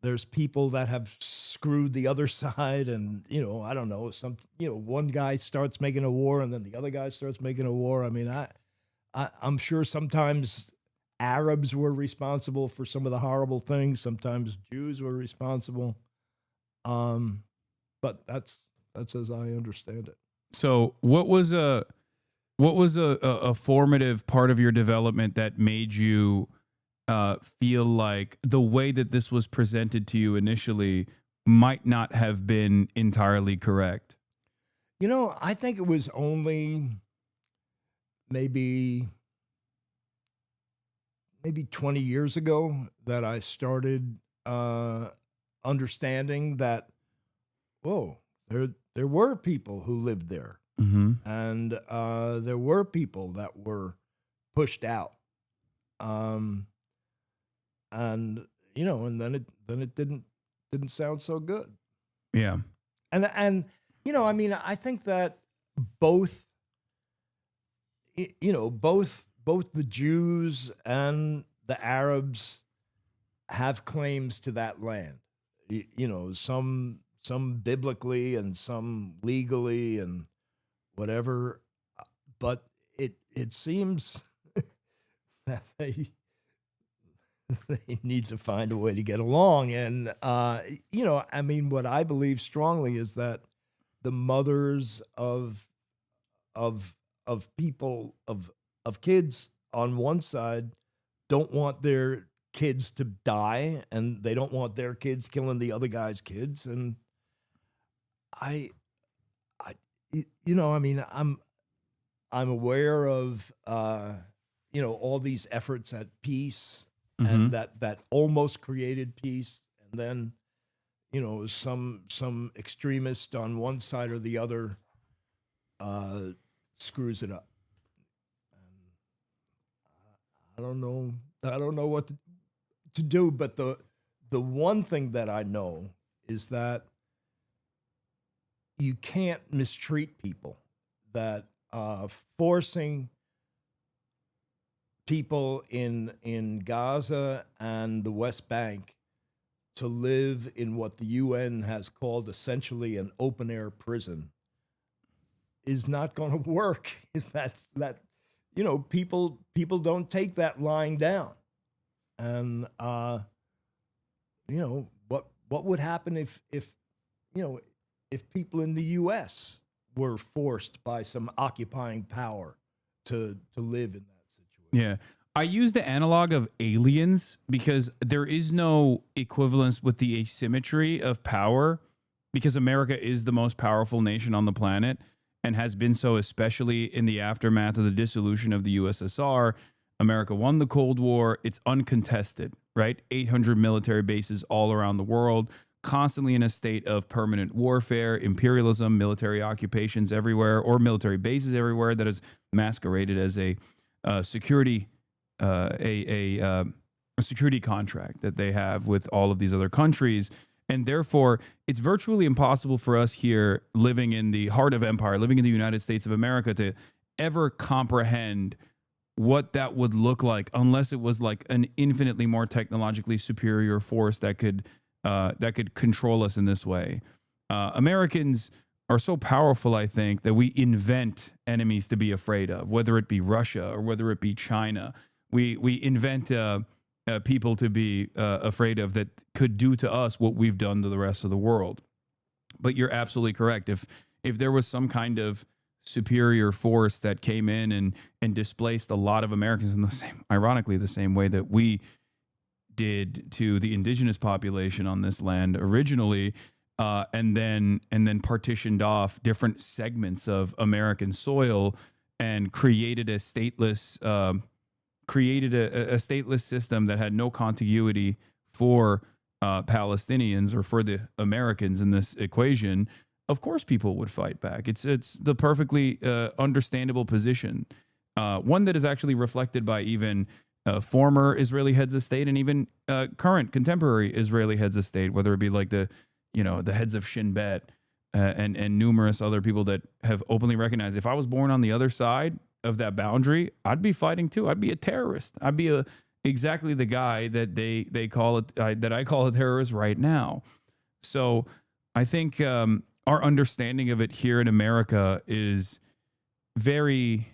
There's people that have screwed the other side, and I don't know, one guy starts making a war, and then the other guy starts making a war. I mean, I'm sure sometimes Arabs were responsible for some of the horrible things. Sometimes Jews were responsible, but that's as I understand it. So, what was a formative part of your development that made you feel like the way that this was presented to you initially might not have been entirely correct? I think it was only maybe 20 years ago that I started understanding that, whoa, there were people who lived there, and there were people that were pushed out. And then it didn't sound so good. Yeah. And I mean, I think that both the Jews and the Arabs have claims to that land. Some biblically and some legally and whatever, but it seems that they need to find a way to get along. And, I mean, what I believe strongly is that the mothers of people, of kids on one side don't want their kids to die, and they don't want their kids killing the other guy's kids. And I mean, I'm aware of, all these efforts at peace, and that almost created peace, and then some extremist on one side or the other screws it up. And I don't know what to do, but the one thing that I know is that you can't mistreat people. That forcing people in Gaza and the West Bank to live in what the UN has called essentially an open-air prison is not going to work. That people don't take that lying down. And what would happen if people in the US were forced by some occupying power to live in that? Yeah. I use the analog of aliens because there is no equivalence with the asymmetry of power, because America is the most powerful nation on the planet and has been so, especially in the aftermath of the dissolution of the USSR. America won the Cold War. It's uncontested, right? 800 military bases all around the world, constantly in a state of permanent warfare, imperialism, military occupations everywhere, or military bases everywhere that is masqueraded as a security contract that they have with all of these other countries. And therefore, it's virtually impossible for us here living in the heart of empire, living in the United States of America, to ever comprehend what that would look like unless it was like an infinitely more technologically superior force that could control us in this way. Americans are so powerful, I think, that we invent enemies to be afraid of, whether it be Russia or whether it be China. We invent people to be afraid of that could do to us what we've done to the rest of the world. But you're absolutely correct. If there was some kind of superior force that came in and displaced a lot of Americans in the same, ironically, the same way that we did to the indigenous population on this land originally, and then partitioned off different segments of American soil and created a stateless stateless system that had no contiguity for Palestinians or for the Americans in this equation, of course people would fight back. It's the perfectly understandable position, one that is actually reflected by even former Israeli heads of state and even current contemporary Israeli heads of state, whether it be like the heads of Shin Bet and numerous other people that have openly recognized, if I was born on the other side of that boundary, I'd be fighting too. I'd be a terrorist. I'd be exactly the guy that they call it, that I call a terrorist right now. So I think our understanding of it here in America is very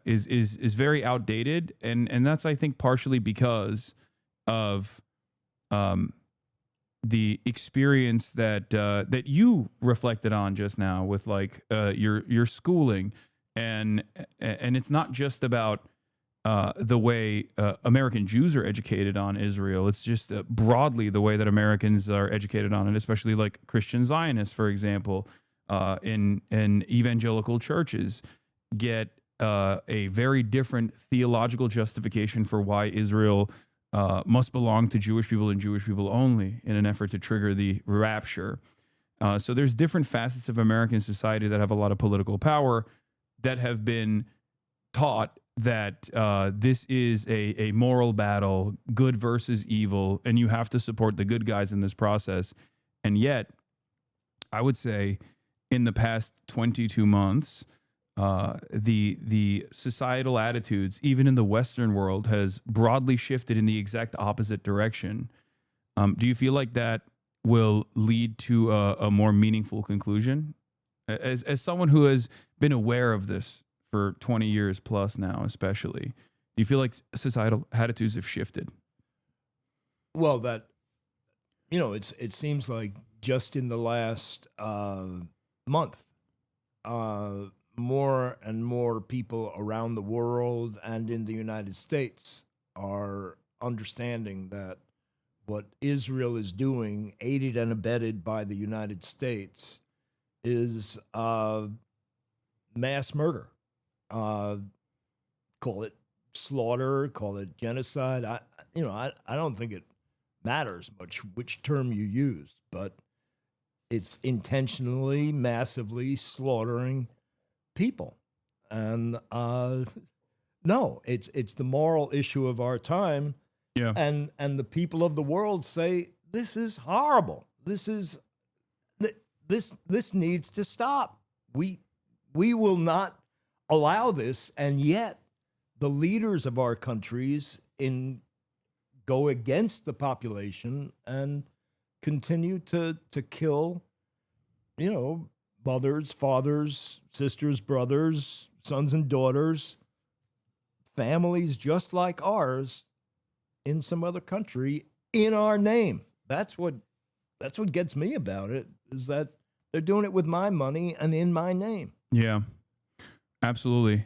is very outdated, and that's, I think, partially because of the experience that that you reflected on just now with like your schooling, and it's not just about the way American Jews are educated on Israel. It's just broadly the way that Americans are educated on it, especially like Christian Zionists, for example, in evangelical churches get a very different theological justification for why Israel must belong to Jewish people and Jewish people only in an effort to trigger the rapture. So there's different facets of American society that have a lot of political power that have been taught that this is a moral battle, good versus evil, and you have to support the good guys in this process. And yet, I would say in the past 22 months, the societal attitudes, even in the Western world, has broadly shifted in the exact opposite direction. Do you feel like that will lead to a more meaningful conclusion? As someone who has been aware of this for 20 years plus now, especially, do you feel like societal attitudes have shifted? Well, it seems like just in the last month, more and more people around the world and in the United States are understanding that what Israel is doing, aided and abetted by the United States, is mass murder. Call it slaughter, call it genocide. I don't think it matters much which term you use, but it's intentionally, massively slaughtering people. And no, it's the moral issue of our time. Yeah. And the people of the world say this is horrible. This needs to stop. We will not allow this, and yet the leaders of our countries go against the population and continue to kill, mothers, fathers, sisters, brothers, sons and daughters, families just like ours in some other country in our name. That's what gets me about it, is that they're doing it with my money and in my name. Yeah, absolutely.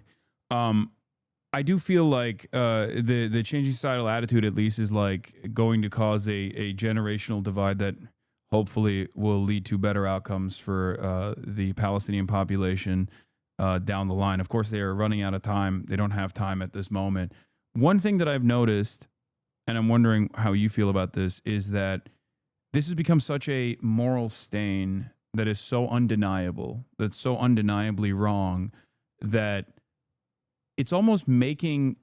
I do feel like the changing societal attitude, at least, is like going to cause a generational divide that hopefully will lead to better outcomes for the Palestinian population down the line. Of course, they are running out of time. They don't have time at this moment. One thing that I've noticed, and I'm wondering how you feel about this, is that this has become such a moral stain that is so undeniable, that's so undeniably wrong, that it's almost making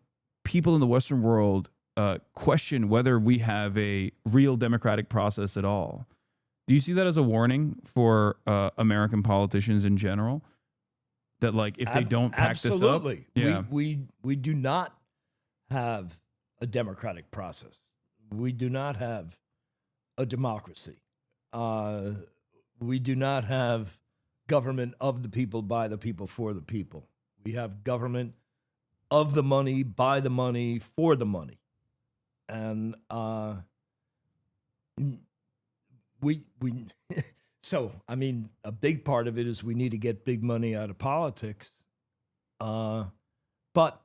people in the Western world question whether we have a real democratic process at all. Do you see that as a warning for American politicians in general? That, like, if they don't pack absolutely. this up? Yeah. We do not have a democratic process. We do not have a democracy. We do not have government of the people, by the people, for the people. We have government of the money, by the money, for the money. And we so, I mean, a big part of it is we need to get big money out of politics. But,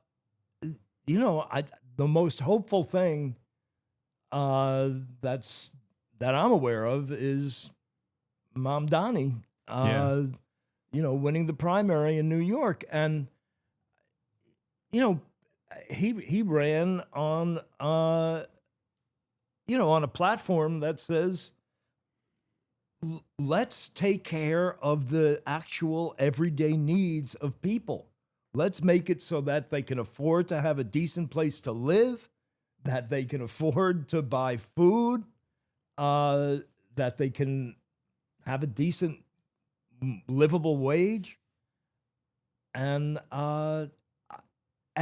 the most hopeful thing that I'm aware of is Mamdani, winning the primary in New York. And, he ran on on a platform that says, let's take care of the actual everyday needs of people. Let's make it so that they can afford to have a decent place to live, that they can afford to buy food, that they can have a decent, livable wage. And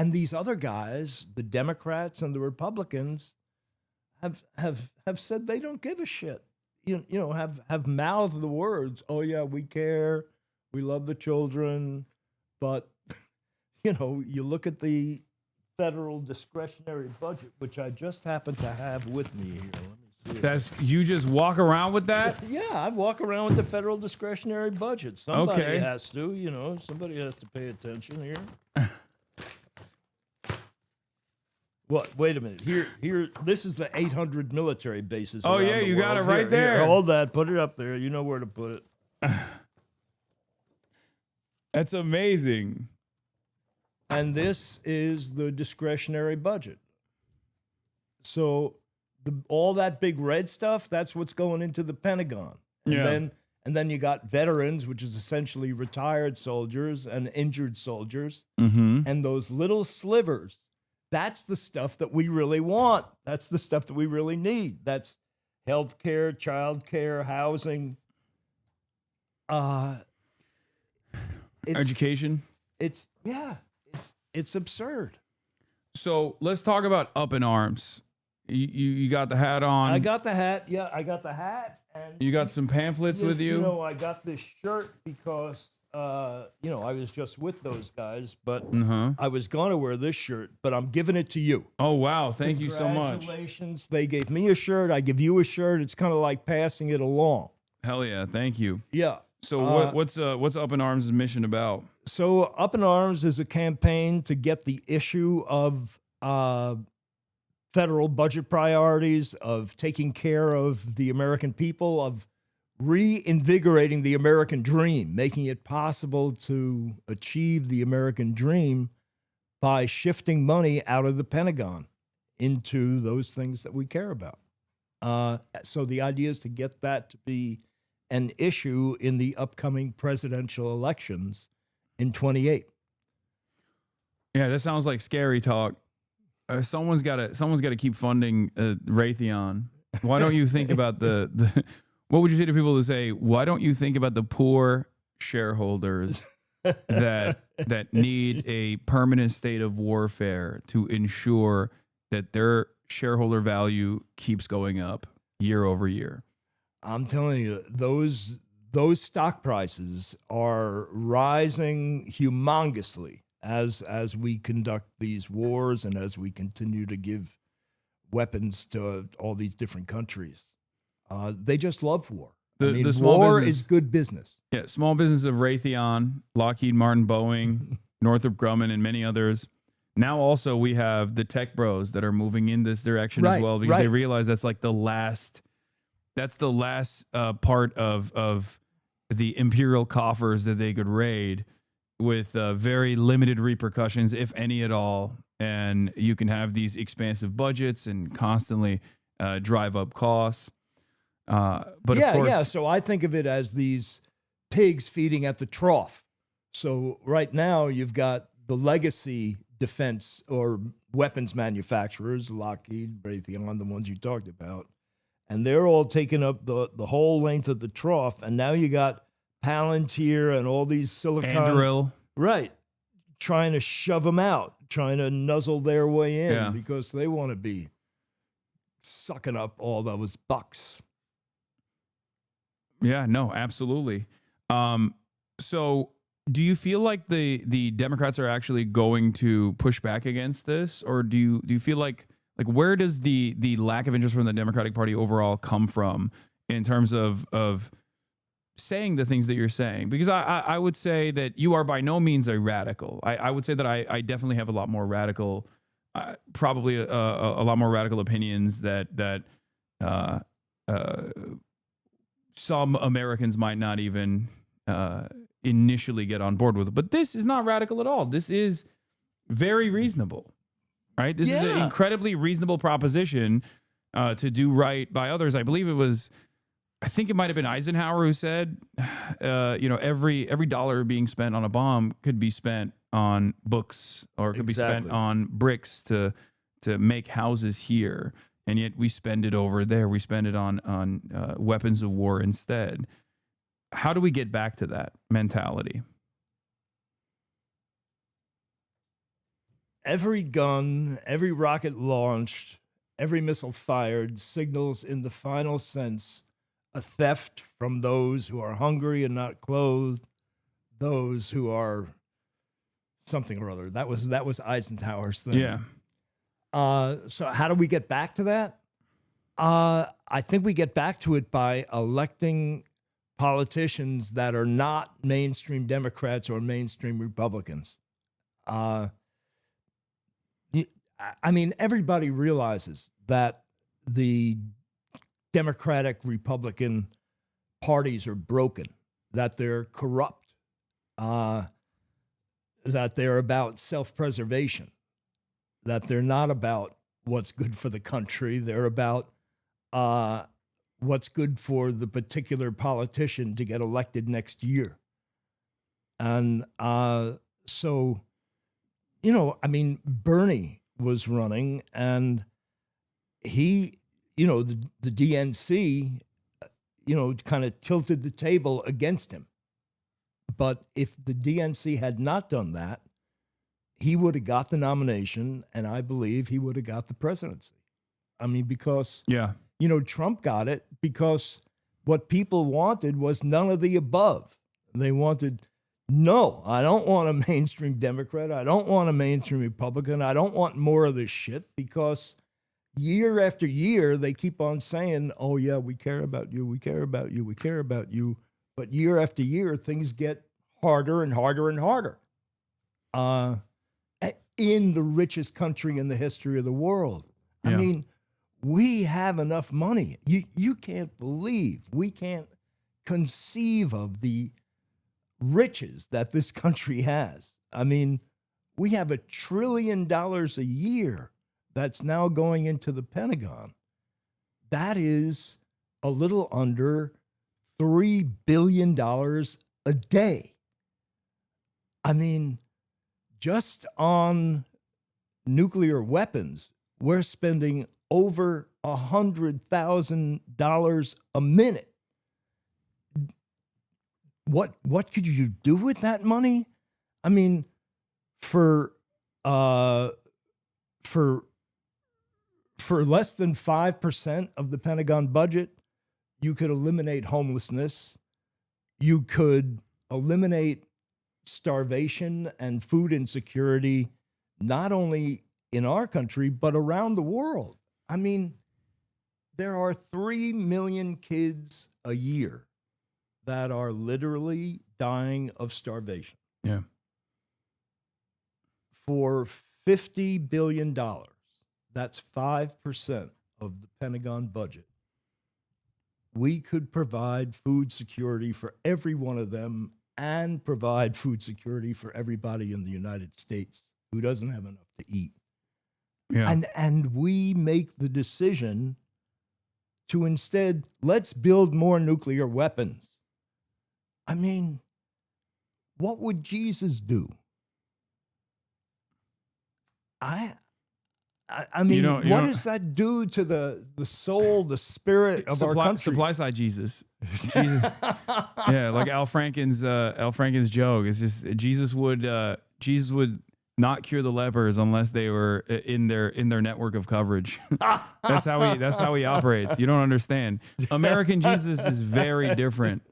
these other guys, the Democrats and the Republicans, have said they don't give a shit. Have mouthed the words, "Oh yeah, we care, we love the children," but you look at the federal discretionary budget, which I just happen to have with me here. Let me see. You just walk around with that? Yeah, I walk around with the federal discretionary budget. Somebody has to, somebody has to pay attention here. What? Wait a minute. Here. This is the 800 military bases. Oh yeah, you got it right there. Here, hold that. Put it up there. You know where to put it. That's amazing. And this is the discretionary budget. So all that big red stuff, that's what's going into the Pentagon. And then you got veterans, which is essentially retired soldiers and injured soldiers. Mm-hmm. And those little slivers, that's the stuff that we really want. That's the stuff that we really need. That's healthcare, childcare, housing, education. It's absurd. So let's talk about Up in Arms. You got the hat on. I got the hat. Yeah, I got the hat. And you got some pamphlets with you. I got this shirt because I was just with those guys, but I was going to wear this shirt, but I'm giving it to you. Oh, wow. Thank you so much. Congratulations. They gave me a shirt. I give you a shirt. It's kind of like passing it along. Hell yeah. Thank you. Yeah. So what's Up in Arms' mission about? So Up in Arms is a campaign to get the issue of federal budget priorities, of taking care of the American people, of reinvigorating the American dream, making it possible to achieve the American dream by shifting money out of the Pentagon into those things that we care about. So the idea is to get that to be an issue in the upcoming presidential elections in 28. Yeah, that sounds like scary talk. Someone's got to keep funding Raytheon. Why don't you think about the what would you say to people who say, why don't you think about the poor shareholders that need a permanent state of warfare to ensure that their shareholder value keeps going up year over year? I'm telling you, those stock prices are rising humongously as we conduct these wars and as we continue to give weapons to all these different countries. They just love war. The small war business is good business. Yeah, small business of Raytheon, Lockheed Martin, Boeing, Northrop Grumman, and many others. Now also we have the tech bros that are moving in this direction as well, because they realize that's like the last part of the imperial coffers that they could raid with very limited repercussions, if any at all. And you can have these expansive budgets and constantly drive up costs. But of course, So I think of it as these pigs feeding at the trough. So right now you've got the legacy defense or weapons manufacturers, Lockheed, Raytheon, the ones you talked about, and they're all taking up the whole length of the trough. And now you got Palantir and all these silicon, Anduril, right, trying to shove them out, trying to nuzzle their way in because they want to be sucking up all those bucks. Yeah, no, absolutely. So do you feel like the Democrats are actually going to push back against this? Or do you feel like where does the lack of interest from the Democratic Party overall come from in terms of saying the things that you're saying? Because I would say that you are by no means a radical. I would say that I definitely have a lot more radical, probably a lot more radical opinions that some Americans might not even initially get on board with. But this is not radical at all. This is very reasonable, right? This is an incredibly reasonable proposition. to do right by others. I think it might have been Eisenhower who said, every dollar being spent on a bomb could be spent on books or could be spent on bricks to make houses here. And yet we spend it over there. We spend it on weapons of war instead. How do we get back to that mentality? Every gun, every rocket launched, every missile fired signals in the final sense a theft from those who are hungry and not clothed, those who are something or other. That was Eisenhower's thing. Yeah. So how do we get back to that? I think we get back to it by electing politicians that are not mainstream Democrats or mainstream Republicans. I mean, everybody realizes that the Democratic Republican parties are broken, that they're corrupt, that they're about self-preservation, that they're not about what's good for the country. They're about what's good for the particular politician to get elected next year. And so, Bernie was running, and he, the DNC, kind of tilted the table against him. But if the DNC had not done that, he would have got the nomination, and I believe he would have got the presidency. I mean, because, Trump got it because what people wanted was none of the above. They wanted, no, I don't want a mainstream Democrat. I don't want a mainstream Republican. I don't want more of this shit, because year after year, they keep on saying, oh, yeah, we care about you. We care about you. We care about you. But year after year, things get harder and harder and harder. In the richest country in the history of the world. Yeah. I mean, we have enough money. You can't believe, we can't conceive of the riches that this country has. I mean, we have $1 trillion a year that's now going into the Pentagon. That is a little under $3 billion a day. I mean, just on nuclear weapons, we're spending over $100,000 a minute. What could you do with that money? I mean, for less than 5% of the Pentagon budget, you could eliminate homelessness. You could eliminate starvation and food insecurity, not only in our country, but around the world. I mean, there are 3 million kids a year that are literally dying of starvation. Yeah. For $50 billion, that's 5% of the Pentagon budget. We could provide food security for every one of them and provide food security for everybody in the United States who doesn't have enough to eat. Yeah. And we make the decision to instead, let's build more nuclear weapons. I mean, what would Jesus do? I mean, what does that do to the soul, the spirit of our country? Supply side Jesus. Yeah, like Al Franken's joke. It's just Jesus would not cure the lepers unless they were in their network of coverage. That's how he operates. You don't understand. American Jesus is very different.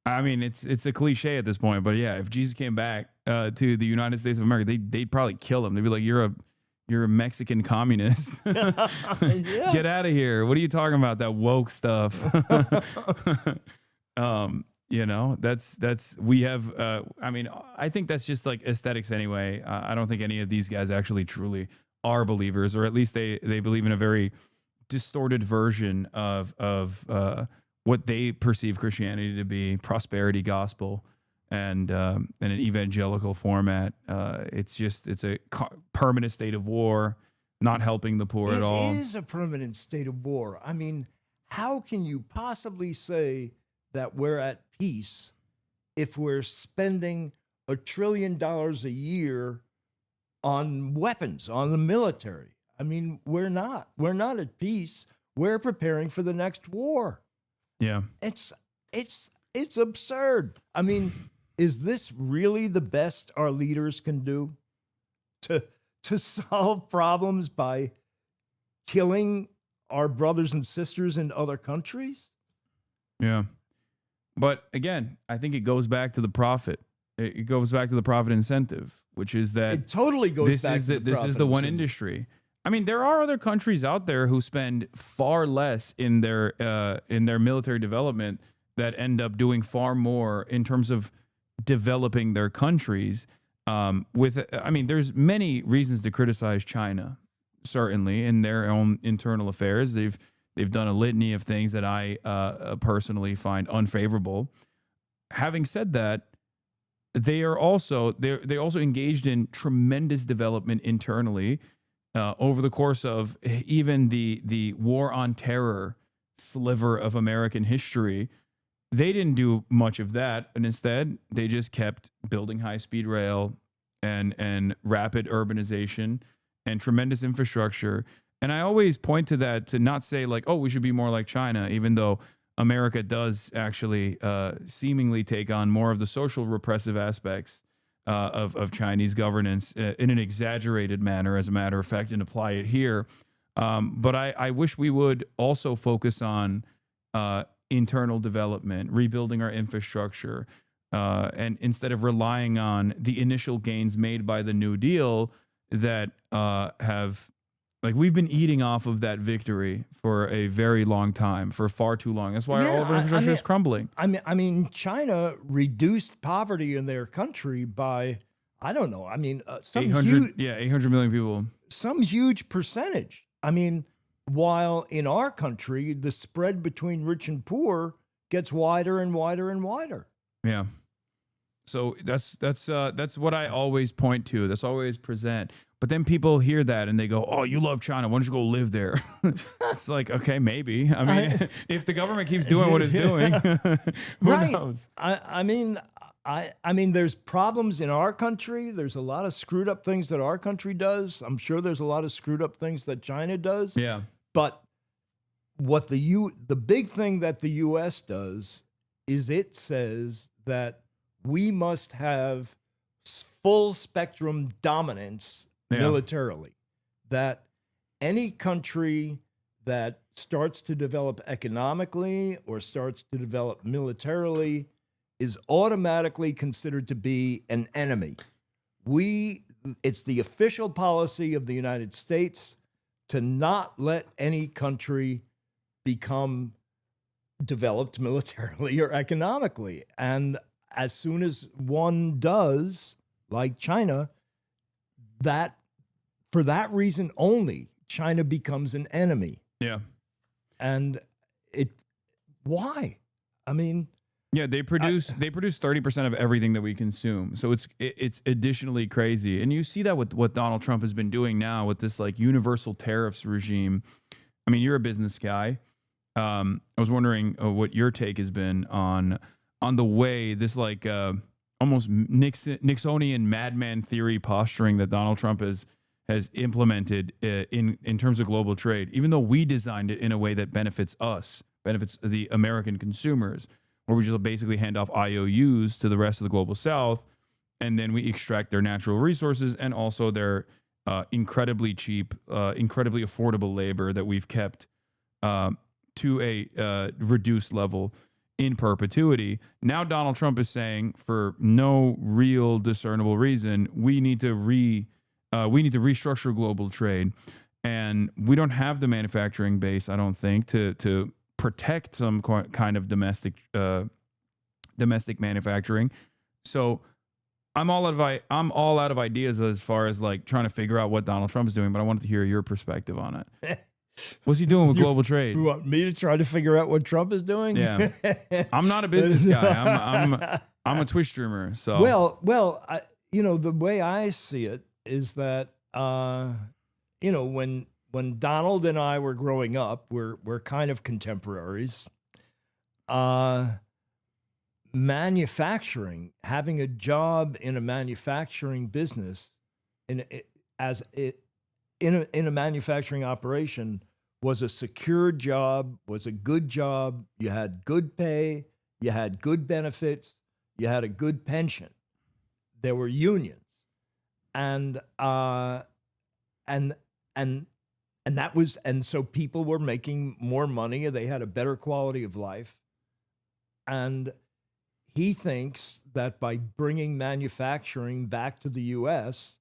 I mean, it's a cliche at this point, but yeah, if Jesus came back to the United States of America, they'd probably kill him. They'd be like, you're a Mexican communist. Get out of here. What are you talking about? That woke stuff. We have, I think that's just like aesthetics anyway. I don't think any of these guys actually truly are believers, or at least they believe in a very distorted version of what they perceive Christianity to be, prosperity gospel, and in an evangelical format. It's a permanent state of war. not helping the poor at all. It is a permanent state of war. I mean, how can you possibly say that we're at peace if we're spending $1 trillion a year on weapons, on the military? I mean, we're not. We're not at peace. We're preparing for the next war. Yeah. It's absurd. I mean, is this really the best our leaders can do to solve problems by killing our brothers and sisters in other countries? Yeah. But again, I think it goes back to the profit. It goes back to the profit incentive, which is that It totally goes back to the this is profit the one incentive. industry. I mean, there are other countries out there who spend far less in their military development that end up doing far more in terms of developing their countries. There's many reasons to criticize China, certainly in their own internal affairs. They've done a litany of things that I personally find unfavorable. Having said that, they also engaged in tremendous development internally over the course of even the war on terror sliver of American history. They didn't do much of that, and instead they just kept building high-speed rail and rapid urbanization and tremendous infrastructure. And I always point to that to not say like, oh, we should be more like China, even though America does actually seemingly take on more of the social repressive aspects of Chinese governance in an exaggerated manner, as a matter of fact, and apply it here. But I wish we would also focus on internal development, rebuilding our infrastructure, and instead of relying on the initial gains made by the New Deal that we've been eating off of that victory for a very long time, for far too long. That's why all of our infrastructure is crumbling. I mean, China reduced poverty in their country by, I don't know. I mean, 800 million people. Some huge percentage. I mean, while in our country, the spread between rich and poor gets wider and wider and wider. Yeah. So that's what I always point to. That's always present. But then people hear that and they go, "Oh, you love China. Why don't you go live there?" It's like, okay, maybe. I mean, if the government keeps doing what it's doing, who knows? I mean, there's problems in our country. There's a lot of screwed up things that our country does. I'm sure there's a lot of screwed up things that China does. Yeah. But what the big thing that the U.S. does is it says that we must have full spectrum dominance militarily, that any country that starts to develop economically or starts to develop militarily is automatically considered to be an enemy. It's the official policy of the United States to not let any country become developed militarily or economically. And as soon as one does, like China, that for that reason only, China becomes an enemy. Yeah. And why? I mean, yeah, they produce 30% of everything that we consume. So it's additionally crazy. And you see that with what Donald Trump has been doing now with this like universal tariffs regime. I mean, you're a business guy. I was wondering what your take has been on the way this like almost Nixonian madman theory posturing that Donald Trump has implemented in terms of global trade, even though we designed it in a way that benefits us, benefits the American consumers, where we just basically hand off IOUs to the rest of the global South, and then we extract their natural resources and also their incredibly cheap, incredibly affordable labor that we've kept to a reduced level in perpetuity. Now Donald Trump is saying, for no real discernible reason, we need to restructure global trade, and we don't have the manufacturing base, I don't think, to protect some kind of domestic manufacturing. So I'm all out of ideas as far as like trying to figure out what Donald Trump is doing, but I wanted to hear your perspective on it. What's he doing with global trade? You want me to try to figure out what Trump is doing? Yeah, I'm not a business guy. I'm a Twitch streamer. So well, the way I see it is that you know, when Donald and I were growing up, we're kind of contemporaries. Manufacturing, having a job in a manufacturing business, in a manufacturing operation, was a secure job, was a good job. You had good pay, you had good benefits, you had a good pension. There were unions, and so people were making more money. They had a better quality of life, and he thinks that by bringing manufacturing back to the U.S.,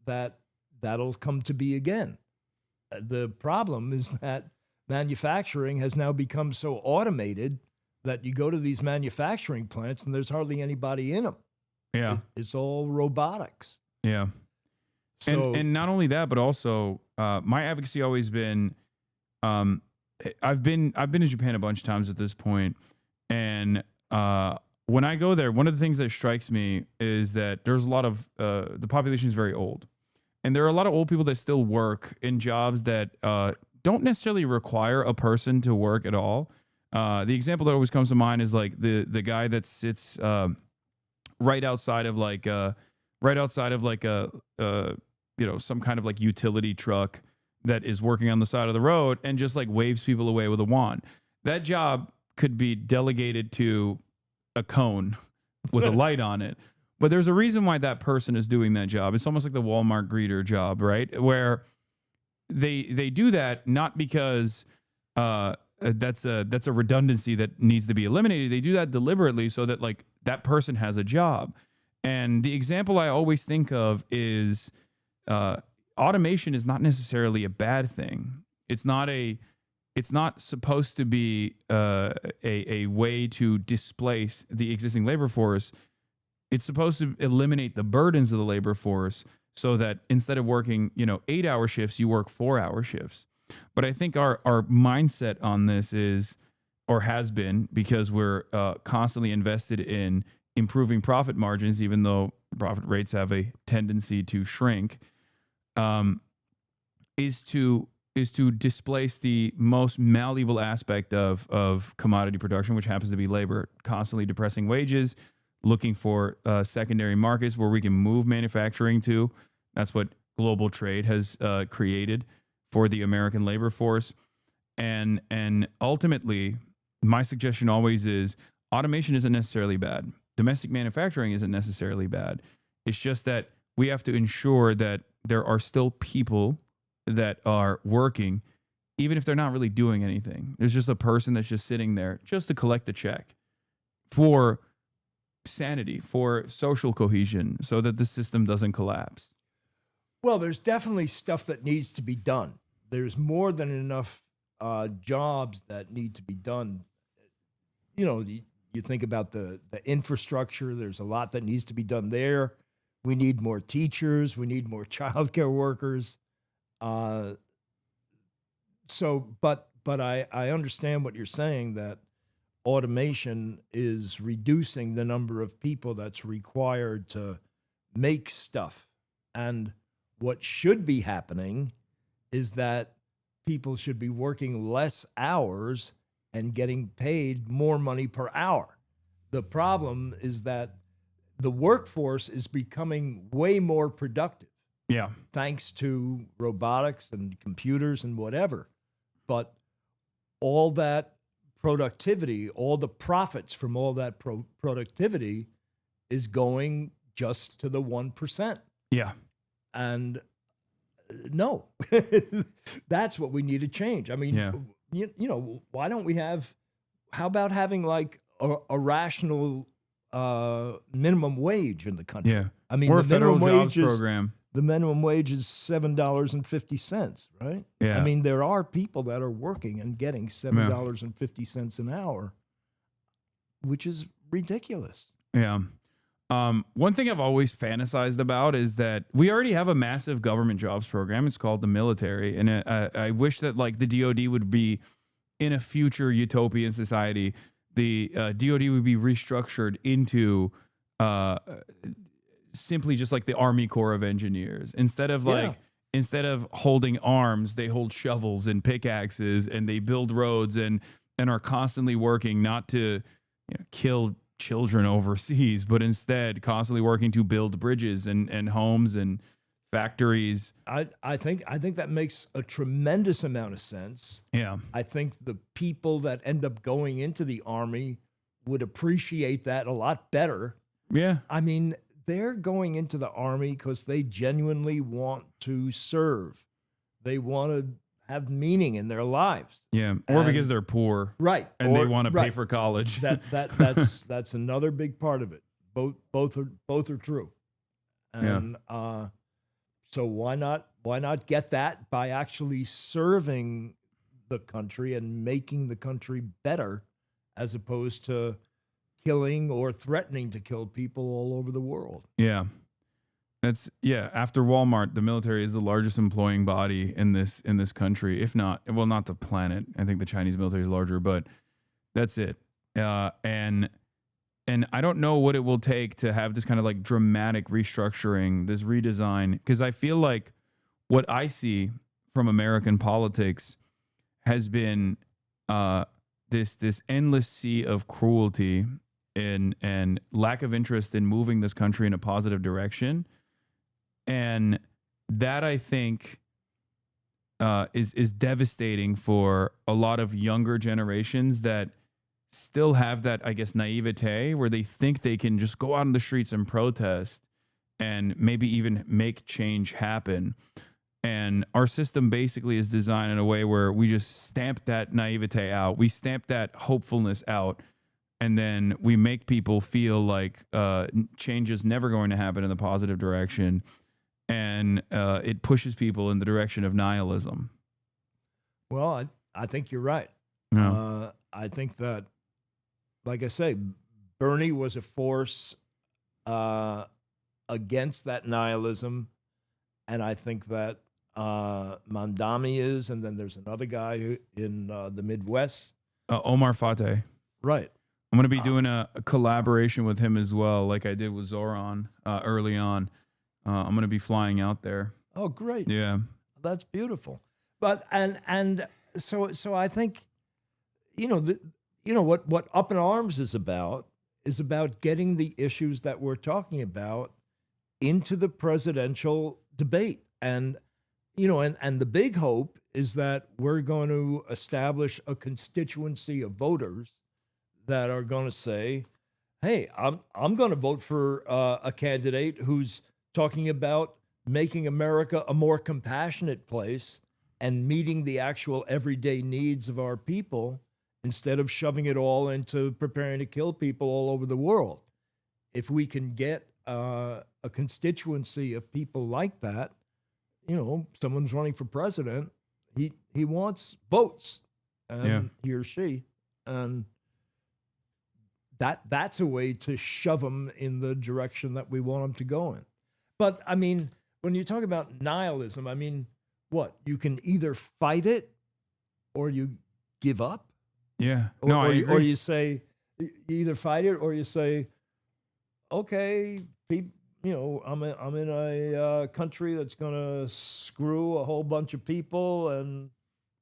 that'll come to be again. The problem is that manufacturing has now become so automated that you go to these manufacturing plants and there's hardly anybody in them. Yeah. It's all robotics. Yeah. So, and not only that, but also my advocacy always been, I've been to Japan a bunch of times at this point, and when I go there, one of the things that strikes me is that there's a lot of the population is very old, and there are a lot of old people that still work in jobs that don't necessarily require a person to work at all. The example that always comes to mind is like the guy that sits right outside of like a you know, some kind of like utility truck that is working on the side of the road and just like waves people away with a wand. That job could be delegated to a cone with a light on it. But there's a reason why that person is doing that job. It's almost like the Walmart greeter job, right? Where they do that not because that's a redundancy that needs to be eliminated. They do that deliberately so that like that person has a job. And the example I always think of is automation is not necessarily a bad thing. It's not supposed to be a way to displace the existing labor force. It's supposed to eliminate the burdens of the labor force so that instead of working, 8-hour shifts, you work 4-hour shifts. But I think our mindset on this is, or has been, because we're constantly invested in improving profit margins, even though profit rates have a tendency to shrink, is to displace the most malleable aspect of commodity production, which happens to be labor, constantly depressing wages, looking for secondary markets where we can move manufacturing to. That's what global trade has created for the American labor force. And ultimately, my suggestion always is automation isn't necessarily bad. Domestic manufacturing isn't necessarily bad. It's just that we have to ensure that there are still people that are working, even if they're not really doing anything. There's just a person that's just sitting there just to collect a check for sanity, for social cohesion, so that the system doesn't collapse. well, there's definitely stuff that needs to be done. There's more than enough jobs that need to be done. You think about the infrastructure. There's a lot that needs to be done there. We need more teachers. We need more childcare workers. But I understand what you're saying, that automation is reducing the number of people that's required to make stuff. And what should be happening is that people should be working less hours and getting paid more money per hour. The problem is that the workforce is becoming way more productive. Yeah. Thanks to robotics and computers and whatever. But all that productivity, all the profits from all that productivity is going just to the 1%. Yeah. And no, that's what we need to change. I mean, why don't we how about having like a rational minimum wage in the country? Yeah. I mean, or the a federal minimum jobs wage program. The minimum wage is $7.50, right? Yeah. I mean, there are people that are working and getting $7.50 an hour, which is ridiculous. Yeah. One thing I've always fantasized about is that we already have a massive government jobs program. It's called the military. And I wish that like the DOD would be, in a future utopian society, the DOD would be restructured into simply just like the Army Corps of Engineers. Instead of like instead of holding arms, they hold shovels and pickaxes, and they build roads and are constantly working not to kill children overseas, but instead constantly working to build bridges and homes and factories. I think that makes a tremendous amount of sense. Yeah. I think the people that end up going into the army would appreciate that a lot better. Yeah. I mean, they're going into the army because they genuinely want to serve. They want to have meaning in their lives. Yeah. Or because they're poor. Right. And they Or- want to pay right. for college. That's another big part of it. Both are true. And so why not get that by actually serving the country and making the country better, as opposed to killing or threatening to kill people all over the world. Yeah. After Walmart, the military is the largest employing body in this country, if not, well, not the planet. I think the Chinese military is larger, but that's it. And I don't know what it will take to have this kind of like dramatic restructuring, this redesign, because I feel like what I see from American politics has been this endless sea of cruelty and lack of interest in moving this country in a positive direction. And that, I think, is devastating for a lot of younger generations that still have that, I guess, naivete where they think they can just go out on the streets and protest and maybe even make change happen. And our system basically is designed in a way where we just stamp that naivete out. We stamp that hopefulness out. And then we make people feel like change is never going to happen in the positive direction. And it pushes people in the direction of nihilism. Well, I think you're right. Yeah. I think that, like I say, Bernie was a force against that nihilism. And I think that Mandami is, and then there's another guy in the Midwest. Omar Fateh. Right. I'm going to be doing a collaboration with him as well, like I did with Zoran early on. I'm going to be flying out there. Oh, great. Yeah. That's beautiful. But and so I think, what Up in Arms is about getting the issues that we're talking about into the presidential debate. And the big hope is that we're going to establish a constituency of voters that are going to say, hey, I'm going to vote for a candidate who's talking about making America a more compassionate place and meeting the actual everyday needs of our people instead of shoving it all into preparing to kill people all over the world. If we can get a constituency of people like that, someone's running for president, he wants votes, and he or she, and that's a way to shove them in the direction that we want them to go in. But I mean, when you talk about nihilism, I mean, what? You can either fight it or you give up. Yeah. Or you say, you either fight it or you say, okay, I'm in a country that's going to screw a whole bunch of people, and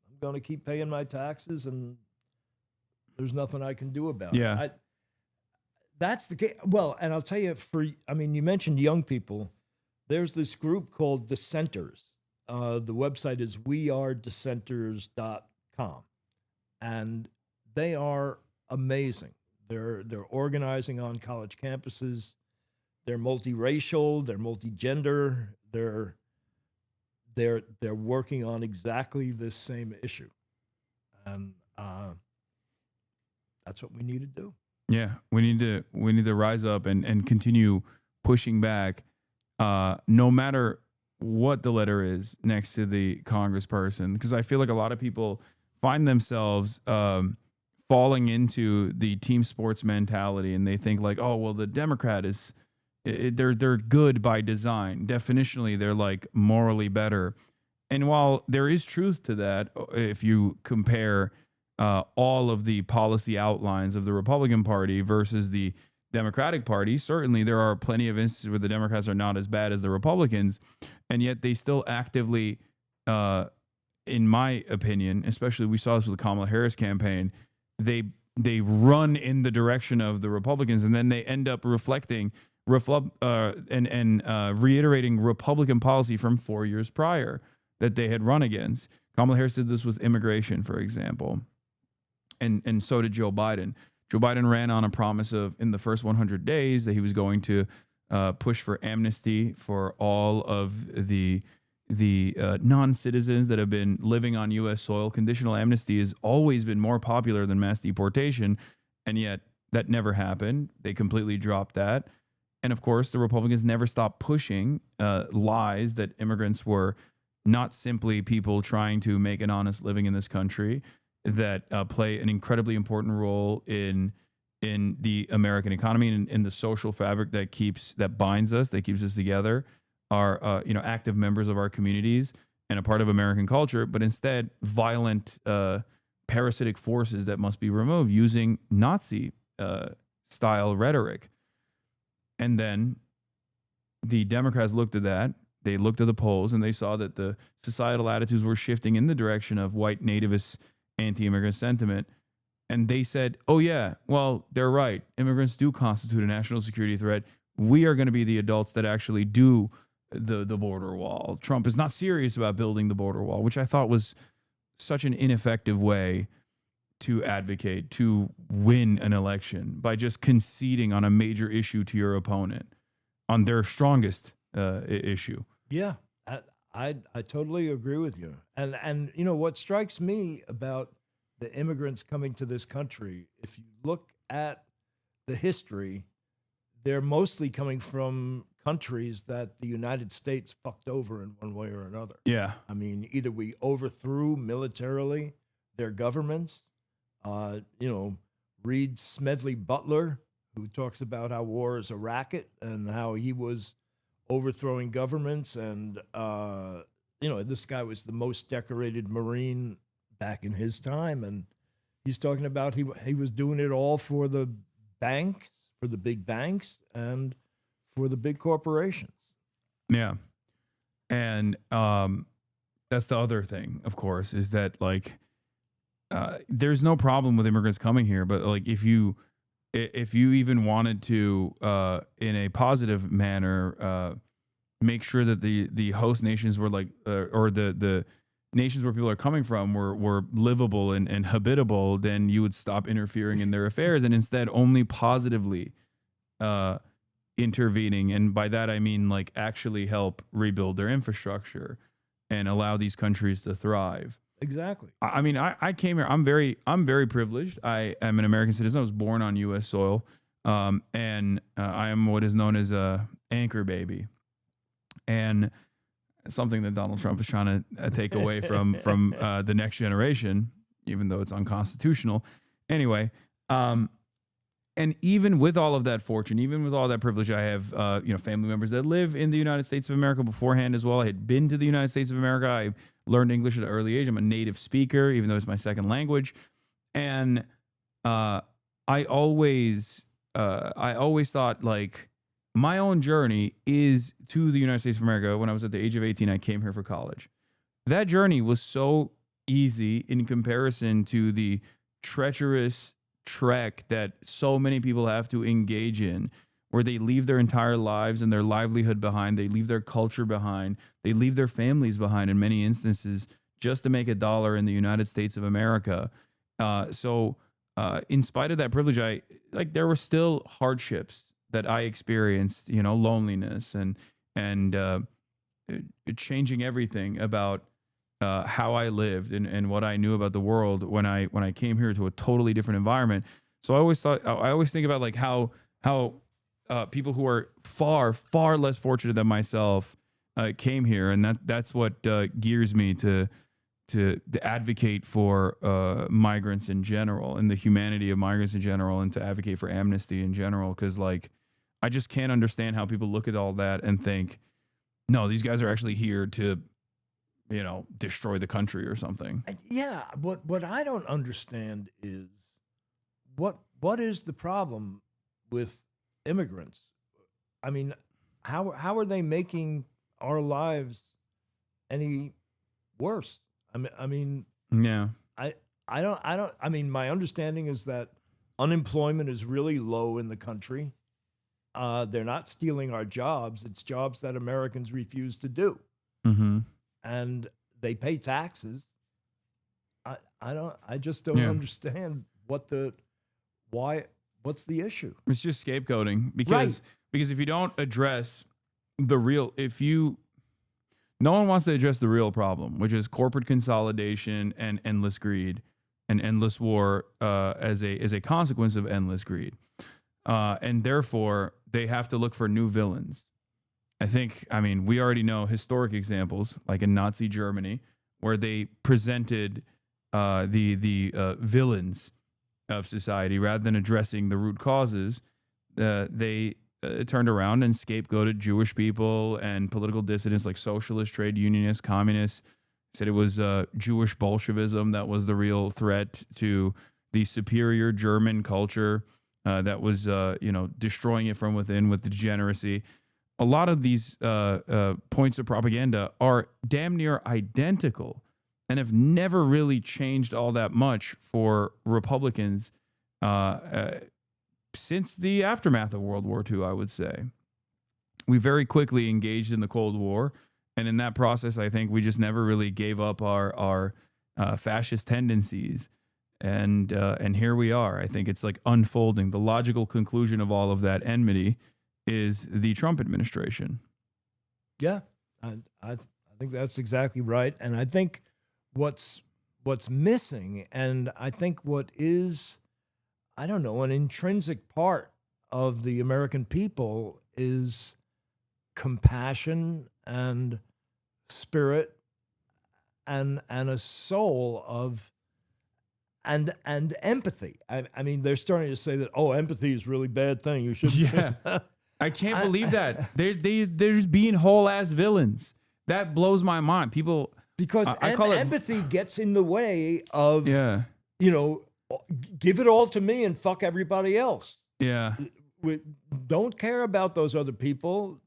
I'm going to keep paying my taxes, and there's nothing I can do about it. That's the case. Well, and I'll tell you, you mentioned young people. There's this group called Dissenters. The website is wearedissenters.com. And they are amazing. They're organizing on college campuses. They're multiracial, they're multigender, they're working on exactly this same issue. And that's what we need to do. Yeah, we need to rise up and continue pushing back, no matter what the letter is next to the congressperson, because I feel like a lot of people find themselves falling into the team sports mentality, and they think like, oh, well, the Democrat is they're good by design. Definitionally, they're like morally better. And while there is truth to that, if you compare all of the policy outlines of the Republican Party versus the Democratic Party. Certainly, there are plenty of instances where the Democrats are not as bad as the Republicans, and yet they still actively, in my opinion, especially we saw this with the Kamala Harris campaign, they run in the direction of the Republicans, and then they end up reiterating Republican policy from 4 years prior that they had run against. Kamala Harris did this with immigration, for example, and so did Joe Biden. Joe Biden ran on a promise of, in the first 100 days, that he was going to push for amnesty for all of the non-citizens that have been living on U.S. soil. Conditional amnesty has always been more popular than mass deportation, and yet that never happened. They completely dropped that. And of course, the Republicans never stopped pushing lies that immigrants were not simply people trying to make an honest living in this country, that play an incredibly important role in the American economy and in the social fabric that binds us, that keeps us together, are active members of our communities and a part of American culture, but instead violent parasitic forces that must be removed using Nazi style rhetoric. And then the Democrats looked at that. They looked at the polls and they saw that the societal attitudes were shifting in the direction of white nativist anti-immigrant sentiment. And they said, oh yeah, well, they're right. Immigrants do constitute a national security threat. We are going to be the adults that actually do the border wall. Trump is not serious about building the border wall, which I thought was such an ineffective way to advocate, to win an election, by just conceding on a major issue to your opponent on their strongest issue. Yeah, I totally agree with you. And you know what strikes me about the immigrants coming to this country, if you look at the history, they're mostly coming from countries that the United States fucked over in one way or another. Yeah. I mean, either we overthrew militarily their governments, read Smedley Butler, who talks about how war is a racket and how he was overthrowing governments. And, this guy was the most decorated Marine back in his time. And he's talking about he was doing it all for the banks, for the big banks, and for the big corporations. Yeah. And that's the other thing, of course, is that there's no problem with immigrants coming here, but if you even wanted to, in a positive manner, make sure that the host nations were or the nations where people are coming from were livable and habitable, then you would stop interfering in their affairs and instead only positively intervening. And by that, I mean actually help rebuild their infrastructure and allow these countries to thrive. Exactly. I mean, I came here. I'm very privileged. I am an American citizen. I was born on U.S. soil, and I am what is known as a anchor baby, and something that Donald Trump is trying to take away from the next generation, even though it's unconstitutional. Anyway, and even with all of that fortune, even with all that privilege, I have family members that live in the United States of America beforehand as well. I had been to the United States of America. I learned English at an early age. I'm a native speaker, even though it's my second language. And I always thought my own journey is to the United States of America. When I was at the age of 18, I came here for college. That journey was so easy in comparison to the treacherous trek that so many people have to engage in, where they leave their entire lives and their livelihood behind. They leave their culture behind. They leave their families behind in many instances just to make $1 in the United States of America. So in spite of that privilege, there were still hardships that I experienced, loneliness and changing everything about how I lived and what I knew about the world when I came here to a totally different environment. So I always think about how people who are far less fortunate than myself came here, and that's what gears me to advocate for migrants in general and the humanity of migrants in general, and to advocate for amnesty in general. Because I just can't understand how people look at all that and think, no, these guys are actually here to destroy the country or something. Yeah, what I don't understand is what is the problem with immigrants. I mean, how are they making our lives any worse? I mean, yeah. I mean, my understanding is that unemployment is really low in the country. They're not stealing our jobs. It's jobs that Americans refuse to do. Mm-hmm. And they pay taxes. I just don't understand what's the issue? It's just scapegoating because if you don't address the real, no one wants to address the real problem, which is corporate consolidation and endless greed and endless war as a consequence of endless greed. And therefore, they have to look for new villains. I mean, we already know historic examples, like in Nazi Germany, where they presented the villains of society rather than addressing the root causes. They turned around and scapegoated Jewish people and political dissidents like socialists, trade unionists, communists. Said it was Jewish Bolshevism that was the real threat to the superior German culture that was destroying it from within with degeneracy. A lot of these points of propaganda are damn near identical and have never really changed all that much for Republicans since the aftermath of World War II, I would say. We very quickly engaged in the Cold War, and in that process, I think we just never really gave up our fascist tendencies. And here we are. I think it's like unfolding. The logical conclusion of all of that enmity is the Trump administration. Yeah, I think that's exactly right. And I think what's missing, and I think what is, I don't know, an intrinsic part of the American people is compassion and spirit and a soul of and empathy. I mean, they're starting to say that, empathy is a really bad thing. You shouldn't. Yeah. I can't believe that. They're just being whole ass villains. That blows my mind. People, because empathy gets in the way of, give it all to me and fuck everybody else. Yeah. We don't care about those other people.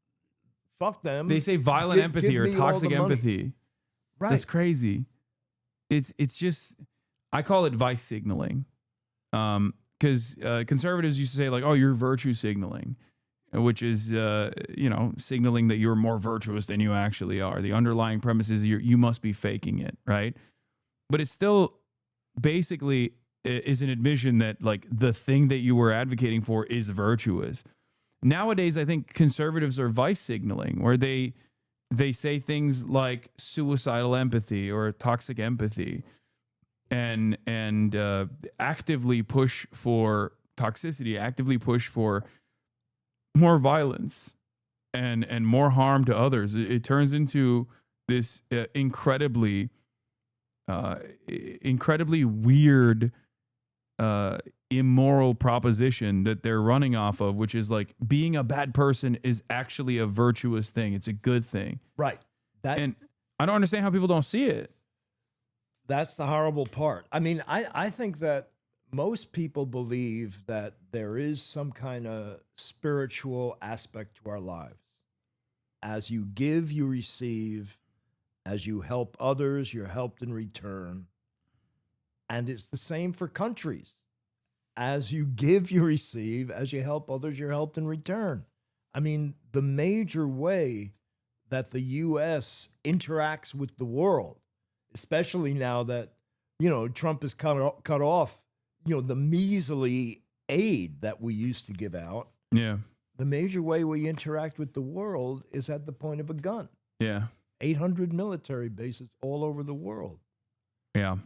Fuck them. They say violent empathy or toxic empathy. Right. That's crazy. It's just, I call it vice signaling. Because conservatives used to say like, you're virtue signaling, which is, signaling that you're more virtuous than you actually are. The underlying premise is you must be faking it, right? But it's still basically is an admission that like the thing that you were advocating for is virtuous. Nowadays, I think conservatives are vice signaling, where they say things like suicidal empathy or toxic empathy, and actively push for toxicity, actively push for more violence and more harm to others. It turns into this incredibly weird, immoral proposition that they're running off of, which is like being a bad person is actually a virtuous thing. It's a good thing. Right. And I don't understand how people don't see it. That's the horrible part. I mean, I think that most people believe that there is some kind of spiritual aspect to our lives. As you give, you receive. As you help others, you're helped in return. And it's the same for countries. As you give, you receive. As you help others, you're helped in return. I mean, the major way that the U.S. interacts with the world, especially now that, Trump has cut off, the measly aid that we used to give out. Yeah. The major way we interact with the world is at the point of a gun. Yeah. 800 military bases all over the world. Yeah.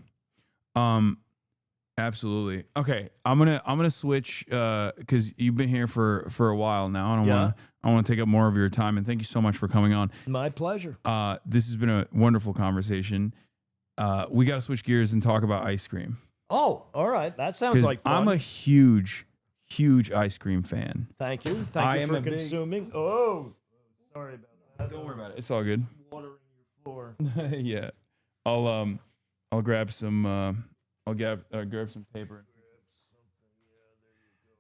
Absolutely. Okay. I'm gonna switch because you've been here for a while now, and I want to take up more of your time. And thank you so much for coming on. My pleasure. This has been a wonderful conversation. We got to switch gears and talk about ice cream. Oh, all right. That sounds like fun. I'm a huge ice cream fan. Thank you. Thank you for consuming. Oh, sorry about that. Don't worry about it. It's all good. Watering your floor. Yeah. I'll grab some. I'll grab some paper.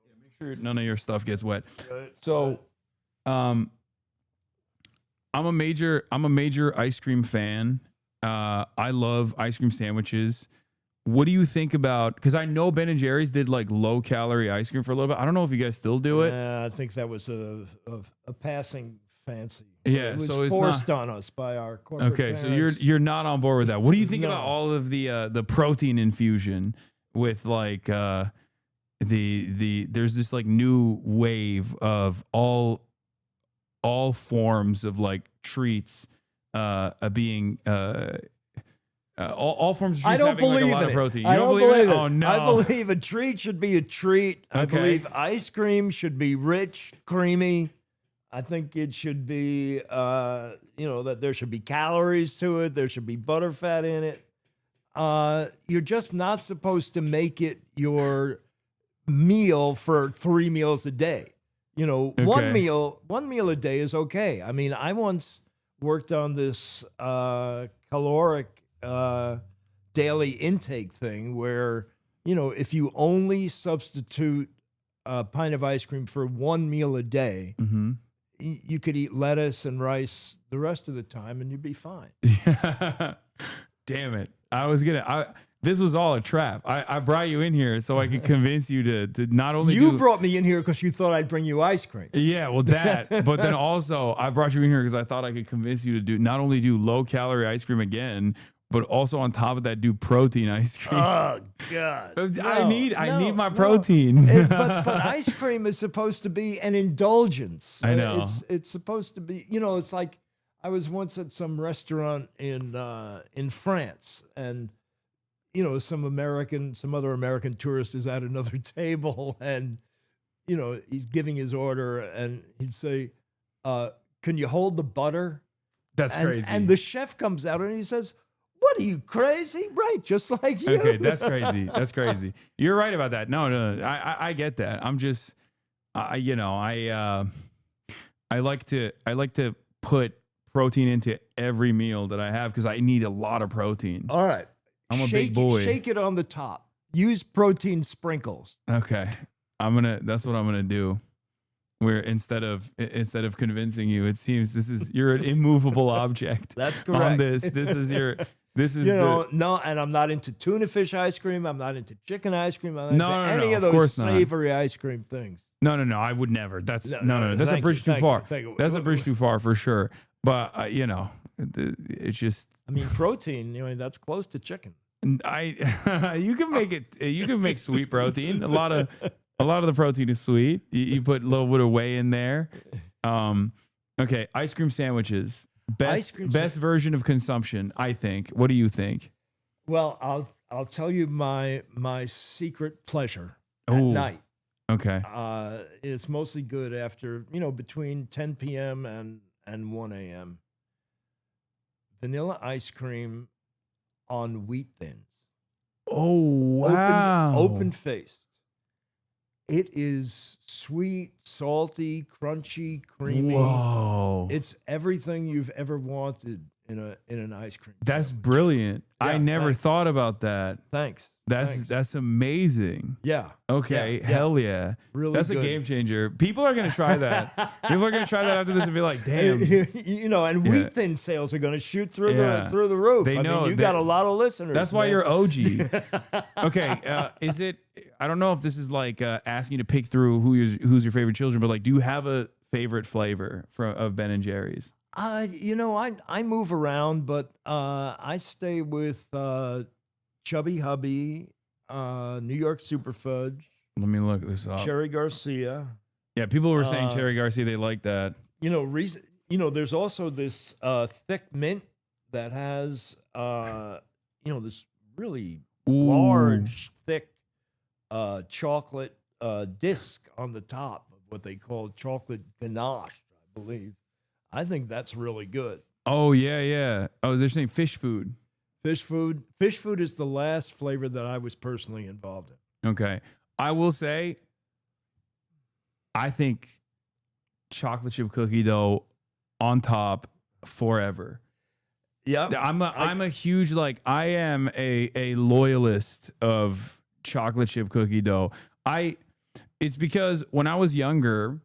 Yeah, make sure none of your stuff gets wet. So, I'm a major ice cream fan. I love ice cream sandwiches. What do you think about? Because I know Ben&Jerry's did like low calorie ice cream for a little bit. I don't know if you guys still do it. I think that was a passing fancy. Yeah, it was so it's forced not, on us by our corporate Okay, parents. so you're not on board with that. What do you think No. about all of the protein infusion with like the there's this like new wave of all forms of like treats being all forms of treats I don't having like believe a lot in of it. protein. You I don't don't believe believe it? it. Oh no. I believe a treat should be a treat. I Okay. believe ice cream should be rich, creamy. I think it should be, that there should be calories to it. There should be butterfat in it. You're just not supposed to make it your meal for 3 meals a day. One meal a day is okay. I mean, I once worked on this caloric daily intake thing where, if you only substitute a pint of ice cream for 1 meal a day, Mm-hmm. you could eat lettuce and rice the rest of the time and you'd be fine. Damn it. This was all a trap. I brought you in here so I could convince you to not only You brought me in here because you thought I'd bring you ice cream. Yeah, well that, but then also I brought you in here because I thought I could convince you to not only do low calorie ice cream again, but also on top of that do protein ice cream. Oh God! I need my protein. But ice cream is supposed to be an indulgence. I know. It's supposed to be. It's like I was once at some restaurant in France, and some other American tourist is at another table, and he's giving his order, and he'd say, "Can you hold the butter?" That's crazy. And the chef comes out and he says, "What are you, crazy?" Right, just like you. Okay, that's crazy. That's crazy. You're right about that. No, I get that. I'm just, I like to put protein into every meal that I have because I need a lot of protein. All right. I'm a big boy. Shake it on the top. Use protein sprinkles. Okay, that's what I'm gonna do. Where instead of convincing you, it seems you're an immovable object. That's correct. On this is no, and I'm not into tuna fish ice cream. I'm not into chicken ice cream. I'm not into any of of those course not. savory ice cream things. No, I would never. That's no. That's a Thank bridge you, too thank far. you, thank you. That's a bridge too far for sure. But it's just. I mean, protein. That's close to chicken. You can make it. You can make sweet protein. A lot of the protein is sweet. You put a little bit of whey in there. Okay, ice cream sandwiches. Best version of consumption, I think. What do you think? Well, I'll tell you my secret pleasure at Ooh. night. Okay. It's mostly good after between 10 p.m. and 1 a.m. Vanilla ice cream on wheat thins. Oh wow! Open faced. It is sweet, salty, crunchy, creamy. Whoa! It's everything you've ever wanted in an ice cream. That's brilliant. Yeah, I never thanks. thought about that. Thanks. That's amazing. Yeah. Okay. Yeah. Hell yeah. Really That's good. a game changer. People are gonna try that. People are gonna try that after this and be like, damn. And wheat thin sales are going to shoot through the roof. They I know mean, you got a lot of listeners. That's why man. you're OG. Okay. Is it? I don't know if this is like asking you to pick through who's your favorite children, but like, do you have a favorite flavor of Ben&Jerry's? I move around, but I stay with Chubby Hubby, New York Super Fudge. Let me look this up. Cherry Garcia. Yeah, people were saying Cherry Garcia. They like that. There's also this thick mint that has this really large, thick chocolate disc on the top of what they call chocolate ganache, I believe. I think that's really good. Oh yeah. Oh, they're saying fish food. Fish food is the last flavor that I was personally involved in. Okay. I will say, I think chocolate chip cookie dough on top forever. Yeah. I'm a huge, I am a loyalist of chocolate chip cookie dough. It's because when I was younger,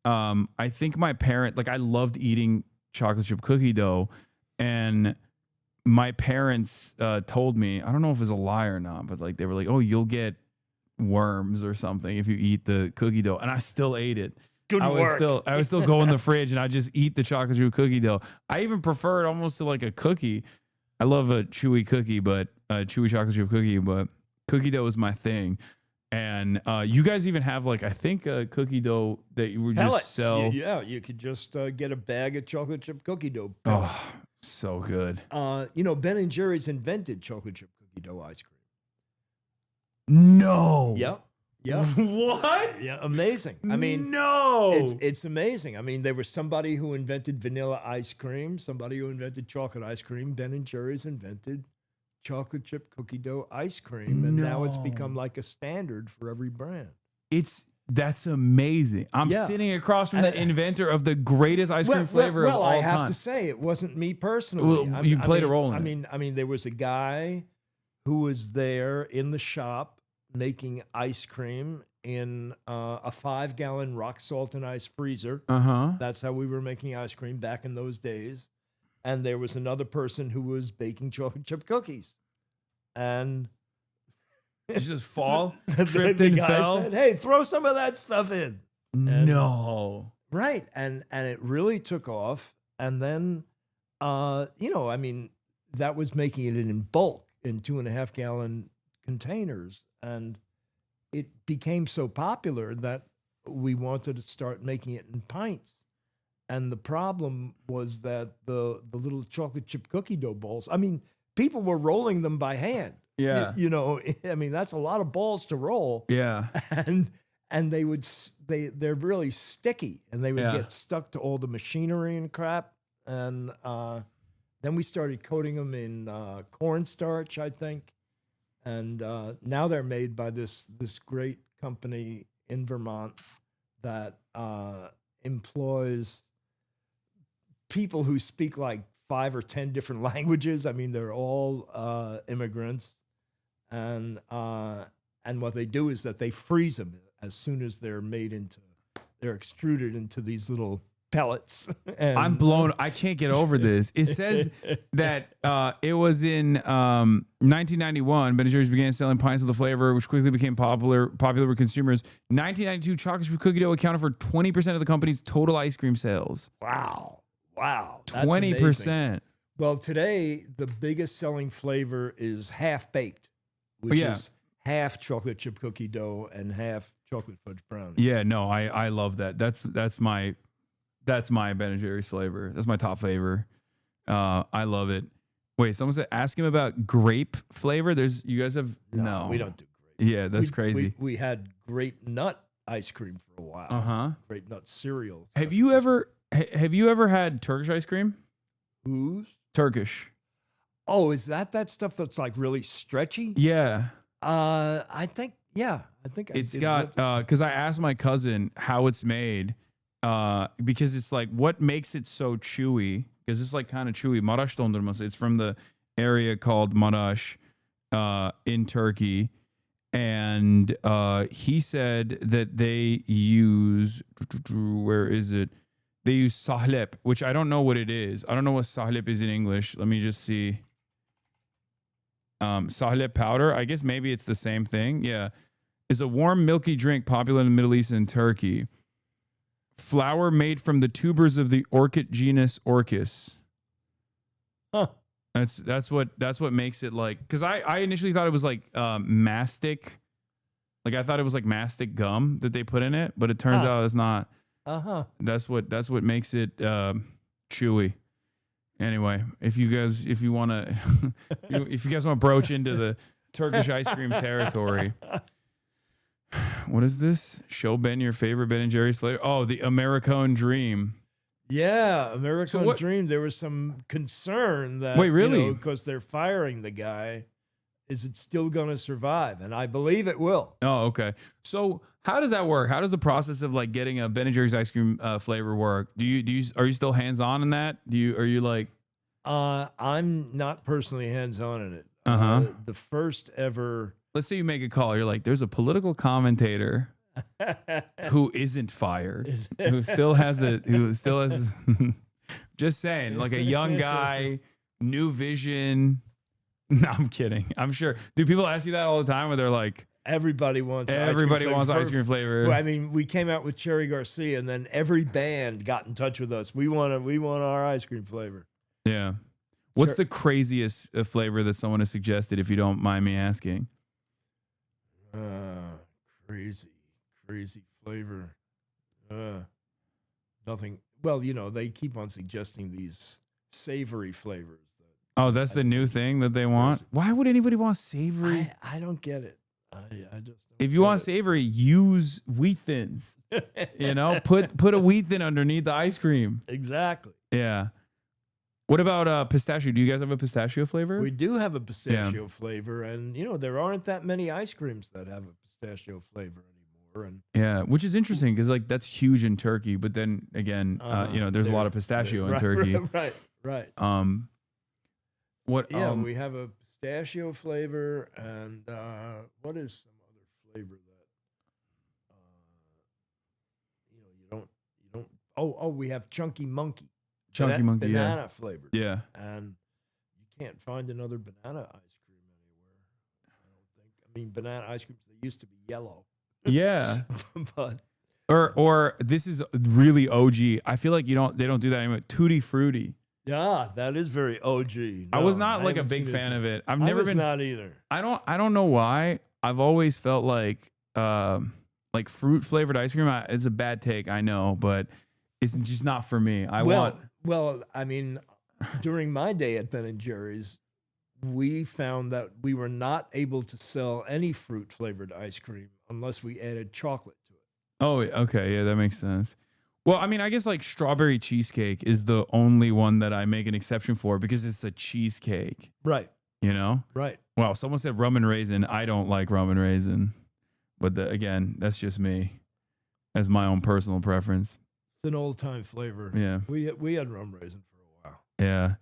I think my parent, like I loved eating chocolate chip cookie dough, and my parents told me, I don't know if it was a lie or not, but like they were like, oh, you'll get worms or something if you eat the cookie dough, and I still ate it. Good work. I would still go in the fridge and I just eat the chocolate chip cookie dough. I even prefer it almost to like a cookie. I love a chewy cookie, but chewy chocolate chip cookie, but cookie dough is my thing. And you guys even have like, I think a cookie dough that you would Pellets. just sell. Yeah, you could just get a bag of chocolate chip cookie dough. pellets. Oh, so good. You know, Ben&Jerry's invented chocolate chip cookie dough ice cream. No. Yep. Yep. What? Yeah, amazing. I mean, no. It's amazing. I mean, there was somebody who invented vanilla ice cream, somebody who invented chocolate ice cream. Ben&Jerry's invented chocolate chip cookie dough ice cream, and now it's become like a standard for every brand. That's amazing. I'm sitting across from the inventor of the greatest ice cream flavor of all I have time. to say, it wasn't me personally. Well, you played a role in it. I mean, there was a guy who was there in the shop making ice cream in a 5-gallon rock salt and ice freezer. That's how we were making ice cream back in those days. And there was another person who was baking chocolate chip cookies. And you just fall, the guy said, hey, throw some of that stuff in. And, no. Right. And it really took off. And then, you know, I mean, that was making it in bulk in 2.5-gallon containers. And it became so popular that we wanted to start making it in pints. And the problem was that the little chocolate chip cookie dough balls, I mean, people were rolling them by hand. Yeah. You know, I mean, that's a lot of balls to roll. Yeah. And they're really sticky, and they would get stuck to all the machinery and crap. And then we started coating them in cornstarch, I think. And now they're made by this great company in Vermont that employs people who speak like 5 or 10 different languages. I mean, they're all immigrants, and what they do is that they freeze them as soon as they're extruded into these little pellets. And I'm blown. I can't get over this. It says that it was in 1991, Ben&Jerry's began selling pints of the flavor, which quickly became popular with consumers. 1992, chocolate chip cookie dough accounted for 20% of the company's total ice cream sales. Wow. 20%. Well, today, the biggest selling flavor is half-baked, which is half chocolate chip cookie dough and half chocolate fudge brownie. Yeah, no, I love that. That's my Ben&Jerry's flavor. That's my top flavor. I love it. Wait, someone said ask him about grape flavor. You guys have no. We don't do grape. Yeah, that's crazy. We had grape nut ice cream for a while. Grape nut cereal. Have you ever had Turkish ice cream? Who's Turkish? Oh, is that stuff that's like really stretchy? Yeah. I think It's got because I asked my cousin how it's made. Because it's like what makes it so chewy, because it's like kind of chewy. Maraş dondurması. It's from the area called Maraş in Turkey, and he said that they use where is it? They use sahlep, which I don't know what it is. I don't know what sahlep is in English. Let me just see. Sahlep powder. I guess maybe it's the same thing. Yeah, is a warm milky drink popular in the Middle East and Turkey. Flour made from the tubers of the orchid genus Orchis. Huh. That's what makes it like, because I initially thought it was like mastic. Like I thought it was like mastic gum that they put in it, but it turns out it's not. That's what makes it chewy. Anyway, if you guys want to broach into the Turkish ice cream territory. What is this? Show Ben your favorite Ben&Jerry's flavor. Oh, the Americone Dream. Yeah, Americone Dream. There was some concern that wait, really? Because they're firing the guy, is it still going to survive? And I believe it will. Oh, okay. So how does that work? How does the process of like getting a Ben&Jerry's ice cream flavor work? Are you still hands on in that? Are you like? I'm not personally hands on in it. The first ever. Let's say you make a call. You're like, there's a political commentator who isn't fired, who still has just saying, like a young guy, new vision. No, I'm kidding. I'm sure. Do people ask you that all the time where they're like, everybody wants ice cream flavor? Well, I mean, we came out with Cherry Garcia, and then every band got in touch with us. We want our ice cream flavor. Yeah. What's the craziest flavor that someone has suggested, if you don't mind me asking? Crazy flavor. Nothing. Well, they keep on suggesting these savory flavors. Oh, that's the new thing that they want? Why would anybody want savory? I don't get it. I just don't if you want savory, use wheat thins. Put a wheat thin underneath the ice cream. Exactly. Yeah. What about pistachio? Do you guys have a pistachio flavor? We do have a pistachio flavor, and there aren't that many ice creams that have a pistachio flavor anymore. And yeah, which is interesting because that's huge in Turkey. But then again, there's a lot of pistachio in Turkey. Right. What? We have a pistachio flavor, and what is some other flavor that you don't? Oh, we have Chunky Monkey. Banana flavored. Yeah. And you can't find another banana ice cream anywhere. I don't think. I mean, banana ice creams, they used to be yellow. Yeah. But or this is really OG. I feel like they don't do that anymore. Tutti Frutti. Yeah, that is very OG. No, I was not like a big fan of it. I've never been not either. I don't know why. I've always felt like fruit flavored ice cream is a bad take, I know, but it's just not for me. Well, I mean, during my day at Ben&Jerry's, we found that we were not able to sell any fruit flavored ice cream unless we added chocolate to it. Oh, okay. Yeah, that makes sense. Well, I mean, I guess like strawberry cheesecake is the only one that I make an exception for because it's a cheesecake. Right. Right. Well, someone said rum and raisin. I don't like rum and raisin. But again, that's just me as my own personal preference. It's an old time flavor. Yeah. We had rum raisin for a while. Yeah.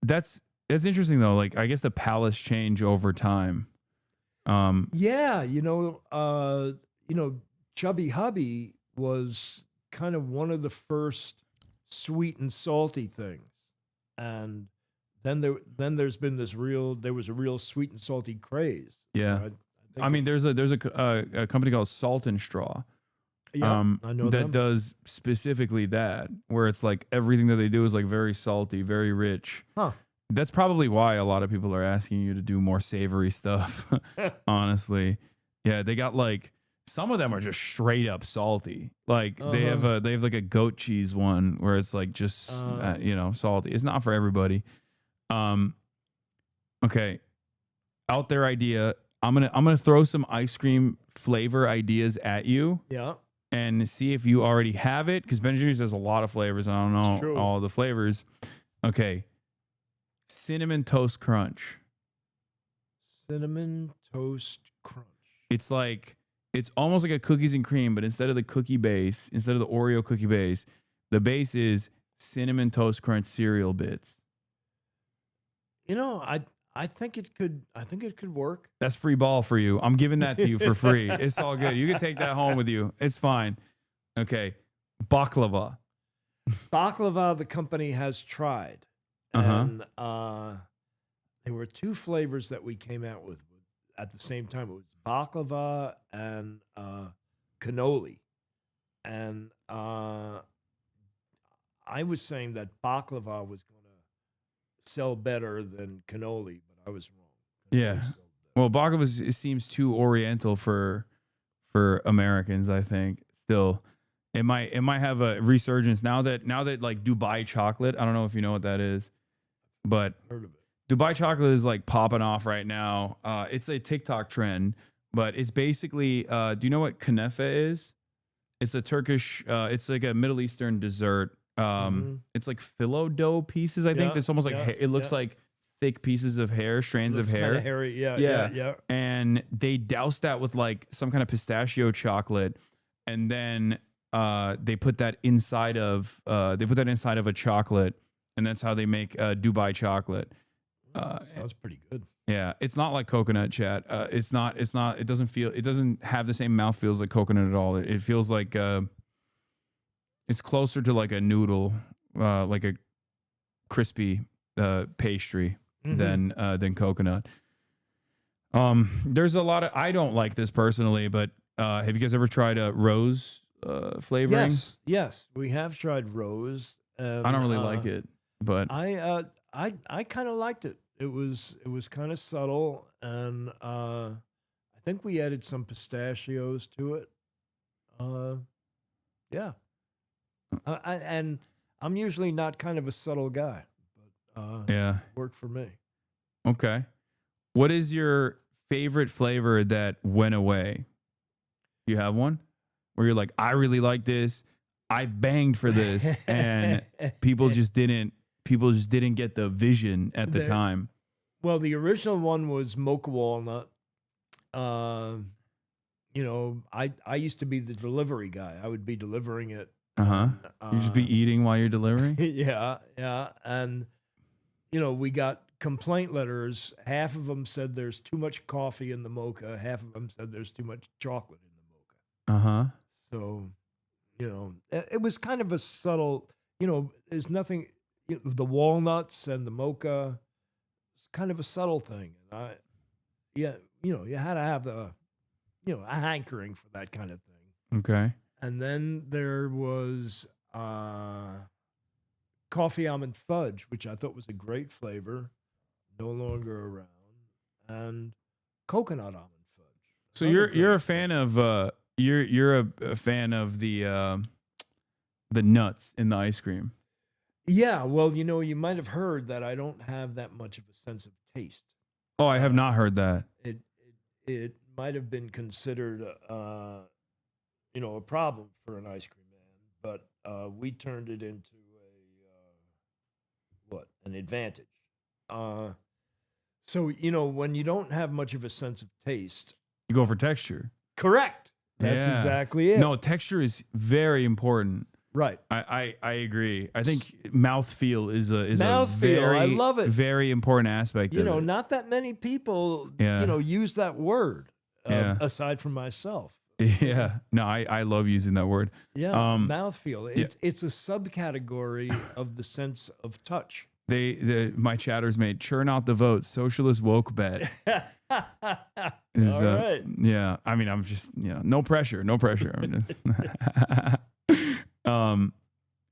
That's interesting though. Like I guess the palates change over time. Yeah, Chubby Hubby was kind of one of the first sweet and salty things. And then there's been there was a real sweet and salty craze. Yeah. I mean there's a company called Salt and Straw. Yeah, I know that does specifically that, where it's like everything that they do is like very salty, very rich. Huh. That's probably why a lot of people are asking you to do more savory stuff. Honestly, yeah, they got like some of them are just straight up salty. Like they have like a goat cheese one where it's like just salty. It's not for everybody. Okay, out there idea. I'm gonna throw some ice cream flavor ideas at you. Yeah. And see if you already have it, because Ben&Jerry's has a lot of flavors. I don't know all the flavors. Okay. Cinnamon Toast Crunch. Cinnamon Toast Crunch. It's almost like a cookies and cream, but instead of the cookie base, instead of the Oreo cookie base, the base is Cinnamon Toast Crunch cereal bits. I think it could work. That's free ball for you. I'm giving that to you for free. It's all good. You can take that home with you. It's fine. Okay. Baklava. Baklava, the company has tried. And there were two flavors that we came out with at the same time. It was baklava and cannoli. And I was saying that baklava was going to sell better than cannoli, but I was wrong. Yeah. Well, baklava seems too oriental for Americans, I think. Still, it might have a resurgence now that like Dubai chocolate. I don't know if you know what that is, but Heard of it. Dubai chocolate is like popping off right now. It's a TikTok trend, but it's basically. Do you know what kunefe is? It's a Turkish. It's like a Middle Eastern dessert. It's like phyllo dough pieces. I think it's almost like it looks like thick pieces of hair, strands of hair. Kinda hairy. Yeah. And they douse that with like some kind of pistachio chocolate, and then they put that inside of a chocolate, and that's how they make Dubai chocolate. Sounds pretty good. Yeah, it's not like coconut, chat. It's not. It doesn't have the same mouth feels like coconut at all. It feels like it's closer to like a noodle, like a crispy pastry than coconut. There's a lot of. I don't like this personally, but have you guys ever tried rose flavoring? Yes, we have tried rose. I don't really like it, but I kind of liked it. It was kind of subtle, and I think we added some pistachios to it. Yeah, and I'm usually not kind of a subtle guy, but yeah, it worked for me. Okay, what is your favorite flavor that went away? You have one where you're like, I really like this. I banged for this, and people just didn't get the vision at the time. Well, the original one was mocha walnut. You know, I used to be the delivery guy. I would be delivering it. You just be eating while you're delivering? Yeah. And, you know, we got complaint letters. Half of them said there's too much coffee in the mocha. Half of them said there's too much chocolate in the mocha. So, you know, it was kind of a subtle, you know, there's nothing, the walnuts and the mocha, it's kind of a subtle thing. And you know, you had to have a hankering for that kind of thing. Okay. And then there was coffee almond fudge, which I thought was a great flavor, no longer around, and coconut almond fudge. So you're a fan of you're a fan of the nuts in the ice cream. Yeah, well, you know, you might have heard that I don't have that much of a sense of taste. Oh, I have not heard that. It might have been considered, you know, a problem for an ice cream man, but we turned it into an advantage. So, you know, when you don't have much of a sense of taste, You go for texture. Correct. That's exactly it. No, texture is very important. Right. I agree. I think mouthfeel is a Mouthfeel, very I love it. very important aspect You of know, it. not that many people, Yeah. you know, use that word Yeah. aside from myself. Yeah. No, I love using that word. Yeah, mouthfeel. yeah. It's a subcategory of the sense of touch. My chatters made churn out the vote. Socialist woke bet. All right. Yeah. I mean, I'm just, no pressure. No pressure. I mean,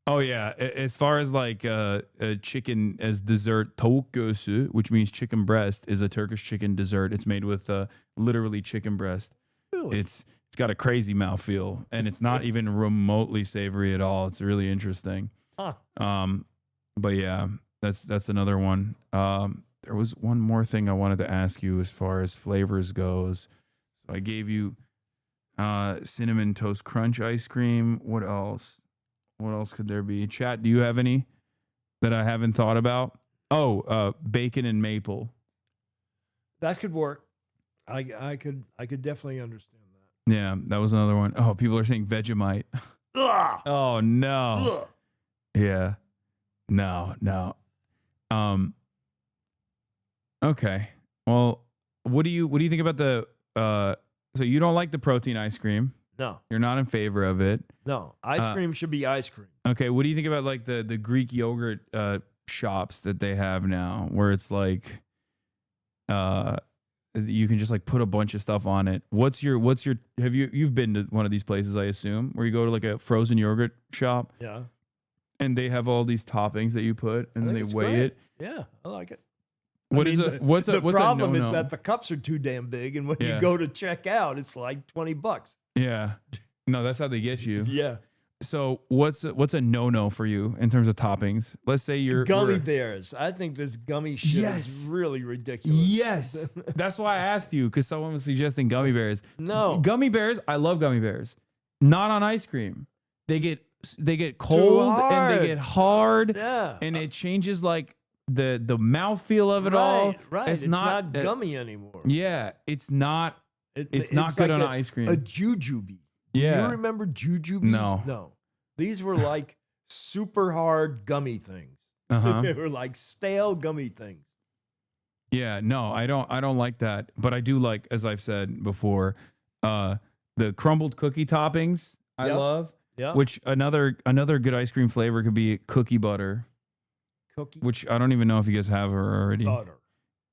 oh yeah. As far as like a chicken as dessert, tavuk göğsü, which means chicken breast, is a Turkish chicken dessert. It's made with literally chicken breast. Really? It's got a crazy mouthfeel, and it's not even remotely savory at all. It's really interesting. Huh. But yeah, that's another one. There was one more thing I wanted to ask you as far as flavors goes. So I gave you cinnamon toast crunch ice cream. What else? What else could there be? Chat, do you have any that I haven't thought about? Oh, bacon and maple. That could work. I could definitely understand Yeah, that was another one. Oh, people are saying Vegemite. that. Oh no. Ugh. Yeah. No. Okay. Well, what do you think about the so you don't like the protein ice cream? No. You're not in favor of it. No, ice cream should be ice cream. Okay, what do you think about like the Greek yogurt shops that they have now where it's like you can just like put a bunch of stuff on it. What's your you've been to one of these places, I assume, where you go to like a frozen yogurt shop? Yeah. And they have all these toppings that you put and then they weigh it. Yeah, I like it. What's the a problem is no-no? that the cups are too damn big, and when Yeah. you go to check out, it's like $20. Yeah. No, that's how they get you. Yeah. So what's a no-no for you in terms of toppings? Let's say you're Gummy bears. I think this gummy shit is really ridiculous. Yes. That's why I asked you, because someone was suggesting gummy bears. No. Gummy bears, I love gummy bears. Not on ice cream. They get cold and they get hard. Yeah. And it changes like the mouthfeel of it all. Right. It's not gummy anymore. Yeah. It's not it's not good like on ice cream. A jujube. Yeah. You remember jujubes? No. No. These were like super hard gummy things. Uh-huh. They were like stale gummy things. Yeah, no, I don't like that, but I do like, as I've said before, the crumbled cookie toppings. I Yep. love. Yeah. Which another good ice cream flavor could be cookie butter. Cookie Which I don't even know if you guys have her already. butter.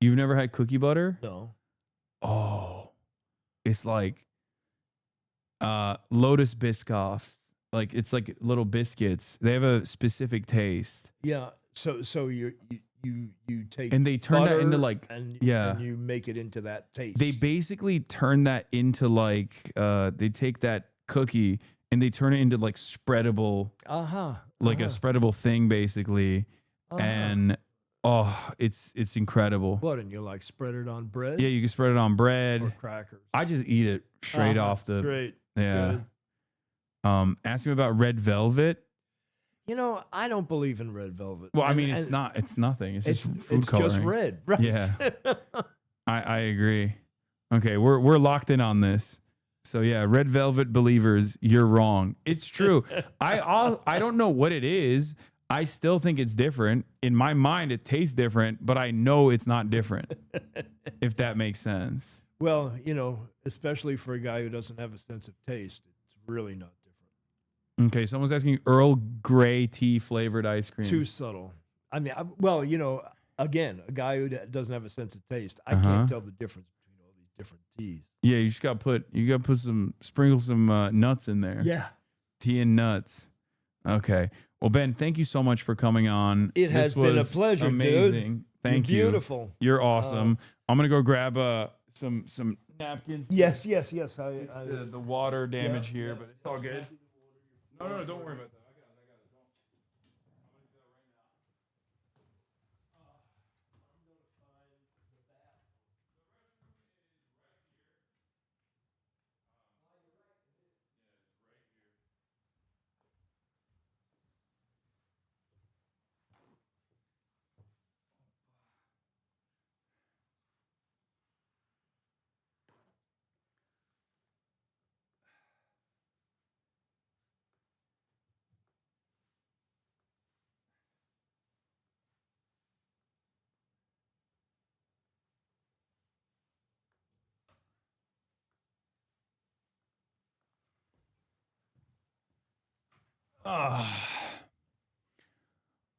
You've never had cookie butter? No. Oh, it's like Lotus Biscoffs. Like it's like little biscuits. They have a specific taste. Yeah. So you take And they turn that butter into like and you make it into that taste. They basically turn that into like they take that cookie and they turn it into like spreadable, like a spreadable thing basically, and it's incredible. What, and you like spread it on bread? Yeah, you can spread it on bread Or crackers. I just eat it straight off the. Straight. Yeah. Good. Ask me about red velvet. You know, I don't believe in red velvet. Well, I And- mean, and it's not. It's nothing. It's just food it's coloring. just red, right? Yeah. I agree. Okay, we're locked in on this. So yeah, red velvet believers, you're wrong. It's true. I don't know what it is. I still think it's different. In my mind, it tastes different, but I know it's not different. If that makes sense. Well, you know, especially for a guy who doesn't have a sense of taste, it's really not different. Okay, someone's asking Earl Grey tea flavored ice cream. Too subtle. I mean, well, you know, again, a guy who doesn't have a sense of taste, I can't tell the difference between all these different teas. Yeah, you just got to put sprinkle some nuts in there. Yeah. Tea and nuts. Okay. Well, Ben, thank you so much for coming on. It has been a was pleasure, amazing. dude. Thank You're you. beautiful. You're awesome. I'm gonna go grab some napkins. Yes. Fix the water damage here, but it's all good. No, don't worry about that.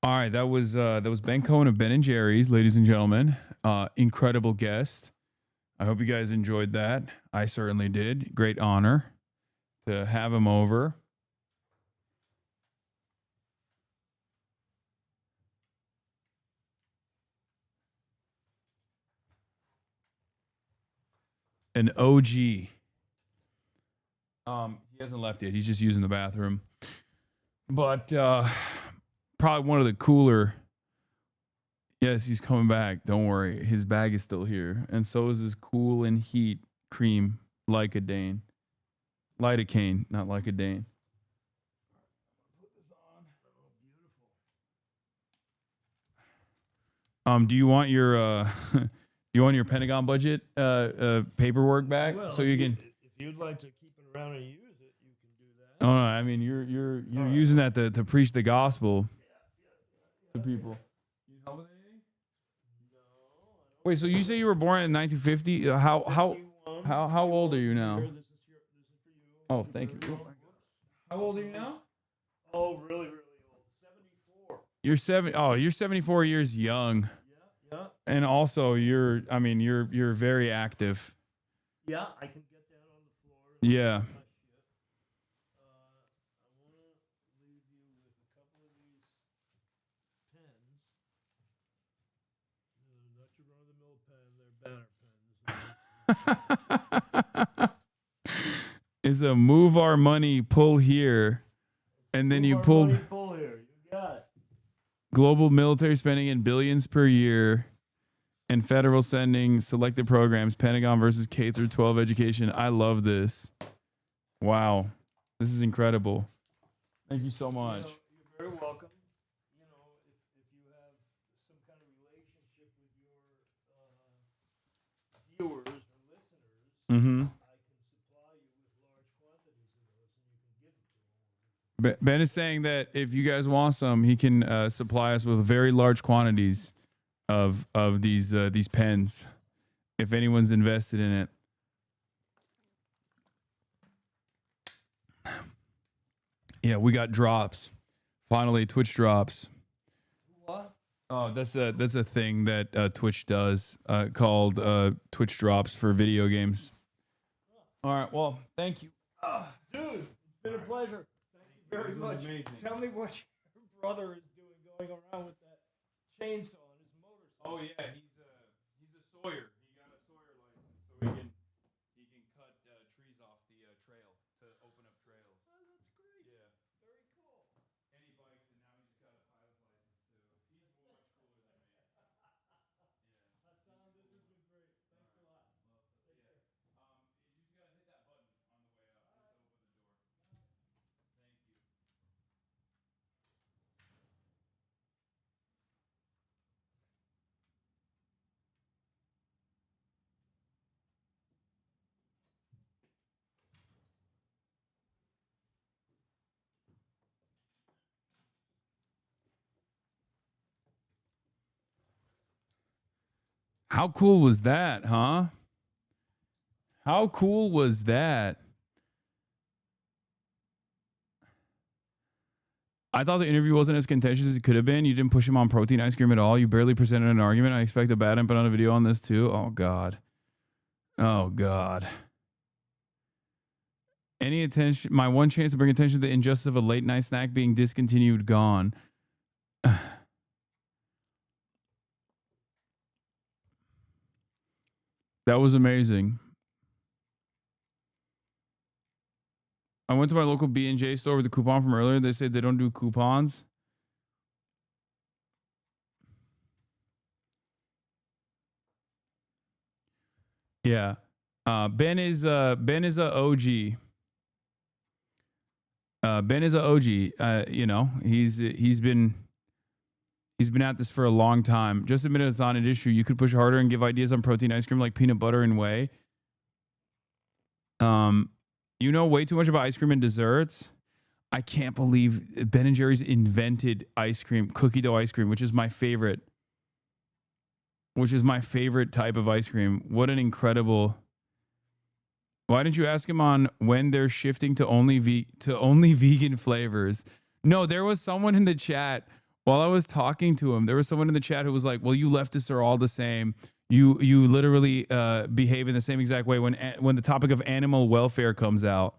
All right, that was Ben Cohen of Ben&Jerry's, ladies and gentlemen. Incredible guest. I hope you guys enjoyed that. I certainly did. Great honor to have him over. An OG. He hasn't left yet. He's just using the bathroom. But probably one of the cooler. Yes, he's coming back. Don't worry. His bag is still here. And so is his cool and heat cream Lycodane. Lidocaine, not Lycodane. Do you want your Pentagon budget paperwork back Well, so you can? If you'd like to keep it around and use it, you can do that. Oh no, I mean you're using that to preach the gospel to people. Wait, so you say you were born in 1950? How old are you now? Oh, thank you. How old are you now? Oh, really, really old. 74. You're 74 years young. Yeah. And also you're very active. Yeah, I can get down on the floor. Yeah. Is a move our money, pull here, and then you pulled Pull here. You got it. global military spending in billions per year and federal sending selected programs, Pentagon versus K through 12 education. I love this. Wow. This is incredible. Thank you so much. You're very welcome. You know, if you have some kind of relationship with your viewers or listeners, Mm-hmm. Ben is saying that if you guys want some, he can supply us with very large quantities. of these pens. If anyone's invested in it. Yeah, we got drops. Finally, Twitch drops. What? Oh, that's a thing that Twitch does called Twitch drops for video games. All right, well, thank you. Dude, it's been a pleasure. Thank you very much. Tell me what your brother is doing going around with that chainsaw on his motorcycle. Oh yeah, he's a sawyer. He got a sawyer license, so he can cut trees off the trail to open up trails. Oh, that's great. Yeah. Very cool. And he bikes, and now he just got a pilot's license too. He's much cooler than me. Hasan, this has been great. Thanks a lot. Take care. You just gotta hit that button on the way up just to open the door. Thank you. How cool was that, huh? How cool was that? I thought the interview wasn't as contentious as it could have been. You didn't push him on protein ice cream at all. You barely presented an argument. I expect a bad input on a video on this too. Oh, God. Oh, God. Any attention? My one chance to bring attention to the injustice of a late night snack being discontinued, gone. That was amazing. I went to my local B&J store with the coupon from earlier. They said they don't do coupons. Yeah. Ben is a OG. Ben is a OG. You know, he's been at this for a long time. Just admit it's not an issue. You could push harder and give ideas on protein ice cream like peanut butter and whey. You know way too much about ice cream and desserts. I can't believe Ben&Jerry's invented ice cream, cookie dough ice cream, which is my favorite. Which is my favorite type of ice cream. What an incredible. Why didn't you ask him on when they're shifting to only vegan flavors? No, there was someone in the chat while I was talking to him. There was someone in the chat who was like, "Well, you leftists are all the same. You literally behave in the same exact way when the topic of animal welfare comes out."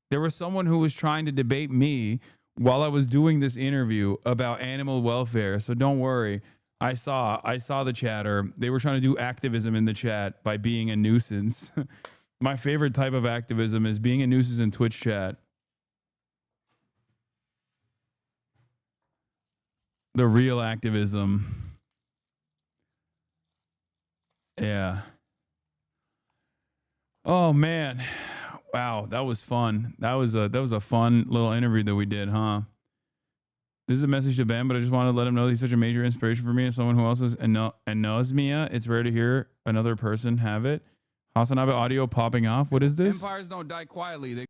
There was someone who was trying to debate me while I was doing this interview about animal welfare. So don't worry. I saw the chatter. They were trying to do activism in the chat by being a nuisance. My favorite type of activism is being a nuisance in Twitch chat. The real activism. Yeah. Oh man. Wow, that was fun. That was a fun little interview that we did, huh? This is a message to Ben, but I just wanted to let him know he's such a major inspiration for me as someone who else is anosmia. It's rare to hear another person have it. HasanAbi audio popping off. What is this? Empires don't die quietly.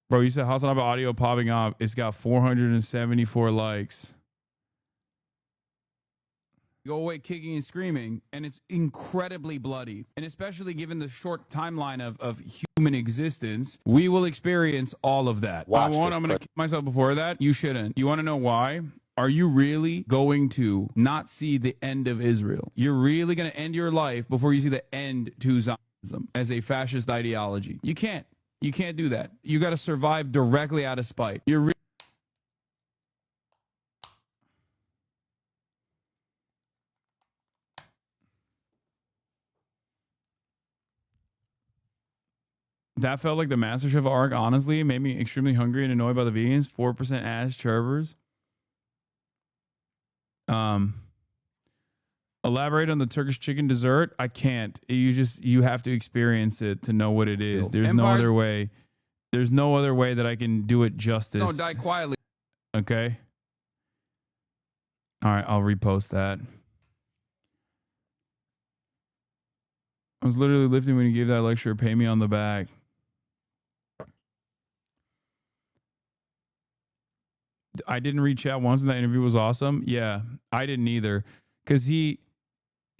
Bro, you said HasanAbi audio popping off. It's got 474 likes. Go away kicking and screaming, and it's incredibly bloody. And especially given the short timeline of human existence, we will experience all of that. I'm going to kill myself before that. You shouldn't. You want to know why? Are you really going to not see the end of Israel? You're really going to end your life before you see the end to Zionism as a fascist ideology. You can't. You can't do that. You got to survive directly out of spite. You're That felt like the MasterChef arc, honestly. It made me extremely hungry and annoyed by the vegans. 4% ass chirpers. Elaborate on the Turkish chicken dessert. I can't. You have to experience it to know what it is. There's no other way. There's no other way that I can do it justice. Don't die quietly. Okay. All right, I'll repost that. I was literally lifting when you gave that lecture. Pay me on the back. I didn't read chat once, and that interview was awesome. Yeah, I didn't either, because he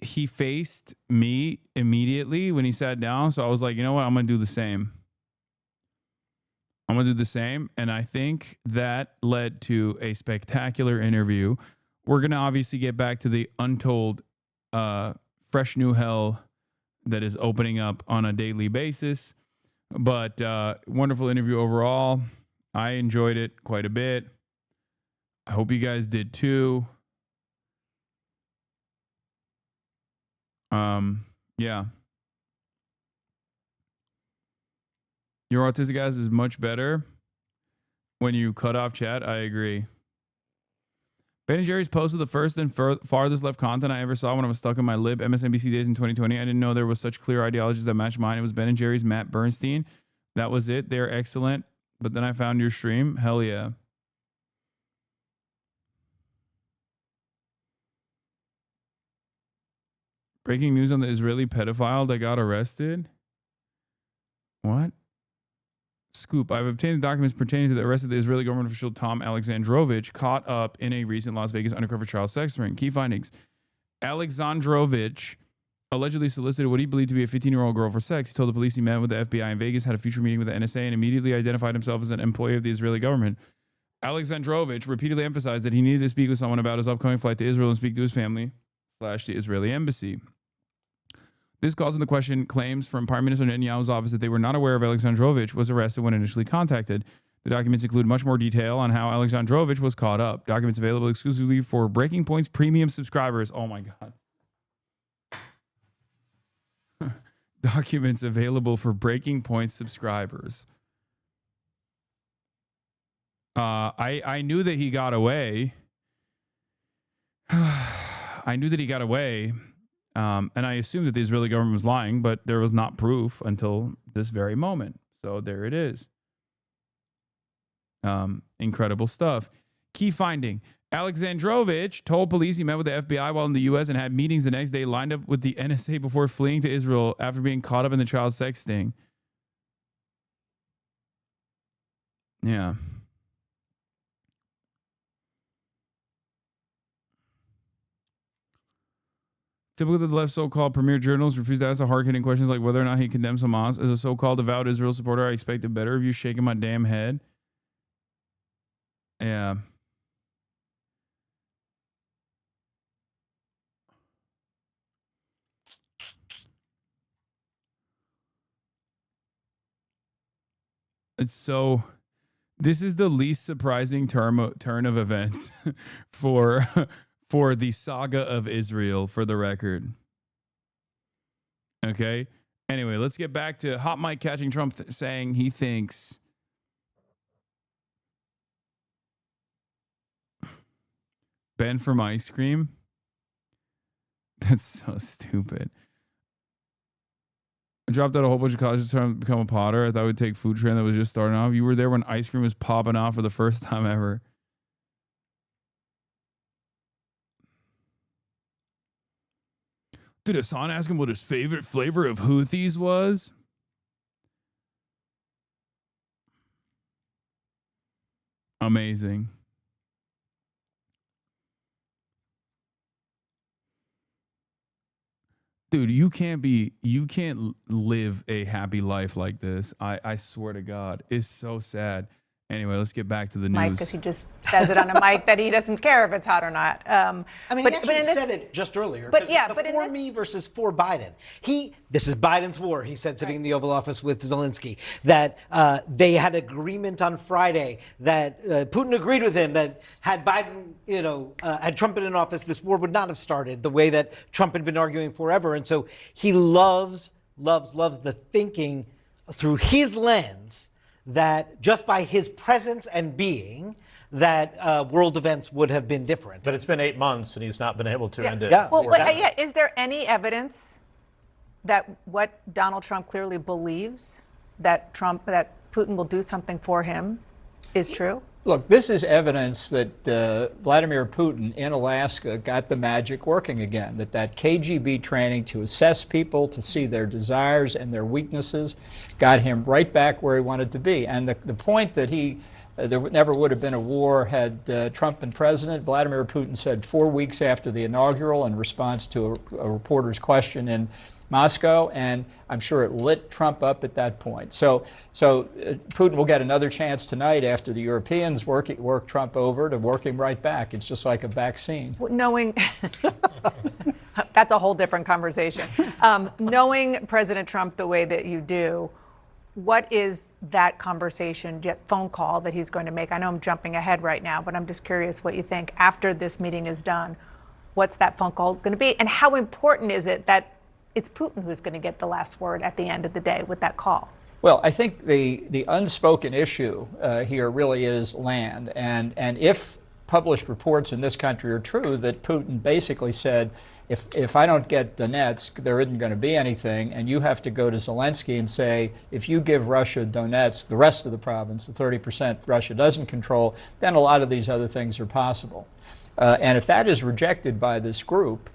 faced me immediately when he sat down. So I was like, you know what? I'm gonna do the same. And I think that led to a spectacular interview. We're gonna obviously get back to the untold, fresh new hell that is opening up on a daily basis. But wonderful interview overall. I enjoyed it quite a bit. I hope you guys did too. Yeah. Your autistic ass is much better when you cut off chat. I agree. Ben&Jerry's posted the first and farthest left content I ever saw when I was stuck in my lib MSNBC days in 2020. I didn't know there was such clear ideologies that matched mine. It was Ben&Jerry's Matt Bernstein. That was it. They're excellent. But then I found your stream. Hell yeah. Breaking news on the Israeli pedophile that got arrested. What? Scoop. I've obtained the documents pertaining to the arrest of the Israeli government official Tom Alexandrovich caught up in a recent Las Vegas undercover child sex ring. Key findings. Alexandrovich allegedly solicited what he believed to be a 15-year-old girl for sex. He told the police he met with the FBI in Vegas, had a future meeting with the NSA, and immediately identified himself as an employee of the Israeli government. Alexandrovich repeatedly emphasized that he needed to speak with someone about his upcoming flight to Israel and speak to his family / the Israeli embassy. This calls into question claims from Prime Minister Netanyahu's office that they were not aware of Alexandrovich was arrested when initially contacted. The documents include much more detail on how Alexandrovich was caught up. Documents available exclusively for Breaking Point's premium subscribers. Oh my God. Documents available for Breaking Point subscribers. I knew that he got away. I knew that he got away. And I assumed that the Israeli government was lying, but there was not proof until this very moment. So there it is. Incredible stuff. Key finding. Alexandrovich told police he met with the FBI while in the U.S. and had meetings the next day lined up with the NSA before fleeing to Israel after being caught up in the child sex sting. Yeah. Typically, the left so-called premier journalists refuse to ask the hard-hitting questions like whether or not he condemns Hamas. As a so-called devout Israel supporter, I expected better of you shaking my damn head. Yeah. It's so... This is the least surprising turn of events for the saga of Israel, for the record. Okay? Anyway, let's get back to Hot Mike catching Trump saying he thinks Ben from ice cream. That's so stupid. I dropped out a whole bunch of colleges to become a potter. I thought we'd take food trend that was just starting off. You were there when ice cream was popping off for the first time ever. Did Hasan ask him what his favorite flavor of Houthis was? Amazing. Dude, you can't live a happy life like this. I swear to God. It's so sad. Anyway, let's get back to the news. Because he just says it on a mic that he doesn't care if it's hot or not. I mean, he actually said it just earlier. But yeah, but for me versus for Biden. This is Biden's war, he said, sitting in the Oval Office with Zelensky, that they had agreement on Friday that Putin agreed with him that had Biden, had Trump been in office, this war would not have started the way that Trump had been arguing forever. And so he loves the thinking through his lens that just by his presence and being, that world events would have been different. But it's been 8 months and he's not been able to end it. Yeah. Well, is there any evidence that what Donald Trump clearly believes, that Putin will do something for him, is true? Look, this is evidence that Vladimir Putin in Alaska got the magic working again, that KGB training to assess people, to see their desires and their weaknesses, got him right back where he wanted to be. And the point that he There never would have been a war had Trump been president. Vladimir Putin said 4 weeks after the inaugural in response to a reporter's question in Moscow, and I'm sure it lit Trump up at that point. So Putin will get another chance tonight after the Europeans work Trump over to work him right back. It's just like a vaccine. Knowing that's a whole different conversation. Knowing President Trump the way that you do, what is that conversation, phone call that he's going to make? I know I'm jumping ahead right now, but I'm just curious what you think after this meeting is done. What's that phone call going to be? And how important is it that it's Putin who's going to get the last word at the end of the day with that call? Well, I think the unspoken issue here really is land. And if published reports in this country are true, that Putin basically said, if I don't get Donetsk, there isn't going to be anything, and you have to go to Zelensky and say, if you give Russia Donetsk, the rest of the province, the 30% Russia doesn't control, then a lot of these other things are possible. And if that is rejected by this group,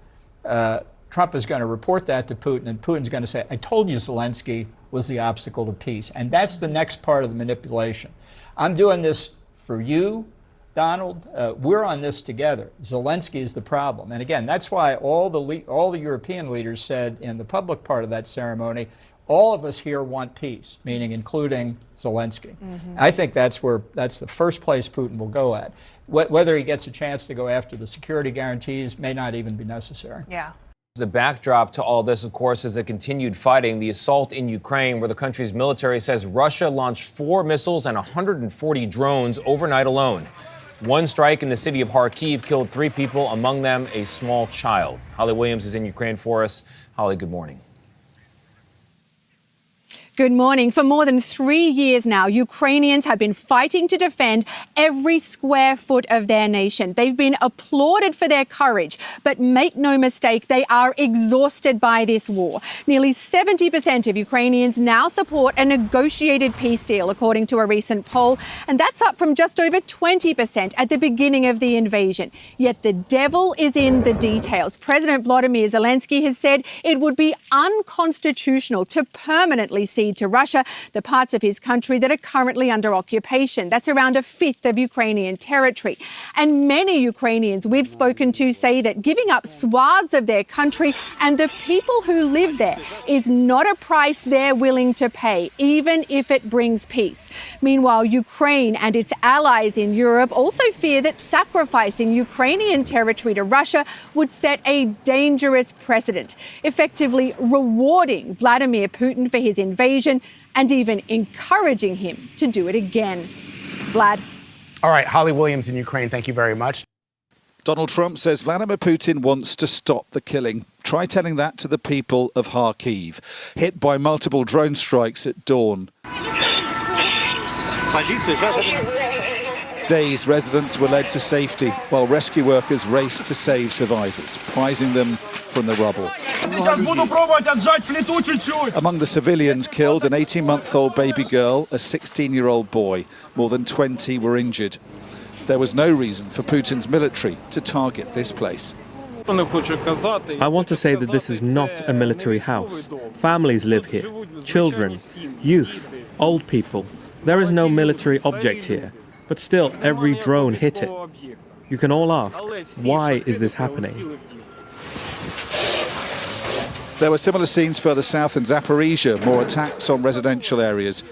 Trump is going to report that to Putin, and Putin's going to say, I told you Zelensky was the obstacle to peace. And that's the next part of the manipulation. I'm doing this for you, Donald. We're on this together. Zelensky is the problem. And again, that's why all the European leaders said in the public part of that ceremony, all of us here want peace, meaning including Zelensky. I think that's the first place Putin will go at. Whether he gets a chance to go after the security guarantees may not even be necessary. Yeah. The backdrop to all this, of course, is the continued fighting, the assault in Ukraine, where the country's military says Russia launched 4 missiles and 140 drones overnight alone. One strike in the city of Kharkiv killed 3 people, among them a small child. Holly Williams is in Ukraine for us. Holly, good morning. Good morning. For more than 3 years now, Ukrainians have been fighting to defend every square foot of their nation. They've been applauded for their courage, but make no mistake, they are exhausted by this war. Nearly 70% of Ukrainians now support a negotiated peace deal, according to a recent poll, and that's up from just over 20% at the beginning of the invasion. Yet the devil is in the details. President Volodymyr Zelensky has said it would be unconstitutional to permanently cede to Russia the parts of his country that are currently under occupation. That's around a fifth of Ukrainian territory. And many Ukrainians we've spoken to say that giving up swaths of their country and the people who live there is not a price they're willing to pay, even if it brings peace. Meanwhile, Ukraine and its allies in Europe also fear that sacrificing Ukrainian territory to Russia would set a dangerous precedent, effectively rewarding Vladimir Putin for his invasion and even encouraging him to do it again. Vlad. All right, Holly Williams in Ukraine, thank you very much. Donald Trump says Vladimir Putin wants to stop the killing. Try telling that to the people of Kharkiv, hit by multiple drone strikes at dawn. Dazed residents were led to safety while rescue workers raced to save survivors, prizing them from the rubble. Among the civilians killed, an 18-month-old baby girl, a 16-year-old boy. More than 20 were injured. There was no reason for Putin's military to target this place. I want to say that this is not a military house. Families live here. Children, youth, old people. There is no military object here. But still, every drone hit it. You can all ask, why is this happening? There were similar scenes further south in Zaporizhia, more attacks on residential areas.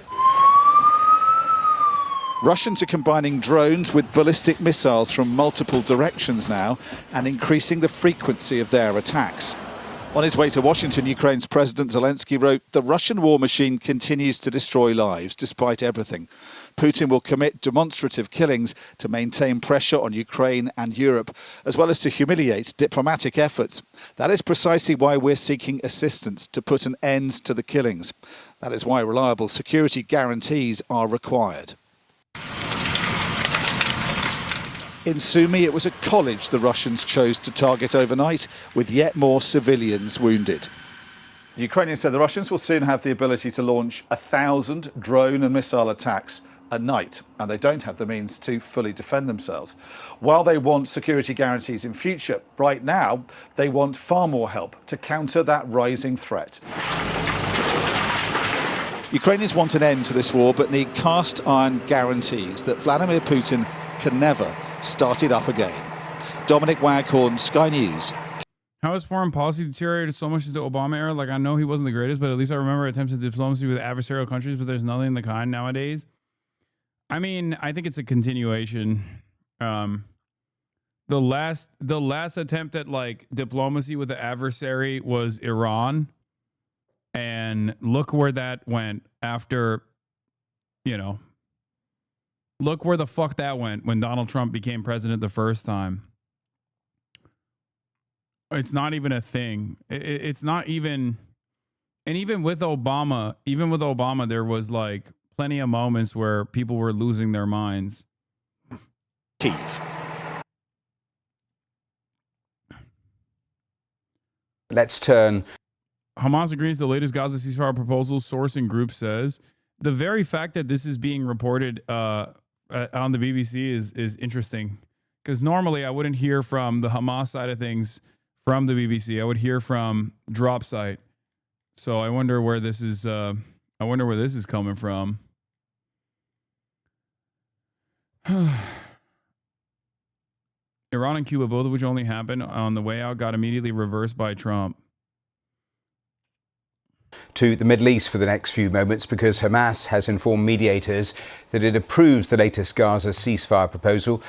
Russians are combining drones with ballistic missiles from multiple directions now and increasing the frequency of their attacks. On his way to Washington, Ukraine's President Zelensky wrote, "The Russian war machine continues to destroy lives despite everything. Putin will commit demonstrative killings to maintain pressure on Ukraine and Europe, as well as to humiliate diplomatic efforts. That is precisely why we're seeking assistance to put an end to the killings. That is why reliable security guarantees are required." In Sumy, it was a college the Russians chose to target overnight, with yet more civilians wounded. The Ukrainians said the Russians will soon have the ability to launch 1,000 drone and missile attacks a night, and they don't have the means to fully defend themselves. While they want security guarantees in future, right now they want far more help to counter that rising threat. Ukrainians want an end to this war but need cast iron guarantees that Vladimir Putin can never start it up again. Dominic Waghorn, Sky News. How has foreign policy deteriorated so much since the Obama era? Like, I know he wasn't the greatest, but at least I remember attempts at diplomacy with adversarial countries, but there's nothing of the kind nowadays. I mean, I think it's a continuation. The last attempt at like diplomacy with the adversary was Iran, and look where that went after, you know, look where the fuck that went when Donald Trump became president the first time. It's not even a thing. It's not even, and even with Obama, there was like plenty of moments where people were losing their minds. Kyiv. Let's turn. Hamas agrees the latest Gaza ceasefire proposal, sourcing group says. The very fact that this is being reported on the BBC is interesting, because normally I wouldn't hear from the Hamas side of things from the BBC. I would hear from Drop Site. So I wonder where this is. Coming from. Iran and Cuba, both of which only happened on the way out, got immediately reversed by Trump. To the Middle East for the next few moments, because Hamas has informed mediators that it approves the latest Gaza ceasefire proposal.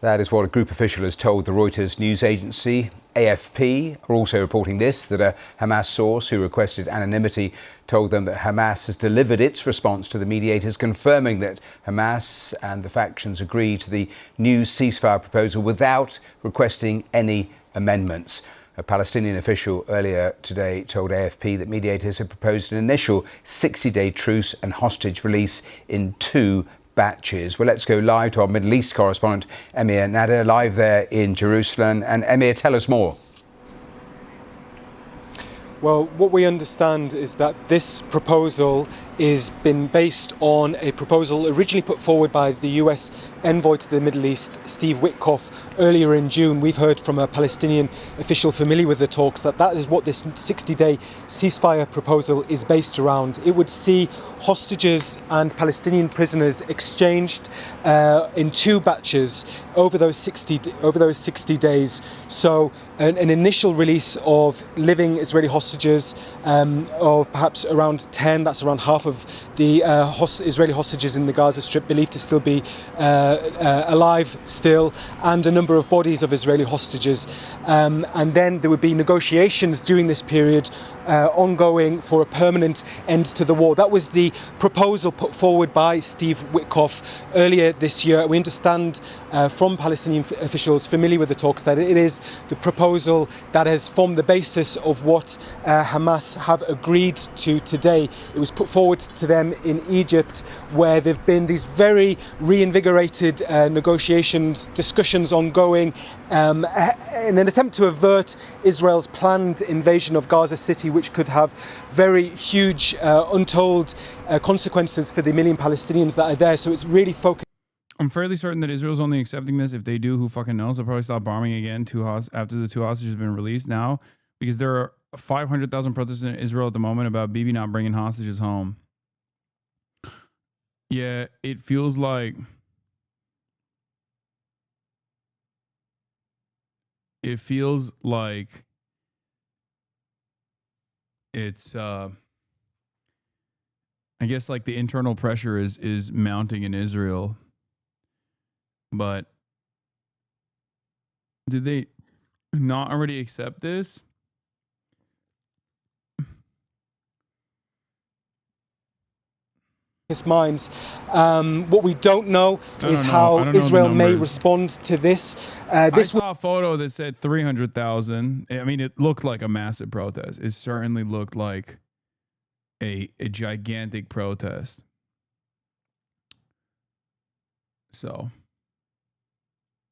That is what a group official has told the Reuters news agency. AFP are also reporting this, that a Hamas source who requested anonymity told them that Hamas has delivered its response to the mediators, confirming that Hamas and the factions agree to the new ceasefire proposal without requesting any amendments. A Palestinian official earlier today told AFP that mediators had proposed an initial 60-day truce and hostage release in 2 batches. Well, let's go live to our Middle East correspondent, Emir Nader, live there in Jerusalem. And Emir, tell us more. Well, what we understand is that this proposal is been based on a proposal originally put forward by the US envoy to the Middle East, Steve Witkoff, earlier in June. We've heard from a Palestinian official familiar with the talks that is what this 60-day ceasefire proposal is based around. It would see hostages and Palestinian prisoners exchanged in 2 batches over those 60 days. So an initial release of living Israeli hostages of perhaps around 10. That's around half of the Israeli hostages in the Gaza Strip believed to still be alive still, and a number of bodies of Israeli hostages. And then there would be negotiations during this period ongoing for a permanent end to the war. That was the proposal put forward by Steve Witkoff earlier this year. We understand from Palestinian officials familiar with the talks that it is the proposal that has formed the basis of what Hamas have agreed to today. It was put forward to them in Egypt, where there have been these very reinvigorated negotiations, discussions ongoing in an attempt to avert Israel's planned invasion of Gaza City, which could have very huge, untold consequences for the million Palestinians that are there. So it's really focused. I'm fairly certain that Israel's only accepting this. If they do, who fucking knows? They'll probably stop bombing again after the 2 hostages have been released now, because there are 500,000 protests in Israel at the moment about Bibi not bringing hostages home. Yeah, it feels like it's I guess like the internal pressure is mounting in Israel. But did they not already accept this? Minds. What we don't know is how Israel may respond to this. I saw a photo that said 300,000. I mean, it looked like a massive protest. It certainly looked like a gigantic protest. So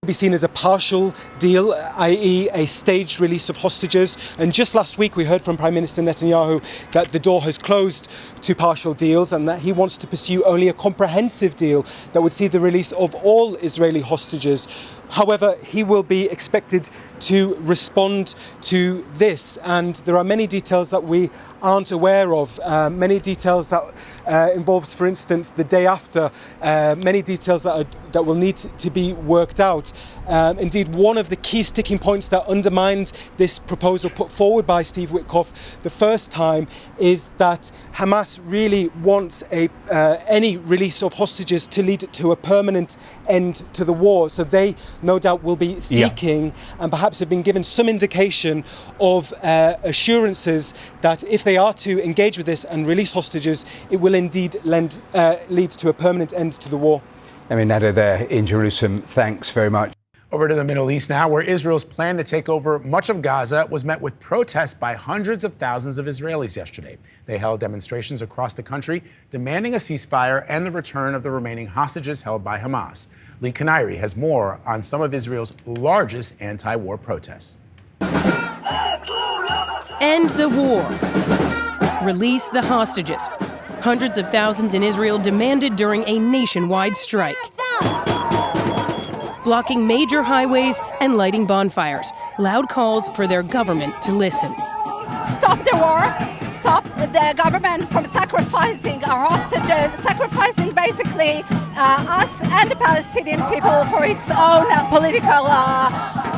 be seen as a partial deal, i.e. a staged release of hostages. And just last week we heard from Prime Minister Netanyahu that the door has closed to partial deals and that he wants to pursue only a comprehensive deal that would see the release of all Israeli hostages. However, he will be expected to respond to this, and there are many details that we aren't aware of, many details that involves, for instance, the day after, many details that will need to be worked out. Indeed, one of the key sticking points that undermined this proposal put forward by Steve Witkoff the first time is that Hamas really wants any release of hostages to lead to a permanent end to the war. So they, no doubt, will be seeking and perhaps have been given some indication of assurances that if they are to engage with this and release hostages, it will indeed lead to a permanent end to the war. I mean, Nada there in Jerusalem, thanks very much. Over to the Middle East now, where Israel's plan to take over much of Gaza was met with protests by hundreds of thousands of Israelis yesterday. They held demonstrations across the country demanding a ceasefire and the return of the remaining hostages held by Hamas. Hurican Erin has more on some of Israel's largest anti-war protests. End the war. Release the hostages. Hundreds of thousands in Israel demanded during a nationwide strike, blocking major highways and lighting bonfires. Loud calls for their government to listen. Stop the war. Stop the government from sacrificing our hostages, sacrificing basically us and the Palestinian people for its own political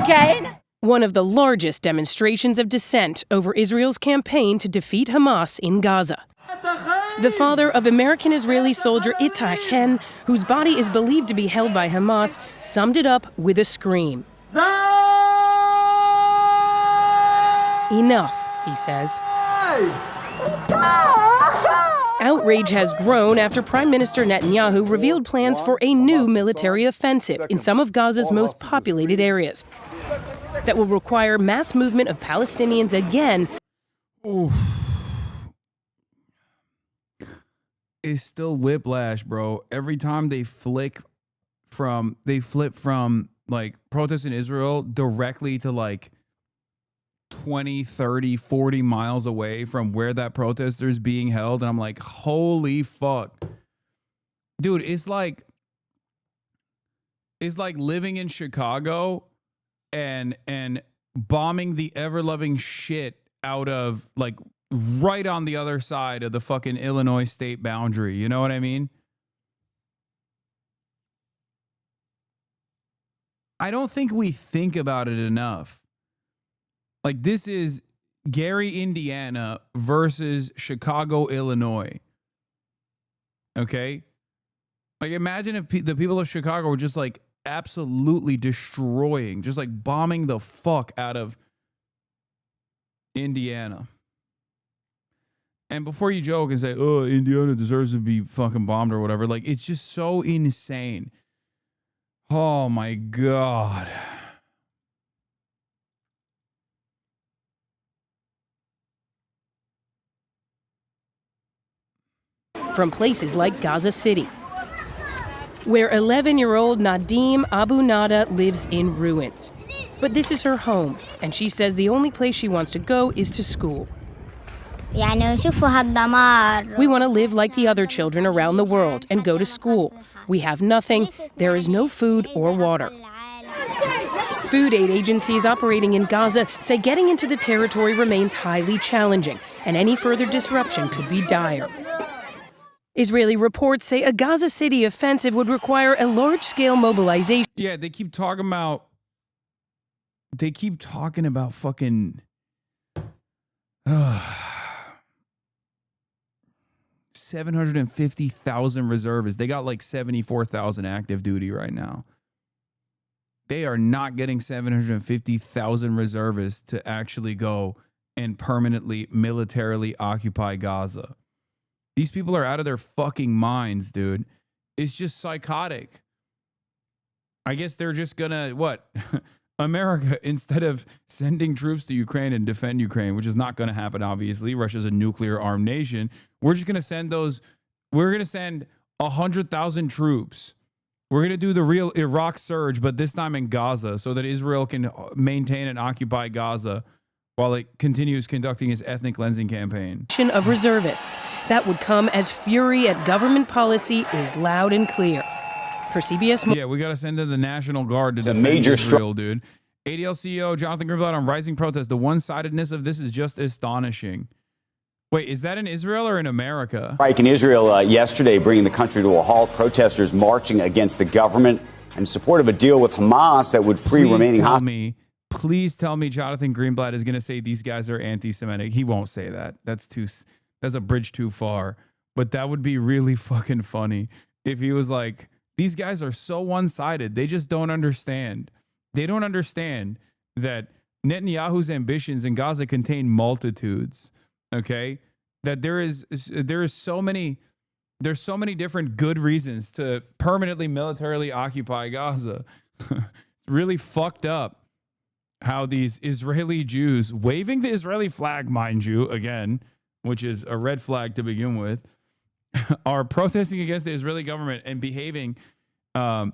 gain. One of the largest demonstrations of dissent over Israel's campaign to defeat Hamas in Gaza. The father of American-Israeli soldier COHEN, whose body is believed to be held by Hamas, summed it up with a scream. Enough, he says. Outrage has grown after Prime Minister Netanyahu revealed plans for a new military offensive in some of Gaza's most populated areas that will require mass movement of Palestinians again. Oof. It's still whiplash, bro. Every time they flip from like protests in Israel directly to like 20, 30, 40 miles away from where that protester is being held. And I'm like, holy fuck. Dude, it's like living in Chicago and bombing the ever-loving shit out of like right on the other side of the fucking Illinois state boundary. You know what I mean? I don't think we think about it enough. Like, this is Gary, Indiana versus Chicago, Illinois. Okay? Like, imagine if the people of Chicago were just like absolutely destroying, just like bombing the fuck out of Indiana. And before you joke and say, oh, Indiana deserves to be fucking bombed or whatever, like, it's just so insane. Oh my God. From places like Gaza City, where 11-year-old Nadim Abu Nada lives in ruins. But this is her home, and she says the only place she wants to go is to school. We want to live like the other children around the world and go to school. We have nothing. There is no food or water. Food aid agencies operating in Gaza say getting into the territory remains highly challenging, and any further disruption could be dire. Israeli reports say a Gaza City offensive would require a large-scale mobilization. Yeah, they keep talking about fucking 750,000 reservists. They got like 74,000 active duty right now. They are not getting 750,000 reservists to actually go and permanently militarily occupy Gaza. These people are out of their fucking minds, dude. It's just psychotic. I guess they're just gonna, what? America, instead of sending troops to Ukraine and defend Ukraine, which is not gonna happen, obviously. Russia's a nuclear armed nation. We're just gonna send 100,000 troops. We're gonna do the real Iraq surge, but this time in Gaza, so that Israel can maintain and occupy Gaza while it continues conducting its ethnic cleansing campaign. Of reservists that would come as fury at government policy is loud and clear. For CBS News. Yeah, we got to send in the National Guard to It's a defend major Israel, dude. ADL CEO Jonathan Greenblatt on rising protests. The one-sidedness of this is just astonishing. Wait, is that in Israel or in America? Strike in Israel yesterday, bringing the country to a halt. Protesters marching against the government in support of a deal with Hamas that would free remaining hostages. Please tell me Jonathan Greenblatt is going to say these guys are anti-Semitic. He won't say that. That's a bridge too far. But that would be really fucking funny if he was like, these guys are so one-sided. They just don't understand. They don't understand that Netanyahu's ambitions in Gaza contain multitudes. Okay, that there's so many different good reasons to permanently militarily occupy Gaza. It's really fucked up how these Israeli Jews waving the Israeli flag, mind you, again, which is a red flag to begin with, are protesting against the Israeli government and behaving in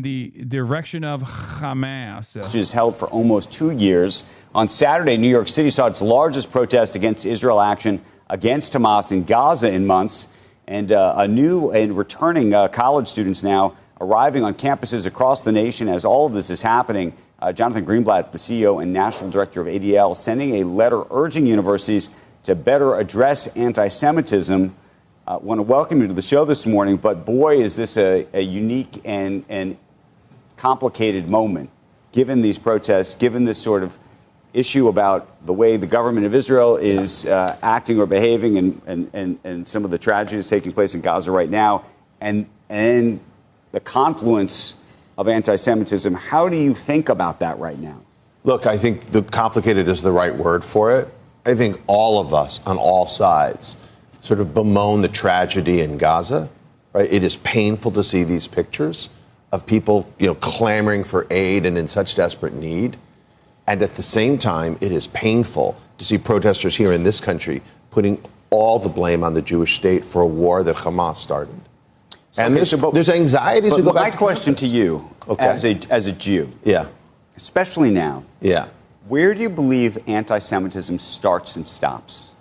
the direction of Hamas. Hostages held for almost 2 years. On Saturday, New York City saw its largest protest against Israel action against Hamas in Gaza in months. And new and returning college students now arriving on campuses across the nation as all of this is happening. Jonathan Greenblatt, the CEO and national director of ADL, sending a letter urging universities to better address anti-Semitism. I want to welcome you to the show this morning, but boy, is this a unique and complicated moment, given these protests, given this sort of issue about the way the government of Israel is acting or behaving and some of the tragedies taking place in Gaza right now, and the confluence of anti-Semitism. How do you think about that right now? Look, I think the complicated is the right word for it. I think all of us on all sides sort of bemoan the tragedy in Gaza, right? It is painful to see these pictures of people, clamoring for aid and in such desperate need. And at the same time, it is painful to see protesters here in this country putting all the blame on the Jewish state for a war that Hamas started. And there's anxieties to go back. My question to you, as a Jew, especially now, where do you believe anti-Semitism starts and stops?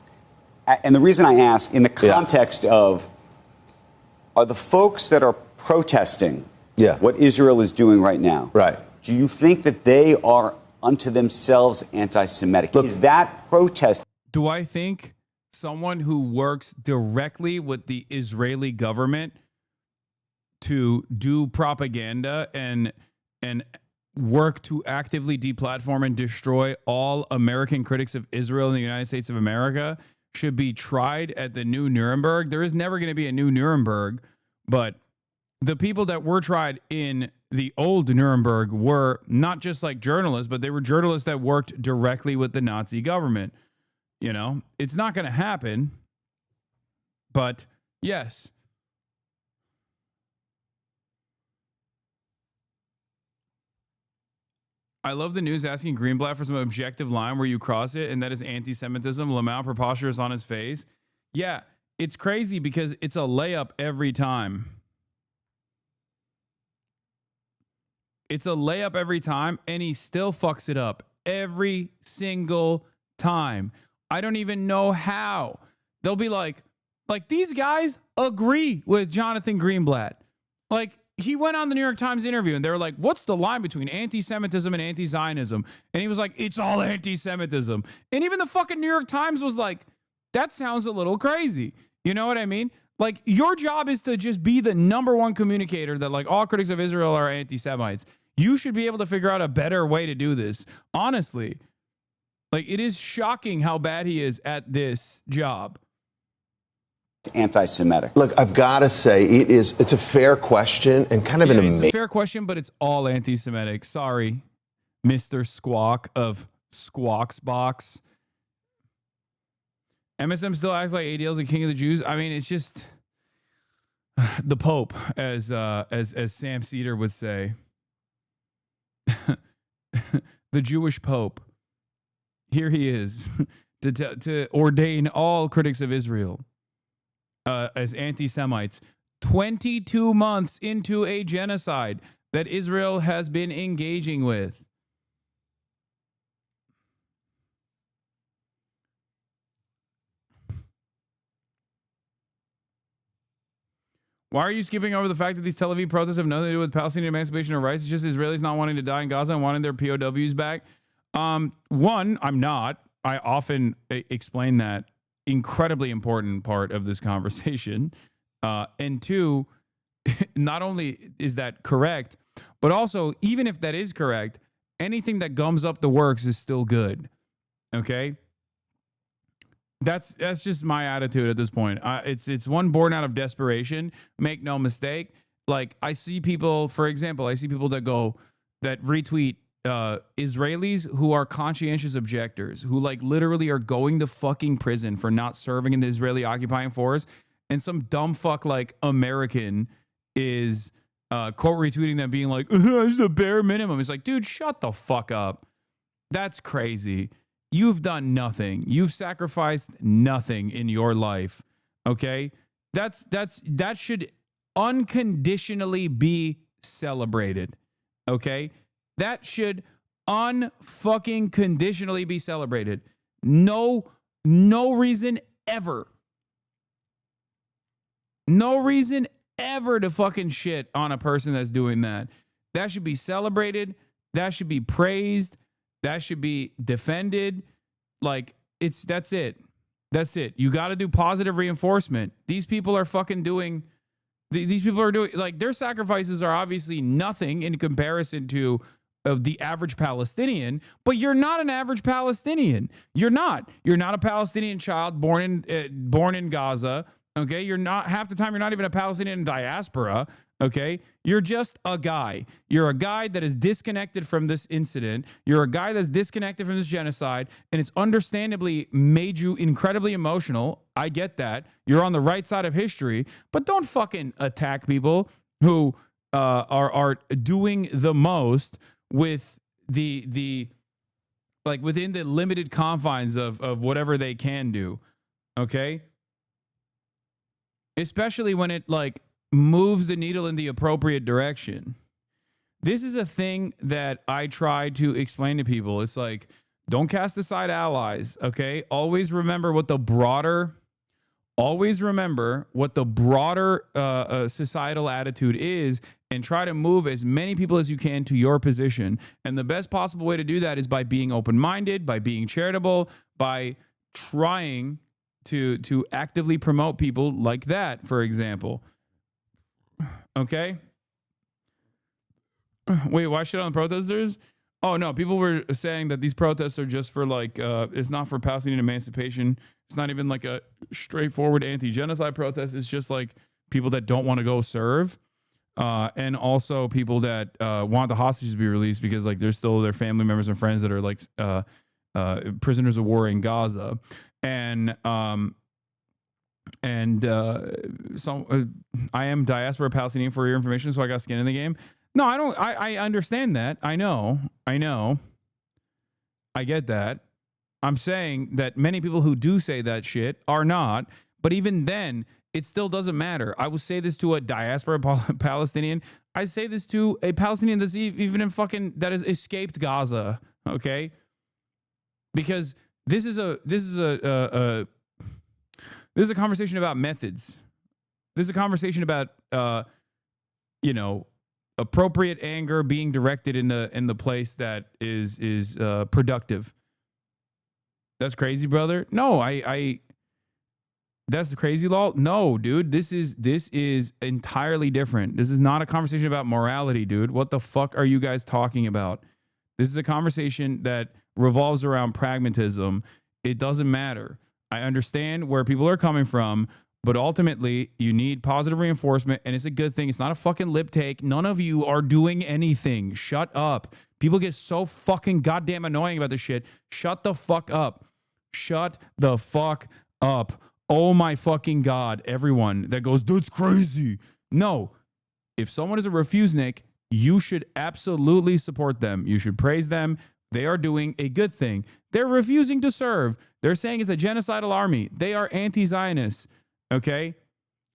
And the reason I ask, in the context of, are the folks that are protesting what Israel is doing right now, do you think that they are unto themselves anti-Semitic? Is that protest? Do I think someone who works directly with the Israeli government to do propaganda and work to actively deplatform and destroy all American critics of Israel in the United States of America should be tried at the new Nuremberg? There is never going to be a new Nuremberg, but the people that were tried in the old Nuremberg were not just like journalists, but they were journalists that worked directly with the Nazi government. It's not going to happen, but yes. I love the news asking Greenblatt for some objective line where you cross it, and that is anti-Semitism. Lamau preposterous on his face. Yeah, it's crazy because it's a layup every time. It's a layup every time, and he still fucks it up every single time. I don't even know how. They'll be like these guys agree with Jonathan Greenblatt. He went on the New York Times interview and they were like, what's the line between anti-Semitism and anti-Zionism? And he was like, it's all anti-Semitism. And even the fucking New York Times was like, that sounds a little crazy. You know what I mean? Your job is to just be the number one communicator that all critics of Israel are anti-Semites. You should be able to figure out a better way to do this. Honestly, it is shocking how bad he is at this job. Anti-Semitic. Look, I've got to say, it's a fair question and kind of an amazing. It's a fair question, but it's all anti-Semitic. Sorry, Mr. Squawk of Squawk's Box. MSM still acts like ADL is the king of the Jews. I mean, it's just the Pope, as Sam Cedar would say. The Jewish Pope. Here he is to ordain all critics of Israel as anti-Semites 22 months into a genocide that Israel has been engaging with. Why are you skipping over the fact that these Tel Aviv protests have nothing to do with Palestinian emancipation or rights? It's just Israelis not wanting to die in Gaza and wanting their POWs back. One, I'm not. I often explain that incredibly important part of this conversation. And two, not only is that correct, but also, even if that is correct, anything that gums up the works is still good. Okay? That's just my attitude at this point. It's one born out of desperation. Make no mistake. Like, I see people, for example, that retweet Israelis who are conscientious objectors, who like literally are going to fucking prison for not serving in the Israeli occupying force, and some dumb fuck like American is quote retweeting them being like, this is the bare minimum. It's like, dude, shut the fuck up. That's crazy. You've done nothing. You've sacrificed nothing in your life. Okay? That should unconditionally be celebrated. Okay? That should unfucking conditionally be celebrated. No reason ever. No reason ever to fucking shit on a person that's doing that. That should be celebrated. That should be praised. That should be defended. Like, that's it. That's it. You got to do positive reinforcement. These people are fucking doing, these people are doing, like, their sacrifices are obviously nothing in comparison to the average Palestinian, but you're not an average Palestinian. You're not. You're not a Palestinian child born in Gaza. Okay, you're not, half the time you're not even a Palestinian diaspora. Okay, you're just a guy. You're a guy that is disconnected from this incident. You're a guy that's disconnected from this genocide, and it's understandably made you incredibly emotional. I get that. You're on the right side of history, but don't fucking attack people who are doing the most with the like within the limited confines of whatever they can do. Okay? Especially when it like moves the needle in the appropriate direction. This is a thing that I try to explain to people. It's like, don't cast aside allies, okay? Always remember what the broader societal attitude is, and try to move as many people as you can to your position. And the best possible way to do that is by being open-minded, by being charitable, by trying to actively promote people like that, for example. Okay? Wait, why shit on the protesters? Oh, no, people were saying that these protests are just for like, it's not for Palestinian emancipation. It's not even like a straightforward anti-genocide protest. It's just like people that don't want to go serve. And also people that want the hostages to be released because like there's still their family members and friends that are like prisoners of war in Gaza. And I am diaspora Palestinian for your information, so I got skin in the game. No, I don't. I understand that. I know. I get that. I'm saying that many people who do say that shit are not. But even then, it still doesn't matter. I will say this to a diaspora Palestinian. I say this to a Palestinian that's even in fucking, that has escaped Gaza. Okay, because this is a conversation about methods. This is a conversation about appropriate anger being directed in the place that is productive. That's crazy, brother. No, I that's the crazy law. No, dude, this is entirely different. This is not a conversation about morality, dude. What the fuck are you guys talking about? This is a conversation that revolves around pragmatism. It doesn't matter. I understand where people are coming from, but ultimately you need positive reinforcement, and it's a good thing. It's not a fucking lip take. None of you are doing anything. Shut up. People get so fucking goddamn annoying about this shit. Shut the fuck up. Shut the fuck up. Oh my fucking God. Everyone that goes, that's crazy. No. If someone is a refusenik, you should absolutely support them. You should praise them. They are doing a good thing. They're refusing to serve. They're saying it's a genocidal army. They are anti-Zionists. Okay?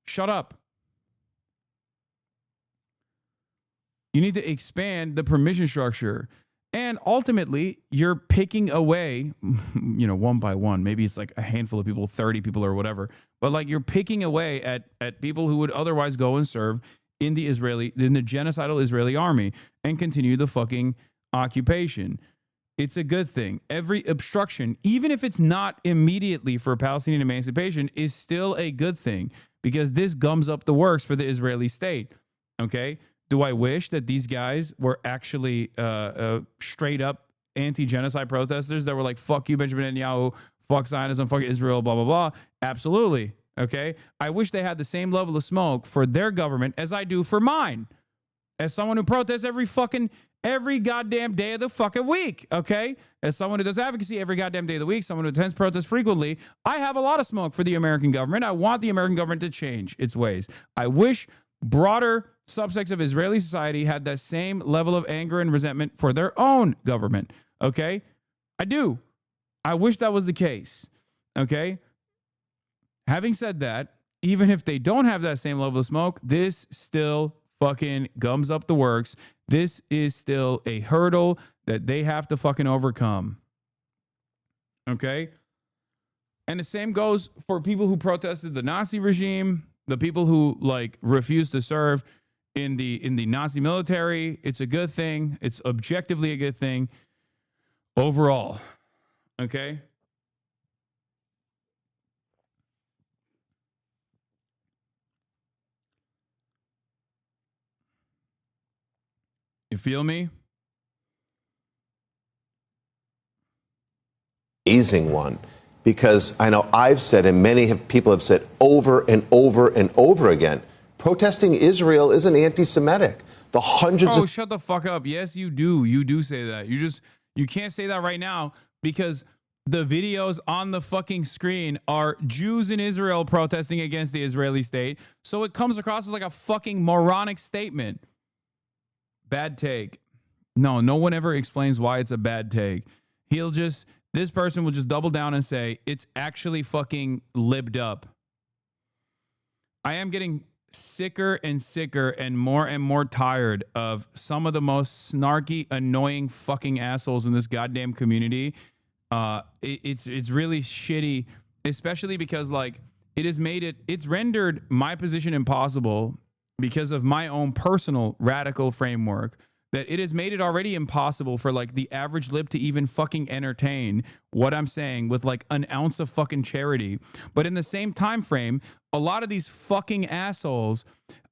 Shut up. You need to expand the permission structure. And ultimately, you're picking away, you know, one by one. Maybe it's like a handful of people, 30 people or whatever. But like you're picking away at people who would otherwise go and serve in the genocidal Israeli army and continue the fucking occupation. It's a good thing. Every obstruction, even if it's not immediately for Palestinian emancipation, is still a good thing because this gums up the works for the Israeli state. Okay? Do I wish that these guys were actually straight up anti-genocide protesters that were like, fuck you, Benjamin Netanyahu, fuck Zionism, fuck Israel, blah, blah, blah? Absolutely. Okay? I wish they had the same level of smoke for their government as I do for mine. As someone who protests every goddamn day of the fucking week, okay? As someone who does advocacy every goddamn day of the week, someone who attends protests frequently, I have a lot of smoke for the American government. I want the American government to change its ways. I wish broader subsects of Israeli society had that same level of anger and resentment for their own government, okay? I do. I wish that was the case, okay? Having said that, even if they don't have that same level of smoke, this still fucking gums up the works. This is still a hurdle that they have to fucking overcome, okay? And the same goes for people who protested the Nazi regime, the people who like refused to serve in the Nazi military. It's a good thing. It's objectively a good thing overall. Okay? You feel me? Amazing one. Because I know I've said, and many people have said over and over and over again, protesting Israel isn't anti-Semitic. The hundreds of... shut the fuck up. Yes, you do. You do say that. You can't say that right now because the videos on the fucking screen are Jews in Israel protesting against the Israeli state. So it comes across as like a fucking moronic statement. Bad take. No one ever explains why it's a bad take. This person will just double down and say, it's actually fucking libbed up. I am getting sicker and sicker and more tired of some of the most snarky, annoying fucking assholes in this goddamn community. It's really shitty, especially because like it's rendered my position impossible because of my own personal radical framework. That it has made it already impossible for like the average lib to even fucking entertain what I'm saying with like an ounce of fucking charity. But in the same time frame, a lot of these fucking assholes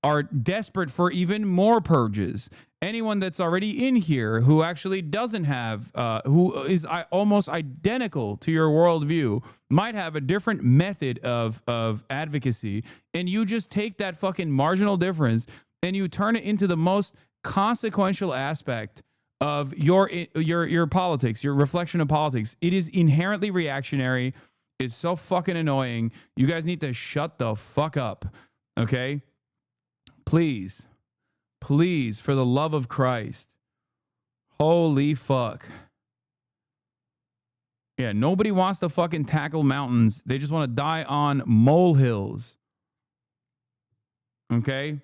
are desperate for even more purges. Anyone that's already in here who actually doesn't have, who is almost identical to your worldview, might have a different method of advocacy, and you just take that fucking marginal difference and you turn it into the most consequential aspect of your politics, your reflection of politics. It is inherently reactionary. It's so fucking annoying. You guys need to shut the fuck up, okay? Please, for the love of Christ. Holy fuck. Yeah, nobody wants to fucking tackle mountains. They just want to die on molehills. Okay?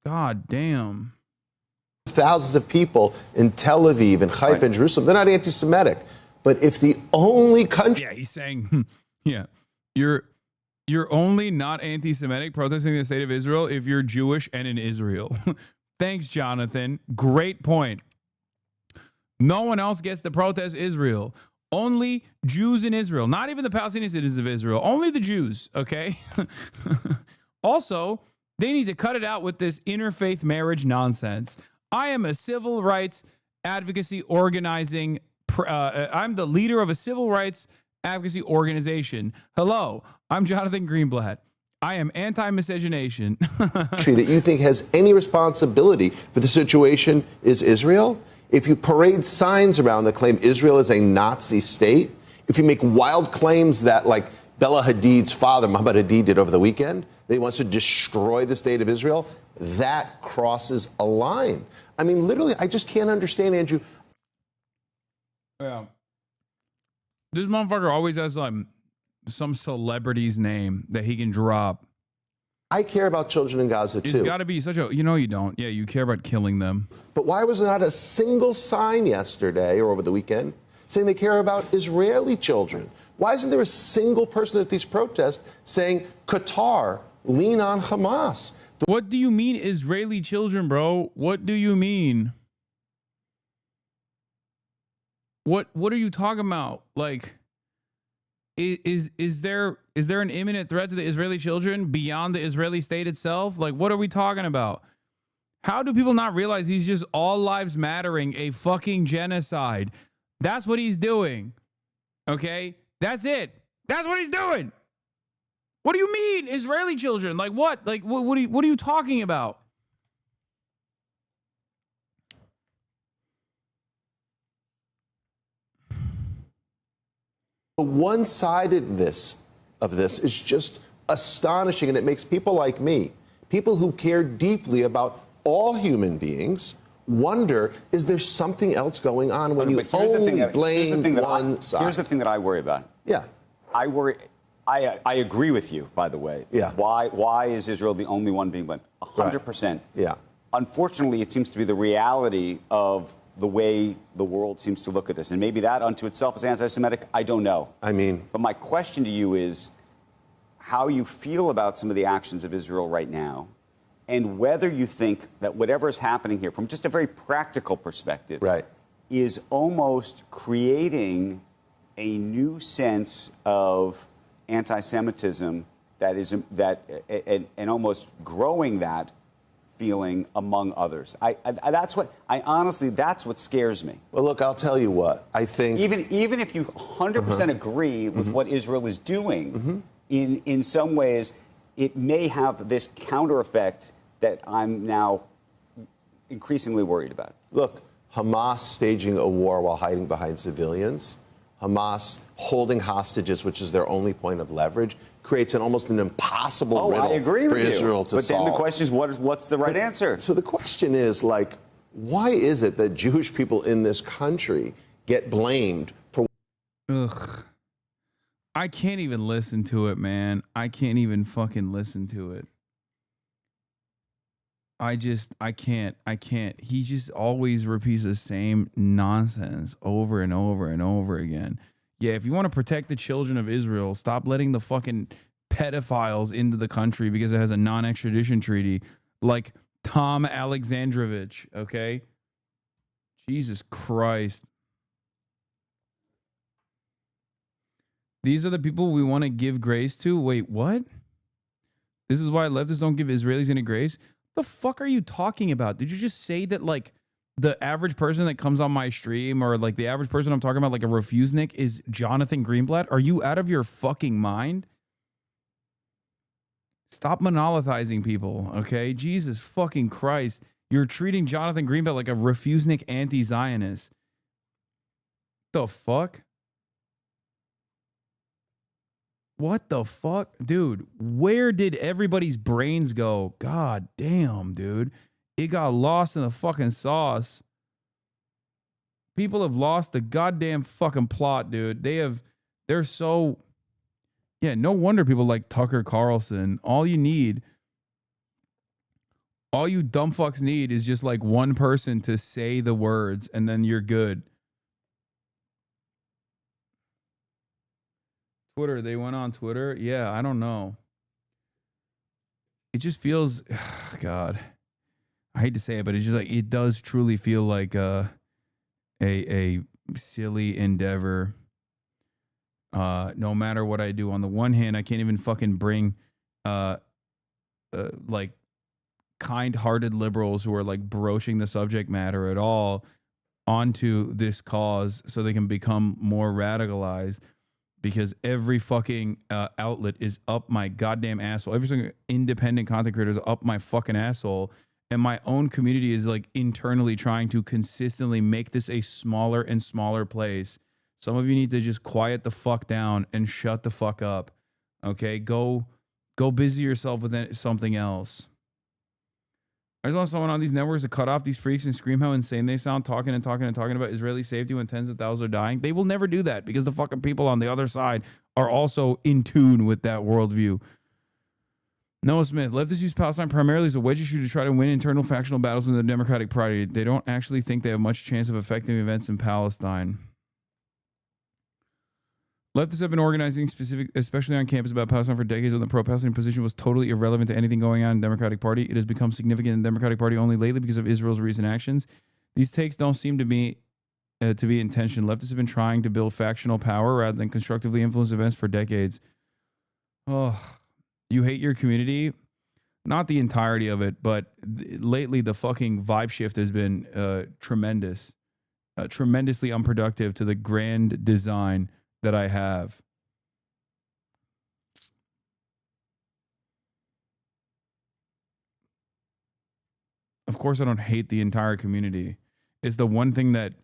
God damn. Thousands of people in Tel Aviv and Haifa and Jerusalem, they're not anti-Semitic. But if the only country... Yeah, he's saying, yeah, you're only not anti-Semitic protesting the state of Israel if you're Jewish and in Israel. Thanks, Jonathan. Great point. No one else gets to protest Israel. Only Jews in Israel. Not even the Palestinian citizens of Israel. Only the Jews, okay? Also, they need to cut it out with this interfaith marriage nonsense. I am a civil rights advocacy organizing... I'm the leader of a civil rights advocacy organization. Hello, I'm Jonathan Greenblatt. I am anti-miscegenation. That you think has any responsibility for the situation is Israel? If you parade signs around that claim Israel is a Nazi state, if you make wild claims that, like Bella Hadid's father, Mohammed Hadid, did over the weekend, that he wants to destroy the state of Israel, that crosses a line. I mean, literally, I just can't understand, Andrew. Yeah. This motherfucker always has some celebrity's name that he can drop. I care about children in Gaza It's too. got to be such a, you know, you don't. Yeah, you care about killing them. But why was there not a single sign yesterday or over the weekend saying they care about Israeli children? Why isn't there a single person at these protests saying, Qatar, lean on Hamas? What do you mean Israeli children, bro? What do you mean? What are you talking about? Like, is there an imminent threat to the Israeli children beyond the Israeli state itself? Like, what are we talking about? How do people not realize he's just all lives mattering a fucking genocide? That's what he's doing. Okay? That's it. That's what he's doing. What do you mean Israeli children? Like what? Like what are you talking about? The one-sidedness of this is just astonishing, and it makes people like me, people who care deeply about all human beings, wonder, is there something else going on when you only blame one side? Here's the thing that I worry about. Yeah. I agree with you, by the way. Yeah. Why is Israel the only one being blamed? 100%. Yeah. Unfortunately, it seems to be the reality of the way the world seems to look at this. And maybe that unto itself is anti-Semitic. I don't know. But my question to you is how you feel about some of the actions of Israel right now, and whether you think that whatever is happening here, from just a very practical perspective, is almost creating a new sense of anti-Semitism and almost growing that feeling among others. That's what scares me. Well, look, I'll tell you what. I think even if you 100% agree with what Israel is doing, in some ways, it may have this counter effect that I'm now increasingly worried about. Look, Hamas staging a war while hiding behind civilians, Hamas holding hostages, which is their only point of leverage, creates almost an impossible riddle I agree for with Israel you. to but solve. Then the question is, what's the right answer? So the question is, like, why is it that Jewish people in this country get blamed for... Ugh. I can't even listen to it, man. I can't even fucking listen to it. I can't. He just always repeats the same nonsense over and over and over again. Yeah, if you want to protect the children of Israel, stop letting the fucking pedophiles into the country because it has a non-extradition treaty like Tom Alexandrovich, okay? Jesus Christ. These are the people we want to give grace to? Wait, what? This is why leftists don't give Israelis any grace? The fuck are you talking about? Did you just say that, like, the average person that comes on my stream, or like the average person I'm talking about, like a refusenik, is Jonathan Greenblatt? Are you out of your fucking mind? Stop monolithizing people, okay? Jesus fucking Christ. You're treating Jonathan Greenblatt like a refusenik anti-Zionist. The fuck? What the fuck? Dude, where did everybody's brains go? God damn, dude. It got lost in the fucking sauce. People have lost the goddamn fucking plot, dude. They're so... Yeah, no wonder people like Tucker Carlson. All you dumb fucks need is just like one person to say the words, and then you're good. Twitter, they went on Twitter. Yeah, I don't know. It just feels, God, I hate to say it, but it's just like, it does truly feel like a silly endeavor. No matter what I do, on the one hand, I can't even fucking bring like kind-hearted liberals who are like broaching the subject matter at all onto this cause so they can become more radicalized. Because every fucking outlet is up my goddamn asshole. Every single independent content creator is up my fucking asshole. And my own community is like internally trying to consistently make this a smaller and smaller place. Some of you need to just quiet the fuck down and shut the fuck up. Okay? Go busy yourself with something else. I just want someone on these networks to cut off these freaks and scream how insane they sound, talking about Israeli safety when tens of thousands are dying. They will never do that because the fucking people on the other side are also in tune with that worldview. Noah Smith, leftists use Palestine primarily as a wedge issue to try to win internal factional battles in the Democratic Party. They don't actually think they have much chance of affecting events in Palestine. Leftists have been organizing especially on campus about Palestine for decades when the pro-Palestinian position was totally irrelevant to anything going on in the Democratic Party. It has become significant in the Democratic Party only lately because of Israel's recent actions. These takes don't seem to be intention. Leftists have been trying to build factional power rather than constructively influence events for decades. Oh, you hate your community? Not the entirety of it, but lately the fucking vibe shift has been tremendous. Tremendously unproductive to the grand design that I have. Of course I don't hate the entire community. It's the one thing that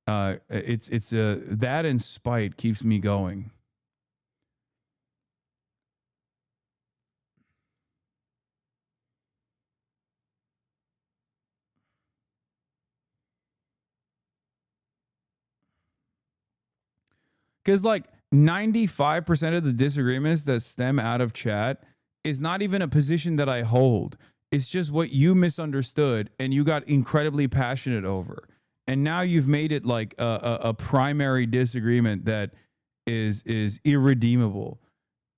that and spite keeps me going. Because like 95% of the disagreements that stem out of chat is not even a position that I hold. It's just what you misunderstood and you got incredibly passionate over. And now you've made it like a primary disagreement that is irredeemable.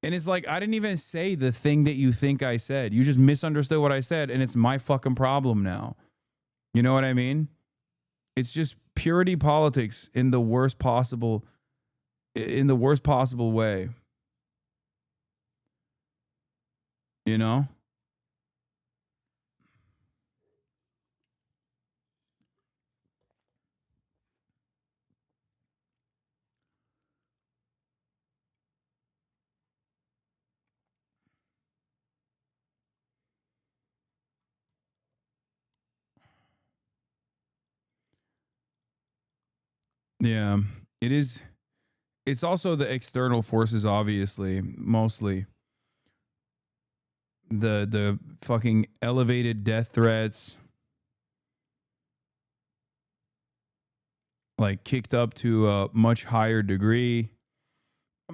And it's like, I didn't even say the thing that you think I said. You just misunderstood what I said, and it's my fucking problem now. You know what I mean? It's just purity politics in the worst possible way. You know? Yeah, it is. It's also the external forces, obviously, mostly. The fucking elevated death threats, like kicked up to a much higher degree.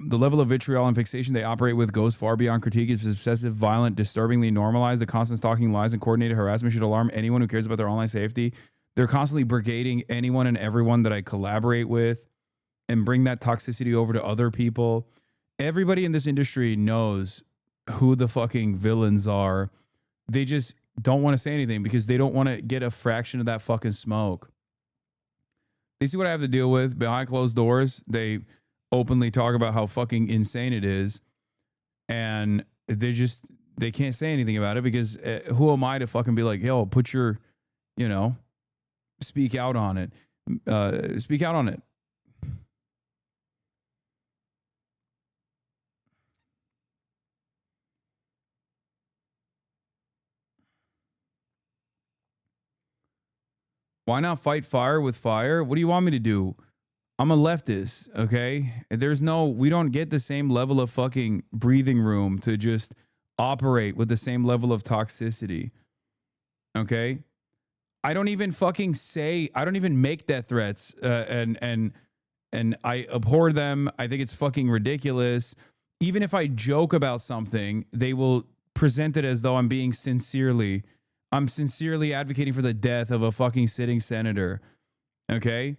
The level of vitriol and fixation they operate with goes far beyond critique. It's obsessive, violent, disturbingly normalized. The constant stalking, lies, and coordinated harassment should alarm anyone who cares about their online safety. They're constantly brigading anyone and everyone that I collaborate with and bring that toxicity over to other people. Everybody in this industry knows who the fucking villains are. They just don't want to say anything because they don't want to get a fraction of that fucking smoke. They see what I have to deal with behind closed doors. They openly talk about how fucking insane it is. And they can't say anything about it because who am I to fucking be like, yo, put your, speak out on it. Speak out on it. Why not fight fire with fire? What do you want me to do? I'm a leftist, okay? We don't get the same level of fucking breathing room to just operate with the same level of toxicity, okay? I don't even make death threats, and I abhor them. I think it's fucking ridiculous. Even if I joke about something, they will present it as though I'm sincerely advocating for the death of a fucking sitting senator, okay?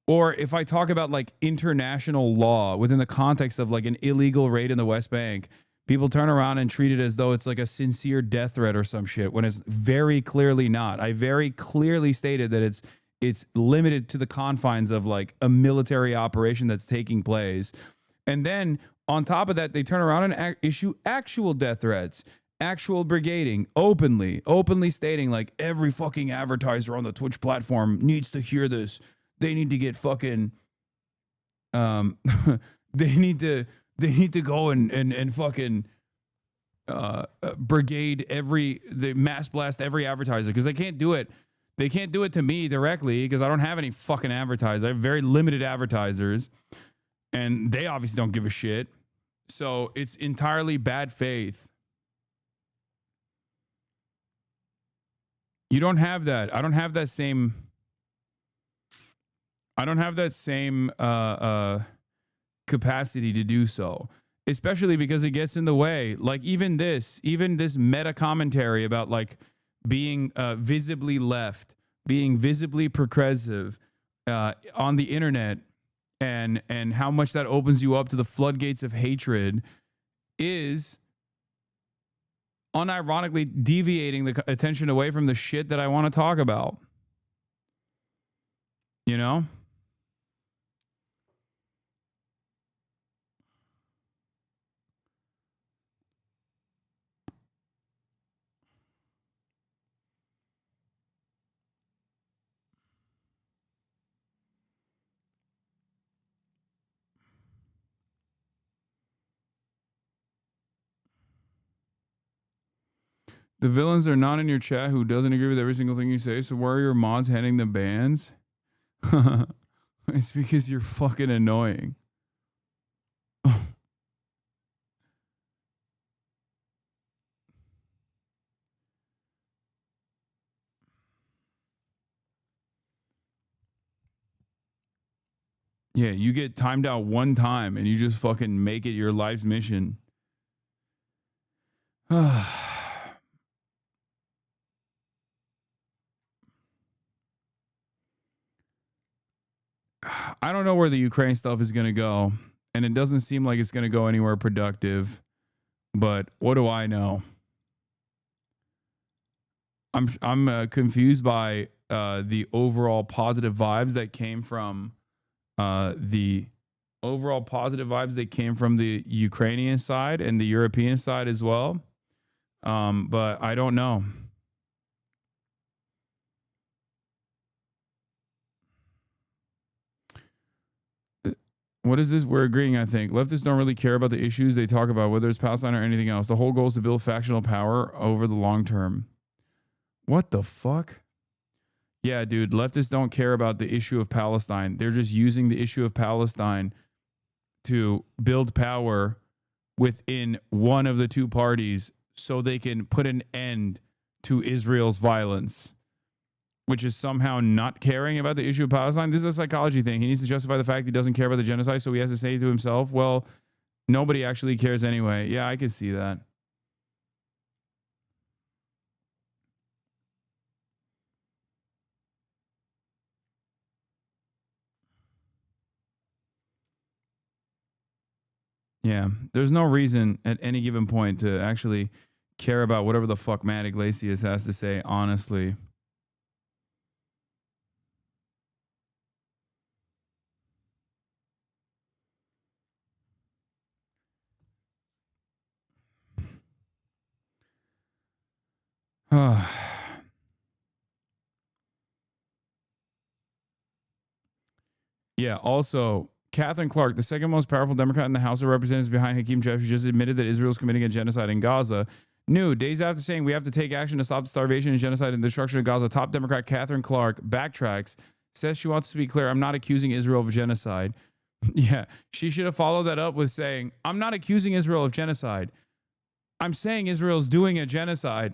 Or if I talk about like international law within the context of like an illegal raid in the West Bank, people turn around and treat it as though it's like a sincere death threat or some shit when it's very clearly not. I very clearly stated that it's limited to the confines of like a military operation that's taking place. And then on top of that, they turn around and issue actual death threats, actual brigading, openly stating like every fucking advertiser on the Twitch platform needs to hear this. They need to get fucking, they need to go and fucking brigade the mass blast every advertiser because they can't do it. They can't do it to me directly because I don't have any fucking advertisers. I have very limited advertisers and they obviously don't give a shit. So it's entirely bad faith. You don't have that. I don't have that same capacity to do so. especially because it gets in the way. Like even this meta commentary about like being visibly left, being visibly progressive on the internet, and how much that opens you up to the floodgates of hatred is unironically deviating the attention away from the shit that I want to talk about. You know? The villains are not in your chat who doesn't agree with every single thing you say. So why are your mods handing the bans? It's because you're fucking annoying. Yeah, you get timed out one time and you just fucking make it your life's mission. I don't know where the Ukraine stuff is going to go, and it doesn't seem like it's going to go anywhere productive, but what do I know? I'm confused by the overall positive vibes that came from the Ukrainian side and the European side as well. But I don't know. What is this? We're agreeing, I think. Leftists don't really care about the issues they talk about, whether it's Palestine or anything else. The whole goal is to build factional power over the long term. What the fuck? Yeah, dude, leftists don't care about the issue of Palestine. They're just using the issue of Palestine to build power within one of the two parties so they can put an end to Israel's violence, which is somehow not caring about the issue of Palestine. This is a psychology thing. He needs to justify the fact he doesn't care about the genocide, so he has to say to himself, well, nobody actually cares anyway. Yeah, I can see that. Yeah, there's no reason at any given point to actually care about whatever the fuck Matt Iglesias has to say, honestly. Yeah, also, Catherine Clark, the second most powerful Democrat in the House of Representatives behind Hakeem Jeffries, just admitted that Israel is committing a genocide in Gaza. New, days after saying we have to take action to stop the starvation and genocide and destruction of Gaza, top Democrat Catherine Clark backtracks, says she wants to be clear, I'm not accusing Israel of genocide. Yeah, she should have followed that up with saying, I'm not accusing Israel of genocide. I'm saying Israel's doing a genocide.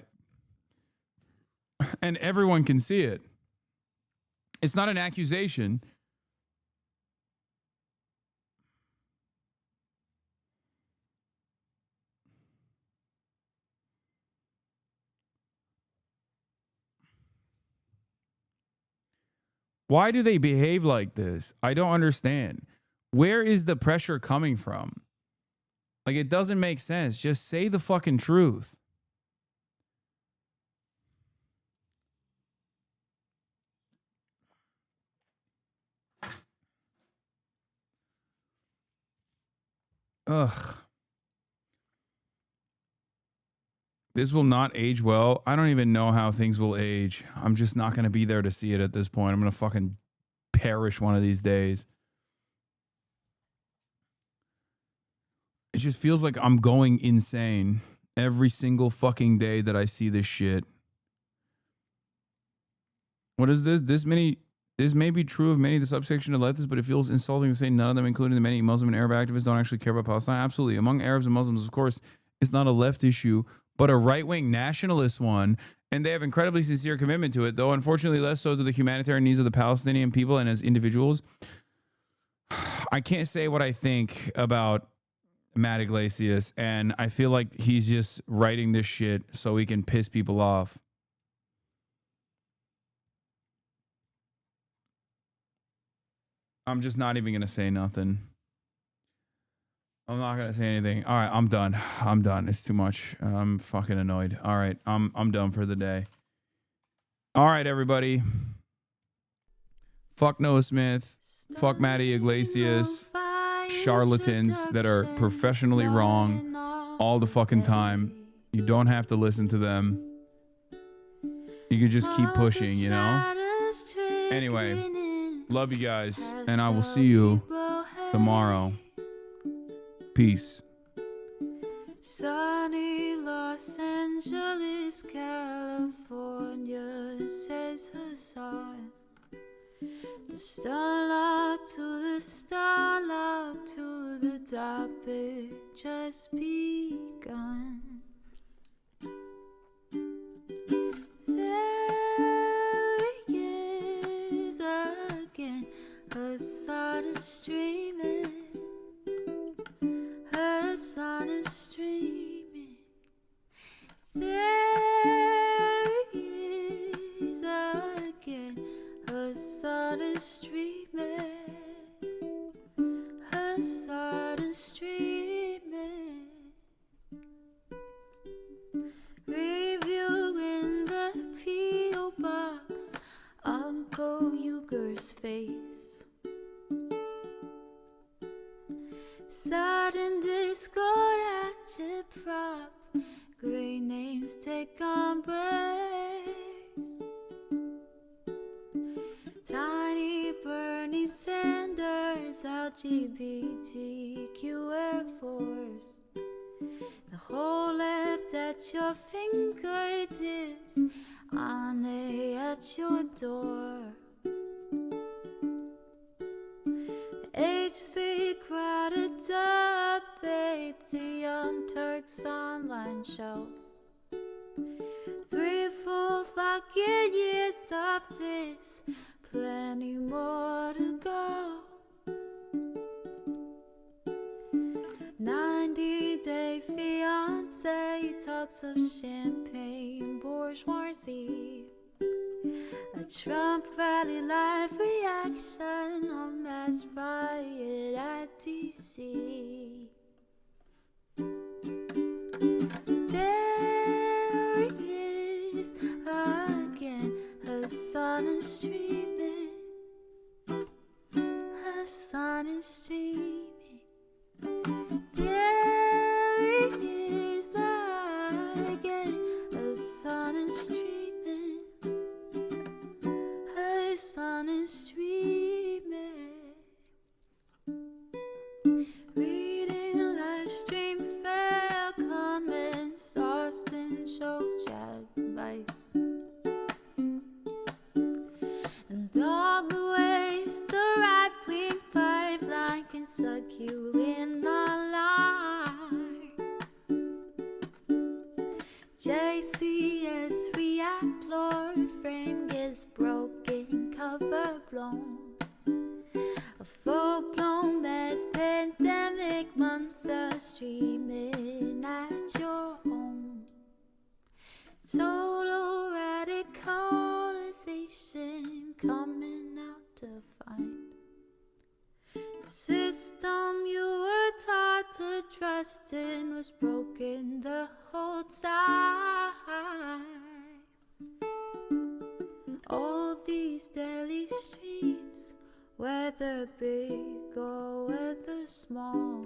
And everyone can see it. It's not an accusation. Why do they behave like this? I don't understand. Where is the pressure coming from? Like, it doesn't make sense. Just say the fucking truth. Ugh. This will not age well. I don't even know how things will age. I'm just not going to be there to see it at this point. I'm going to fucking perish one of these days. It just feels like I'm going insane every single fucking day that I see this shit. What is this? This may be true of many of the subsection of leftists, but it feels insulting to say none of them, including the many Muslim and Arab activists, don't actually care about Palestine. Absolutely. Among Arabs and Muslims, of course, it's not a left issue, but a right-wing nationalist one, and they have incredibly sincere commitment to it, though unfortunately less so to the humanitarian needs of the Palestinian people and as individuals. I can't say what I think about Matt Iglesias, and I feel like he's just writing this shit so he can piss people off. I'm just not even gonna say nothing. I'm not gonna say anything. All right, I'm done. I'm done. It's too much. I'm fucking annoyed. All right, I'm done for the day. All right, everybody. Fuck Noah Smith. Fuck Matty Iglesias. Charlatans that are professionally wrong all the fucking time. You don't have to listen to them. You can just keep pushing, you know? Anyway, love you guys, and I will see you tomorrow. Peace. Sunny Los Angeles, California, says Hasan. The starlock to the starlock to the topic just begun. There he is again, Hasan is streaming. Hasan is streaming. There he is again. Hasan is streaming. Hasan is streaming. Reviewing the P.O. box, Uncle Uyghur's face. Sudden discord at your prop, great names take embrace. Tiny Bernie Sanders, LGBTQ Air Force. The whole left at your fingertips, Ane at your door. H3 crowded debate, the Young Turks online show. 3 full fucking years of this, plenty more to go. 90-day fiance talks of champagne bourgeoisie. A Trump rally live reaction on mass riot at DC. There he is again, Hasan is streaming. Hasan is streaming. There he is again, Hasan is streaming. Hasan is streaming. Reading live stream fair comments, Austin show chat advice. And all the ways the right-wing pipeline can suck you in online. JCS react, Lord frame gets broken, cover blown. A full-blown mass pandemic monster streaming at your home. Total radicalization coming out to find. The system you were taught to trust in was broken the whole time. All these daily streams, whether big or whether small,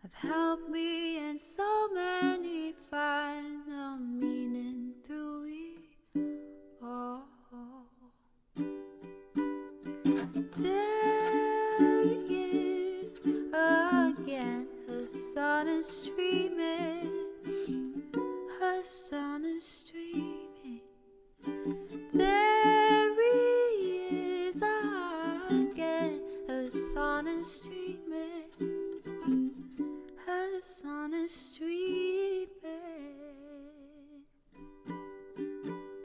have helped me and so many find the meaning through it all. There he is again, Hasan is streaming. Hasan is streaming. There he is again, Hasan is streaming.